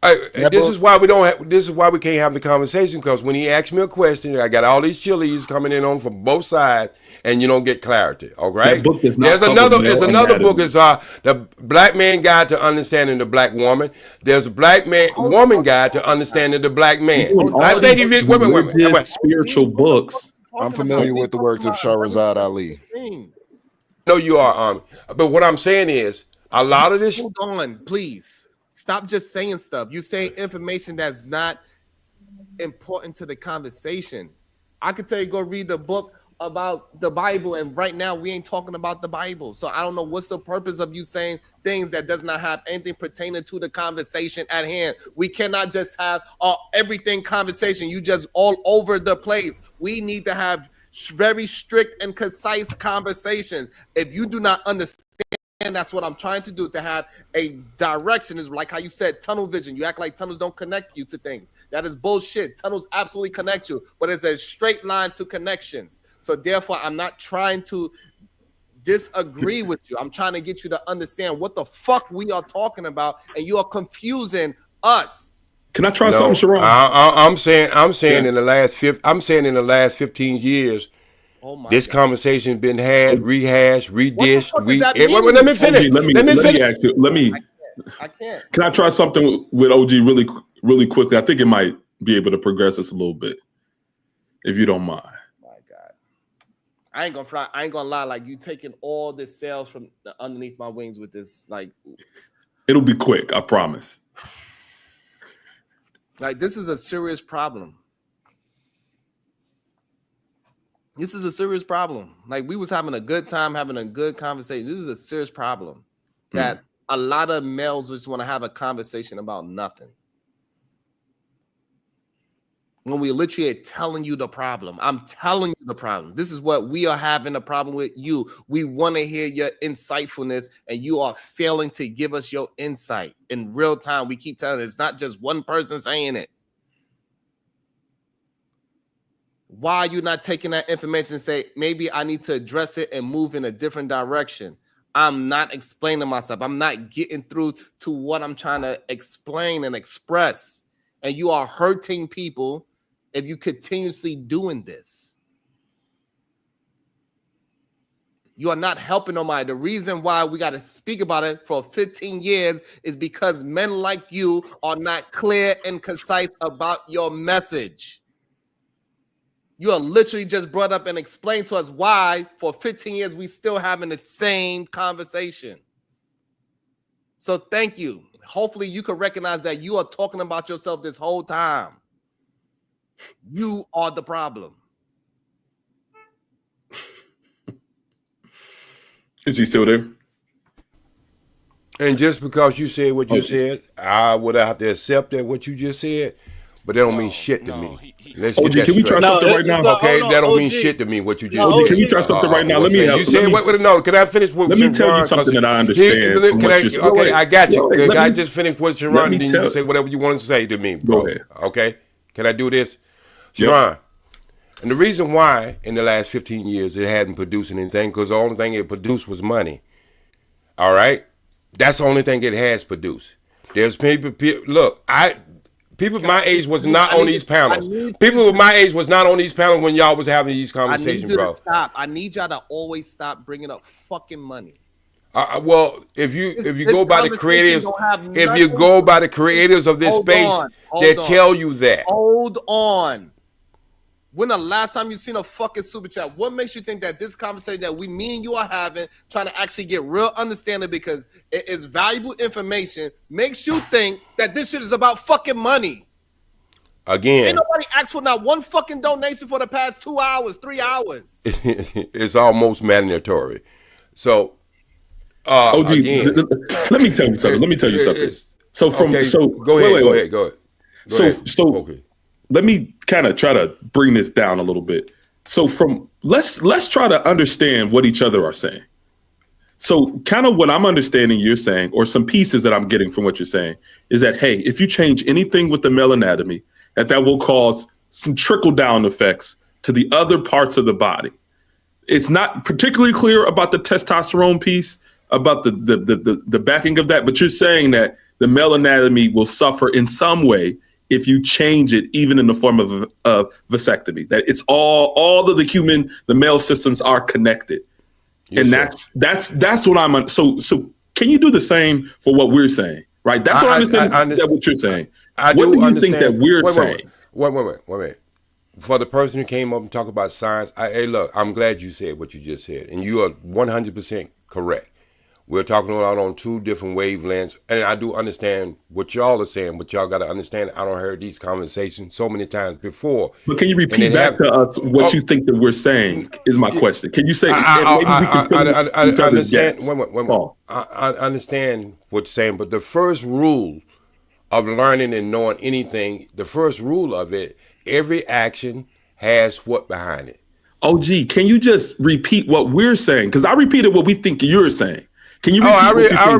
Because this is why we don't have. This is why we can't have the conversation. Because when he asked me a question, I got all these chilies coming in on from both sides, and you don't get clarity. All right. There's another book. Is the Black Man Guide to Understanding the Black Woman. There's a Black Woman Guide to Understanding the Black Man. I think if you wait. Spiritual books. I'm familiar with the works of Shahrazad Ali. No, you are. But what I'm saying is a lot of this. Hold on, please. Stop just saying stuff. You say information that's not important to the conversation. I could tell you go read the book about the Bible, and right now we ain't talking about the Bible. So I don't know what's the purpose of you saying things that does not have anything pertaining to the conversation at hand. We cannot just have everything conversation. You just all over the place. We need to have very strict and concise conversations. If you do not understand, and that's what I'm trying to do, to have a direction, is like how you said tunnel vision. You act like tunnels don't connect you to things. That is bullshit. Tunnels absolutely connect you, but it's a straight line to connections. So therefore, I'm not trying to disagree with you. I'm trying to get you to understand what the fuck we are talking about, and you are confusing us. Can I try something, Sharon? I'm saying in the last 15 years, this conversation has been had, rehashed, redished. Let me finish. Let me. I can't. Can I try something with OG really quickly? I think it might be able to progress us a little bit, if you don't mind. My God, I ain't gonna fly. I ain't gonna lie. Like, you taking all the sales from underneath my wings with this. Like, it'll be quick. I promise. Like, this is a serious problem. This is a serious problem. Like, we was having a good time, having a good conversation. This is a serious problem that a lot of males just want to have a conversation about nothing. When we literally are telling you the problem, I'm telling you the problem. This is what we are having a problem with you. We want to hear your insightfulness, and you are failing to give us your insight in real time. We keep telling it's not just one person saying it. Why are you not taking that information and say, maybe I need to address it and move in a different direction? I'm not explaining myself. I'm not getting through to what I'm trying to explain and express. And you are hurting people if you continuously doing this. You are not helping nobody. The reason why we got to speak about it for 15 years is because men like you are not clear and concise about your message. You are literally just brought up and explained to us why for 15 years we still having the same conversation. So thank you. Hopefully you can recognize that you are talking about yourself this whole time. You are the problem. Is he still there? And just because you said what you said, I would have to accept that what you just said, but that don't mean shit to me. Let's OG, get that can we try straight. something right now? Okay, that don't mean shit to me. What you just said. Can we try something right now? Let me. You said what? No, can I finish? What Let me tell you something that I understand. Okay, I got you. Can I just finish what Sharon, and then you tell- say whatever you want to say to me, Go bro. ahead. Okay, can I do this, Yep. Sharon? And the reason why in the last 15 years it hadn't produced anything, because the only thing it produced was money. All right, that's the only thing it has produced. There's people. Look, people my age was not on these panels. People with my age was not on these panels when y'all was having these conversations, I need you bro. to stop. I need y'all to always stop bringing up fucking money. Well, if you go by the creatives, don't have if you go by the creators of this Hold space, on, they hold on. tell you that. Hold on. When the last time you seen a fucking super chat? What makes you think that this conversation that me and you are having, trying to actually get real understanding because it is valuable information, makes you think that this shit is about fucking money? Again, Ain't nobody asked for not one fucking donation for the past 2 hours, 3 hours. it's almost mandatory. So, OG, again, let me tell you something. So go ahead. So let me kind of try to bring this down a little bit. So let's try to understand what each other are saying. So kind of what I'm understanding you're saying, or some pieces that I'm getting from what you're saying, is that, hey, if you change anything with the male anatomy, that will cause some trickle down effects to the other parts of the body. It's not particularly clear about the testosterone piece, about the backing of that, but you're saying that the male anatomy will suffer in some way if you change it, even in the form of vasectomy. That it's all of the male systems are connected. Yes, and that's what I'm on. So can you do the same for what we're saying? Right? That's what I understand what you're saying. What do you think that we're saying? Wait. For the person who came up and talked about science, hey, look, I'm glad you said what you just said, and you are 100% correct. We're talking about on two different wavelengths, and I do understand what y'all are saying, but y'all got to understand, I don't heard these conversations so many times before. But can you repeat back to us what you think that we're saying is my question. Can you say, I understand. I understand what you're saying, but the first rule of learning and knowing anything, the first rule of it, every action has what behind it. OG, can you just repeat what we're saying? Because I repeated what we think you're saying. Can you repeat I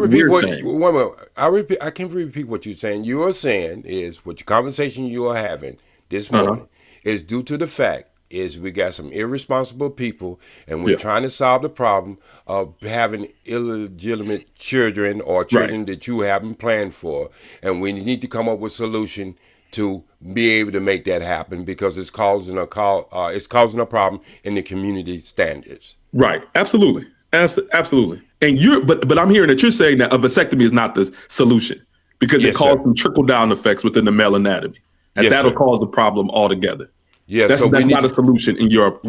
can repeat what you're saying. You are saying is what your conversation you are having this morning is due to the fact is we got some irresponsible people, and we're trying to solve the problem of having illegitimate children or children that you haven't planned for, and we need to come up with a solution to be able to make that happen because it's causing a problem in the community standards. Right. Absolutely. Absolutely. And but I'm hearing that you're saying that a vasectomy is not the solution because it causes some trickle down effects within the male anatomy, and that'll cause the problem altogether. Yeah, that's not a solution in your.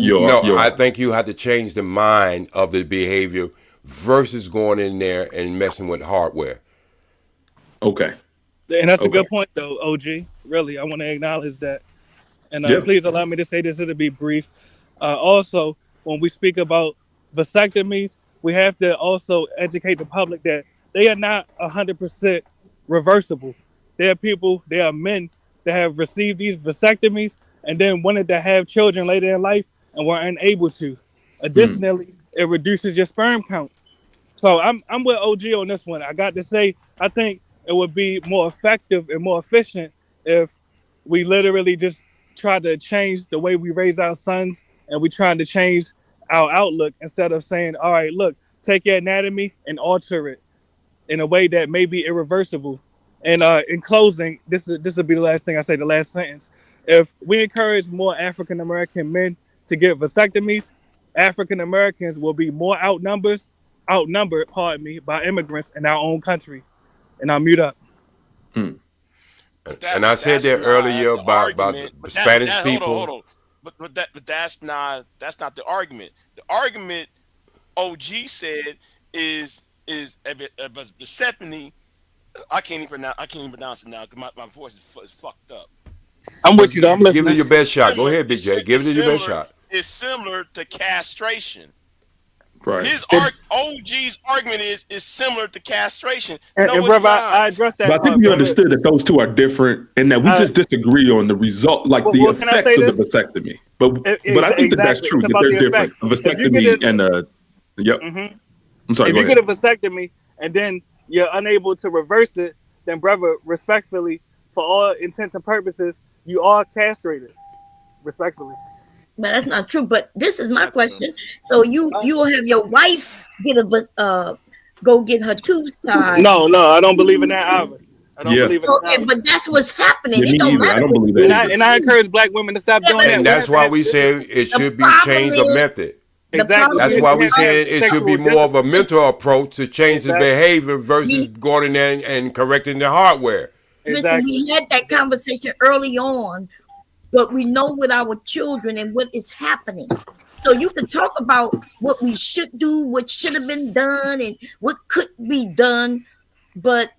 I think you have to change the mind of the behavior versus going in there and messing with hardware. Okay. And that's a good point, though, OG. Really, I want to acknowledge that. And please allow me to say this. It'll be brief. Also, when we speak about vasectomies, we have to also educate the public that they are not 100% reversible. There are men that have received these vasectomies and then wanted to have children later in life and were unable to. Additionally, it reduces your sperm count. So I'm with OG on this one. I got to say, I think it would be more effective and more efficient if we literally just try to change the way we raise our sons and we trying to change our outlook instead of saying, all right, look, take your anatomy and alter it in a way that may be irreversible. And in closing, this will be the last thing I say, the last sentence. If we encourage more African-American men to get vasectomies, African-Americans will be more outnumbered, by immigrants in our own country. And I'll mute up. And I said that earlier about the Spanish people. Hold on. But that's not the argument. The argument OG said is Stephanie. I can't even pronounce it now because my voice is fucked up. I'm with you though. I'm listening. Give it your best shot. Go ahead, Big J. Give it your best shot. It's similar to castration. Right. His OG's argument is similar to castration. And brother, I addressed that. But I think we understood that those two are different and that we just disagree on the result, like the effects of the vasectomy. But I think that's true, that they're different. A vasectomy and I'm sorry, if you get a vasectomy and then you're unable to reverse it, then brother, respectfully, for all intents and purposes, you are castrated. Respectfully. But that's not true. But this is my question. So you will have your wife go get her tubes tied? No, I don't believe in that either. I don't believe in that. But that's what's happening. Yeah, it don't matter. I don't believe that. And I encourage black women to stop doing that. And that's why we say it should be changed of method. Exactly. That's why we said it should be more of a mental approach to change the behavior versus going in there and correcting the hardware. Listen, we had that conversation early on, but we know with our children and what is happening. So you can talk about what we should do, what should have been done, and what could be done, but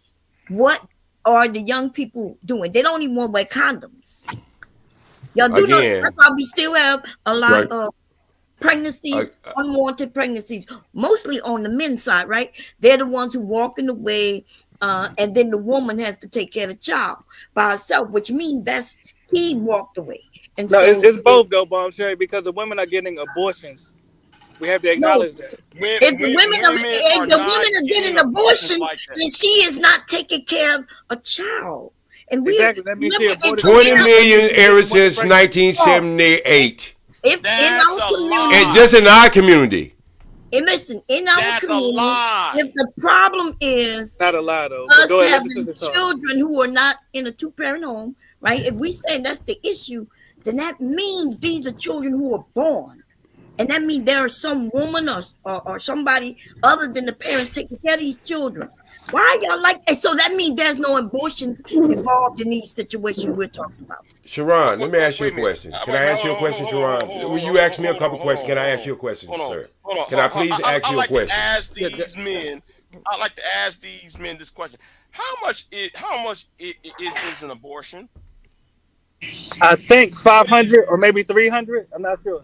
what are the young people doing? They don't even want to wear condoms. Y'all do know that's why we still have a lot of pregnancies, unwanted pregnancies, mostly on the men's side, right? They're the ones who walk in the way, and then the woman has to take care of the child by herself, which means he walked away. And no, it's both though, Bomb Cherry, because the women are getting abortions. We have to acknowledge that. If the women are getting abortion, then she is not taking care of a child. And we 20 million ever since 1978. And just in our community. And listen, in our community, if the problem is not a lie, though. us having children who are not in a two-parent home, right? If we say that's the issue, then that means these are children who are born. And that means there is some woman or somebody other than the parents taking care of these children. Why y'all like that? So that means there's no abortions involved in these situations we're talking about. Sharon, let me ask you a question. Can I ask you a question, Sharon? Will you ask me a couple questions? Can I ask you a question, sir? Can I please ask you a question? I'd like to ask these men this question. How much is an abortion? I think 500 or maybe 300. I'm not sure.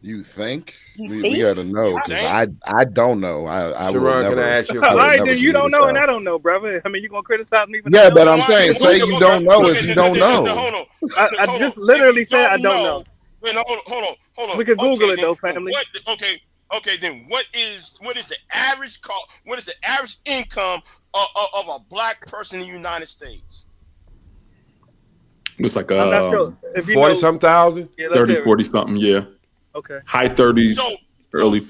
You think? We gotta know, because I don't know. I will Sharon, never. Can I ask you? All right, then you don't know and I don't know, brother. I mean, you gonna criticize me for yeah, but I'm saying, say you don't know if you don't know. I just literally said I don't know. Wait, hold on. We can Google it though, family. Okay, then what is the average cost? What is the average income of a black person in the United States? It's like I'm not sure if you 40 know. some thousand. Yeah, let's 30, hear it. 40 something. Yeah. Okay. High 30s, early.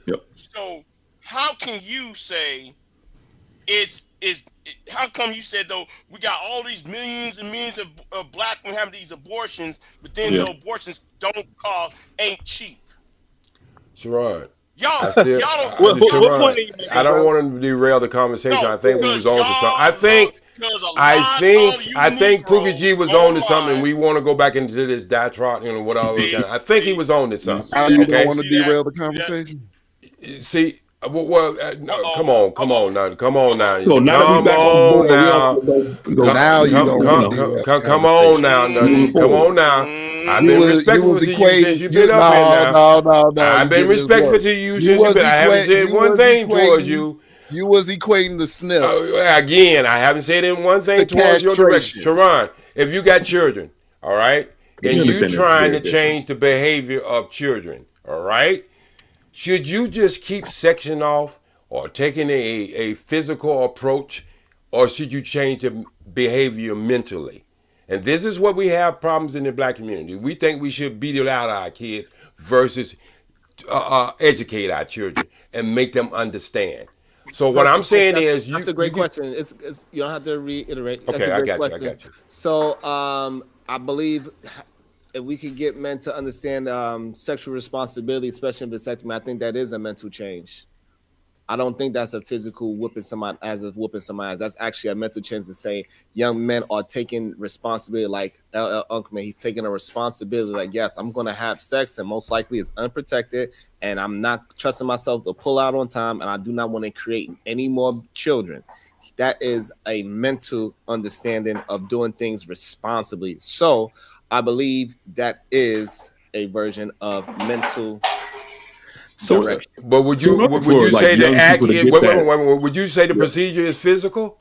Yep. So how can you say how come you said though we got all these millions and millions of black women having these abortions, but then the abortions ain't cheap? Sharon. Y'all don't. What point are you making, I don't bro? want to derail the conversation. I think we was on to something. I think Fugaze was on to something. And we want to go back into this diatribe, what all those kind. I think he was on to something. Now you don't want to derail the conversation. See. Well, no, come on now. So now come on now. I've been respectful to you since you've been up here now. I've been respectful to you since you've been. I haven't said one thing towards you. You was equating the snip. Again, I haven't said in one thing towards your direction. Sharon, if you got children, all right, and you trying to change the behavior of children, all right, should you just keep section off or taking a physical approach, or should you change the behavior mentally? And this is what we have problems in the black community. We think we should beat it out of our kids versus educate our children and make them understand. So what I'm saying is, that's a great question. It's you don't have to reiterate. That's Okay, a great I question. got you. So I believe if we could get men to understand sexual responsibility, especially in vasectomy, I think that is a mental change. I don't think that's a physical whooping somebody as. That's actually a mental change to say young men are taking responsibility, like Uncle Man, he's taking a responsibility, like, yes, I'm going to have sex, and most likely it's unprotected, and I'm not trusting myself to pull out on time, and I do not want to create any more children. That is a mental understanding of doing things responsibly. So I believe that is a version of mental direction. But would you say the act? Would you say the procedure is physical?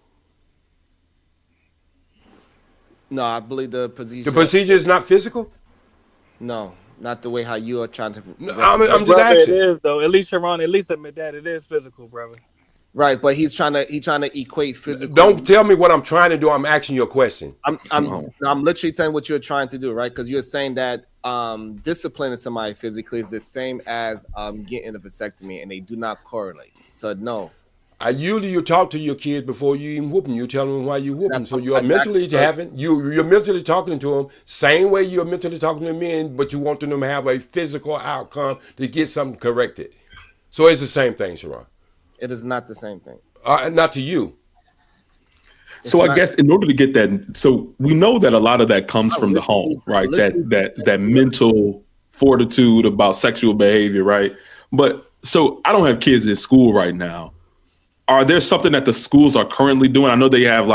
No, I believe the procedure. The procedure is not physical. No, not the way how you are trying to. I'm just asking. It is, though. At least Sharon, at least admit that it is physical, brother. Right, but he's trying to equate physical. Don't tell me what I'm trying to do. I'm asking you a question. I'm literally telling what you're trying to do, right? Because you're saying that disciplining somebody physically is the same as getting a vasectomy, and they do not correlate. So no. You talk to your kids before you even whoop them. You tell them why you whoop them. So you're mentally you're mentally talking to them same way you're mentally talking to men, but you want them to have a physical outcome to get something corrected. So it's the same thing, Sharon. It is not the same thing. Not to you. So I guess in order to get that, so we know that a lot of that comes from the home, right? That mental fortitude about sexual behavior, right? But so I don't have kids in school right now. Are there something that the schools are currently doing? I know they have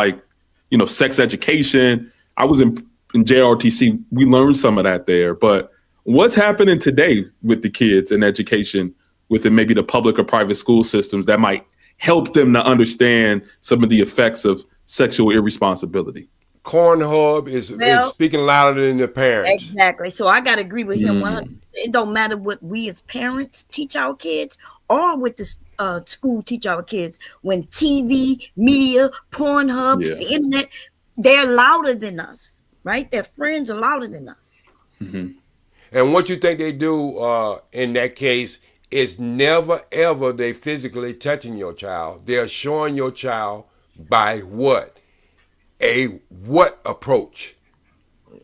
sex education. I was in JRTC. We learned some of that there. But what's happening today with the kids and education within maybe the public or private school systems that might help them to understand some of the effects of sexual irresponsibility? Pornhub is speaking louder than the parents. Exactly. So I got to agree with him. It don't matter what we as parents teach our kids or what the school teach our kids. When TV, media, Pornhub, the internet, they're louder than us, right? Their friends are louder than us. Mm-hmm. And what you think they do in that case is never, ever they physically touching your child. They're showing your child by what? What approach?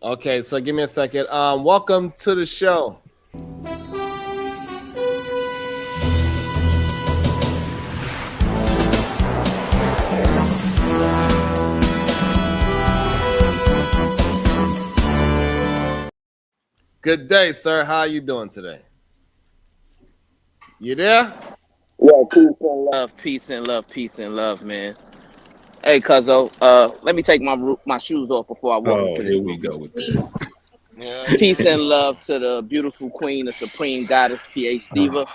Okay, so give me a second. Welcome to the show. Good day, sir. How are you doing today? You there? Yeah, peace and love, man. Hey, cuzzo, let me take my shoes off before I walk into this. Here we go with this. Peace and love to the beautiful queen, the supreme goddess, PH Diva.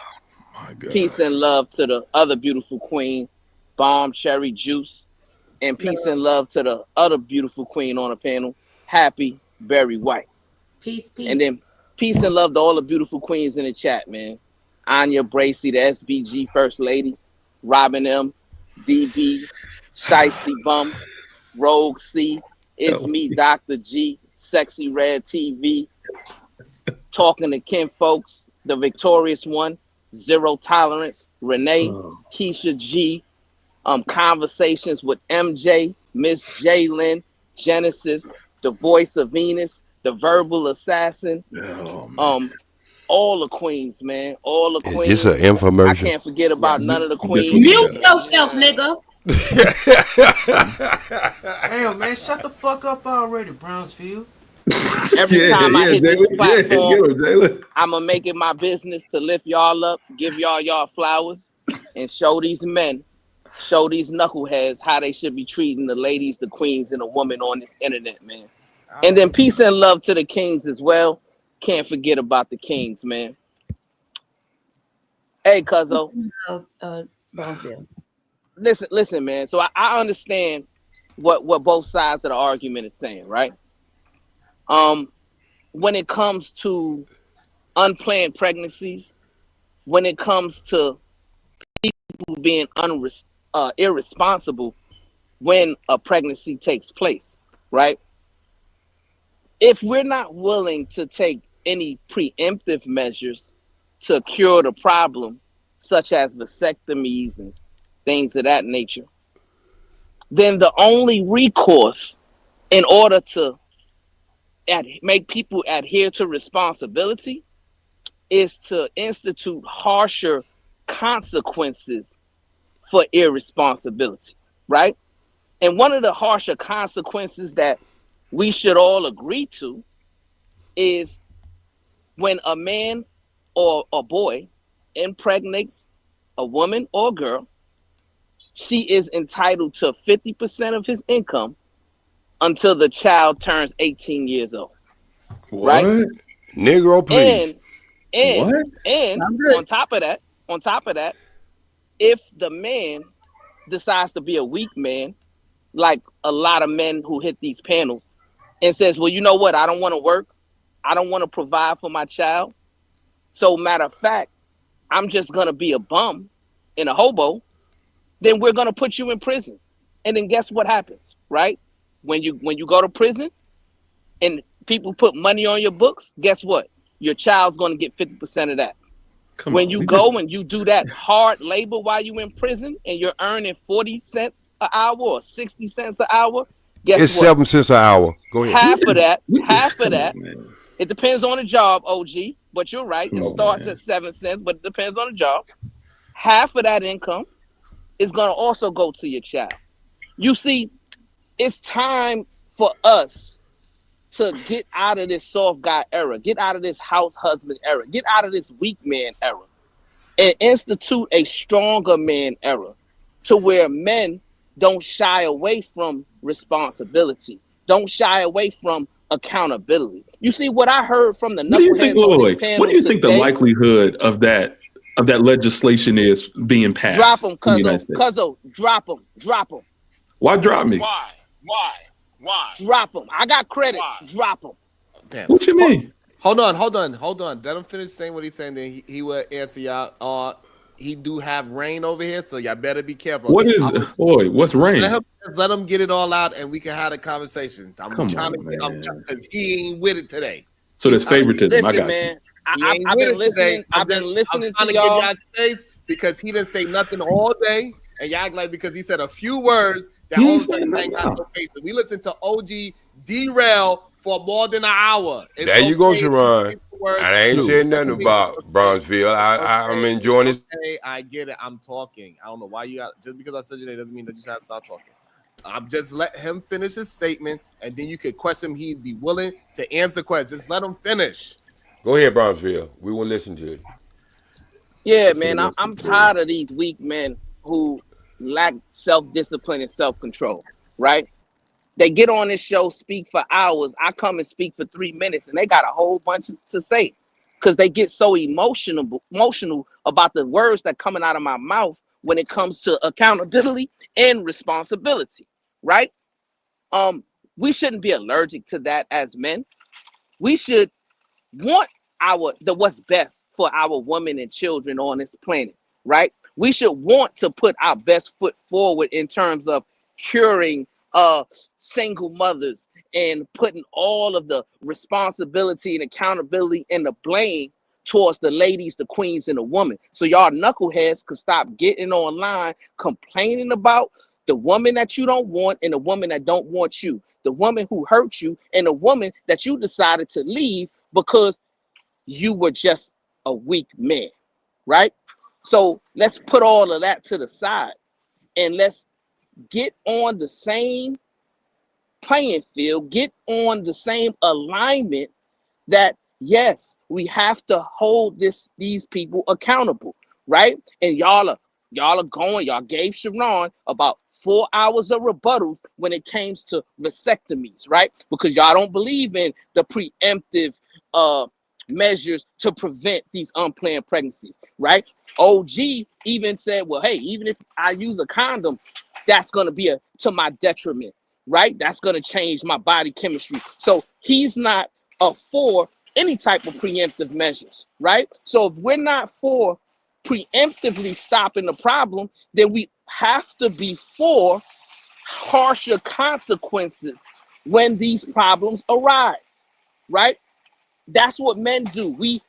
My God. Peace and love to the other beautiful queen, Bomb Cherry Juice. And peace and love to the other beautiful queen on the panel, Happy Berry White. Peace. And then peace and love to all the beautiful queens in the chat, man. Anya Bracy, the SBG First Lady, Robin M, DB, Shiesty Bum, Rogue C, It's me, Dr. G, Sexy Red TV, talking to Ken folks, the victorious one, Zero Tolerance, Renee, Keisha G, conversations with MJ, Miss Jalen, Genesis, the voice of Venus, the verbal assassin, all the queens, man, all the queens. Is this an infomercial? I can't forget about none of the queens. Mute yourself, nigga. Damn, man, shut the fuck up already, Brownsfield. Every time I hit this platform, I'm gonna make it my business to lift y'all up, give y'all flowers, and show these men, show these knuckleheads how they should be treating the ladies, the queens, and the women on this internet, man. And then peace and love to the kings as well. Can't forget about the kings, man. Hey, Cuzzo. Listen, man. So I understand what both sides of the argument is saying, right? When it comes to unplanned pregnancies, when it comes to people being irresponsible when a pregnancy takes place, right? If we're not willing to take any preemptive measures to cure the problem, such as vasectomies and things of that nature, then the only recourse in order to make people adhere to responsibility is to institute harsher consequences for irresponsibility, right? And one of the harsher consequences that we should all agree to is when a man or a boy impregnates a woman or a girl, she is entitled to 50% of his income until the child turns 18 years old. What? Right? Negro, please. And on top of that, if the man decides to be a weak man, like a lot of men who hit these panels, and says, well, you know what? I don't want to work. I don't want to provide for my child. So matter of fact, I'm just going to be a bum and a hobo. Then we're going to put you in prison. And then guess what happens, right? When you go to prison and people put money on your books, guess what? Your child's going to get 50% of that. When you go and you do that hard labor while you're in prison and you're earning 40 cents an hour or 60 cents an hour, guess it's what? 7 cents an hour. Go ahead. Half of that, it depends on the job, OG, but you're right. It starts at 7 cents, but it depends on the job. Half of that income is going to also go to your child. You see, it's time for us to get out of this soft guy era, get out of this house husband era, get out of this weak man era, and institute a stronger man era to where men don't shy away from responsibility, don't shy away from accountability. You see, what I heard from the knuckleheads on this panel what do you think the today, likelihood of that legislation is being passed? Drop them, Cuzzo, drop them. Why drop me? Why? Drop them. I got credits. Drop them. Damn. What you mean? Hold on. Let him finish saying what he's saying. Then he will answer y'all. He do have rain over here, so y'all better be careful. What's rain? Let him get it all out, and we can have a conversation. Because he ain't with it today. So there's favoritism. Listen, I got man. I've been listening. I've been listening to y'all space because he didn't say nothing all day, and y'all act like because he said a few words that all of a sudden ain't got no patience. We listened to OG derail for more than an hour. There you go, Sharon. I ain't saying nothing about Brownsville. I'm enjoying this. Okay, I get it. I'm talking. I don't know why you got just because I said your name doesn't mean that you have to start talking. I'm just let him finish his statement, and then you could question him. He'd be willing to answer questions. Just let him finish. Go ahead, Brownsville. We will listen to it. Yeah, man. I'm tired of these weak men who lack self-discipline and self-control, right? They get on this show, speak for hours. I come and speak for 3 minutes, and they got a whole bunch to say because they get so emotional about the words that coming out of my mouth when it comes to accountability and responsibility, right? We shouldn't be allergic to that as men. We should want what's best for our women and children on this planet, right? We should want to put our best foot forward in terms of curing single mothers and putting all of the responsibility and accountability and the blame towards the ladies, the queens, and the woman. So y'all knuckleheads could stop getting online complaining about the woman that you don't want and the woman that don't want you, the woman who hurt you and the woman that you decided to leave because you were just a weak man, right? So let's put all of that to the side and let's get on the same playing field, get on the same alignment that, yes, we have to hold these people accountable, right? And y'all gave Sharon about 4 hours of rebuttals when it came to vasectomies, right? Because y'all don't believe in the preemptive measures to prevent these unplanned pregnancies, right? OG even said, well, hey, even if I use a condom, that's going to be to my detriment, right? That's going to change my body chemistry. So he's not for any type of preemptive measures, right? So if we're not for preemptively stopping the problem, then we have to be for harsher consequences when these problems arise, right? That's what men do. We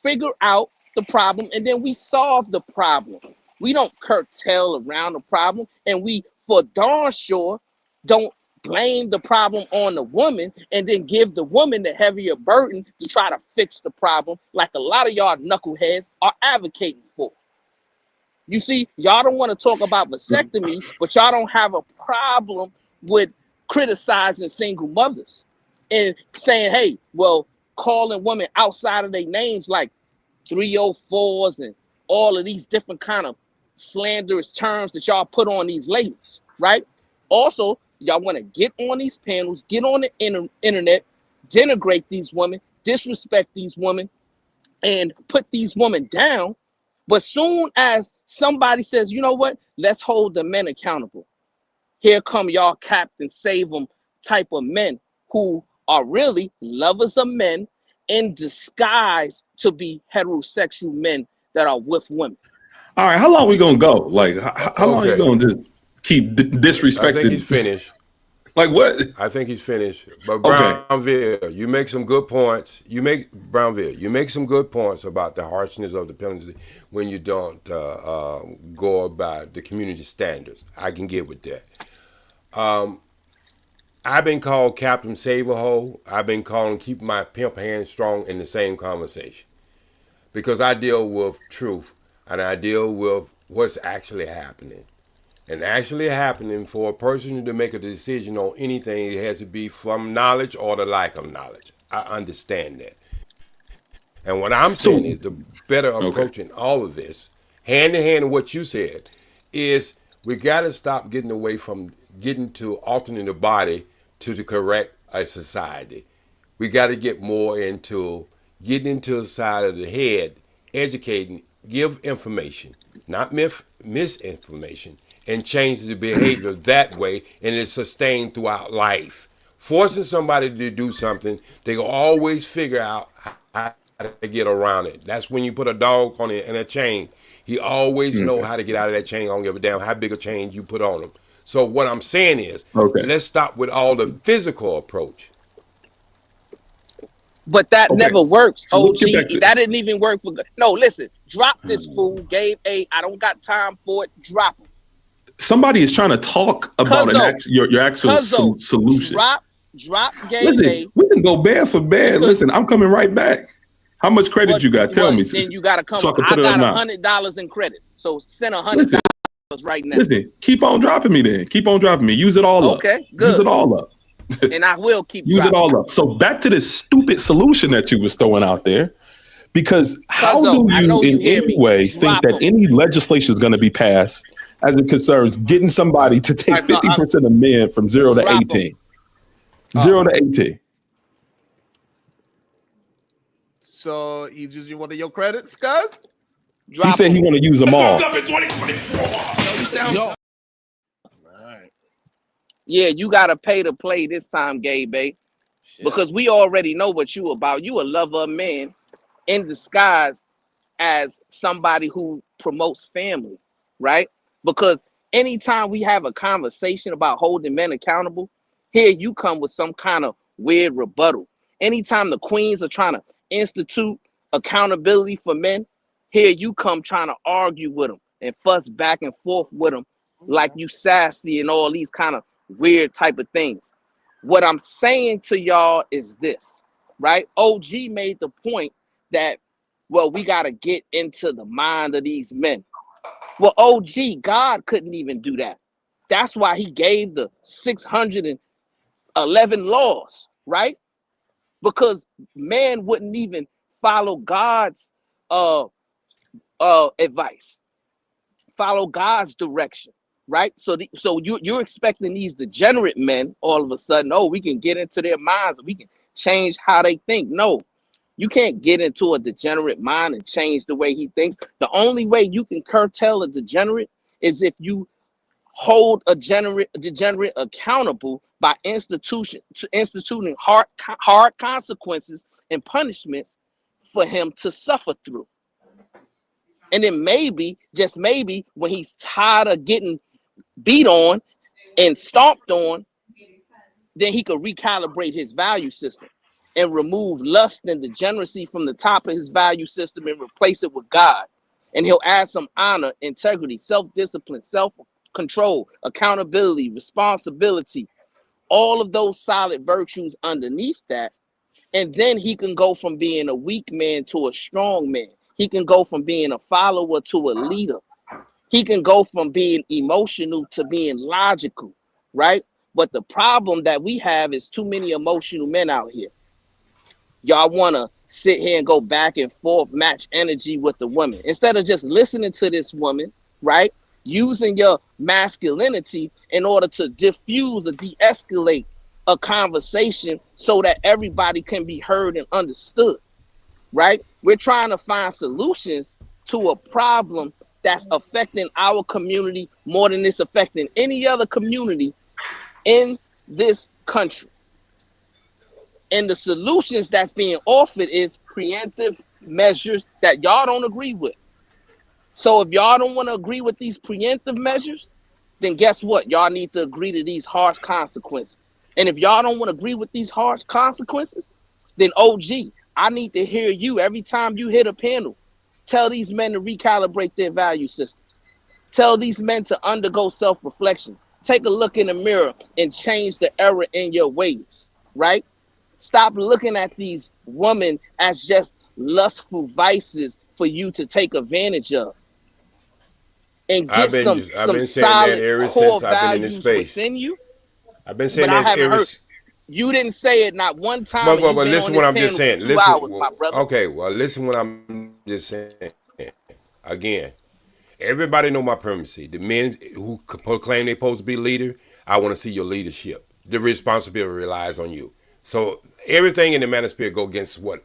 figure out the problem and then we solve the problem. We don't curtail around the problem, and we for darn sure don't blame the problem on the woman and then give the woman the heavier burden to try to fix the problem like a lot of y'all knuckleheads are advocating for. You see, y'all don't want to talk about vasectomy, but y'all don't have a problem with criticizing single mothers and saying, hey, well, calling women outside of their names like 304s and all of these different kind of slanderous terms that y'all put on these ladies, right? Also, y'all want to get on these panels, get on the internet, denigrate these women, disrespect these women, and put these women down. But soon as somebody says, you know what, let's hold the men accountable, here come y'all Captain Save 'em type of men who are really lovers of men in disguise to be heterosexual men that are with women. All right, how long we gonna go? Like, how long you gonna just keep disrespecting? I think he's finished. Like what? I think he's finished. But Okay. Brownville, you make some good points. You make some good points about the harshness of the penalty when you don't go about the community standards. I can get with that. I've been called Captain Save-A-Hole. I've been called Keep My Pimp Hand Strong in the same conversation. Because I deal with truth and I deal with what's actually happening. And actually happening for a person to make a decision on anything, it has to be from knowledge or the lack of knowledge. I understand that. And what I'm saying is the better approach in all of this, hand in hand with what you said, is we got to stop getting away from getting to altering the body to the correct society. We got to get more into getting into the side of the head, educating, give information, not misinformation, and change the behavior that way, and it's sustained throughout life. Forcing somebody to do something, they will always figure out how to get around it. That's when you put a dog on it in a chain. He always know how to get out of that chain. I don't give a damn how big a chain you put on him. So what I'm saying is, let's stop with all the physical approach. But that never works, OG. That didn't even work for. No, listen. Drop this fool. Gabe A. I don't got time for it. Drop him. Somebody is trying to talk about your actual solution. Drop Gabe A. We can go bad for bad. Listen, I'm coming right back. How much credit you got? Tell me. Then you got to come. So I got $100 in credit. So send $100 right now. Listen, keep on dropping me then. Keep on dropping me. Use it all up. Okay, good. Use it all up. And I will keep use it all up. So back to this stupid solution that you was throwing out there. Because how do you in any way think that any legislation is going to be passed as it concerns getting somebody to take 50% of men from 0 to 18? 0 to 18. So he's using one of your credits, guys? He said he want to use them all. Yeah, you gotta pay to play this time, Gabe, because we already know what you about. You a lover of men in disguise as somebody who promotes family, right? Because Anytime we have a conversation about holding men accountable, here you come with some kind of weird rebuttal. Anytime the queens are trying to institute accountability for men, here you come trying to argue with them and fuss back and forth with them like you sassy and all these kind of weird type of things. What I'm saying to y'all is this, right? OG made the point that, well, we got to get into the mind of these men. Well, OG, God couldn't even do that. That's why he gave the 611 laws, right? Because man wouldn't even follow God's advice, follow God's direction, right? So you're expecting these degenerate men all of a sudden, oh, we can get into their minds and we can change how they think. No, you can't get into a degenerate mind and change the way he thinks. The only way you can curtail a degenerate is if you hold a degenerate accountable by instituting hard consequences and punishments for him to suffer through. And then maybe, just maybe, when he's tired of getting beat on and stomped on, then he could recalibrate his value system and remove lust and degeneracy from the top of his value system and replace it with God. And he'll add some honor, integrity, self-discipline, self-control, accountability, responsibility, all of those solid virtues underneath that. And then he can go from being a weak man to a strong man. He can go from being a follower to a leader. He can go from being emotional to being logical, right? But the problem that we have is too many emotional men out here. Y'all want to sit here and go back and forth, match energy with the woman. Instead of just listening to this woman, right? Using your masculinity in order to diffuse or de-escalate a conversation so that everybody can be heard and understood, right? We're trying to find solutions to a problem that's affecting our community more than it's affecting any other community in this country. And the solutions that's being offered is preemptive measures that y'all don't agree with. So if y'all don't want to agree with these preemptive measures, then guess what? Y'all need to agree to these harsh consequences. And if y'all don't want to agree with these harsh consequences, then OG, I need to hear you every time you hit a panel. Tell these men to recalibrate their value systems. Tell these men to undergo self-reflection. Take a look in the mirror and change the error in your ways, right? Stop looking at these women as just lustful vices for you to take advantage of. And get some solid core values within you. I've been saying but that I haven't heard. You didn't say it not one time. But listen what I'm just saying. Listen, hours, my brother. Okay, well, listen what I'm just saying. Again, everybody know my primacy. The men who proclaim they're supposed to be leader, I want to see your leadership. The responsibility relies on you. So everything in the manosphere go against what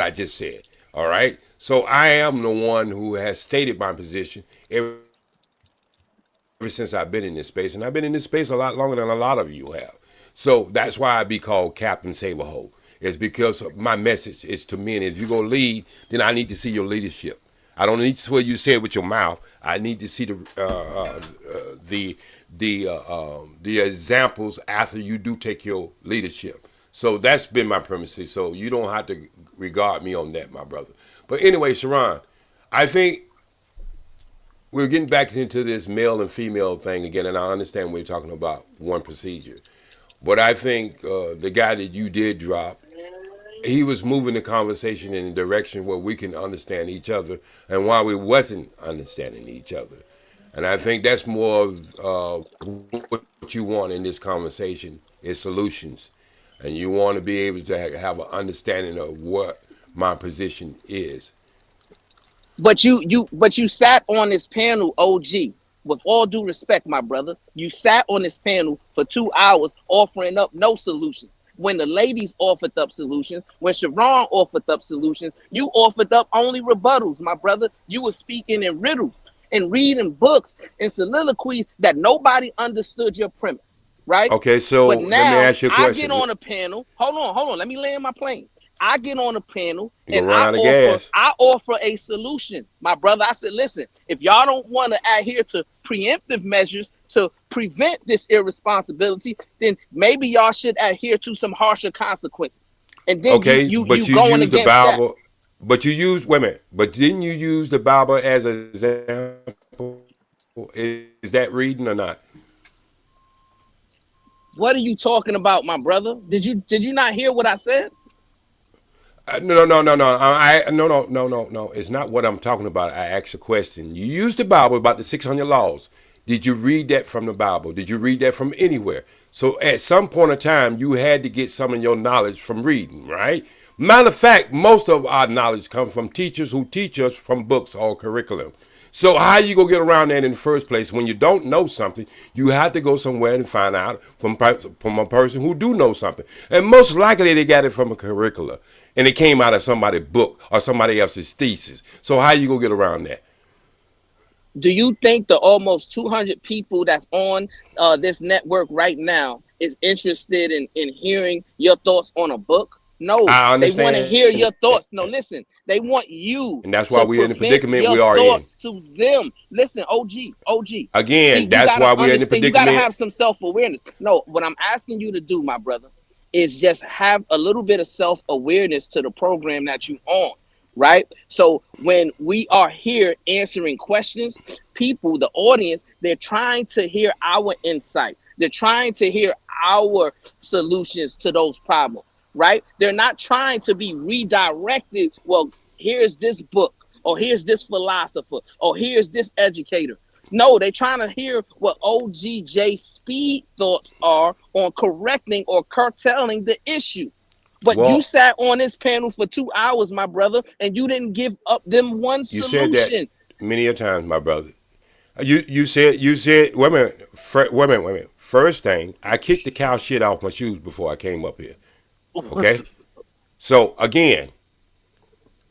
I just said. All right. So I am the one who has stated my position ever since I've been in this space, and I've been in this space a lot longer than a lot of you have. So that's why I be called Captain Saberhole. It's because my message is to men. If you're gonna lead, then I need to see your leadership. I don't need to see what you say with your mouth. I need to see the examples after you do take your leadership. So that's been my primacy. So you don't have to regard me on that, my brother. But anyway, Sharon, I think we're getting back into this male and female thing again, and I understand we're talking about one procedure. But I think the guy that you did drop, he was moving the conversation in a direction where we can understand each other and why we wasn't understanding each other. And I think that's more of what you want in this conversation is solutions. And you want to be able to have an understanding of what my position is. But you sat on this panel, OG, with all due respect, my brother. You sat on this panel for 2 hours offering up no solutions. When the ladies offered up solutions, when Sharon offered up solutions, you offered up only rebuttals, my brother. You were speaking in riddles and reading books and soliloquies that nobody understood your premise, right? Okay, so but now, let me ask you a question. I get on a panel. Hold on. Let me land my plane. I get on a panel You and run out of gas. I offer a solution. My brother, I said, listen, if y'all don't want to adhere to preemptive measures to prevent this irresponsibility, then maybe y'all should adhere to some harsher consequences. And then you going against the Bible. That. But you use, wait a minute, but didn't you use the Bible as an example? Is that reading or not? What are you talking about, my brother? Did you not hear what I said? No. No. It's not what I'm talking about. I asked a question. You used the Bible about the 600 laws. Did you read that from the Bible? Did you read that from anywhere? So at some point in time, you had to get some of your knowledge from reading, right? Matter of fact, most of our knowledge comes from teachers who teach us from books or curriculum. So how you gonna get around that in the first place? When you don't know something, you have to go somewhere and find out from a person who do know something. And most likely they got it from a curricula, and it came out of somebody's book or somebody else's thesis. So how you gonna get around that? Do you think the almost 200 people that's on this network right now is interested in hearing your thoughts on a book? No, they want to hear your thoughts. No, listen, they want you. And that's why we're in the predicament we are in. To them. Listen, OG. Again, see, that's why we're in the predicament. You got to have some self-awareness. No, what I'm asking you to do, my brother, is just have a little bit of self-awareness to the program that you're on, right? So when we are here answering questions, people, the audience, they're trying to hear our insight. They're trying to hear our solutions to those problems. Right? They're not trying to be redirected. Well, here's this book, or here's this philosopher, or here's this educator. No, they're trying to hear what OGJ Speed thoughts are on correcting or curtailing the issue. But you sat on this panel for 2 hours, my brother, and you didn't give up them one solution. You said that many a times, my brother. You said wait a minute. First thing, I kicked the cow shit off my shoes before I came up here. Okay, so again,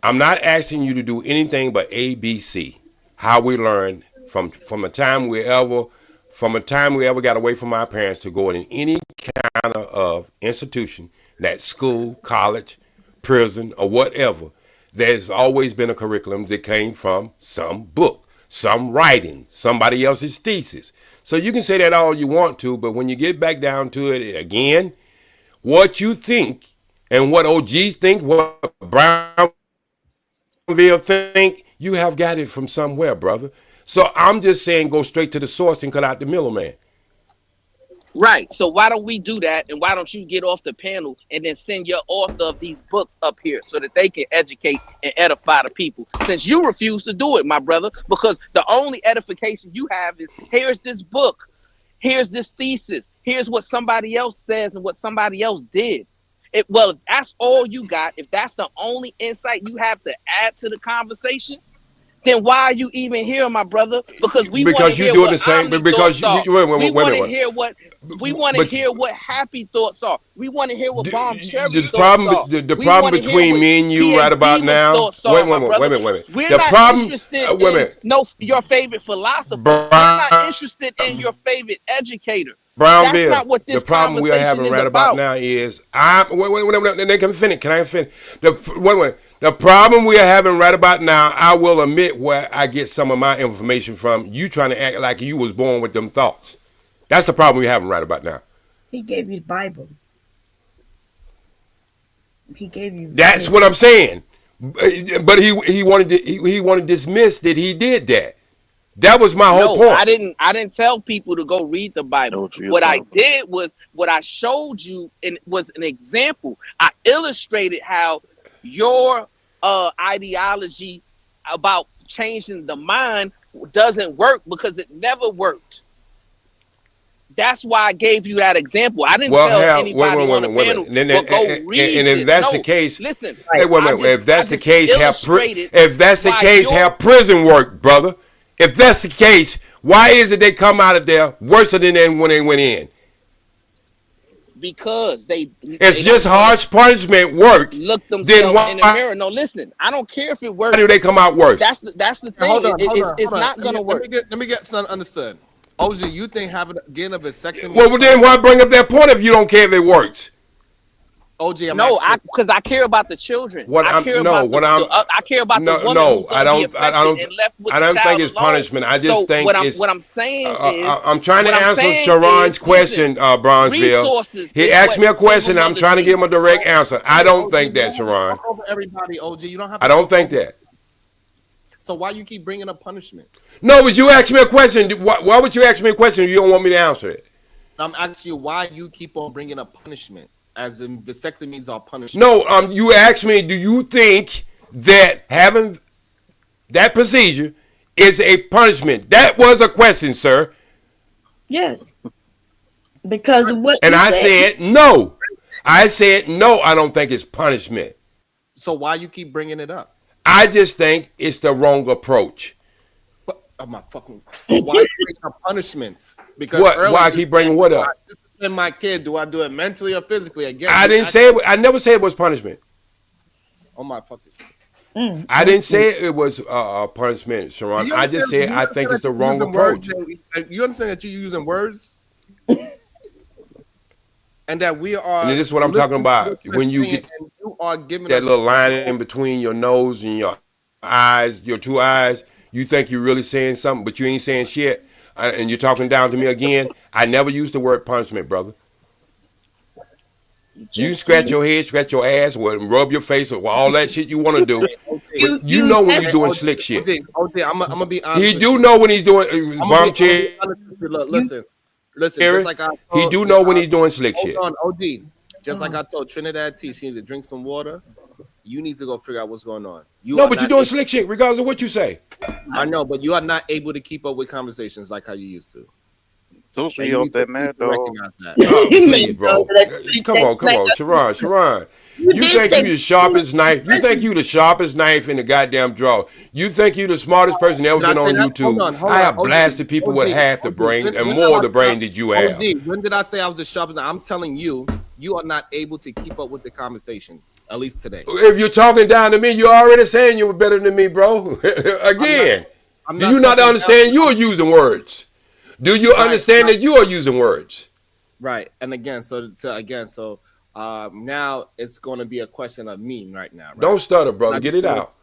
I'm not asking you to do anything but ABC. How we learn from the time we ever got away from our parents to go in any kind of institution, that school, college, prison, or whatever. There's always been a curriculum that came from some book, some writing, somebody else's thesis. So you can say that all you want to, but when you get back down to it again. What you think and what OGs think, what Brownville think, you have got it from somewhere, brother. So I'm just saying go straight to the source and cut out the middleman. Right. So why don't we do that? And why don't you get off the panel and then send your author of these books up here so that they can educate and edify the people? Since you refuse to do it, my brother, because the only edification you have is here's this book. Here's this thesis. Here's what somebody else says and what somebody else did. Well, if that's all you got, if that's the only insight you have to add to the conversation, then why are you even here, my brother? Because you're doing the same. Because we want to hear what happy thoughts are. We want to hear what Bomb Cherry thoughts are. The problem between me and you right about now. Wait a minute. We're not interested in your favorite philosopher. We're not interested in your favorite educator. Brownville. That's not what this the problem we are having right about now is wait. Can I finish? The problem we are having right about now, I will admit where I get some of my information from. You trying to act like you was born with them thoughts. That's the problem we're having right about now. He gave you the Bible. He gave you. That's what I'm saying. But he wanted to dismiss that he did that. That was my whole point. I didn't tell people to go read the Bible. What I did was what I showed you, and it was an example. I illustrated how your ideology about changing the mind doesn't work because it never worked. That's why I gave you that example. I didn't tell anybody on the panel to go read it. And if that's the case, listen. If that's the case, have prison work, brother. If that's the case, why is it they come out of there worse than when they went in? Because it's just harsh punishment work. Look themselves in the mirror. No, listen. I don't care if it works. Why do they come out worse? That's the thing. Hold on. It's not gonna work. Let me get something understood. OG, you think getting a vasectomy? Well, then why bring up that point if you don't care if it works? OG, No, because I care about the children. I care about the woman who's going to be affected and left with I the don't child think it's alone. punishment. I just think what I'm saying is I'm trying to answer Sharon's question, Bronzeville. resources He is asked what me a question. single I'm trying to mothers give him a direct answer. I don't think you that, don't have to Sharon. talk over everybody, OG. You don't have to I don't talk think over- that. So why you keep bringing up punishment? No, but you asked me a question. Why would you ask me a question if you don't want me to answer it? I'm asking you why you keep on bringing up punishment, as in vasectomies are punishment. No, you asked me, do you think that having that procedure is a punishment? That was a question, sir. Yes. Because of what and you I said no. I said no, I don't think it's punishment. So why you keep bringing it up? I just think it's the wrong approach. Oh my fucking! Why you bringing up punishments? Because What? Why I keep bringing what up? Discipline my kid. Do I do it mentally or physically? Again, I didn't say it. I never said it was punishment. Oh my fucking! I didn't say it was punishment, Sharon. I just said I think it's the wrong approach. You understand that you're using words, and that we are. And this is what I'm talking about. When you get you are giving that us little line in between your nose and your eyes, your two eyes, you think you're really saying something, but you ain't saying shit. And you're talking down to me again. I never used the word punishment, brother. You scratch your head, scratch your ass, rub your face, or all that shit you want to do. But you know when you're doing slick shit. OJ, I'm gonna be honest. He do know when he's doing bomb chair. Look, listen. Just like I told, he do know when he's doing slick shit. Hold on, OG. Just like I told Trinidad T, she needs to drink some water. You need to go figure out what's going on. But you're doing slick shit regardless of what you say. I know, but you are not able to keep up with conversations like how you used to. Don't be off that mad dog. Recognize that. Oh, please, bro. Come on, Sharon. You think you the sharpest knife? You think you the sharpest knife in the goddamn drawer? You think you the smartest person ever been on YouTube? I have blasted people with half the brain and more of the brain that you have. When did I say I was the sharpest? I'm telling you, you are not able to keep up with the conversation. At least today. If you're talking down to me, you're already saying you were better than me, bro. Again, do you not understand you are using words? Do you understand that you are using words? Right. And again, so now it's going to be a question of me right now. Right? Don't stutter, brother. Get it out.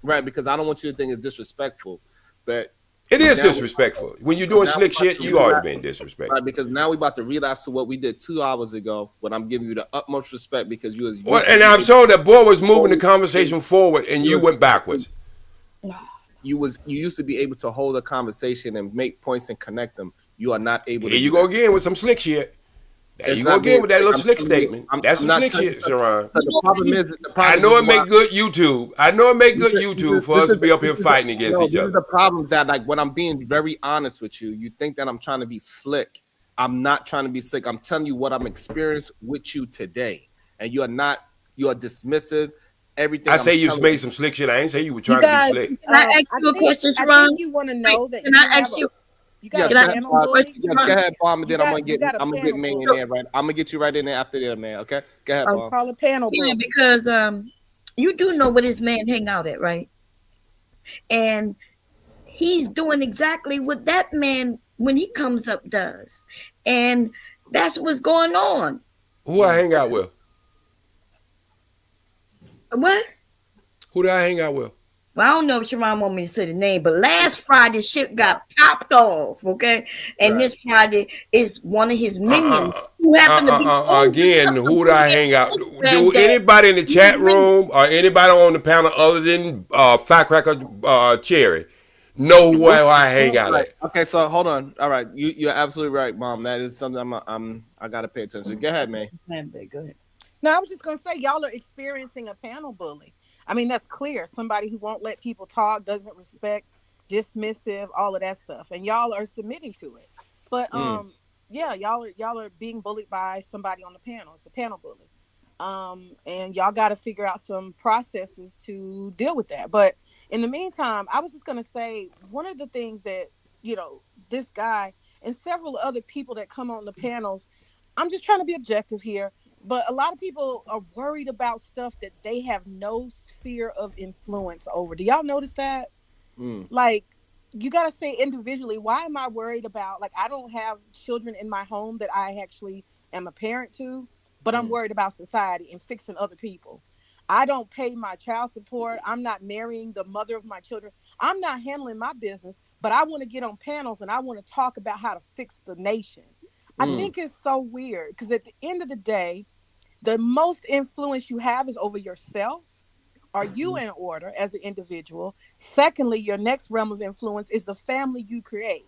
Right, because I don't want you to think it's disrespectful. But it is disrespectful. When you're doing slick shit, you are being disrespectful. Right, because now we're about to relapse to what we did 2 hours ago, when I'm giving you the utmost respect because you was. And I'm sure that boy was moving the conversation forward, and you went backwards. You used to be able to hold a conversation and make points and connect them. You are not able. Here you go again with some slick shit. There you go again with that little slick statement. That's some slick shit, Sharon. So the problem is, I know it make good YouTube. I know it make good YouTube for us to be up here fighting against each other. The problem is that, like, when I'm being very honest with you, you think that I'm trying to be slick. I'm not trying to be slick. I'm telling you what I'm experiencing with you today, and you are not. You are dismissive. Everything. I say you made some slick shit. I ain't say you were trying to be slick. Can I ask you a question, Sharon? You want to know that? Can I ask you? Go ahead, Bomb, and then I'm gonna get May in there, right? I'm gonna get you right in there after that, man. Okay, go ahead, Bomb. Call a panel. Yeah, because you do know where this man hang out at, right? And he's doing exactly what that man, when he comes up, does, and that's what's going on. Who I hang out with? What? Who do I hang out with? Well, I don't know if Sharon want me to say the name, but last Friday shit got popped off, okay? And this Friday is one of his minions who happened to be again. Who do I hang out? Do anybody in the chat room or anybody on the panel other than Firecracker Cherry know who I hang out at? Okay, so hold on. All right, you're absolutely right, Mom. That is something I gotta pay attention. Go ahead, May. Go ahead. No, I was just gonna say y'all are experiencing a panel bully. I mean, that's clear. Somebody who won't let people talk, doesn't respect, dismissive, all of that stuff, and y'all are submitting to it. But yeah, y'all are being bullied by somebody on the panel. It's a panel bully, and y'all got to figure out some processes to deal with that. But in the meantime, I was just gonna say one of the things that this guy and several other people that come on the panels. I'm just trying to be objective here. But a lot of people are worried about stuff that they have no sphere of influence over. Do y'all notice that? Like, you got to say individually, why am I worried about, like, I don't have children in my home that I actually am a parent to. but I'm worried about society and fixing other people. I don't pay my child support. I'm not marrying the mother of my children. I'm not handling my business, but I want to get on panels and I want to talk about how to fix the nation. I think it's so weird because at the end of the day, the most influence you have is over yourself. Are you in order as an individual? Secondly, your next realm of influence is the family you create.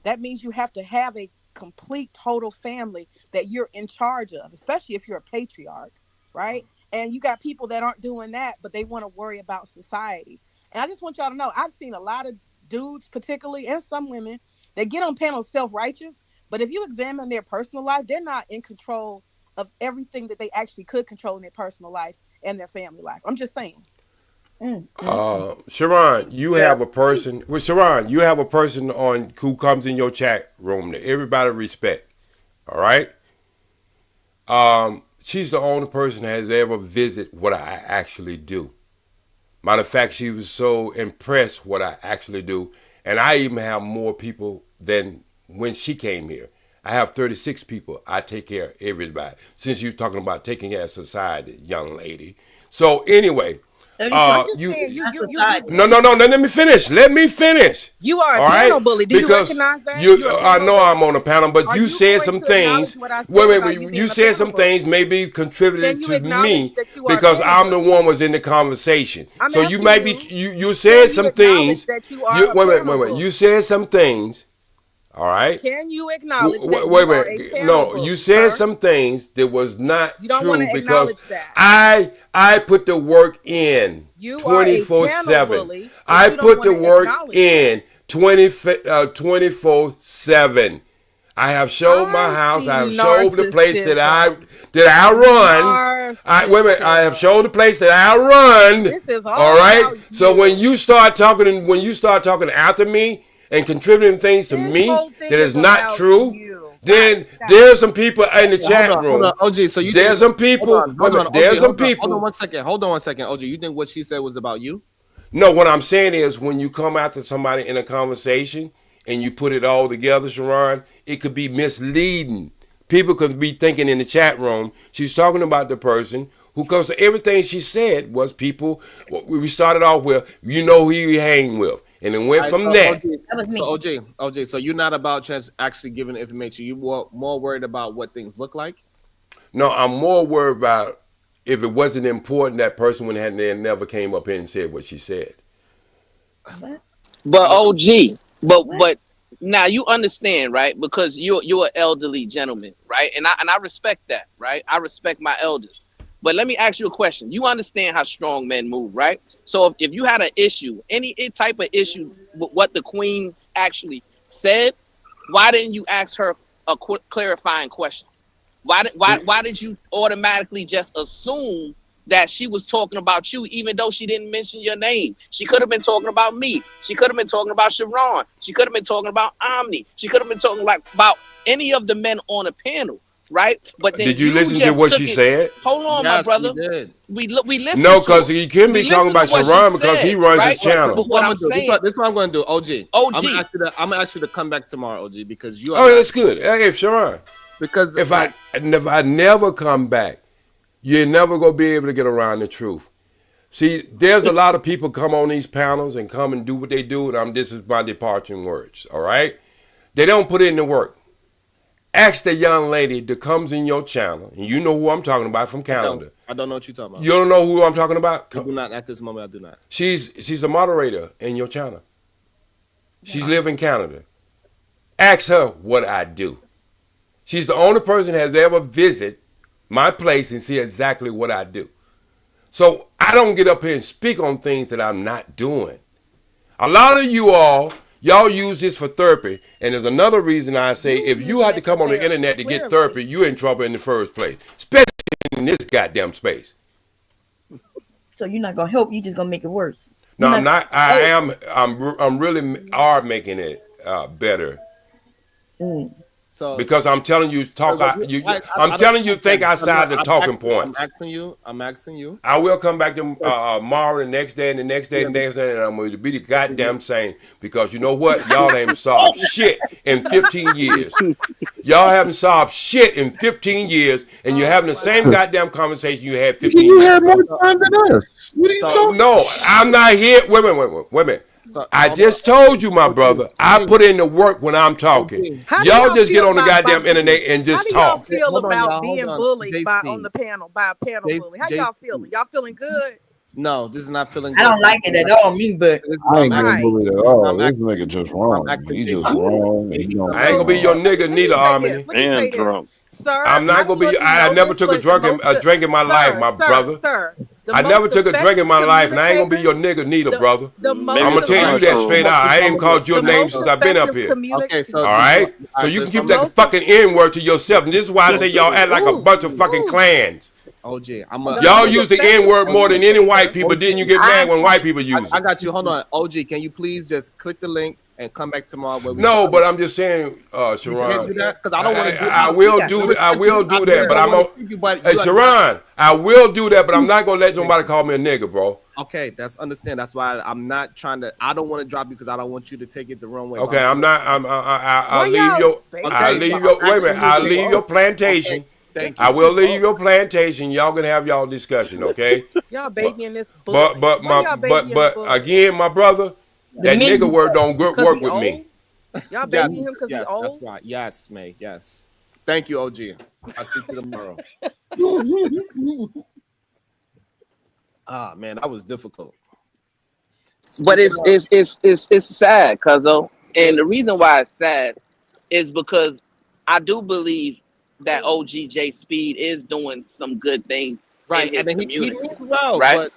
That means you have to have a complete, total family that you're in charge of, especially if you're a patriarch, right? And you got people that aren't doing that, but they want to worry about society. And I just want y'all to know, I've seen a lot of dudes, particularly, and some women, that get on panels self-righteous, but if you examine their personal life, they're not in control of everything that they actually could control in their personal life and their family life. I'm just saying. Sharon, you have a person. Well, Sharon, you have a person on who comes in your chat room that everybody respect. All right. She's the only person that has ever visited what I actually do. Matter of fact, she was so impressed what I actually do, and I even have more people than when she came here. I have 36 people. I take care of everybody. Since you're talking about taking care of society, young lady. So anyway, No. Let me finish. Let me finish. You are a all panel right? bully. Do you recognize that? I know I'm on a panel, but you said some things. Wait. You said some things maybe contributed to me because I'm the one was in the conversation. So you might be. You said some things. Wait. You said some things. All right. Can you acknowledge that wait. No, you said some things that was not true because I put the work in 24/7. I put the work in 24/7. I have showed my house. I have showed the place that I run. I have showed the place that I run. This is all right. So when you start talking after me and contributing things to me that is not true, then there's some people in the chat room. Hold on, OG. So there's some people. There's some people. Hold on one second, OG. You think what she said was about you? No, what I'm saying is when you come after somebody in a conversation and you put it all together, Sharon, it could be misleading. People could be thinking in the chat room she's talking about the person who, because everything she said was people. We started off with, you know who you hang with. And it went from there. OJ, so you're not about just actually giving information. You more worried about what things look like? No, I'm more worried about if it wasn't important, that person would have never came up here and said what she said. But OG, but now you understand, right? Because you're an elderly gentleman, right? And I respect that, right? I respect my elders. But let me ask you a question. You understand how strong men move, right? So if you had an issue, any type of issue with what the queen actually said, why didn't you ask her a clarifying question? Why did you automatically just assume that she was talking about you, even though she didn't mention your name? She could have been talking about me. She could have been talking about Sharon. She could have been talking about Omni. She could have been talking about any of the men on the panel. Right, but then did you listen to what she said? Hold on, my brother. We listened. No, because he couldn't be talking about Sharon because he runs his channel. But what I'm saying, this is what I'm going to do, OG. I'm gonna ask you to come back tomorrow, OG, because you. Oh, that's good. Hey, Sharon. Because if I never come back, you're never gonna be able to get around the truth. See, there's a lot of people come on these panels and come and do what they do, and this is my departing words. All right, they don't put in the work. Ask the young lady that comes in your channel, and you know who I'm talking about from Canada. I don't know what you're talking about. You don't know who I'm talking about? I do not at this moment. I do not. She's a moderator in your channel. She lives in Canada. Ask her what I do. She's the only person that has ever visited my place and see exactly what I do. So I don't get up here and speak on things that I'm not doing. A lot of y'all use this for therapy, and there's another reason I say if you had to come on the internet to get therapy, you're in trouble in the first place, especially in this goddamn space. So you're not gonna help; you're just gonna make it worse. No, I'm not. I'm really making it better. So because I'm telling you, I'm telling you, think outside the talking points. I'm asking you. I will come back tomorrow, the next day, and the next day, and the next day, and I'm going to be the goddamn same. Because you know what? Y'all ain't solved shit in 15 years. Y'all haven't solved shit in 15 years, and you're having the same goddamn conversation you had 15 You years had more ago. time than us. What are you talking? No, I'm not here. Wait a minute. I just told you, my brother, I put in the work when I'm talking. How do Y'all just get feel on the about goddamn internet and How just do y'all talk. feel Hold on, about y'all. Hold being on. bullied by JC. on the panel by a panel bully? How y'all feeling? Y'all feeling good? No, this is not feeling I good. don't like it at all, me, but I ain't I'm getting asking- bullied at all. I'm This asking- nigga just wrong. asking He just JC. wrong. And he don't I ain't gonna be your nigga Let me neither, say Harmony. this. Let me say this. drunk. Sir, I'm not I gonna don't know be. if you I know never this, took a but the drink drink in my life, my brother. Sir, the I never took a drink in effective my life, and I ain't gonna be communicator- your nigga neither, brother. the I'm most gonna tell you that effective- straight out. I ain't called your the name most since I've been up effective here. Okay, so All right, so you can keep that fucking N word to yourself, and this is why I say y'all act like a bunch of fucking clans. OG, Y'all use the N word more than any white people. Didn't you get mad when white people use I it? got you. Hold on, OG. Can you please just click the link and come back tomorrow? Where we No, but I'm just saying, You can't do Sharon. that because I don't want to do. I will do that. I will do that, but I'm on. on. Hey, Sharon, I will do that, but I'm not gonna let nobody call me a nigga, bro. Okay, that's understand. That's why I'm not trying to. I don't want to drop you because I don't want you to take it the wrong way. Okay, I'm not. I'll Why leave y'all- your. Okay, I'll leave but your. I'm Wait a minute. asking you I'll to- leave your plantation. Okay, thank I you. will leave your plantation. Y'all can have y'all discussion, okay? Y'all babying this bully. But Why y'all babying the bully? again, my brother, that nigga word don't work Because he with old? me. Y'all babying him because he Yes, old? that's right. Yes, May. Yes. Thank you, OG. I'll speak to you tomorrow. Ah, man, that was difficult. But it's sad, cuzzo. And the reason why it's sad is because I do believe that OGJ Speed is doing some good things Right, in his and then he community. means well, right? but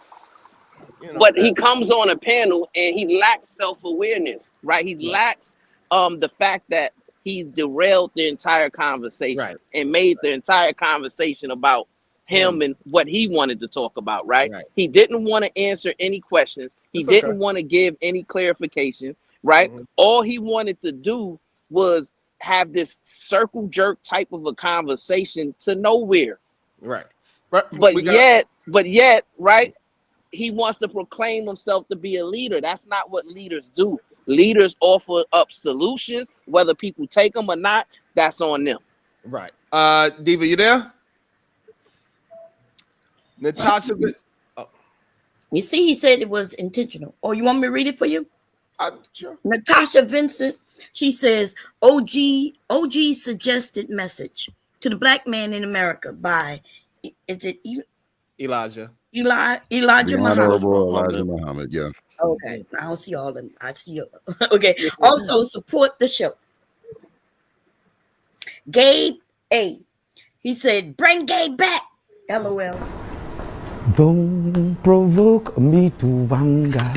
you know, But he comes on a panel and he lacks self-awareness, right? He lacks the fact that he derailed the entire conversation and made the entire conversation about him and what he wanted to talk about, right? He didn't want to answer any questions. He didn't want to give any clarification, right? All he wanted to do was have this circle jerk type of a conversation to nowhere. Right. But yet, right? He wants to proclaim himself to be a leader. That's not what leaders do. Leaders offer up solutions, whether people take them or not, that's on them. Right. Diva, you there? Natasha. You see, he said it was intentional. Oh, you want me to read it for you? Sure. Natasha Vincent, she says, OG suggested message to the black man in America by, is it Elijah Muhammad? Honorable Elijah Muhammad, yeah. Okay, I don't see all of them. I see. Okay. Also support the show. Gabe A. He said, "Bring Gabe back." LOL. Don't provoke me to anger,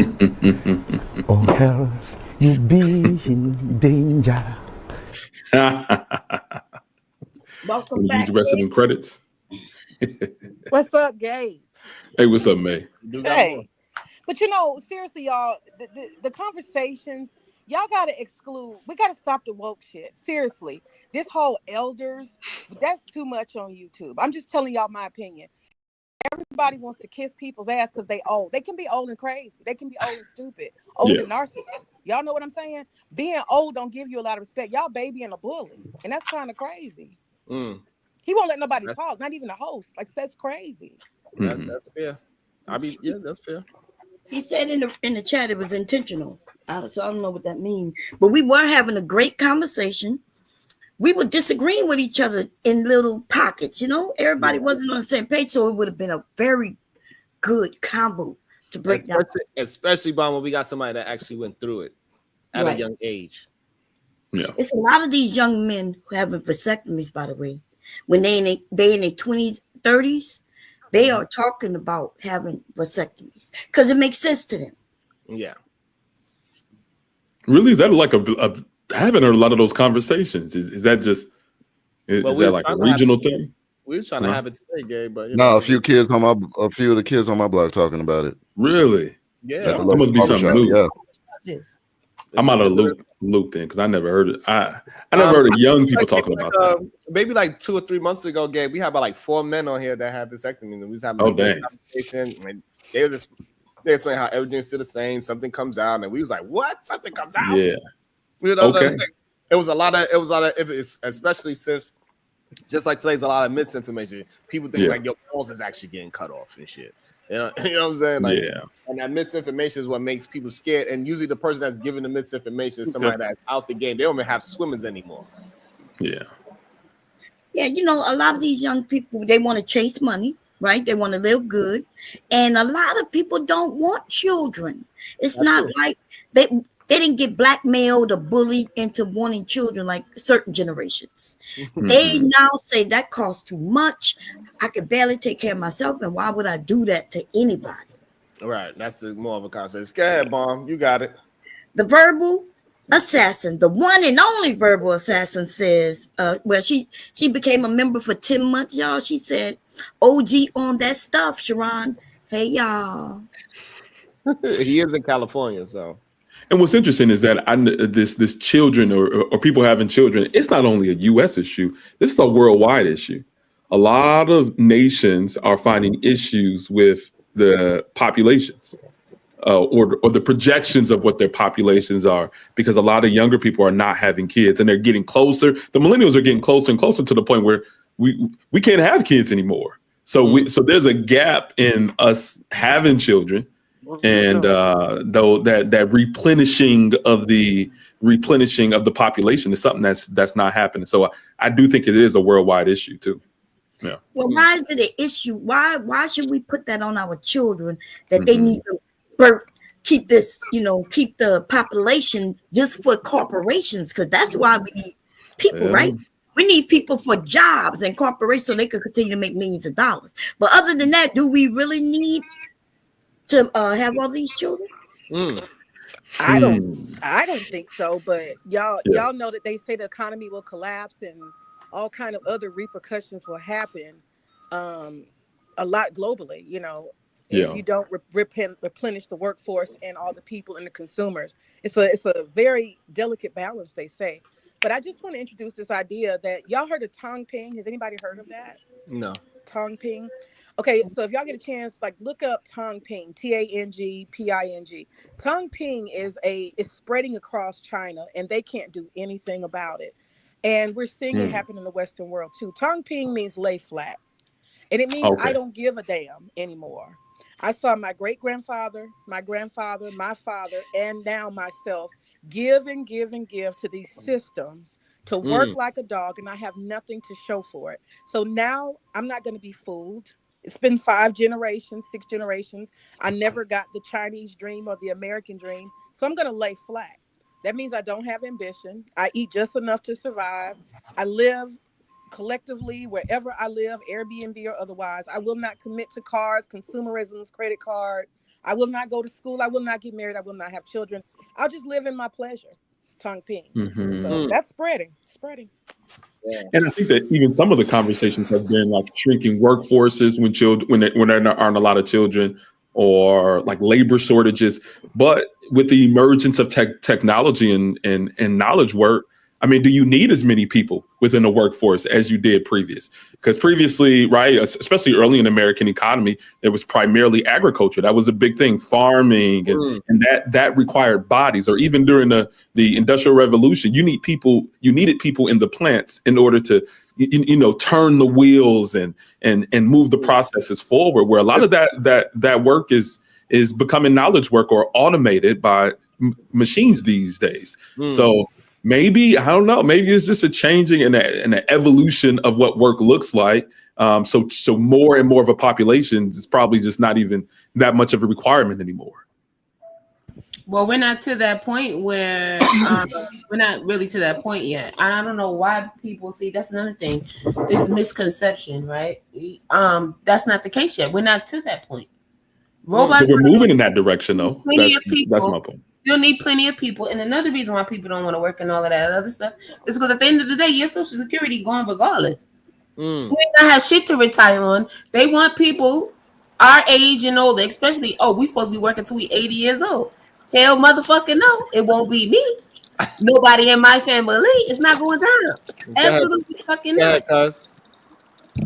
or else you be in danger. Welcome Use the rest of them credits. What's up, Gabe? Hey, what's up, May? Hey. But you know, seriously, y'all, the conversations, y'all gotta exclude. We gotta stop the woke shit. Seriously. This whole elders, that's too much on YouTube. I'm just telling y'all my opinion. Everybody wants to kiss people's ass because they old. They can be old and crazy. They can be old and stupid. Old and narcissists. Y'all know what I'm saying? Being old don't give you a lot of respect. Y'all babying a bully. And that's kind of crazy. He won't let nobody talk, not even the host. Like, that's crazy. That's fair. That's fair. He said in the chat it was intentional. So I don't know what that means. But we were having a great conversation. We were disagreeing with each other in little pockets, you know. Everybody wasn't on the same page, so it would have been a very good combo to break down. Especially when we got somebody that actually went through it at a young age. Yeah, it's a lot of these young men who have vasectomies, by the way. When they in their 20s, 30s, they are talking about having vasectomies because it makes sense to them. Yeah. Really, is that like I haven't heard a lot of those conversations. Is that just is that like a regional thing? We was trying to have it today, Gabe, but No, a few of the kids on my block talking about it. Really? Yeah, that must be something new. Yeah. Yes. I'm out of loop then because I never heard it. I never heard of young people talking about that. Maybe like 2 or 3 months ago, Gabe, we had about like 4 men on here that had vasectomies, and we was having a conversation. And they explain how everything's still the same. Something comes out, and we was like, "What? Something comes out?" Yeah. You know, okay. it was a lot of especially since just like today's a lot of misinformation. People think like your balls is actually getting cut off and shit. You know what I'm saying? Like, and that misinformation is what makes people scared. And usually the person that's giving the misinformation is somebody that's out the game. They don't even have swimmers anymore. Yeah, you know, a lot of these young people, they want to chase money, right? They want to live good. And a lot of people don't want children. It's not like they didn't get blackmailed or bullied into wanting children like certain generations. They now say that costs too much. I could barely take care of myself, and why would I do that to anybody? Right. That's more of a concept. Go ahead, Bomb. You got it. The verbal assassin, the one and only verbal assassin, says, well, she became a member for 10 months, y'all. She said, OG on that stuff, Sharon. Hey, y'all. He is in California, so. And what's interesting is that this children or people having children, it's not only a U.S. issue. This is a worldwide issue. A lot of nations are finding issues with the populations or the projections of what their populations are, because a lot of younger people are not having kids, and they're getting closer. The millennials are getting closer and closer to the point where we can't have kids anymore. So so there's a gap in us having children. And though that replenishing of the population is something that's not happening. So I do think it is a worldwide issue too. Yeah. Well, why is it an issue? Why should we put that on our children that they need to keep this, keep the population just for corporations? Because that's why we need people, right? We need people for jobs and corporations so they can continue to make millions of dollars. But other than that, do we really need to have all these children? I don't think so, but y'all know that they say the economy will collapse and all kind of other repercussions will happen a lot globally, if you don't replenish the workforce and all the people and the consumers. It's a very delicate balance, they say. But I just want to introduce this idea that y'all heard of Tong Ping. Has anybody heard of that? No. Tong Ping. Okay, so if y'all get a chance, look up Tong Ping, TANGPING. Tong Ping is spreading across China, and they can't do anything about it. And we're seeing it happen in the Western world too. Tong Ping means lay flat, and it means I don't give a damn anymore. I saw my great-grandfather, my grandfather, my father, and now myself give and give and give to these systems to work like a dog, and I have nothing to show for it. So now I'm not going to be fooled. It's been 5 generations, 6 generations. I never got the Chinese dream or the American dream. So I'm going to lay flat. That means I don't have ambition. I eat just enough to survive. I live collectively wherever I live, Airbnb or otherwise. I will not commit to cars, consumerism's credit card. I will not go to school. I will not get married. I will not have children. I'll just live in my pleasure. Tong Ping. So that's spreading. Yeah. And I think that even some of the conversations has been like shrinking workforces when there aren't a lot of children, or like labor shortages. But with the emergence of technology and knowledge work, I mean, do you need as many people within the workforce as you did previous? Because previously, right, especially early in the American economy, it was primarily agriculture. That was a big thing, farming, and that required bodies. Or even during the Industrial Revolution, you needed people in the plants in order to, turn the wheels and move the processes forward. Where a lot of that work is becoming knowledge work or automated by machines these days. So maybe, I don't know, maybe it's just a changing and an evolution of what work looks like. So more and more of a population is probably just not even that much of a requirement anymore. Well, we're not to that point where we're not really to that point yet. And I don't know why people see, that's another thing, this misconception, right? That's not the case yet. We're not to that point. Robots, we're moving in that direction, though. That's my point. Still need plenty of people. And another reason why people don't want to work and all of that other stuff is because at the end of the day, your Social Security going regardless. We don't have shit to retire on. They want people our age and older, especially, we supposed to be working till we 80 years old. Hell motherfucking no, it won't be me. Nobody in my family. It's not going down. Absolutely fucking not.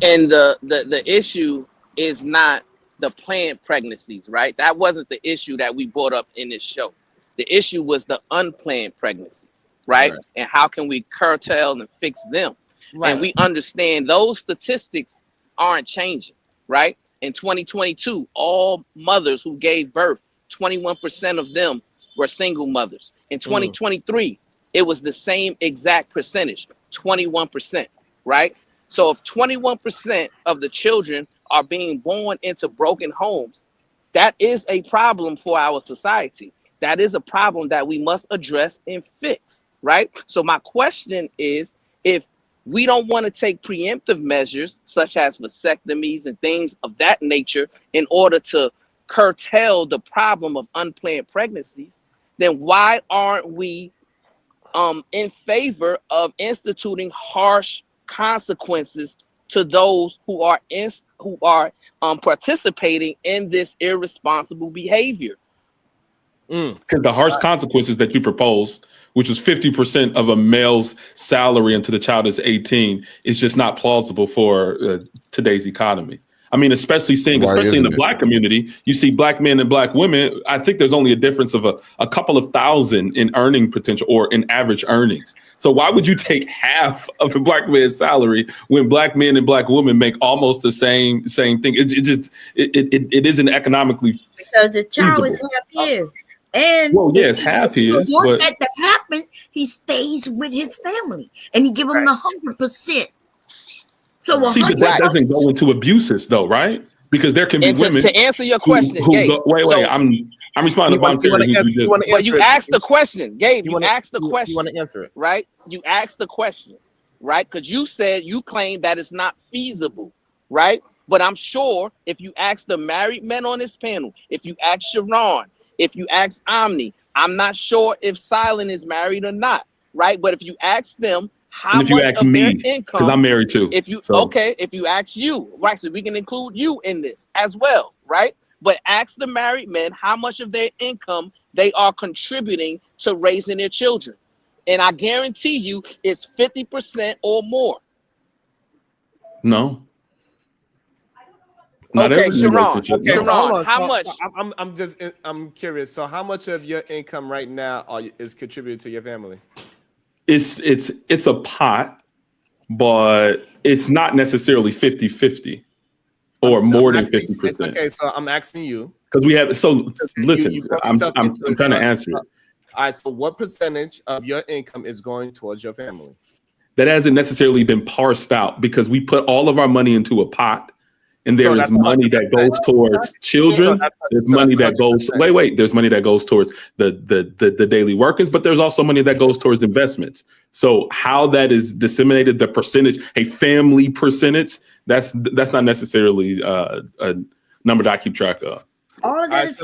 And the issue is not the planned pregnancies, right? That wasn't the issue that we brought up in this show. The issue was the unplanned pregnancies. right? And how can we curtail and fix them? And we understand those statistics aren't changing, right? In 2022, all mothers who gave birth, 21% of them were single mothers. In 2023, it was the same exact percentage, 21%, right? So if 21% of the children are being born into broken homes, that is a problem for our society. That is a problem that we must address and fix, right? So my question is, if we don't want to take preemptive measures such as vasectomies and things of that nature in order to curtail the problem of unplanned pregnancies, then why aren't we in favor of instituting harsh consequences to those who are participating in this irresponsible behavior? Because the harsh consequences that you proposed, which was 50% of a male's salary until the child is 18, is just not plausible for today's economy. I mean, especially in the Black community, you see Black men and Black women. I think there's only a difference of a couple of thousand in earning potential or in average earnings. So why would you take half of a Black man's salary when Black men and Black women make almost the same thing? It isn't economically because the child feasible. is half his. And yes, half his. Want that to happen, he stays with his family and he give them the 100%. So but that doesn't go into abuses, though, right? Because there can be women. To answer your question, Gabe. I'm responding to But you asked the question, Gabe. You asked the question. You want to answer it, right? You asked the question, right? Because you claim that it's not feasible, right? But I'm sure if you ask the married men on this panel, if you ask Sharon, if you ask Omni, I'm not sure if Silent is married or not, right? But if you ask them, how much of their income? Because I'm married too. If you if you ask you, right? So we can include you in this as well, right? But ask the married men how much of their income they are contributing to raising their children, and I guarantee you, it's 50% or more. No. Okay, Sharon. Okay, so hold on. How much? I'm curious. So, how much of your income right now is contributed to your family? It's a pot, but it's not necessarily 50-50 or more than 50%. Okay, so I'm asking you because we have. So listen, I'm trying to answer it. All right. So, what percentage of your income is going towards your family? That hasn't necessarily been parsed out because we put all of our money into a pot. And there is money that goes towards children. There's money that goes. There's money that goes towards the daily workers, but there's also money that goes towards investments. So how that is disseminated, the percentage, a family percentage, that's not necessarily a number that I keep track of. All of that is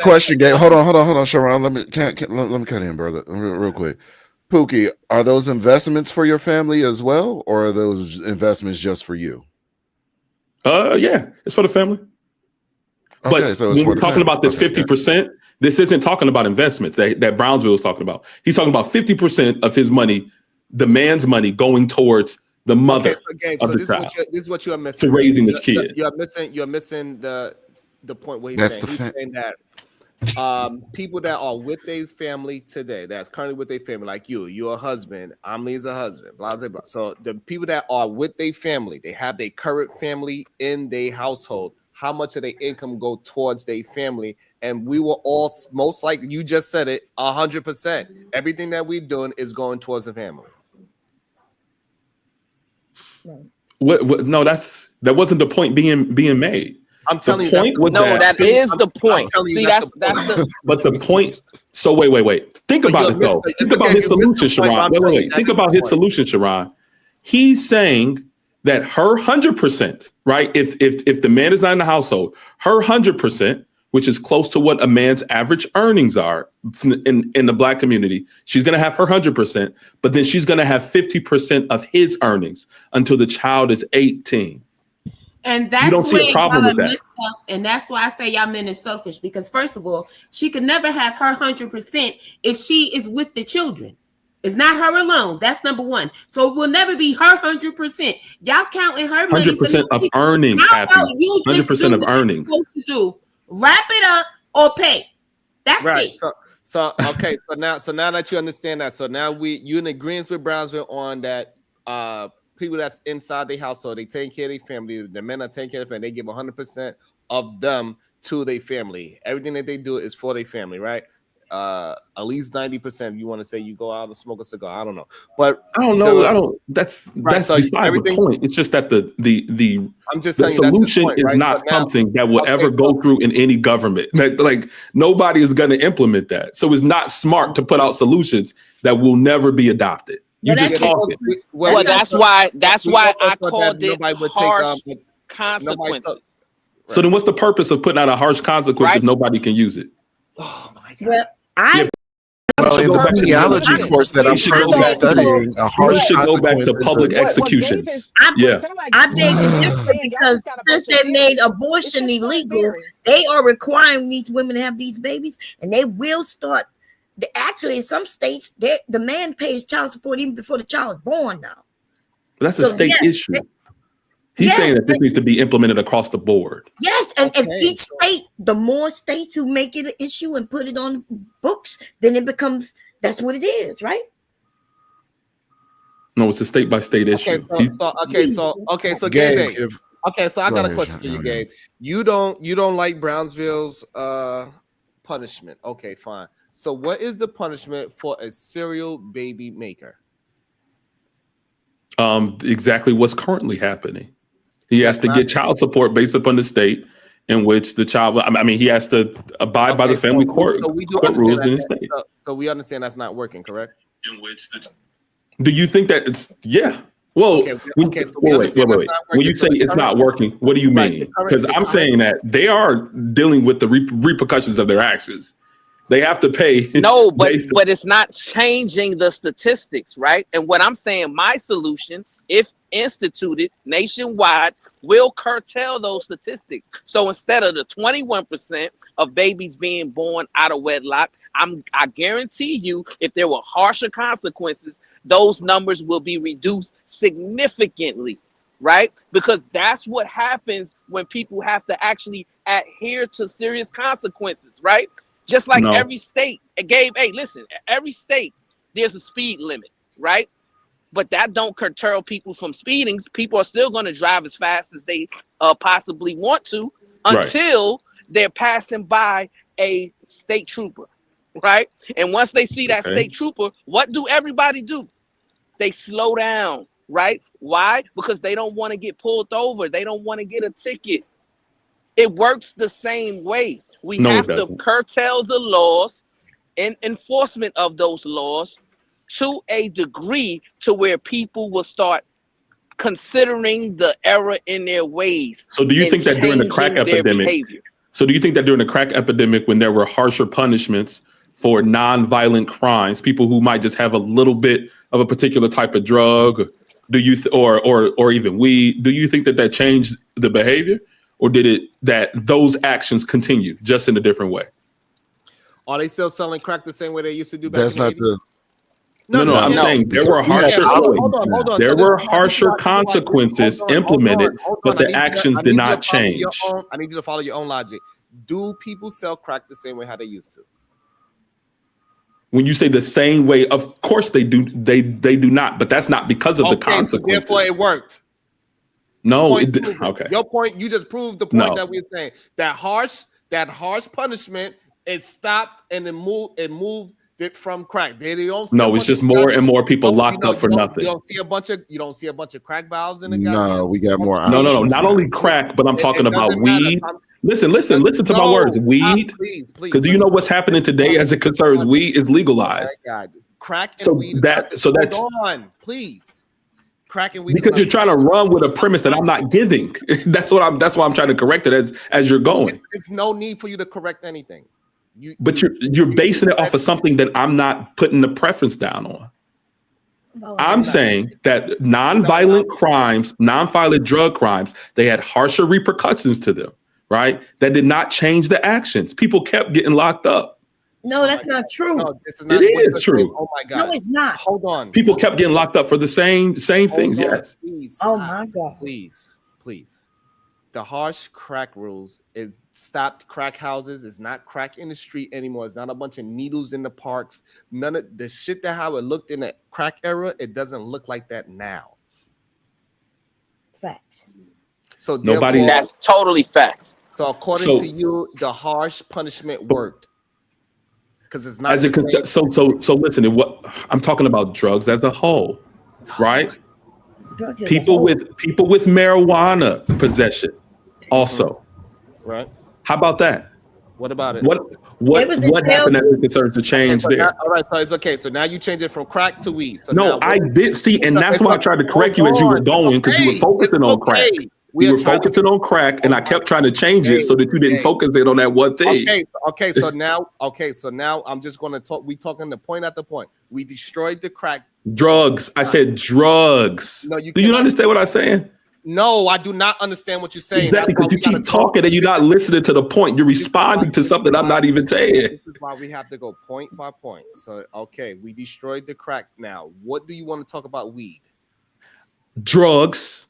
question, Gabe. Hold on, Sharon. Let me cut in, brother, real quick. Pookie, are those investments for your family as well, or are those investments just for you? Yeah, it's for the family. Okay, but so it's when we're talking about this 50%, this isn't talking about investments that Brownsville is talking about. He's talking about 50% of his money, the man's money, going towards the mother of the child. This is what you are missing. To raising this kid. You're missing the point where he's saying that people that are with their family today, that's currently with their family, like you're a husband, Amelie's a husband, blah, blah, blah. So the people that are with their family, they have their current family in their household. How much of their income go towards their family? And we will all, most likely, you just said it, 100%. Everything that we're doing is going towards the family. No, that wasn't the point being made. I'm telling you, that is the point. See, that's the. But the point. So wait. Think about it though. Think about his solution, Sharon. Wait. Think about his solution, Sharon. He's saying that her 100%, right? If the man is not in the household, her 100%, which is close to what a man's average earnings are in the Black community, she's going to have her 100%, but then she's going to have 50% of his earnings until the child is 18. And that's you don't see a problem with that. And that's why I say y'all men is selfish, because first of all, she could never have her 100% if she is with the children. It's not her alone. That's number one. So it will never be her 100%. Y'all counting her money. 100% of earnings. 100% of earnings. Supposed to do wrap it up or pay. That's right. it. So okay, so now that you understand that, so now you in agreement with Brownsville on that. People that's inside their household, they take care of their family. The men are taking care of them. They give 100% of them to their family. Everything that they do is for their family, right? At least 90%. You want to say you go out and smoke a cigar? I don't know, but I don't know. That's so beside the point. It's just that the I'm just the telling you that's the solution point, is right? not So now- something that will okay, ever so- go through in any government. Like nobody is going to implement that. So it's not smart to put out solutions that will never be adopted. You just talk it. Well, that's why I called it nobody would harsh take consequences. So then what's the purpose of putting out a harsh consequence if Right. nobody can use it? Well, I Well, in the theology course that I'm currently studying, a harsh should go back to consequence public is executions. I Yeah. beg to differ because since they made abortion illegal, they are requiring these women to have these babies, and they will start. Actually, in some states, the man pays child support even before the child is born now. That's a state issue. He's Yes, saying that this needs to be implemented across the board. Yes, and if each state, the more states who make it an issue and put it on books, then it becomes, that's what it is, right? No, it's a state by state issue. So Gabe, Gabe. Okay, so I Go got a ahead, question for you, Shannon. Gabe. You don't like Brownsville's punishment. Okay, fine. So what is the punishment for a serial baby maker? Exactly what's currently happening. He has to get child support based upon the state in which the child. I mean, he has to abide by the family court rules in the state. So we understand that's not working, correct? Do you think that it's Well, so wait. that's not When working. you say So the it's not current- working, what do you Right, mean? the current- Because the I'm current- saying that they are dealing with the repercussions of their actions. They have to pay. No, but it's not changing the statistics, right? And what I'm saying, my solution, if instituted nationwide, will curtail those statistics. So instead of the 21% of babies being born out of wedlock, I guarantee you, if there were harsher consequences, those numbers will be reduced significantly, right? Because that's what happens when people have to actually adhere to serious consequences, right? Just like No. every state, listen, every state, there's a speed limit, right? But that don't curtail people from speeding. People are still going to drive as fast as they possibly want to until they're passing by a state trooper, right? And once they see that state trooper, what do everybody do? They slow down, right? Why? Because they don't want to get pulled over. They don't want to get a ticket. It works the same way. We No, it have to doesn't. curtail the laws and enforcement of those laws to a degree to where people will start considering the error in their ways. So do you and think that during the crack changing their epidemic, behavior. so do you think that during the crack epidemic, when there were harsher punishments for non-violent crimes, people who might just have a little bit of a particular type of drug, do you or even weed, do you think that changed the behavior, or did it that those actions continue just in a different way? Are they still selling crack the same way they used to do back That's in the not 80s? the. No, I'm saying there were harsher. Hold on. There So were this is- harsher this is why- consequences hold on. implemented, but I the need you to- actions I did need not you to follow your change. own- I need you to follow your own logic. Do people sell crack the same way how they used to? When you say the same way, of course they do. They do not, but that's not because of the So consequences. therefore it worked. No, Point it, proven. okay. Your point, you just proved the point No. that we're saying. That harsh punishment, it stopped and it moved it from crack. They don't see a No, bunch it's just of more crack- and more people you locked don't- up for you don't- nothing. You don't see a bunch of crack valves in the No, we got more. No. options Not now. only crack, but I'm talking about doesn't matter. weed. Listen to my No, words. Weed, please. because you know what's happening today as it concerns weed is legalized. Oh my God. Crack and So weed. that's Hold on, please. Crack and weed. because you're trying to run with a premise that I'm not giving. That's why I'm trying to correct it as you're going. There's no need for you to correct anything. But you're basing it off of something that I'm not putting the preference down on. I'm saying that non-violent crimes, non-violent drug crimes, they had harsher repercussions to them, right? That did not change the actions. People kept getting locked up. No, that's not true. No, this is not It what is you're true. saying. Oh my God. No, it's not. Hold on. People kept getting locked up for the same things. Hold on, Yes. Please. Oh my God. Please. the harsh crack rules, it stopped crack houses. It's not crack in the street anymore. It's not a bunch of needles in the parks. None of the shit that how it looked in the crack era, it doesn't look like that now. Facts. So Nobody. That's totally facts. So according to you, the harsh punishment worked. Because it's not As it so listen, what I'm talking about drugs as a whole, right? People with marijuana possession also. Right. How about that? What about it? What happened as it concerns the change there? All right, so it's okay. So now you change it from crack to weed. So no, I did see, and that's why I tried to correct you as you were going, because you were focusing on crack. You were focusing on crack, and I kept trying to change it so that you didn't focus it on that one thing. So now I'm just going to talk. We talking the point at the point. We destroyed the crack. Drugs. I said drugs. No, do you understand what I'm saying? No, I do not understand what you're saying. Exactly, because you keep talking and you're not listening to the point. You're responding to something I'm not even saying. This is why we have to go point by point. So, okay, we destroyed the crack. Now, what do you want to talk about weed? Drugs.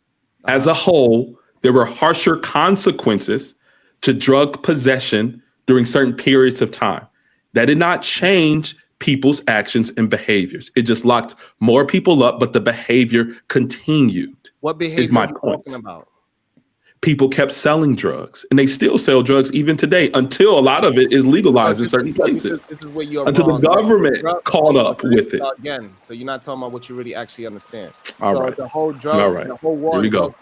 As a whole, there were harsher consequences to drug possession during certain periods of time. That did not change people's actions and behaviors. It just locked more people up, but the behavior continued. What behavior is my are you point. talking about? People kept selling drugs, and they still sell drugs even today until a lot of it is legalized in certain places. This is where you're until wrong. the government caught up with it. Again, so you're not talking about what you really actually understand. All so right. the whole drug, All right. the whole war, Here we go.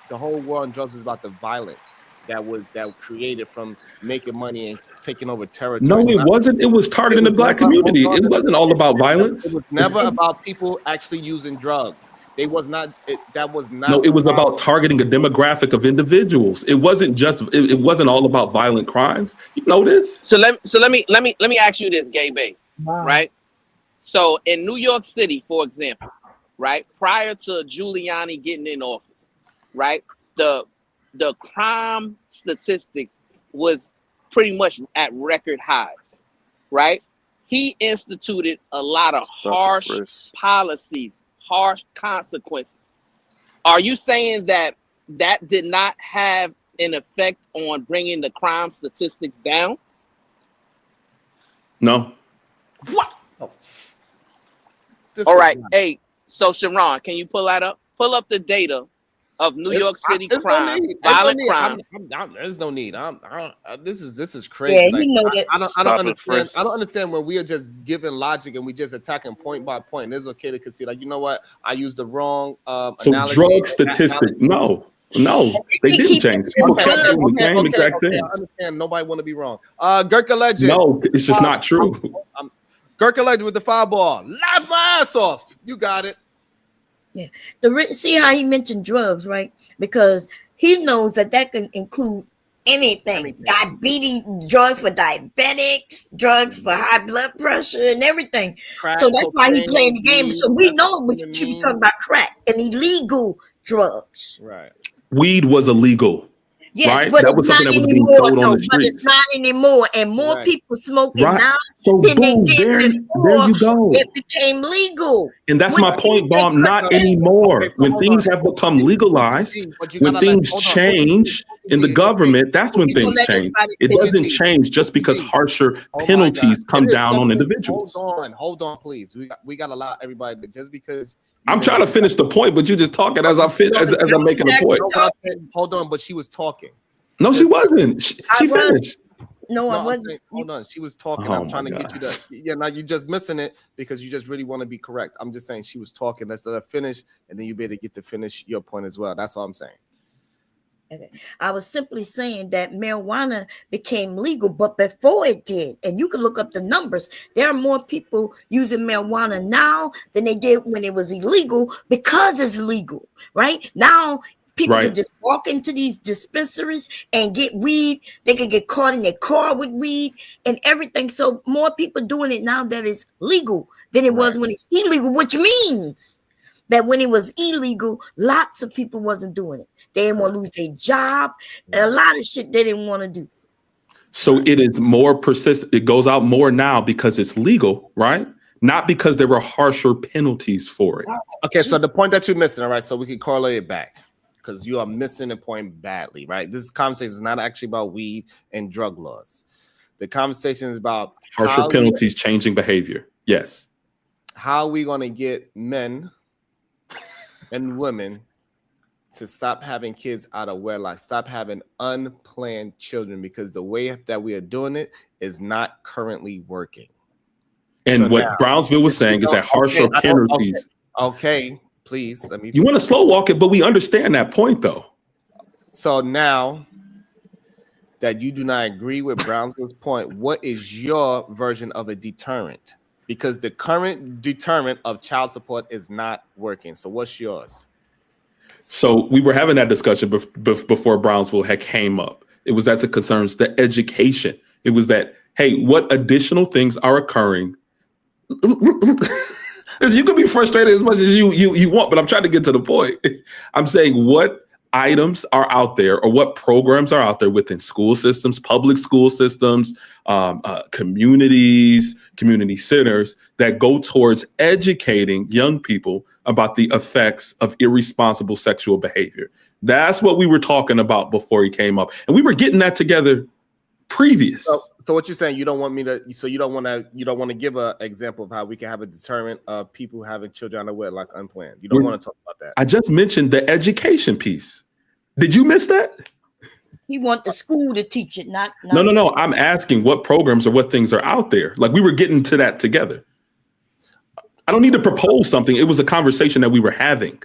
The whole war on drugs was about the violence that created from making money and taking over territory. No, it wasn't. It was targeting the black community. It wasn't all about violence. It was never about people actually using drugs. They was not. That was not. No, it was about targeting a demographic of individuals. It wasn't just. It wasn't all about violent crimes. You know this. So let me ask you this, Gay Bay. Wow. Right. So in New York City, for example, right, prior to Giuliani getting in office, right, the crime statistics was pretty much at record highs, right? He instituted a lot of harsh policies, harsh consequences. Are you saying that did not have an effect on bringing the crime statistics down? No. What? All right. Hey, so Sharon, can you pull that up? Pull up the data of New York City crime, violent crime. There's no need. This is crazy. Yeah, you know that. I don't understand. I don't understand when we are just giving logic and we just attacking point by point. It's okay to concede. Like, you know what? I used the wrong so analogy. Drug statistics. No, they didn't change. People kept doing the same exact thing. I understand. Nobody want to be wrong. Gurkha Legend. No, it's just not true. Gurkha Legend with the foul ball. Laugh my ass off. You got it. Yeah, see how he mentioned drugs, right? Because he knows that can include anything. Diabetes, drugs for diabetics, drugs for high blood pressure, and everything. Crack, so that's why he playing the game. So we know we keep talking about crack and illegal drugs. Right. Weed was illegal. Yes, right? but That it's was not something that was being anymore. sold on the But streets. it's not anymore, and more people smoking now So than boom, they did there before. you go. It became legal. And that's When my point, Bomb. Not anymore. When things have become legalized, when things change in the government, that's when things change. It doesn't change just because harsher penalties come down on individuals. Hold on, please. We got to allow everybody to, just because. I'm trying to finish the point, but you just talking as I'm making a point. Hold on, but she was talking. No, she wasn't. She finished. No, I wasn't. Saying, hold on, she was talking. Oh I'm trying to my get you to. Now you're just missing it because you just really want to be correct. I'm just saying she was talking. Let's let her finish, and then you better get to finish your point as well. That's all I'm saying. Okay. I was simply saying that marijuana became legal, but before it did, and you can look up the numbers, there are more people using marijuana now than they did when it was illegal because it's legal, right? Now, people can just walk into these dispensaries and get weed. They can get caught in their car with weed and everything. So more people doing it now that it's legal than it was when it's illegal, which means that when it was illegal, lots of people wasn't doing it. They didn't want to lose their job and a lot of shit they didn't want to do. So it is more persistent. It goes out more now because it's legal, right? Not because there were harsher penalties for it. Okay, so the point that you're missing, all right, so we can correlate it back. because you are missing the point badly, right? This conversation is not actually about weed and drug laws. The conversation is about harsher penalties, changing behavior. Yes. How are we going to get men and women to stop having kids out of wedlock, stop having unplanned children, because the way that we are doing it is not currently working. And so what now, Brownsville was saying is that harsher penalties. Okay, please. Let me. You want to slow walk it, but we understand that point, though. So now that you do not agree with Brownsville's point, what is your version of a deterrent? Because the current deterrent of child support is not working. So what's yours? So we were having that discussion before Brownsville had came up. It was as it concerns the education. It was that, hey, what additional things are occurring? You could be frustrated as much as you want, but I'm trying to get to the point. I'm saying what items are out there, or what programs are out there within school systems, public school systems, communities, community centers that go towards educating young people about the effects of irresponsible sexual behavior. That's what we were talking about before he came up, and we were getting that together previous. So what you're saying, you don't want me to, so you don't want to give an example of how we can have a deterrent of people having children out of wedlock unplanned. You don't want to talk about that. I just mentioned the education piece. Did you miss that? He want the school to teach it, not. No. I'm asking what programs or what things are out there. Like, we were getting to that together. I don't need to propose something. It was a conversation that we were having.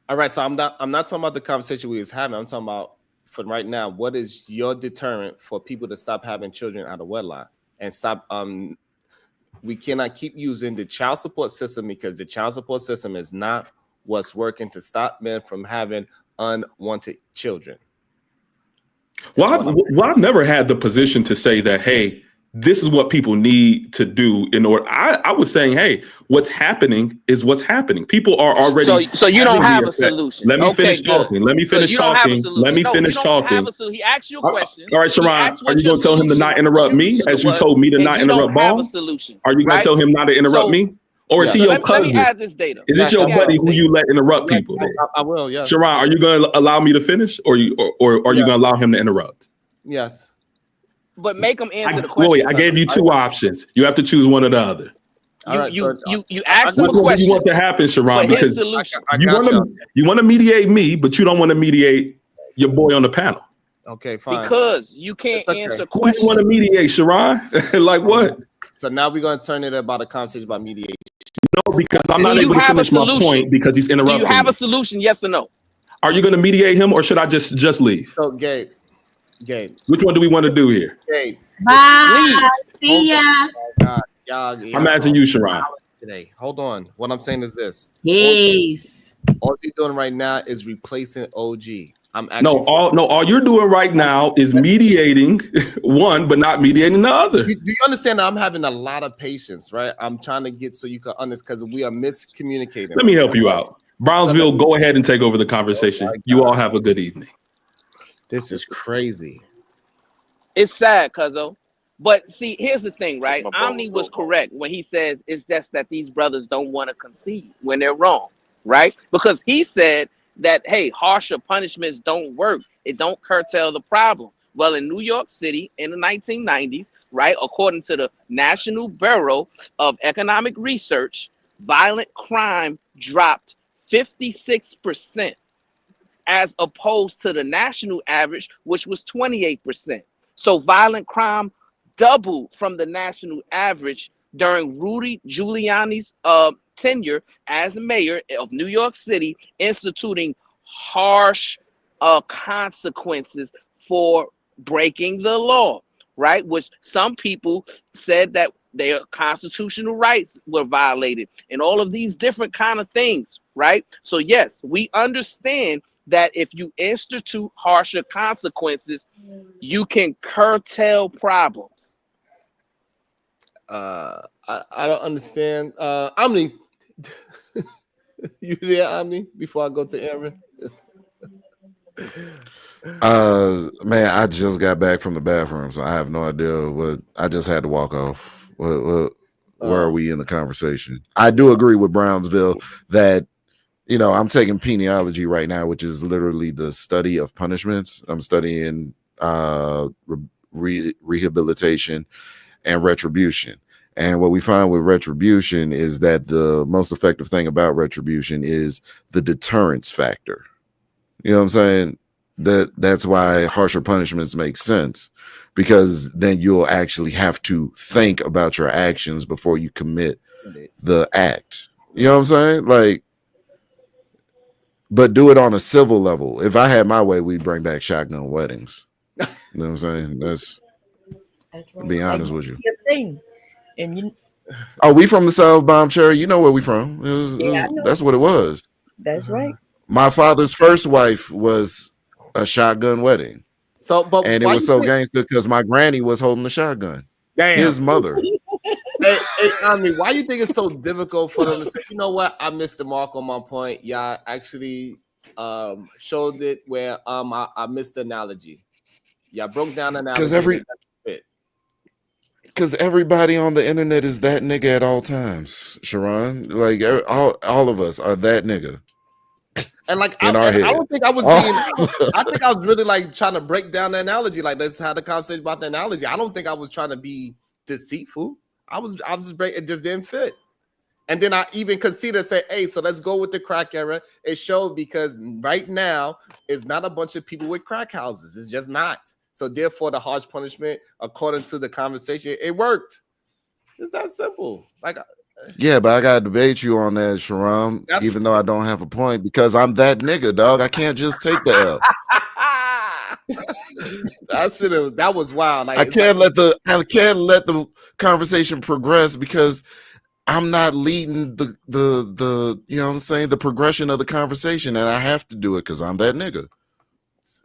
All right. So I'm not talking about the conversation we was having. I'm talking about, for right now, what is your deterrent for people to stop having children out of wedlock and stop? We cannot keep using the child support system, because the child support system is not what's working to stop men from having unwanted children. Well, I've never had the position to say that, hey, this is what people need to do in order. I was saying, hey, what's happening is what's happening. People are already. So you don't have a solution. Let me finish talking. Let me finish talking. Let me finish talking. He asked you a question. All right, Sharon, are you going to tell him to not interrupt me, as you told me to not interrupt Ball? Are you going to tell him not to interrupt me? Or is he your cousin? Let me add this data. Is it your buddy who you let interrupt people? I will, yes. Sharon, are you going to allow me to finish, or are you going to allow him to interrupt? Yes. But make him answer the question. Wait, I gave you two options. You have to choose one or the other. You asked him a question. What do you want to happen, Sharon? Because you want to mediate me, but you don't want to mediate your boy on the panel. Okay, fine. Because you can't answer questions. Who do you want to mediate, Sharon? Like what? So now we're going to turn it about a conversation about mediation. No, because I'm not able to finish my point because he's interrupting. Do you have a solution? Yes or no? Are you going to mediate him, or should I just leave? So, Gabe. Which one do we want to do here? Gabe. Bye. See ya. I'm asking you, Sharon. Today. Hold on. What I'm saying is this. Yes. All you're doing right now is replacing OG. All you're doing right now is mediating one, but not mediating the other. Do you understand that I'm having a lot of patience, right? I'm trying to get so you can understand, because we are miscommunicating. Let me help you out. Brownsville, go ahead and take over the conversation. You all have a good evening. This is crazy. It's sad, cuzzo. But see, here's the thing, right? Omni was correct when he says it's just that these brothers don't want to concede when they're wrong, right? Because he said that, hey, harsher punishments don't work. It don't curtail the problem. Well, in New York City in the 1990s, right, according to the National Bureau of Economic Research, violent crime dropped 56%, as opposed to the national average, which was 28%. So violent crime doubled from the national average during Rudy Giuliani's tenure as mayor of New York City, instituting harsh consequences for breaking the law, right? Which some people said that their constitutional rights were violated and all of these different kind of things, right? So yes, we understand that if you institute harsher consequences, you can curtail problems. I don't understand. Omni, you there, Omni? Before I go to Aaron. Man, I just got back from the bathroom, so I have no idea what. I just had to walk off. Where are we in the conversation? I do agree with Brownsville that I'm taking peniology right now, which is literally the study of punishments. I'm studying rehabilitation and retribution. And what we find with retribution is that the most effective thing about retribution is the deterrence factor. You know what I'm saying? That's why harsher punishments make sense, because then you'll actually have to think about your actions before you commit the act. You know what I'm saying? Like, but do it on a civil level. If I had my way, we'd bring back shotgun weddings. You know what I'm saying? That's right. Be honest with you. Thing. And you Oh, we from the South, Bomb Cherry. You know where we from. I know. That's what it was. That's right. My father's first wife was a shotgun wedding. And it was so gangster because my granny was holding the shotgun. Damn. His mother. I mean, why you think it's so difficult for them to say, you know what, I missed the mark on my point? Y'all actually showed it where I missed the analogy. Y'all broke down the analogy. Because everybody on the internet is that nigga at all times, Sharon. Like all of us are that nigga. And like in our head. I don't think I was being I think I was really like trying to break down the analogy. Like, let's have the conversation about the analogy. I don't think I was trying to be deceitful. I was just it just didn't fit. And then I even conceded, say, hey, so let's go with the crack era. It showed, because right now it's not a bunch of people with crack houses. It's just not. So therefore, the harsh punishment, according to the conversation, it worked. It's that simple. Like, yeah, but I gotta debate you on that, Sharon, even though I don't have a point, because I'm that nigga, dog. I can't just take the L. That was wild. Like, I can't let the conversation progress because I'm not leading the you know what I'm saying, the progression of the conversation, and I have to do it because I'm that nigga.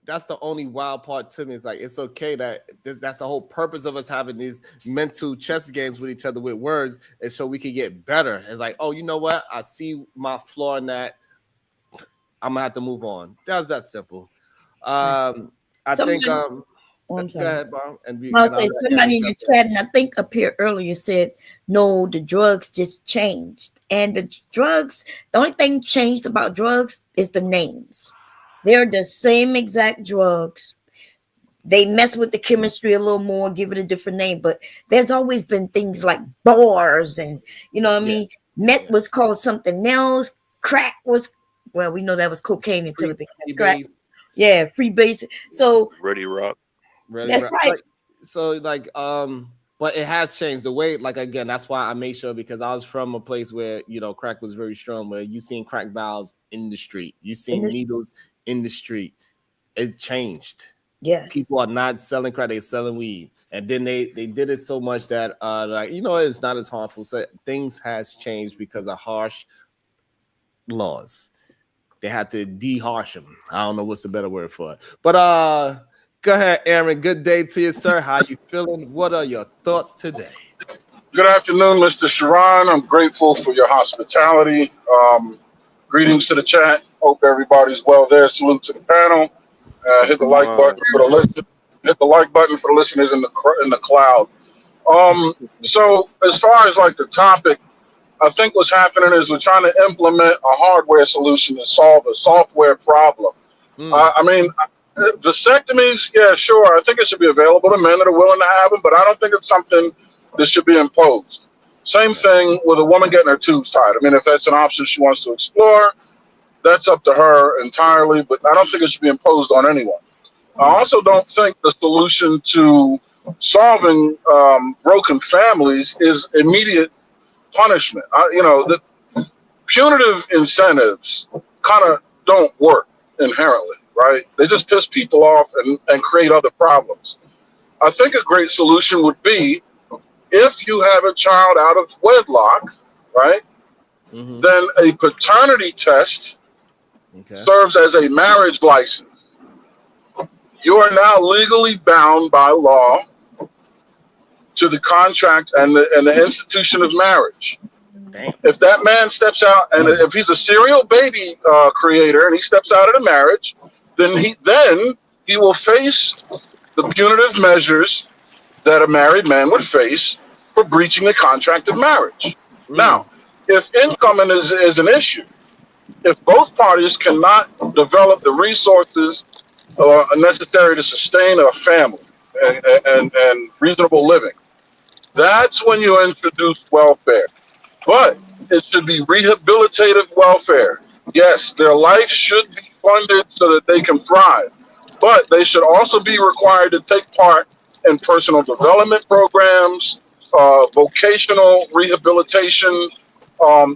That's the only wild part to me. It's like, it's okay that that's the whole purpose of us having these mental chess games with each other with words, and so we can get better. It's like, oh, you know what? I see my flaw in that. I'm gonna have to move on. That's that simple. I think. I'm sorry. Go ahead, Bob. Somebody in the chat, and I think up here earlier said, no, the drugs just changed. And the only thing changed about drugs is the names. They're the same exact drugs. They mess with the chemistry a little more, give it a different name. But there's always been things like bars and, you know what I mean? Meth was called something else. Crack was, well, we know that was cocaine until it became crack. Yeah, free base. So Ready Rock. That's right. But it has changed the way, like, again, that's why I made sure, because I was from a place where, crack was very strong, where you seen crack valves in the street, you seen needles in the street. It changed. Yes. People are not selling crack, they're selling weed. And then they did it so much that it's not as harmful. So things has changed because of harsh laws. They had to de-harsh them. I don't know what's a better word for it. But go ahead, Aaron. Good day to you, sir. How you feeling? What are your thoughts today? Good afternoon, Mr. Sharon. I'm grateful for your hospitality. Greetings to the chat. Hope everybody's well there. Salute to the panel. Hit the like button for the listen. Hit the like button for the listeners in the cloud. So as far as like the topic, I think what's happening is we're trying to implement a hardware solution to solve a software problem. I mean, vasectomies, yeah, sure. I think it should be available to men that are willing to have them, but I don't think it's something that should be imposed. Same thing with a woman getting her tubes tied. I mean, if that's an option she wants to explore, that's up to her entirely, but I don't think it should be imposed on anyone. I also don't think the solution to solving broken families is immediate punishment. The punitive incentives kind of don't work inherently, right? They just piss people off and create other problems. I think a great solution would be, if you have a child out of wedlock, right, then a paternity test serves as a marriage license. You are now legally bound by law to the contract and the institution of marriage. Damn. If that man steps out, and if he's a serial baby creator and he steps out of the marriage, then he will face the punitive measures that a married man would face for breaching the contract of marriage. Now, if income is an issue, if both parties cannot develop the resources necessary to sustain a family and reasonable living, that's when you introduce welfare. But it should be rehabilitative welfare. Yes, their life should be funded so that they can thrive, but they should also be required to take part in personal development programs, vocational rehabilitation.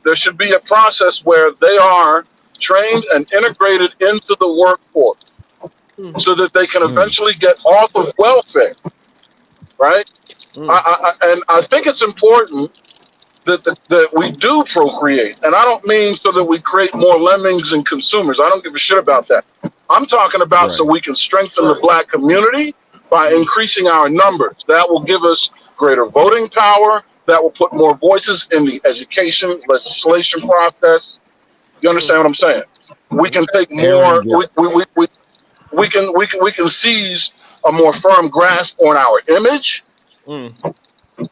There should be a process where they are trained and integrated into the workforce so that they can eventually get off of welfare, right? And I think it's important that we do procreate. And I don't mean so that we create more lemmings and consumers. I don't give a shit about that. I'm talking about so we can strengthen the black community by increasing our numbers. That will give us greater voting power. That will put more voices in the education legislation process. You understand what I'm saying? We can take more. We can seize a more firm grasp on our image.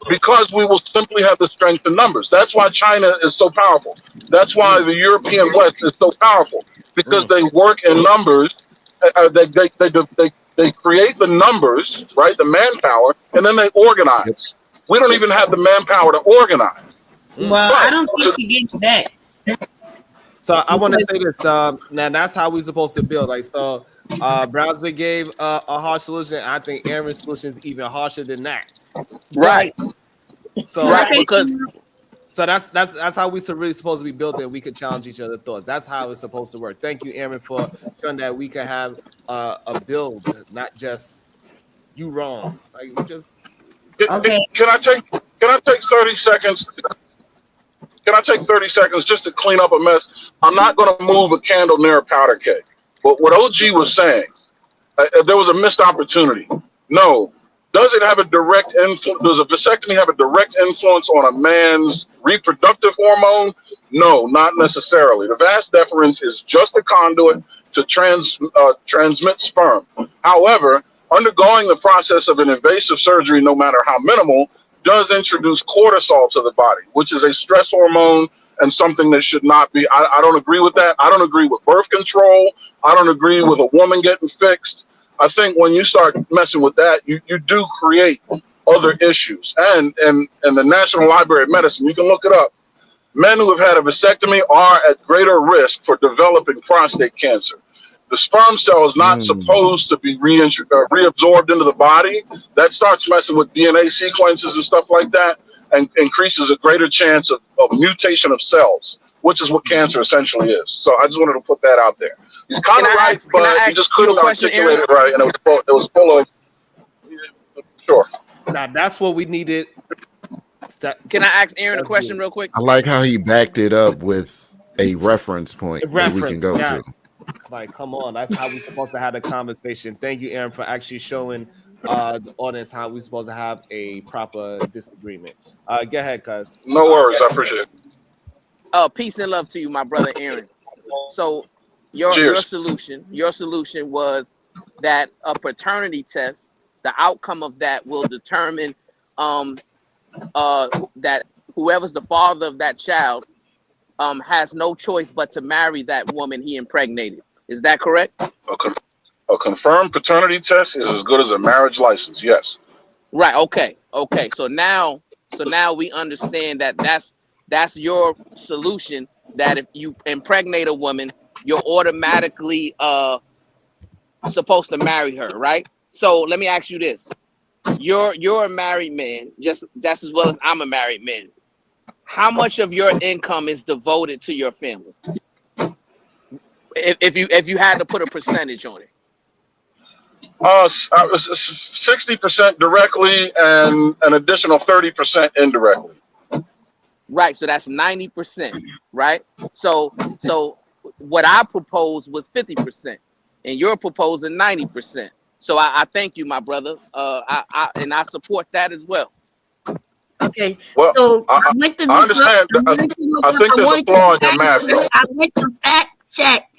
Because we will simply have the strength in numbers. That's why China is so powerful. That's why the European West is so powerful, because they work in numbers. They create the numbers, right? The manpower, and then they organize. We don't even have the manpower to organize. Well, I don't think you get that. So I want to say this. Now that's how we're supposed to build. Like so, Brownsville gave a harsh solution. I think Aaron's solution is even harsher than that. Right. So right, because so that's how we really supposed to be built, and we could challenge each other's thoughts. That's how it's supposed to work. Thank you, Aaron, for showing that we can have a build, not just you wrong. Like we just Can I take 30 seconds? Can I take 30 seconds just to clean up a mess? I'm not going to move a candle near a powder keg. But what OG was saying, there was a missed opportunity. No. Does it have a direct influence? Does a vasectomy have a direct influence on a man's reproductive hormone? No, not necessarily. The vas deferens is just a conduit to transmit sperm. However, undergoing the process of an invasive surgery, no matter how minimal, does introduce cortisol to the body, which is a stress hormone and something that should not be. I don't agree with that. I don't agree with birth control. I don't agree with a woman getting fixed. I think when you start messing with that, you do create other issues. And the National Library of Medicine, you can look it up. Men who have had a vasectomy are at greater risk for developing prostate cancer. The sperm cell is not supposed to be reabsorbed into the body. That starts messing with DNA sequences and stuff like that, and increases a greater chance of mutation of cells, which is what cancer essentially is. So I just wanted to put that out there. He's kind of right, but he just couldn't articulate it right, and it was full of. Sure. Now that's what we needed. Can I ask Aaron a question real quick? I like how he backed it up with a reference point that we can go to. Like, come on, that's how we're supposed to have the conversation. Thank you, Aaron, for actually showing the audience how we're supposed to have a proper disagreement. Go ahead, cuz. No worries, I appreciate it. Peace and love to you, my brother Aaron. So your solution was that a paternity test, the outcome of that will determine that whoever's the father of that child has no choice but to marry that woman he impregnated. Is that correct? A confirmed paternity test is as good as a marriage license. Yes. Right. Okay. So now we understand that that's your solution. That if you impregnate a woman, you're automatically supposed to marry her, right? So let me ask you this: you're a married man, just as well as I'm a married man. How much of your income is devoted to your family? If you had to put a percentage on it. 60% directly and an additional 30% indirectly. Right, so that's 90%, right? So what I proposed was 50%, and you're proposing 90%. So I thank you, my brother. I support that as well. Okay. Well, so I understand. I think there's a flaw in your math, though. I went to fact check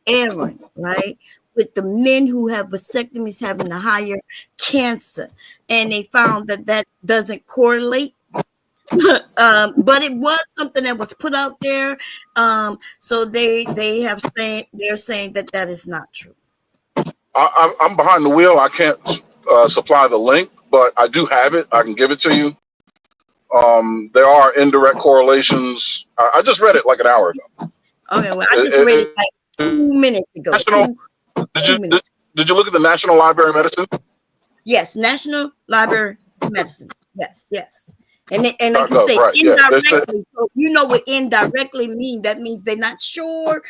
Aaron, right? With the men who have vasectomies having a higher cancer, and they found that doesn't correlate. But it was something that was put out there. So they're saying that is not true. I'm behind the wheel. I can't supply the link, but I do have it. I can give it to you. There are indirect correlations. I just read it like an hour ago. Okay, well, I just read it like 2 minutes ago. Did you look at the National Library of Medicine? Yes, National Library of Medicine. Yes. And like you say, right, indirectly. So you know what indirectly means? That means they're not sure,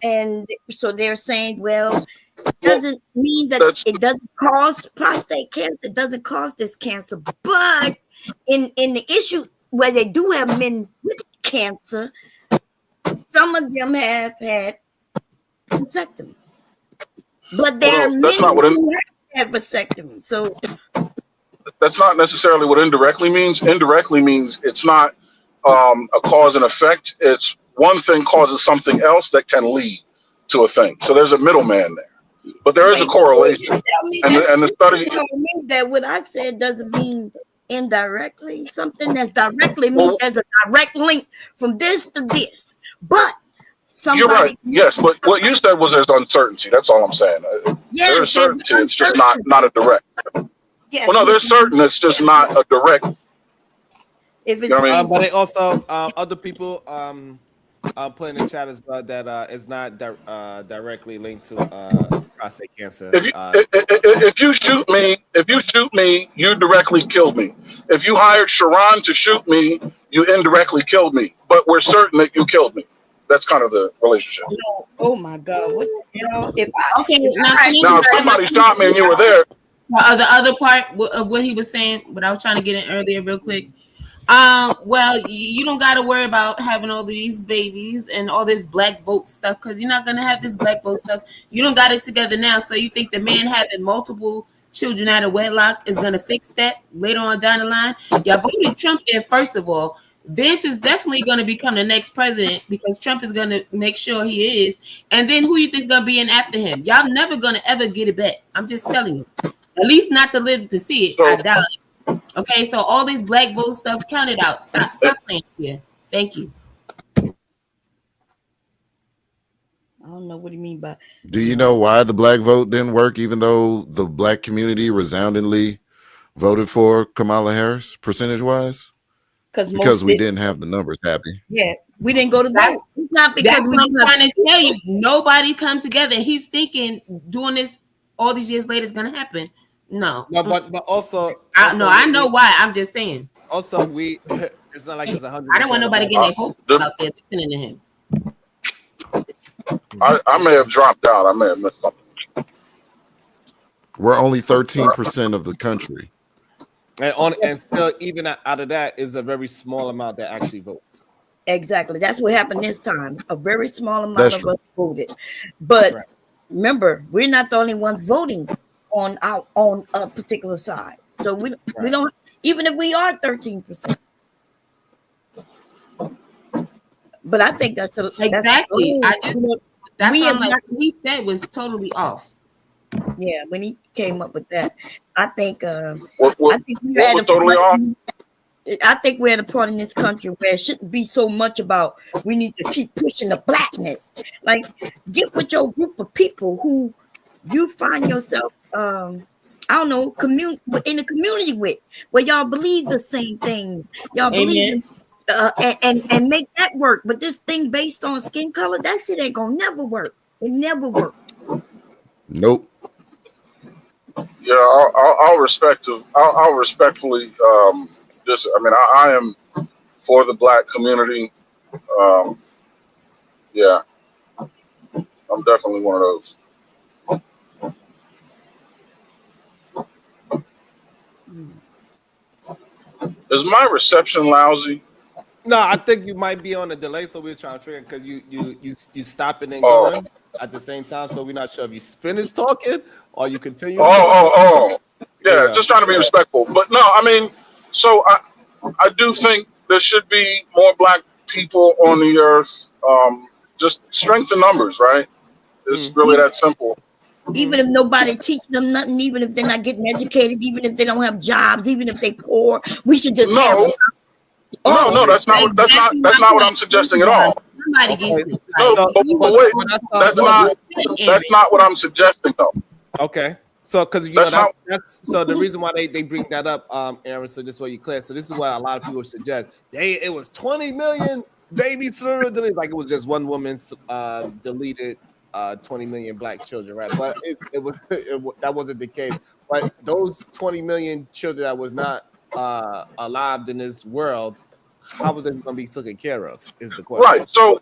and so they're saying, well, it doesn't mean that it doesn't cause prostate cancer. It doesn't cause this cancer, but in the issue where they do have men with cancer, some of them have had vasectomies, but there are men who have vasectomies. So that's not necessarily what indirectly means. Indirectly means it's not a cause and effect. It's one thing causes something else that can lead to a thing. So there's a middleman there, but there is a correlation. And the study that what I said doesn't mean indirectly. Something that's directly means there's a direct link from this to this. But somebody, you're right. Yes, but what you said was there's uncertainty. That's all I'm saying. Yes, there's certainty. It's just not a direct. Yes, well, no, there's certain. It's just not a direct. If it's, you know what I mean? But they also other people put in the chat as well that it's not directly linked to prostate cancer. If you shoot me, you directly killed me. If you hired Sharon to shoot me, you indirectly killed me. But we're certain that you killed me. That's kind of the relationship. Oh my God! What, if now if somebody shot me and you were there. The other part of what he was saying, what I was trying to get in earlier, real quick. Well, you don't got to worry about having all of these babies and all this black vote stuff because you're not gonna have this black vote stuff. You don't got it together now, so you think the man having multiple children out of wedlock is gonna fix that later on down the line? Y'all voted Trump in first of all. Vince is definitely going to become the next president because Trump is going to make sure he is. And then who you think is going to be in after him? Y'all never going to ever get it back. I'm just telling you. At least not to live to see it. I doubt it. Okay, so all this black vote stuff, count it out. Stop playing here. Thank you. I don't know what you mean by. Do you know why the black vote didn't work, even though the black community resoundingly voted for Kamala Harris, percentage-wise? Because we didn't have the numbers happy. Yeah, we didn't go to vote. It's not because I'm trying to tell you, nobody come together. He's thinking doing this all these years later is going to happen. No, but also I know why. I'm just saying. Also, it's not like it's 100%. I don't want nobody getting their hopes out there listening to him. I may have dropped out. I may have missed something. We're only 13% of the country. And still, even out of that, is a very small amount that actually votes. Exactly. That's what happened this time. A very small amount of us voted. But remember, we're not the only ones voting on a particular side. So we don't, even if we are 13%. But I think that's exactly. What he said was totally off. Yeah, when he came up with that, I think I think we're at a point in this country where it shouldn't be so much about we need to keep pushing the blackness. Like, get with your group of people who you find yourself I don't know, in a community with, where y'all believe the same things. Y'all believe and make that work. But this thing based on skin color, that shit ain't gonna never work. It never worked. Nope. Yeah, I'll respectfully just. I mean, I am for the black community. Yeah, I'm definitely one of those. Is my reception lousy? No, I think you might be on a delay, so we're trying to figure because you stopping and going at the same time, so we're not sure if you finished talking or you continue. Yeah, just trying to be respectful. But no, I mean, so I do think there should be more black people on the earth. Just strength in numbers, right? It's really that simple. Even if nobody teach them nothing, even if they're not getting educated, even if they don't have jobs, even if they poor, we should just have them. No, that's not what I'm suggesting at all. Somebody gets it. No, Like, but wait, that's not what I'm suggesting though. Okay. So, because you know that's so the reason why they bring that up, Aaron. So just so you clear. So this is what a lot of people suggest. It was 20 million babies deleted. Like it was just one woman deleted 20 million black children, right? But that wasn't the case. But those 20 million children that was not alive in this world, how was it going to be taken care of? Is the question. Right. So,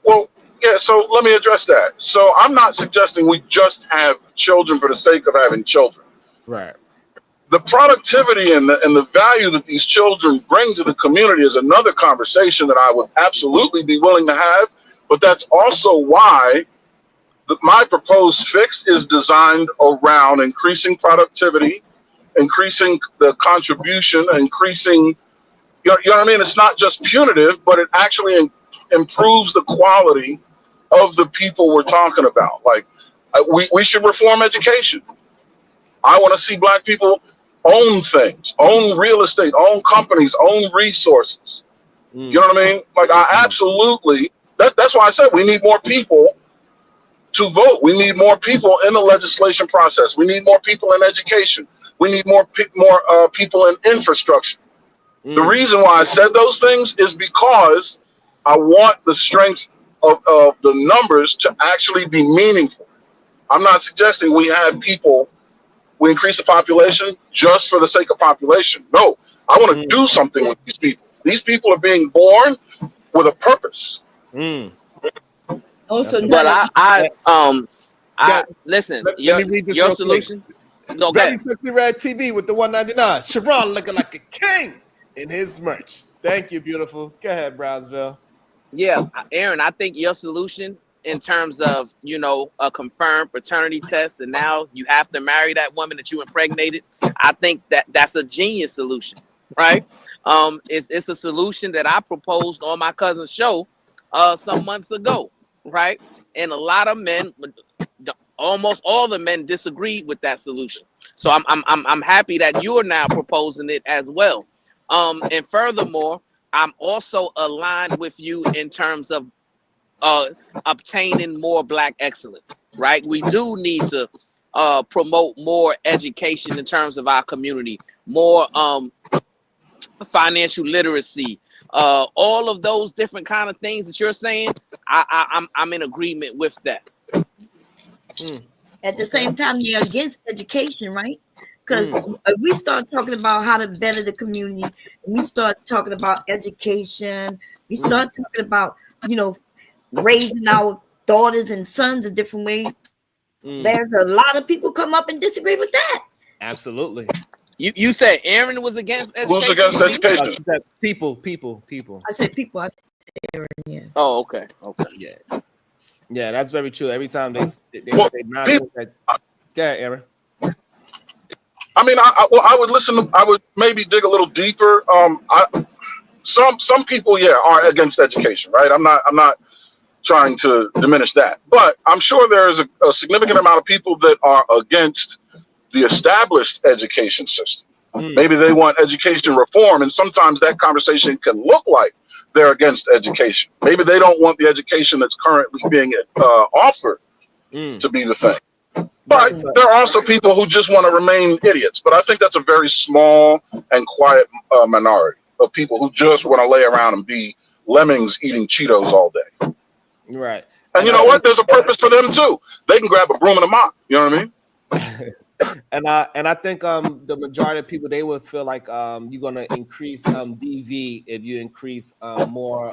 so let me address that. So I'm not suggesting we just have children for the sake of having children. Right. The productivity and the value that these children bring to the community is another conversation that I would absolutely be willing to have. But that's also why my proposed fix is designed around increasing productivity, increasing the contribution, increasing, you know what I mean? It's not just punitive, but it actually improves the quality of the people we're talking about. Like, we should reform education. I want to see black people own things, own real estate, own companies, own resources. You know what I mean? Like, I absolutely, that's why I said we need more people to vote. We need more people in the legislation process. We need more people in education. We need more people in infrastructure. The reason why I said those things is because I want the strength of the numbers to actually be meaningful. I'm not suggesting we increase the population just for the sake of population. No, I want to do something with these people. These people are being born with a purpose. Also, but I listen. Your solution. Very Sexy Red TV with the 199. Sharon looking like a king in his merch. Thank you, beautiful. Go ahead, Brownsville. Yeah, Aaron, I think your solution in terms of, a confirmed paternity test, and now you have to marry that woman that you impregnated. I think that's a genius solution, right? It's a solution that I proposed on my cousin's show some months ago, right? And a lot of men, almost all the men, disagreed with that solution. So I'm happy that you are now proposing it as well. And furthermore, I'm also aligned with you in terms of obtaining more black excellence, right? We do need to promote more education in terms of our community, more financial literacy, all of those different kind of things that you're saying. I'm in agreement with that. At the same time, they're against education, right? Because we start talking about how to better the community, we start talking about education, we start talking about, raising our daughters and sons a different way. There's a lot of people come up and disagree with that. Absolutely. You said Aaron was against education? Who's against education? She said people. I said people. I said Aaron, yeah. Oh, okay. Yeah, that's very true. Every time they say nonsense. Go ahead, Aaron. I mean, I would listen. I would maybe dig a little deeper. Some people, are against education, right? I'm not trying to diminish that, but I'm sure there is a significant amount of people that are against the established education system. Maybe they want education reform, and sometimes that conversation can look like they're against education. Maybe they don't want the education that's currently being offered to be the thing. But there are also people who just want to remain idiots. But I think that's a very small and quiet minority of people who just want to lay around and be lemmings eating Cheetos all day. Right. And you know what? There's a purpose for them too. They can grab a broom and a mop. You know what I mean? And I think the majority of people, they would feel like you're gonna increase DV if you increase more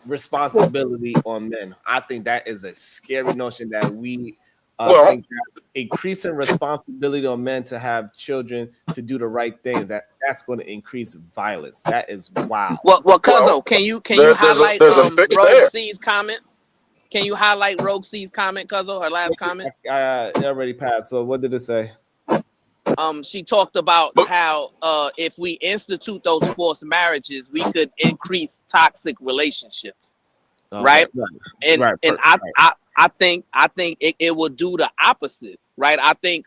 responsibility on men. I think that is a scary notion that we think that increasing responsibility on men to have children to do the right things, that's going to increase violence. That is wow. Well, Cuzzo, can you highlight Rogue C's comment? Can you highlight Rogue C's comment, Cuzzo, her last comment? It already passed. So what did it say? She talked about how if we institute those forced marriages, we could increase toxic relationships, right? And I think it will do the opposite, right? I think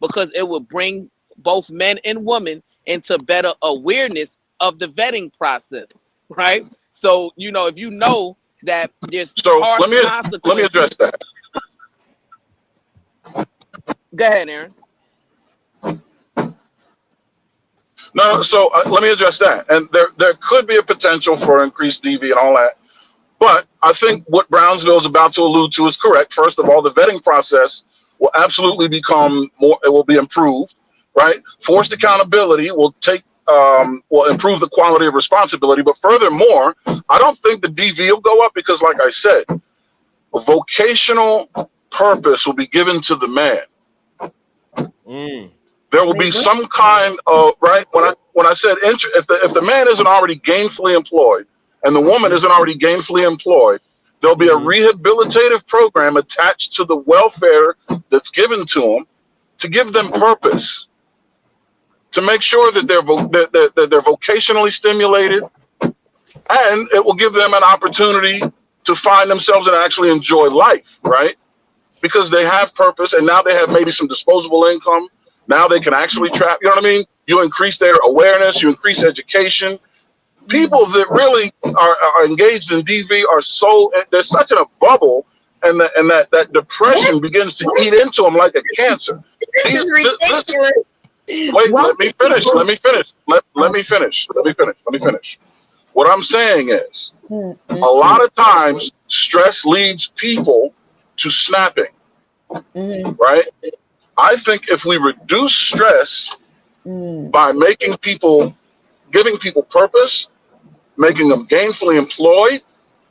because it will bring both men and women into better awareness of the vetting process, right? So, you know, if you know that there's So harsh let me consequences. address that. Go ahead, Aaron. No, so let me address that. And there could be a potential for increased DV and all that. But I think what Brownsville is about to allude to is correct. First of all, the vetting process will absolutely become more, it will be improved, right? Forced accountability will will improve the quality of responsibility. But furthermore, I don't think the DV will go up because, like I said, a vocational purpose will be given to the man. There will be some kind of, right, when I said if the man isn't already gainfully employed and the woman isn't already gainfully employed, there'll be a rehabilitative program attached to the welfare that's given to them to give them purpose, to make sure that they're vocationally stimulated, and it will give them an opportunity to find themselves and actually enjoy life, right? Because they have purpose, and now they have maybe some disposable income. Now they can actually trap. You know what I mean? You increase their awareness. You increase education. People that really are engaged in DV are so, they're such in a bubble, and that depression begins to eat into them like a cancer. This is ridiculous. Wait, let me finish. Let me finish. What I'm saying is, a lot of times stress leads people to snapping, right? I think if we reduce stress by giving people purpose, making them gainfully employed,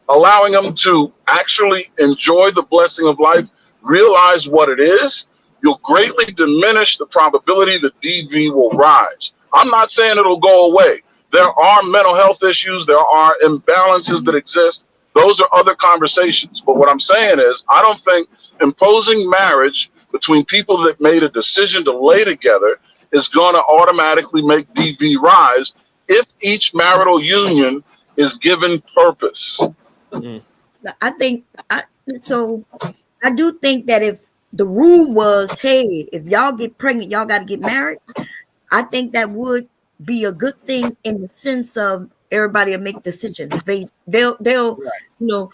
allowing them to actually enjoy the blessing of life, realize what it is, you'll greatly diminish the probability that DV will rise. I'm not saying it'll go away. There are mental health issues. There are imbalances that exist. Those are other conversations. But what I'm saying is, I don't think imposing marriage between people that made a decision to lay together is going to automatically make DV rise if each marital union is given purpose. I do think that if the rule was, hey, if y'all get pregnant, y'all got to get married, I think that would be a good thing in the sense of everybody will make decisions. They'll you know,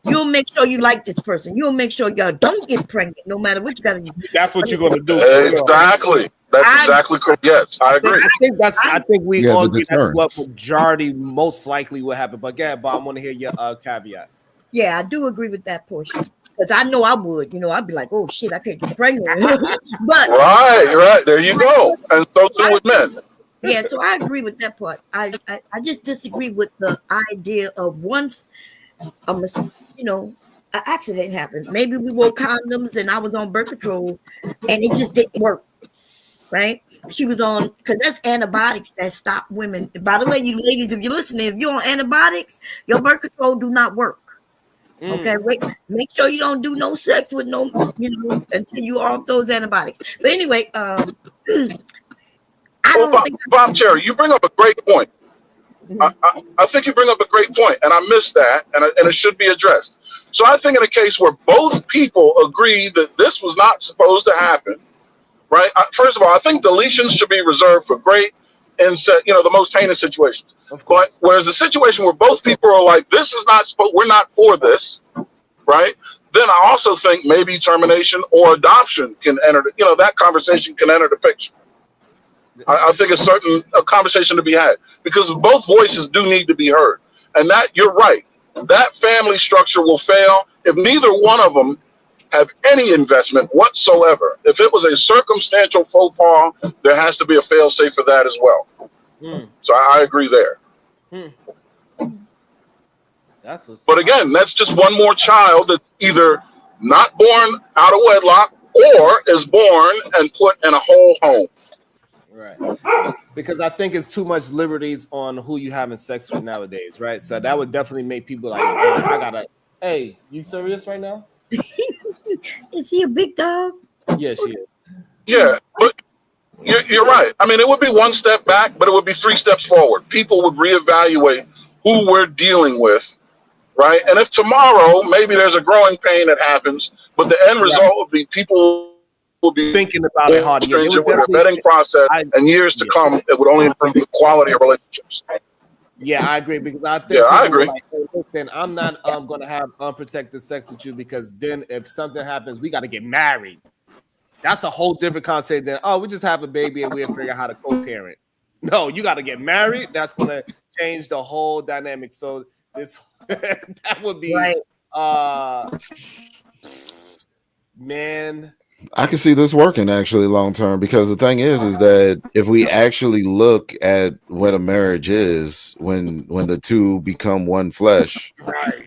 you'll make sure you like this person. You'll make sure y'all don't get pregnant, no matter what you got to do. That's what you're going to do. Exactly. That's exactly correct. Yes, I agree. I think we Yeah, all the agree that's what deterrence. majority most likely will happen. But yeah, Bob, I want to hear your caveat. Yeah, I do agree with that portion. Because I know I would, you know, I'd be like, oh shit, I can't get pregnant. But right, there you go. And so too with men. Yeah, so I agree with that part. I just disagree with the idea of once you know, an accident happened. Maybe we wore condoms and I was on birth control and it just didn't work. Right? She was on, because that's antibiotics that stop women. By the way, you ladies, if you're listening, if you're on antibiotics, your birth control do not work. Okay, wait, make sure you don't do no sex with no, you know, until you are off those antibiotics. But anyway, Bob Cherry, you bring up a great point. I think you bring up a great point, and I missed that, and it should be addressed. So I think in a case where both people agree that this was not supposed to happen, right? First of all, I think deletions should be reserved for great and the most heinous situations. Of course. But whereas a situation where both people are like, this is not supposed, we're not for this, right? Then I also think maybe termination or adoption can enter. That conversation can enter the picture. I think it's a conversation to be had because both voices do need to be heard. And that, you're right, that family structure will fail if neither one of them have any investment whatsoever. If it was a circumstantial faux pas, there has to be a fail-safe for that as well. So I agree there. But again, that's just one more child that's either not born out of wedlock or is born and put in a whole home. Right. Because I think it's too much liberties on who you having sex with nowadays, right? So that would definitely make people like, hey, you serious right now? Is he a big dog? Yeah, she is. Yeah, but you're right. I mean, it would be one step back, but it would be 3 steps forward. People would reevaluate who we're dealing with, right? And if tomorrow maybe there's a growing pain that happens, but the end result would be people will be thinking about it hard. Yeah, stringent with their vetting process, and years to come, it would only improve the quality of relationships. Yeah, I agree because I think Yeah, I people were agree. like, hey, listen, I'm not going to have unprotected sex with you because then if something happens, we got to get married. That's a whole different concept than, oh, we just have a baby and we'll figure out how to co-parent. No, you got to get married. That's going to change the whole dynamic. So this that would be man. I can see this working actually long term, because the thing is that if we actually look at what a marriage is, when the two become one flesh,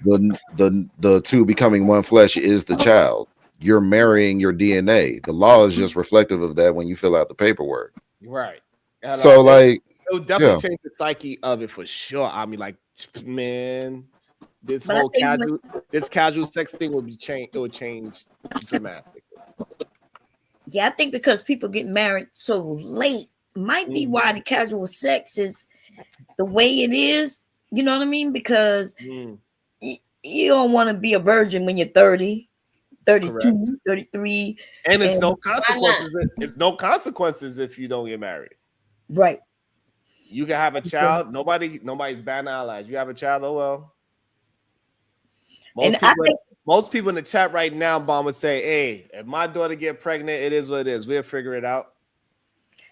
the two becoming one flesh is the child. You're marrying your DNA. The law is just reflective of that when you fill out the paperwork. Right. And, So like, it would definitely change the psyche of it for sure. I mean, like, man, this But I whole think casual sex thing will be changed. It would change dramatically. Yeah, I think because people get married so late might be why the casual sex is the way it is. You know what I mean? Because you don't want to be a virgin when you're 30, 32, Correct. 33. And it's no consequences. It's no consequences if you don't get married. Right. You can have a child. Nobody's batting eyelash. You have a child. Oh well. Most people in the chat right now, Bomb, would say, "Hey, if my daughter get pregnant, it is what it is. We'll figure it out."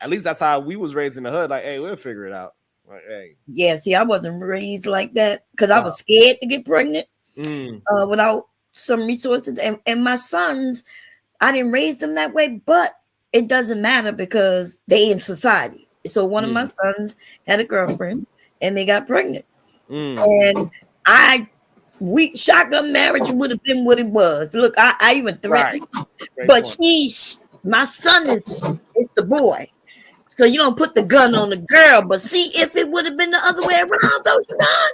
At least that's how we was raised in the hood. Like, hey, we'll figure it out. Like, hey. Yeah, see, I wasn't raised like that because I was scared to get pregnant without some resources. And my sons, I didn't raise them that way, but it doesn't matter because they in society. So one of my sons had a girlfriend and they got pregnant. And shotgun marriage would have been what it was. Look, I even threatened, but my son is the boy. So you don't put the gun on the girl, but see if it would have been the other way around, those none.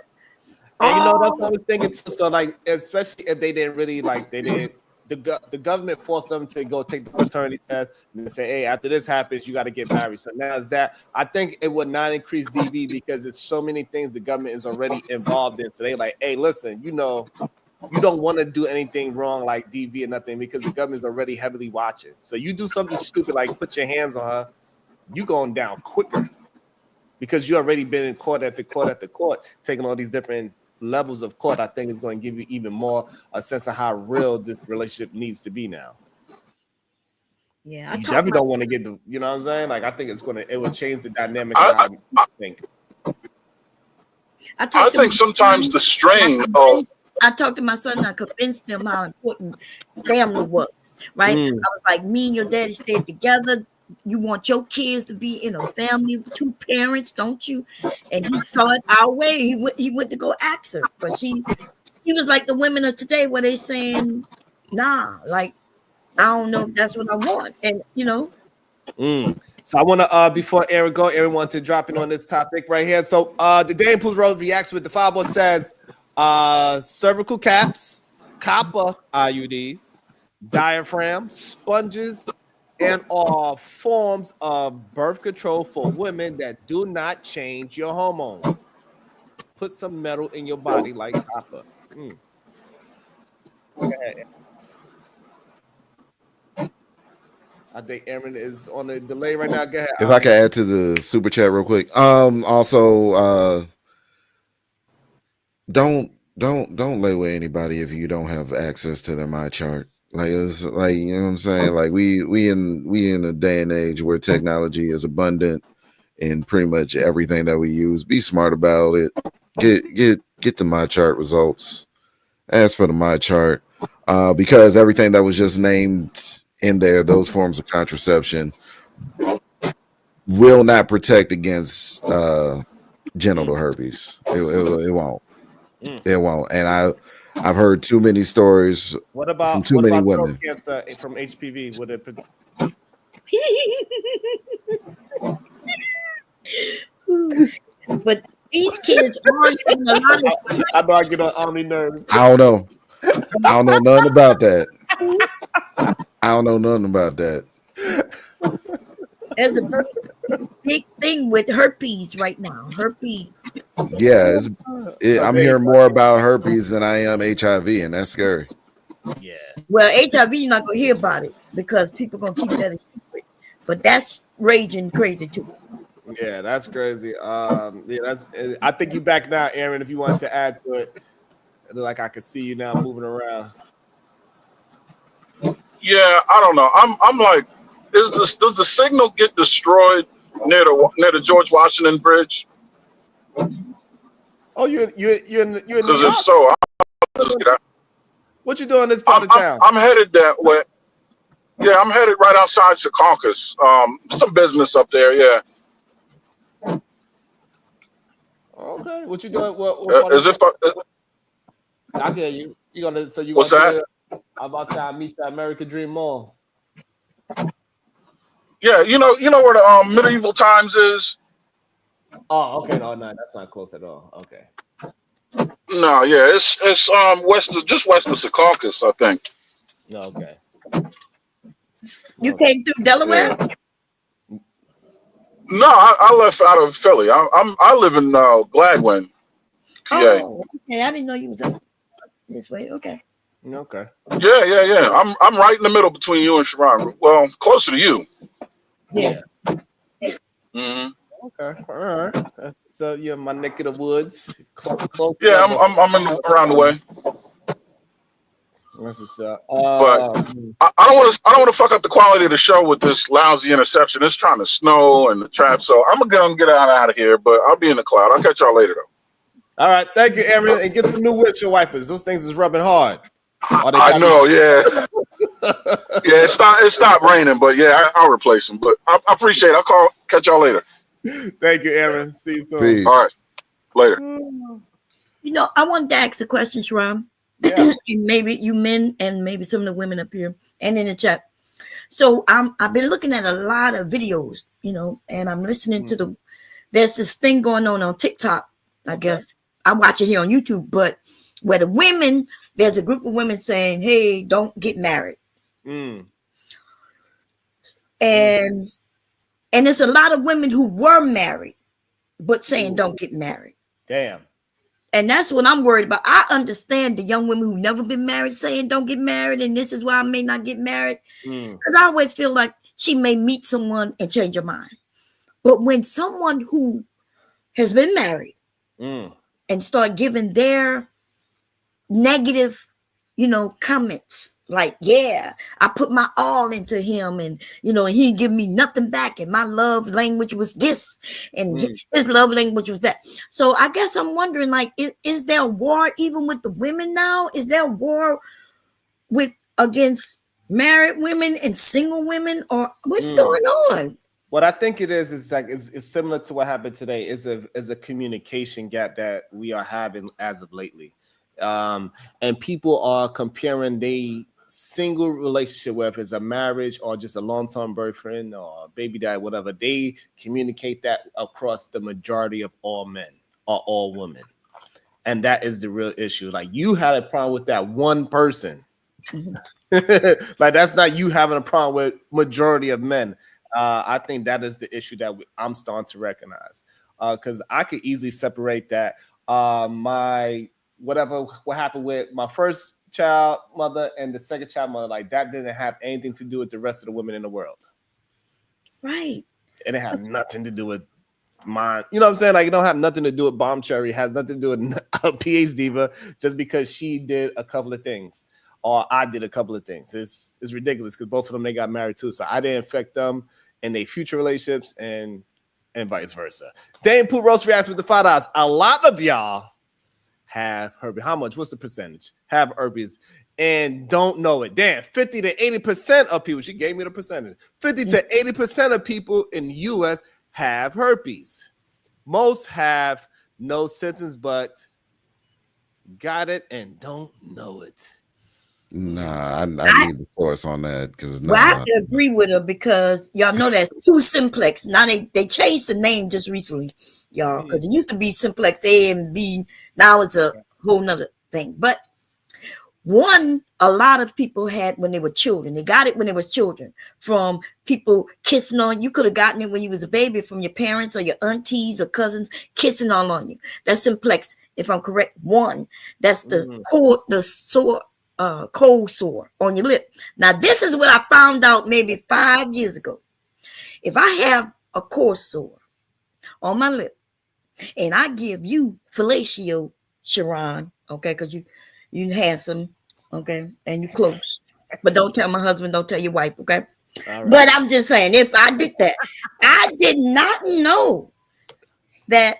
And you know, that's what I was thinking too. So like, especially if they didn't really like, the government forced them to go take the paternity test and say, hey, after this happens, you got to get married. So now is that, I think it would not increase DV because it's so many things the government is already involved in. So they like, hey, listen, you know, you don't want to do anything wrong like DV or nothing because the government is already heavily watching. So you do something stupid like put your hands on her, you going down quicker because you already been in court after court after court, taking all these different levels of court. I think it's going to give you even more a sense of how real this relationship needs to be now. Yeah, you definitely don't want to get the, you know what I'm saying? Like, I think it will change the dynamic of how you think. I think sometimes the strain of. I talked to my son and I convinced him how important family was, right? I was like, me and your daddy stayed together. You want your kids to be in a family with two parents, don't you? And he saw it our way. He went to go ask her, but she was like the women of today, where they saying, nah, like I don't know if that's what I want, and you know. So I want to before Aaron go, Aaron wanted to drop in on this topic right here. So the Day Impulse Road reacts with the Fireball says cervical caps, copper IUDs, diaphragm, sponges, and all forms of birth control for women that do not change your hormones. Put some metal in your body like copper. Go ahead. I think Aaron is on a delay right now. Go ahead. If I can add to the super chat real quick. Also, don't lay with anybody if you don't have access to their my chart. Like, it's like, you know what I'm saying? Like we in a day and age where technology is abundant in pretty much everything that we use. Be smart about it. Get the my chart results. Ask for the my chart. Because everything that was just named in there, those forms of contraception will not protect against genital herpes. It won't. It won't. And I've heard too many stories from too many women. Cancer from HPV? Would it? But these kids are using a lot of. I know I get on Omni nerves. I don't know. I don't know nothing about that. I don't know nothing about that. There's a big thing with herpes right now. Herpes. Yeah, I'm hearing more about herpes than I am HIV, and that's scary. Yeah. Well, HIV, you're not gonna hear about it because people gonna keep that a secret. But that's raging crazy too. Yeah, that's crazy. Yeah, that's. I think you back now, Aaron. If you want to add to it, like I can see you now moving around. Yeah, I don't know. I'm like, does the signal get destroyed near the George Washington Bridge? Oh, you're in New Because if York. so, I'll just get out. What you doing this part of town? I'm headed that way. Yeah, I'm headed right outside Secaucus. Some business up there. Yeah. Okay. What you doing? What part As of if I get you. You gonna you what's going to that? the, I'm about to say I meet the American Dream Mall. Yeah, you know where the Medieval Times is. Oh, okay. No, that's not close at all. Okay. No, yeah, it's just west of Secaucus, I think. No, okay. You came through Delaware? Yeah. No, I left out of Philly. I live in Gladwin, PA. Oh, okay. I didn't know you was up this way. Okay. Okay. Yeah. I'm right in the middle between you and Sharon. Well, closer to you. Yeah. Mm-hmm. Okay. All right. So you're in my neck of the woods. Close. Yeah, I'm around the way. That's what's up. But I don't want to fuck up the quality of the show with this lousy interception. It's trying to snow and the trap, so I'm gonna get out of here. But I'll be in the cloud. I'll catch y'all later though. All right. Thank you, Aaron. And get some new windshield wipers. Those things is rubbing hard. I know. Yeah. Yeah. It stopped raining, but yeah, I'll replace them. But I appreciate it. Catch y'all later. Thank you, Aaron. See you soon. Peace. All right. Later. You know, I wanted to ask a question, Sharon. Yeah. And maybe you men and maybe some of the women up here and in the chat. So I've been looking at a lot of videos, you know, and I'm listening to there's this thing going on TikTok. I guess I watch it here on YouTube, but where the women, there's a group of women saying, "Hey, don't get married," and there's a lot of women who were married, but saying, "Don't get married." Damn. And that's what I'm worried about. I understand the young women who've never been married saying don't get married, and this is why I may not get married. Because I always feel like she may meet someone and change her mind. But when someone who has been married and start giving their negative, you know, comments like, yeah, I put my all into him and, you know, he didn't give me nothing back. And my love language was this and his love language was that. So I guess I'm wondering, like, is there a war even with the women now? Is there a war against married women and single women, or what's going on? What I think it is like it's similar to what happened today. Is a communication gap that we are having as of lately. And people are comparing the single relationship, whether it's a marriage or just a long-term boyfriend or baby dad, whatever, they communicate that across the majority of all men or all women. And that is the real issue. Like, you had a problem with that one person. Like, that's not you having a problem with majority of men. I think that is the issue that I'm starting to recognize. Because I could easily separate that. What happened with my first child mother and the second child mother, like, that didn't have anything to do with the rest of the women in the world. Right. And it had nothing to do with mine. You know what I'm saying? Like, it don't have nothing to do with Bomb Cherry. It has nothing to do with a PH Diva just because she did a couple of things or I did a couple of things. It's ridiculous because both of them, they got married too. So I didn't affect them in their future relationships and vice versa. Dame Pooh Roast reacts with the $5. A lot of y'all have herpes. How much? What's the percentage? Have herpes and don't know it. Damn, 50 to 80% of people. She gave me the percentage. 50 to 80% of people in the U.S. have herpes. Most have no symptoms, but got it and don't know it. Nah, I need the source on that because I have to agree with her because y'all know that's too simplex. Now they changed the name just recently, y'all, because it used to be simplex A and B. Now it's a whole nother thing. But a lot of people had when they were children. They got it when they was children from people kissing on. You could have gotten it when you was a baby from your parents or your aunties or cousins kissing all on you. That's simplex, if I'm correct. One, that's the cold sore on your lip. Now, this is what I found out maybe 5 years ago. If I have a cold sore on my lip and I give you fellatio, Sharon, okay, because you handsome, okay, and you close. But don't tell my husband, don't tell your wife, okay? Right. But I'm just saying, if I did that, I did not know that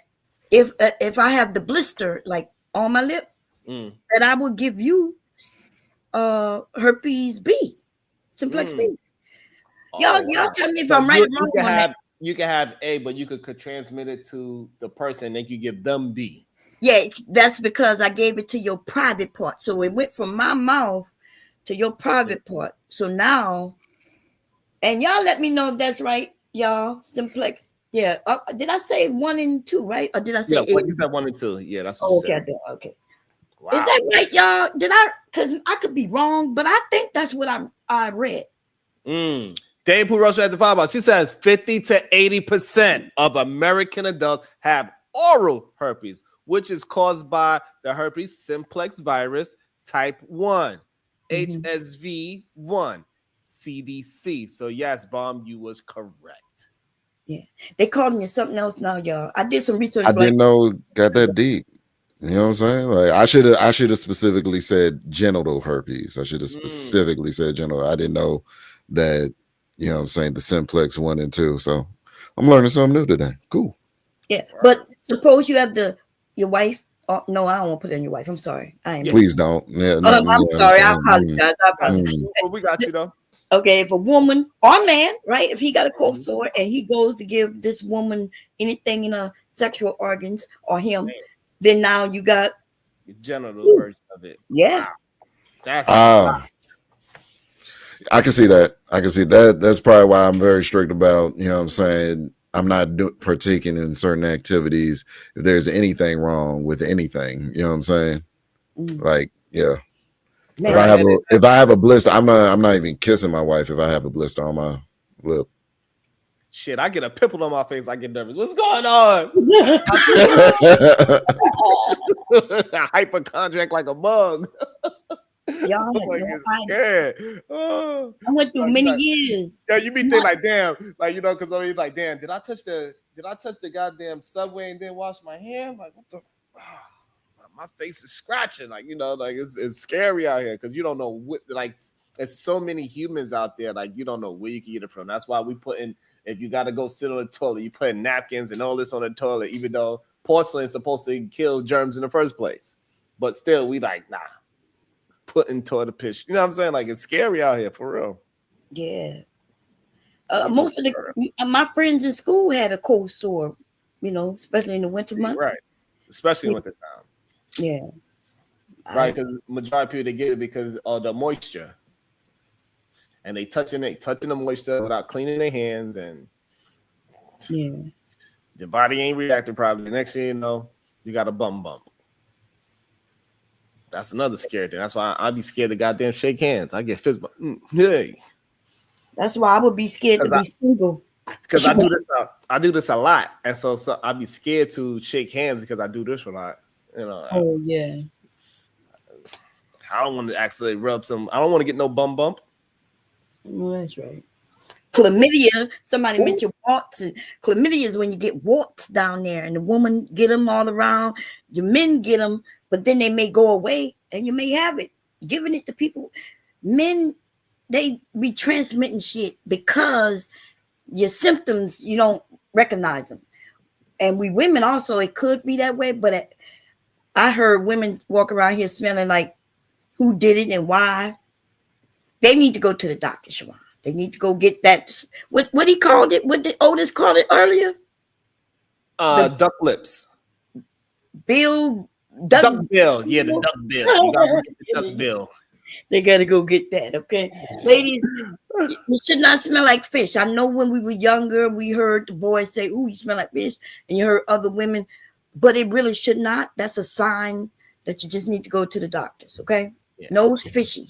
if I have the blister like on my lip, that I would give you herpes B, simplex B. Y'all tell me if I'm right or wrong on that. You can have A, but you could transmit it to the person, and then you give them B. Yeah, that's because I gave it to your private part. So it went from my mouth to your private part. So now, and y'all let me know if that's right, y'all. Simplex. Yeah. Did I say 1 and 2, right? Or did I say 8? You said 1 and 2. Yeah, that's what you said. Okay. Wow. Is that right, y'all? Because I could be wrong, but I think that's what I read. Dave Purosa at the 5 box. She says 50 to 80% of American adults have oral herpes, which is caused by the herpes simplex virus type 1, HSV1, CDC. So yes, Bomb, you was correct. Yeah, they calling it something else now, y'all. I did some research. I didn't know got that deep. You know what I'm saying? Like I should have specifically said genital herpes. I should have specifically said genital. I didn't know that. You know what I'm saying? The simplex 1 and 2. So I'm learning something new today. Cool. Yeah. But suppose you have your wife. Oh, no, I don't want to put it on your wife. I'm sorry. Please don't. Yeah, I'm sorry. I apologize. We got you though. Okay. If a woman or man, right? If he got a cold sore and he goes to give this woman anything in her sexual organs or him, then now you got the genital version of it. Yeah. Wow. That's I can see that. That's probably why I'm very strict about, you know what I'm saying, I'm not partaking in certain activities if there's anything wrong with anything. You know what I'm saying? Like, yeah. Man, if I have a blister, I'm not even kissing my wife if I have a blister on my lip. Shit, I get a pimple on my face, I get nervous. What's going on? Hypochondriac like a bug. Y'all scared. I went through many years. Yeah, you be thinking like, damn, like, you know, because always like, damn, did I touch the goddamn subway and then wash my hand? Like, what the? My face is scratching. Like, you know, like it's scary out here because you don't know what. Like, there's so many humans out there. Like, you don't know where you can get it from. That's why we put in. If you got to go sit on the toilet, you put in napkins and all this on the toilet, even though porcelain is supposed to kill germs in the first place. But still, we like, nah. Putting toilet piss, you know what I'm saying? Like it's scary out here for real. Yeah. Most of my friends in school had a cold sore, you know, especially in the winter months. Right. Especially in winter time. Yeah. Right, because majority of people they get it because of the moisture. And they touching the moisture without cleaning their hands, and the body ain't reacting properly. Next thing you know, you got a bump. That's another scary thing. That's why I'd be scared to goddamn shake hands. I get fist bump. Hey. That's why I would be scared to be single. Because I do this a lot, and so I'd be scared to shake hands because I do this a lot. You know. Oh yeah. I don't want to actually rub some. I don't want to get no bump. Well, that's right. Chlamydia. Somebody mentioned warts. Chlamydia is when you get warts down there, and the woman get them all around. The men get them. But then they may go away and you may have it. Giving it to people. Men, they be transmitting shit because your symptoms, you don't recognize them. And we women also, it could be that way. But I heard women walk around here smelling like who did it and why. They need to go to the doctor, Sharon. They need to go get that. What he called it? What did Otis call it earlier? Duck lips. Duck bill. Yeah, the duck bill. You gotta get the duck bill. They gotta go get that, okay? Ladies, you should not smell like fish. I know when we were younger, we heard the boys say, "Ooh, you smell like fish," and you heard other women, but it really should not. That's a sign that you just need to go to the doctors, okay? Yeah. No fishy.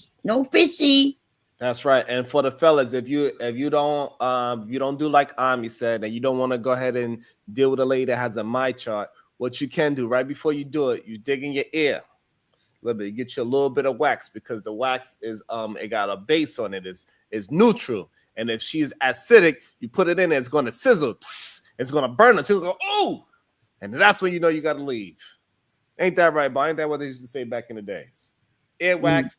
That's right. And for the fellas, if you don't do like Ami said, and you don't want to go ahead and deal with a lady that has a my chart, what you can do right before you do it, you dig in your ear, little bit. You get you a little bit of wax because the wax is it got a base on it. Is neutral. And if she's acidic, you put it in there, it's gonna sizzle. Psst, it's gonna burn us. She'll go, oh, and that's when you know you gotta leave. Ain't that right, Bob? Ain't that what they used to say back in the days? Earwax.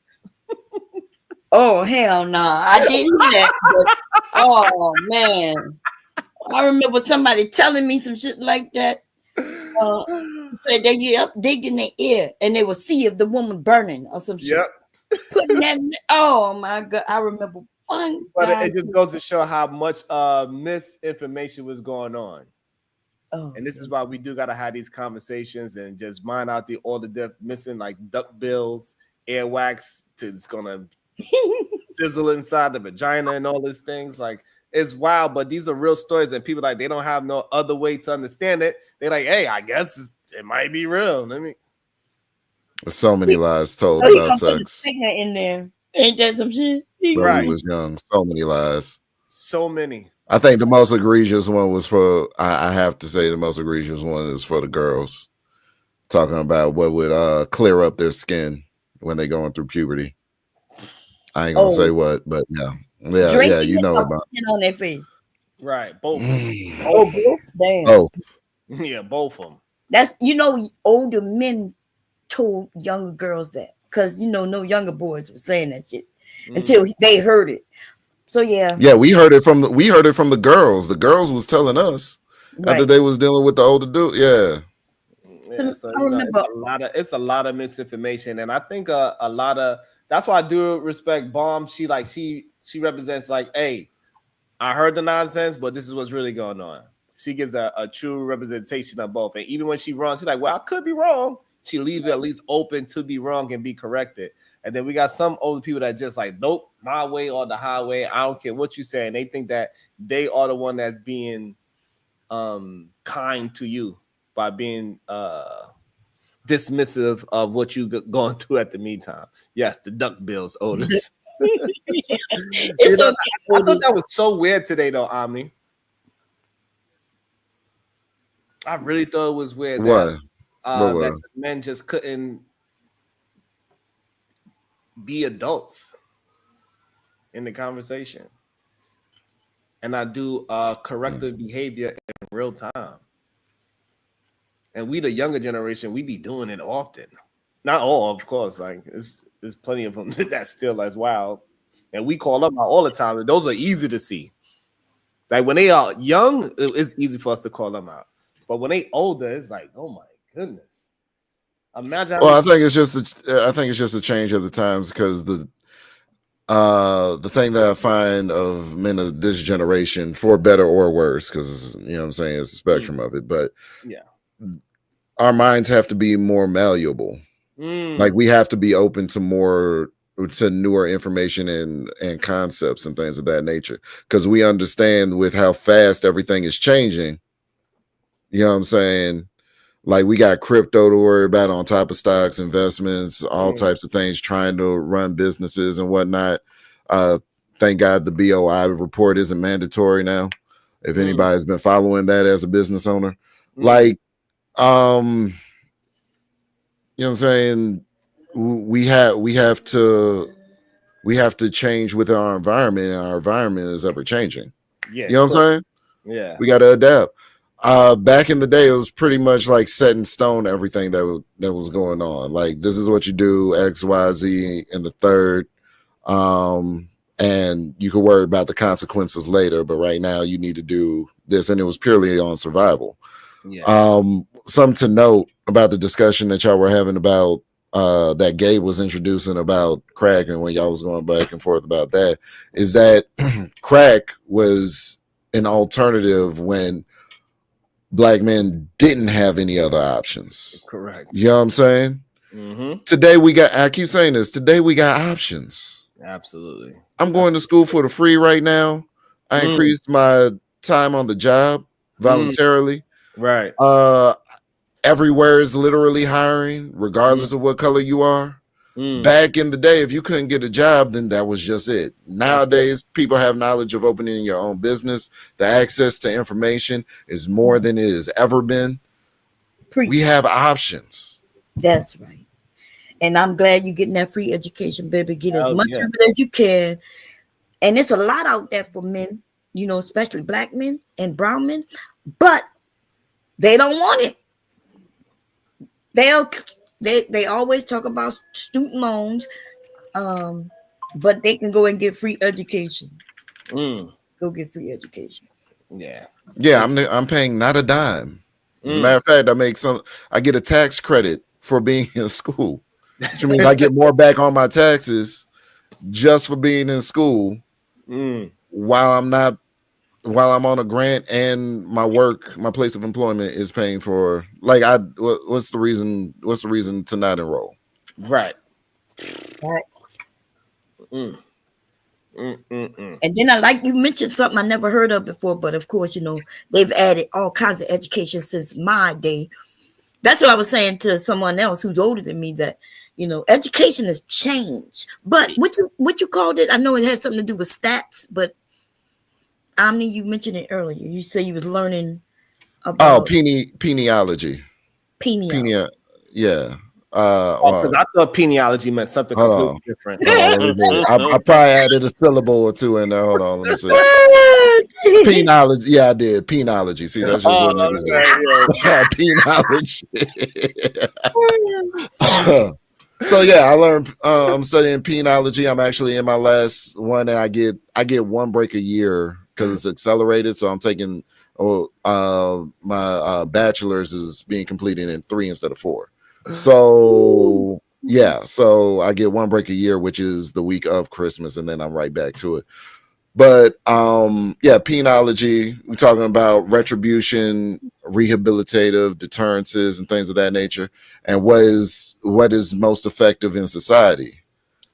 Oh, hell no. I didn't hear that. But, oh, man. I remember somebody telling me some shit like that. Said they digged in their ear and they would see if the woman burning or some shit. Yep. Putting that oh, my God. I remember one. But it just goes to show how much misinformation was going on. Oh, and this is why we do got to have these conversations and just mine out all the missing like duck bills, earwax, it's gonna sizzle inside the vagina and all these things. Like it's wild, but these are real stories, and people like they don't have no other way to understand it. They're like, hey, I guess it might be real. I mean, there's so many lies told about sex. In there, ain't that some shit? When he was young, so many lies. So many. I think the most egregious one was for, I have to say the most egregious one is for the girls. Talking about what would clear up their skin when they're going through puberty. I ain't gonna say what, but yeah, you know about on their face. Right, both. Both? Damn. Both. Yeah, both of them. That's, older men told younger girls that because, no younger boys were saying that shit until they heard it. So yeah, we heard it from the girls. The girls was telling us after they was dealing with the older dude. Yeah. So it's a lot of misinformation, and I think a lot of that's why I do respect Bomb. She represents like, hey, I heard the nonsense, but this is what's really going on. She gives a true representation of both, and even when she wrong, she's like, well, I could be wrong. She leaves it at least open to be wrong and be corrected. And then we got some older people that just like, nope, my way or the highway. I don't care what you say. And they think that they are the one that's being kind to you by being dismissive of what you going through at the meantime. Yes, the duck bills, Otis. I thought that was so weird today, though, Omni. I really thought it was weird that the men just couldn't be adults in the conversation. And I do corrective behavior in real time. And we, the younger generation, we be doing it often. Not all, of course. Like there's plenty of them that's still as wild. And we call them out all the time. And those are easy to see. Like when they are young, it's easy for us to call them out. But when they older, it's like, oh my goodness. Imagine. Well, I think it's just a change of the times because the thing that I find of men of this generation, for better or worse, because you know what I'm saying, it's a spectrum of it, but yeah, our minds have to be more malleable. Like we have to be open to newer information and concepts and things of that nature, because we understand with how fast everything is changing. You know what I'm saying? Like we got crypto to worry about on top of stocks, investments, all types of things, trying to run businesses and whatnot. Thank God the BOI report isn't mandatory now. If anybody's been following that as a business owner, like, you know what I'm saying? We have to change with our environment, and our environment is ever changing. Yeah, you know what I'm saying? Yeah, we got to adapt. Back in the day, it was pretty much like set in stone everything that was going on. Like this is what you do, X, Y, Z, and the third, and you can worry about the consequences later. But right now, you need to do this, and it was purely on survival. Yeah. Something to note about the discussion that y'all were having about that Gabe was introducing about crack, and when y'all was going back and forth about that, is that crack was an alternative when Black men didn't have any other options. Correct. You know what I'm saying? Today I keep saying this, today we got options. Absolutely. I'm going to school for the free right now. I increased my time on the job voluntarily. Right. Everywhere is literally hiring, regardless of what color you are. Back in the day, if you couldn't get a job, then that was just it. Nowadays, people have knowledge of opening your own business. The access to information is more than it has ever been. We have options. That's right. And I'm glad you're getting that free education, baby. Get as much yeah. of it as you can. And it's a lot out there for men, you know, especially black men and brown men, but they don't want it. They always talk about student loans, but they can go and get free education. Go get free education. Yeah. Yeah, I'm paying not a dime. As a matter of fact, I get a tax credit for being in school, which means I get more back on my taxes just for being in school while I'm on a grant and my place of employment is paying for. Like, what's the reason to not enroll? Right. And then I like you mentioned something I never heard of before, but of course, you know, they've added all kinds of education since my day. That's what I was saying to someone else who's older than me, that, you know, education has changed. But what you called it, I know it had something to do with stats, but Omni, you mentioned it earlier. You say you was learning about Peniology. Yeah. Because I thought peniology meant something completely different. I probably added a syllable or two in there. Hold on, let me see. Penology. Yeah, I did. Penology. See, that's just what niggas do. Penology. So yeah, I learned. I'm studying penology. I'm actually in my last one, and I get one break a year because it's accelerated. So I'm taking. My bachelor's is being completed in 3 instead of 4. So yeah, so I get one break a year, which is the week of Christmas, and then I'm right back to it. But yeah, penology, we're talking about retribution, rehabilitative deterrences, and things of that nature, and what is most effective in society.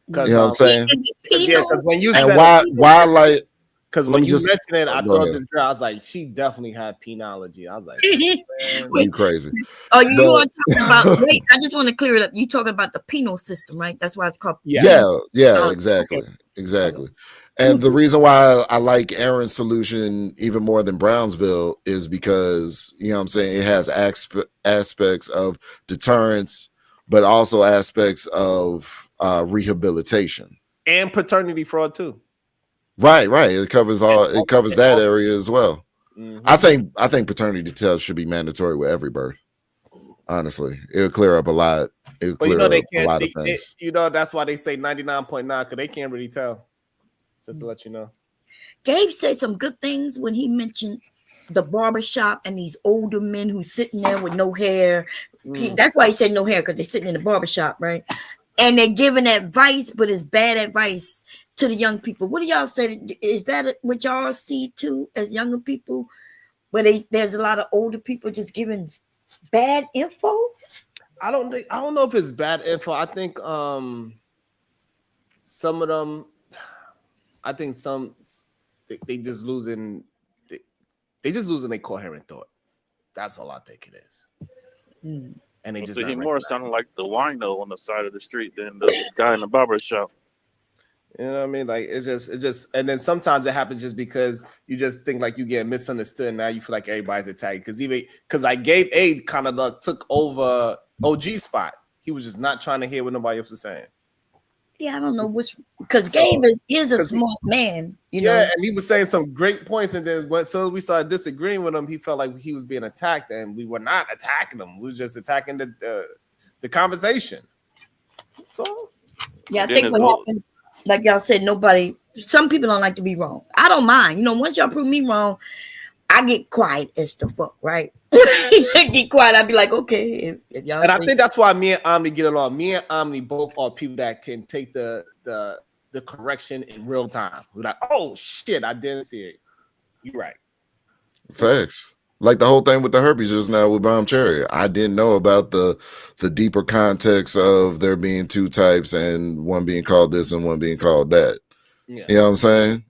You know what I'm saying? Yeah, because when you and said why like. Because when you mentioned it, I thought this girl, I was like, she definitely had penology. I was like, man. You crazy. Oh, you want to talk about, wait, I just want to clear it up. You talking about the penal system, right? That's why it's called. Yeah, exactly. Exactly. And the reason why I like Aaron's solution even more than Brownsville is because, you know what I'm saying, it has aspects of deterrence, but also aspects of rehabilitation. And paternity fraud too. Right. It covers that area as well. I think paternity tests should be mandatory with every birth. Honestly, it'll clear up a lot. It'll clear up a lot of things. That's why they say 99.9, because they can't really tell. Just to let you know. Gabe said some good things when he mentioned the barbershop and these older men who's sitting there with no hair. That's why he said no hair, because they're sitting in the barbershop, right? And they're giving advice, but it's bad advice to the young people. What do y'all say? Is that what y'all see too as younger people, where there's a lot of older people just giving bad info? I don't know if it's bad info. I think some of them, I think they just losing their coherent thought. That's all I think it is. And they just he more sounded like the wino on the side of the street than the guy in the barber shop. You know what I mean? Like it's just, and then sometimes it happens just because you just think like you get misunderstood. And now you feel like everybody's attacked because I gave Abe kind of like took over OG's spot. He was just not trying to hear what nobody else was saying. Yeah, I don't know because Gabe is a smart man. You know? And he was saying some great points, and then so we started disagreeing with him. He felt like he was being attacked, and we were not attacking him. We were just attacking the conversation. So yeah, I think what happened, like y'all said, some people don't like to be wrong. I don't mind. You know, once y'all prove me wrong, I get quiet as the fuck, right? Get quiet. I'd be like, okay. If y'all and I think that's why me and Omni get along. Me and Omni both are people that can take the correction in real time. We're like, oh shit, I didn't see it. You're right. Facts. Like the whole thing with the herpes just now with Bomb Cherry. I didn't know about the deeper context of there being 2 types and one being called this and one being called that. Yeah. You know what I'm saying?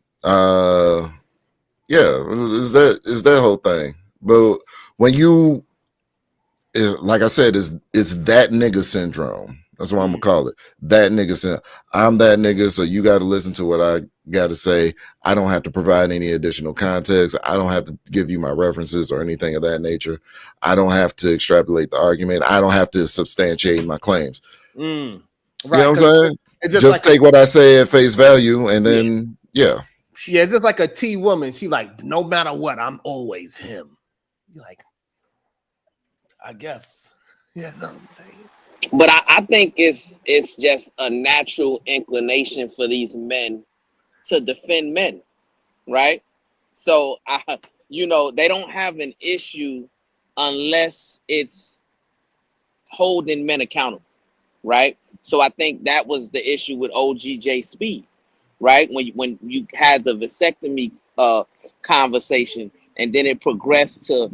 Yeah, is that whole thing. But when you, like I said, it's that nigga syndrome. That's what I'm gonna call it. That nigga syndrome. I'm that nigga, so you got to listen to what I got to say. I don't have to provide any additional context. I don't have to give you my references or anything of that nature. I don't have to extrapolate the argument. I don't have to substantiate my claims. You know what I'm saying? It's Just like take what I say at face value, and then yeah, it's just like a T woman. She like, no matter what, I'm always him. You're like, I guess. Yeah, know what I'm saying. But I think it's just a natural inclination for these men to defend men, right? So they don't have an issue unless it's holding men accountable, right? So I think that was the issue with OGJ Speed, right? When you had the vasectomy conversation, and then it progressed to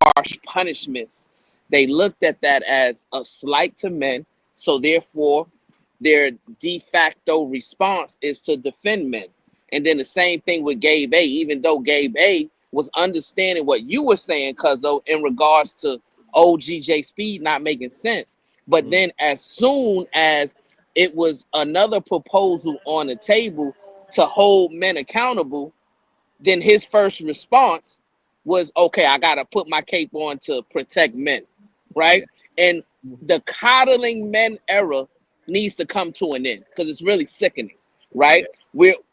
harsh punishments. They looked at that as a slight to men, so therefore their de facto response is to defend men. And then the same thing with Gabe A, even though Gabe A was understanding what you were saying, Cuzzo, in regards to OGJ Speed not making sense. But then as soon as it was another proposal on the table to hold men accountable, then his first response was, okay, I got to put my cape on to protect men, right? And the coddling men era needs to come to an end because it's really sickening, right?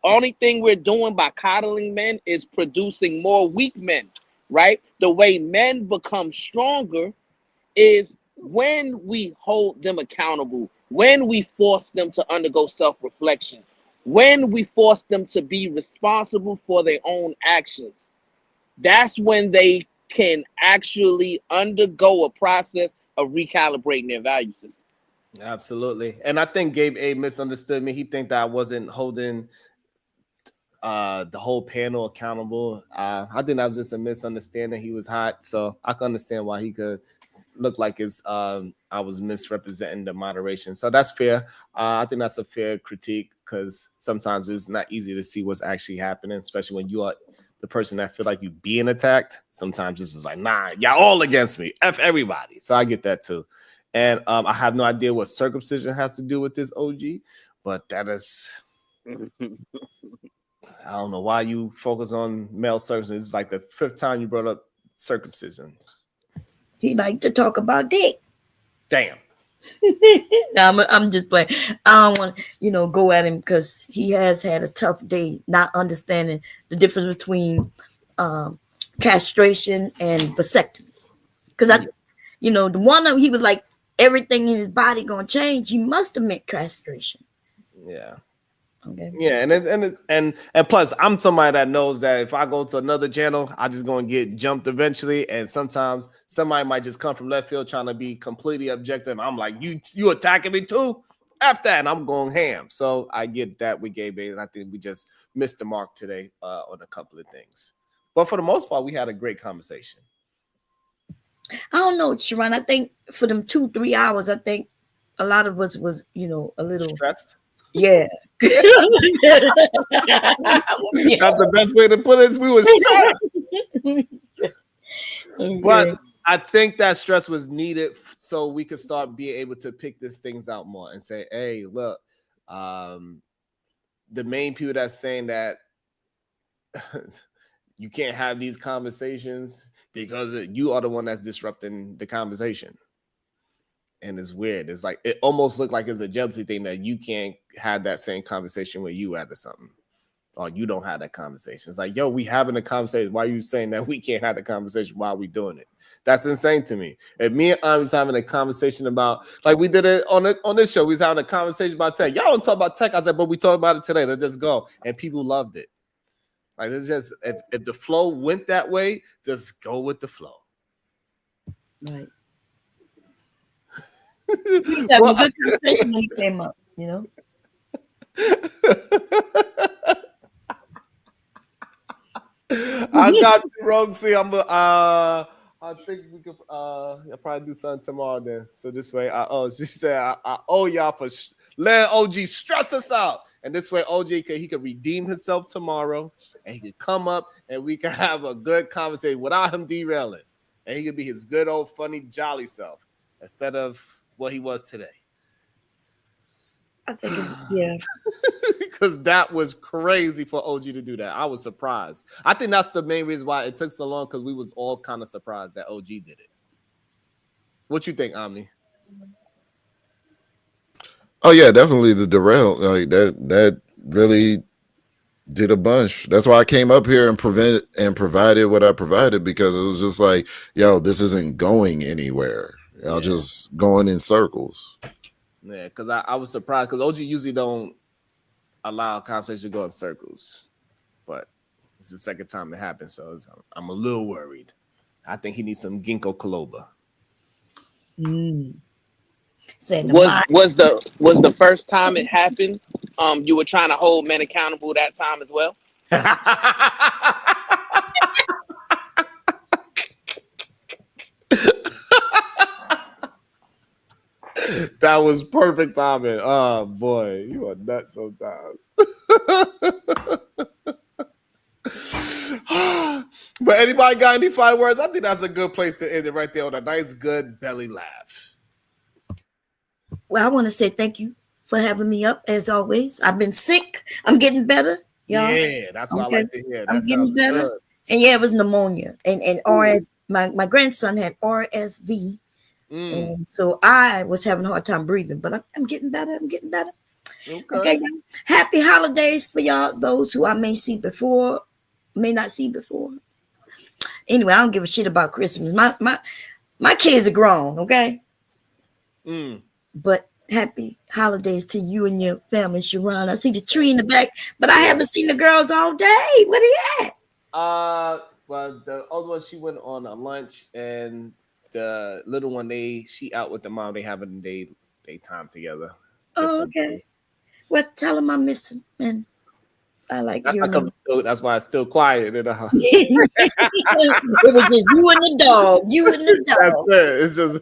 Only thing we're doing by coddling men is producing more weak men, right? The way men become stronger is when we hold them accountable, when we force them to undergo self-reflection, when we force them to be responsible for their own actions. That's when they can actually undergo a process of recalibrating their value system. Absolutely. And I think Gabe A misunderstood me. He think that I wasn't holding the whole panel accountable. I think that was just a misunderstanding. He was hot, so I can understand why he could look like I was misrepresenting the moderation. So that's fair. I think that's a fair critique because sometimes it's not easy to see what's actually happening, especially when you are the person that feel like you being attacked. Sometimes this is like, nah, y'all all against me. F everybody. So I get that too. And I have no idea what circumcision has to do with this, OG, but that is, I don't know why you focus on male circumcision. It's like the 5th time you brought up circumcision. He liked to talk about dick. Damn. No, I'm just playing. I don't want to, go at him because he has had a tough day not understanding the difference between castration and vasectomy. Because the one that he was like, everything in his body gonna change. He must have meant castration. Yeah. Okay. Yeah, and plus, I'm somebody that knows that if I go to another channel, I just gonna get jumped eventually. And sometimes somebody might just come from left field trying to be completely objective. I'm like, you attacking me too? After that, and I'm going ham. So I get that with Gabe, and I think we just missed the mark today on a couple of things. But for the most part, we had a great conversation. I don't know, Sharon. I think for them 2-3 hours, I think a lot of us was, a little stressed. Yeah. That's the best way to put it. We were stressed. Okay. But I think that stress was needed so we could start being able to pick these things out more and say, hey, look, the main people that's saying that you can't have these conversations because you are the one that's disrupting the conversation. And it's weird. It's like, it almost looked like it's a jealousy thing that you can't have that same conversation where you at or something. Or you don't have that conversation. It's like, yo, we having a conversation. Why are you saying that we can't have the conversation while we doing it? That's insane to me. If me and I was having a conversation about, like we did it on this show, we was having a conversation about tech. Y'all don't talk about tech. I said, but we talked about it today. Let's just go. And people loved it. Like, it's just, if the flow went that way, just go with the flow. Right. He was having a good conversation when he came up, I got you, Roxy. I think we could I'll probably do something tomorrow then. So this way, she said I owe y'all for letting OG stress us out. And this way, OG he could redeem himself tomorrow and he could come up and we can have a good conversation without him derailing. And he could be his good old funny jolly self instead of what he was today. I think, yeah. Because that was crazy for OG to do that. I was surprised. I think that's the main reason why it took so long, because we was all kind of surprised that OG did it. What you think, Omni? Oh yeah, definitely the derail. Like that really did a bunch. That's why I came up here and provided what I provided, because it was just like, yo, this isn't going anywhere. Y'all just going in circles. Yeah, because I was surprised because OG usually don't allow conversation to go in circles, but it's the second time it happened, so I'm a little worried. I think he needs some ginkgo biloba. Was the first time it happened? You were trying to hold men accountable that time as well. That was perfect timing. Oh boy, you are nuts sometimes. But anybody got any final words? I think that's a good place to end it right there on a nice, good belly laugh. Well, I want to say thank you for having me up as always. I've been sick. I'm getting better, y'all. Yeah, that's what I like to hear. That I'm getting better. good. And yeah, it was pneumonia. And RS, my grandson had RSV. And so I was having a hard time breathing, but I'm getting better. I'm getting better. Okay, y'all. Happy holidays for y'all, those who I may not see before. Anyway, I don't give a shit about Christmas. My kids are grown, okay? But happy holidays to you and your family, Sharon. I see the tree in the back, but I haven't seen the girls all day. Where they at? Well, the older one, she went on a lunch, and the little one, she out with the mom. They having they time together. Oh, okay. Well, tell them I'm missing, and I like hearing them. That's why it's still quiet in the house. It was just you and the dog. You and the dog. That's it. It's just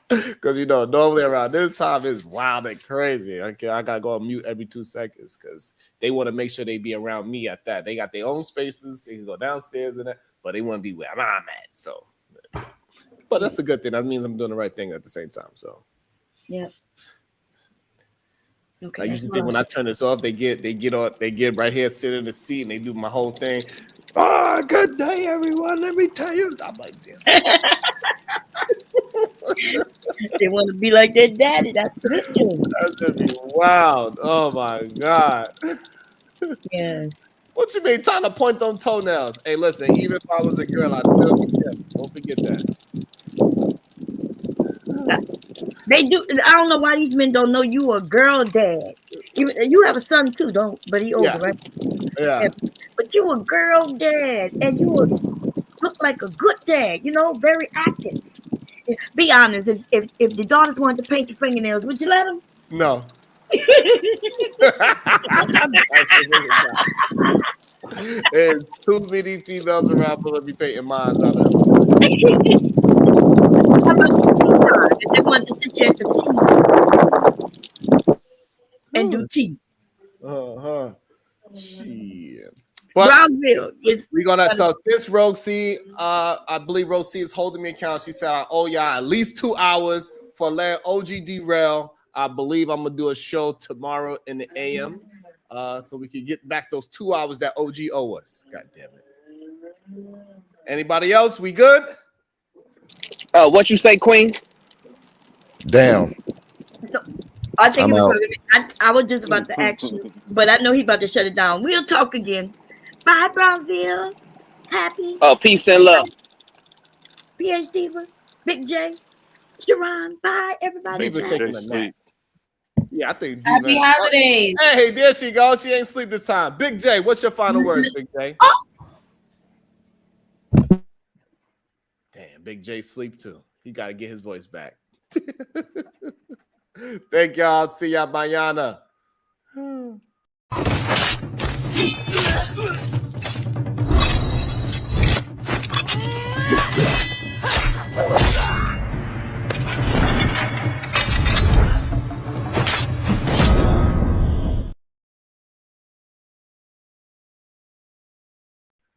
because normally around this time it's wild and crazy. Okay, I gotta go on mute every 2 seconds because they want to make sure they be around me at that. They got their own spaces. They can go downstairs and that, but they want to be where I'm at. So, but that's a good thing. That means I'm doing the right thing at the same time. So, yeah. Okay. I usually think when I turn this off, they get right here, sit in the seat, and they do my whole thing. Oh, good day, everyone. Let me tell you, I'm like this. They want to be like their daddy. That's a good thing. That's gonna be wild. Oh my god. Yeah. What you mean trying to point them toenails? Hey, listen, even if I was a girl, I still be careful. Don't forget that. They do. I don't know why these men don't know you a girl dad. You have a son too, but he older, right? Yeah. But you a girl dad, and you look like a good dad. Very active. Be honest. If the daughters wanted to paint your fingernails, would you let them? No. There's too many females around for me painting mines out of How about if they want to sit you at the tea and do tea? Shit. Brownsville. We're gonna since Rogue C, I believe Rogue C is holding me account. She said I owe y'all at least 2 hours for letting OG derail. I believe I'm gonna do a show tomorrow in the AM. So we can get back those 2 hours that OG owe us. God damn it. Anybody else? We good? What you say, Queen? Damn. No, I think I was just about to ask you, but I know he's about to shut it down. We'll talk again. Bye, Brownsville. Happy. Peace and love. PH Diva, Big J, Sharon. Bye, everybody. Yeah, I think. Happy holidays. Hey, there she goes. She ain't sleep this time. Big J, what's your final words, Big J? Damn, Big J sleep too. He got to get his voice back. Thank y'all. See y'all mañana.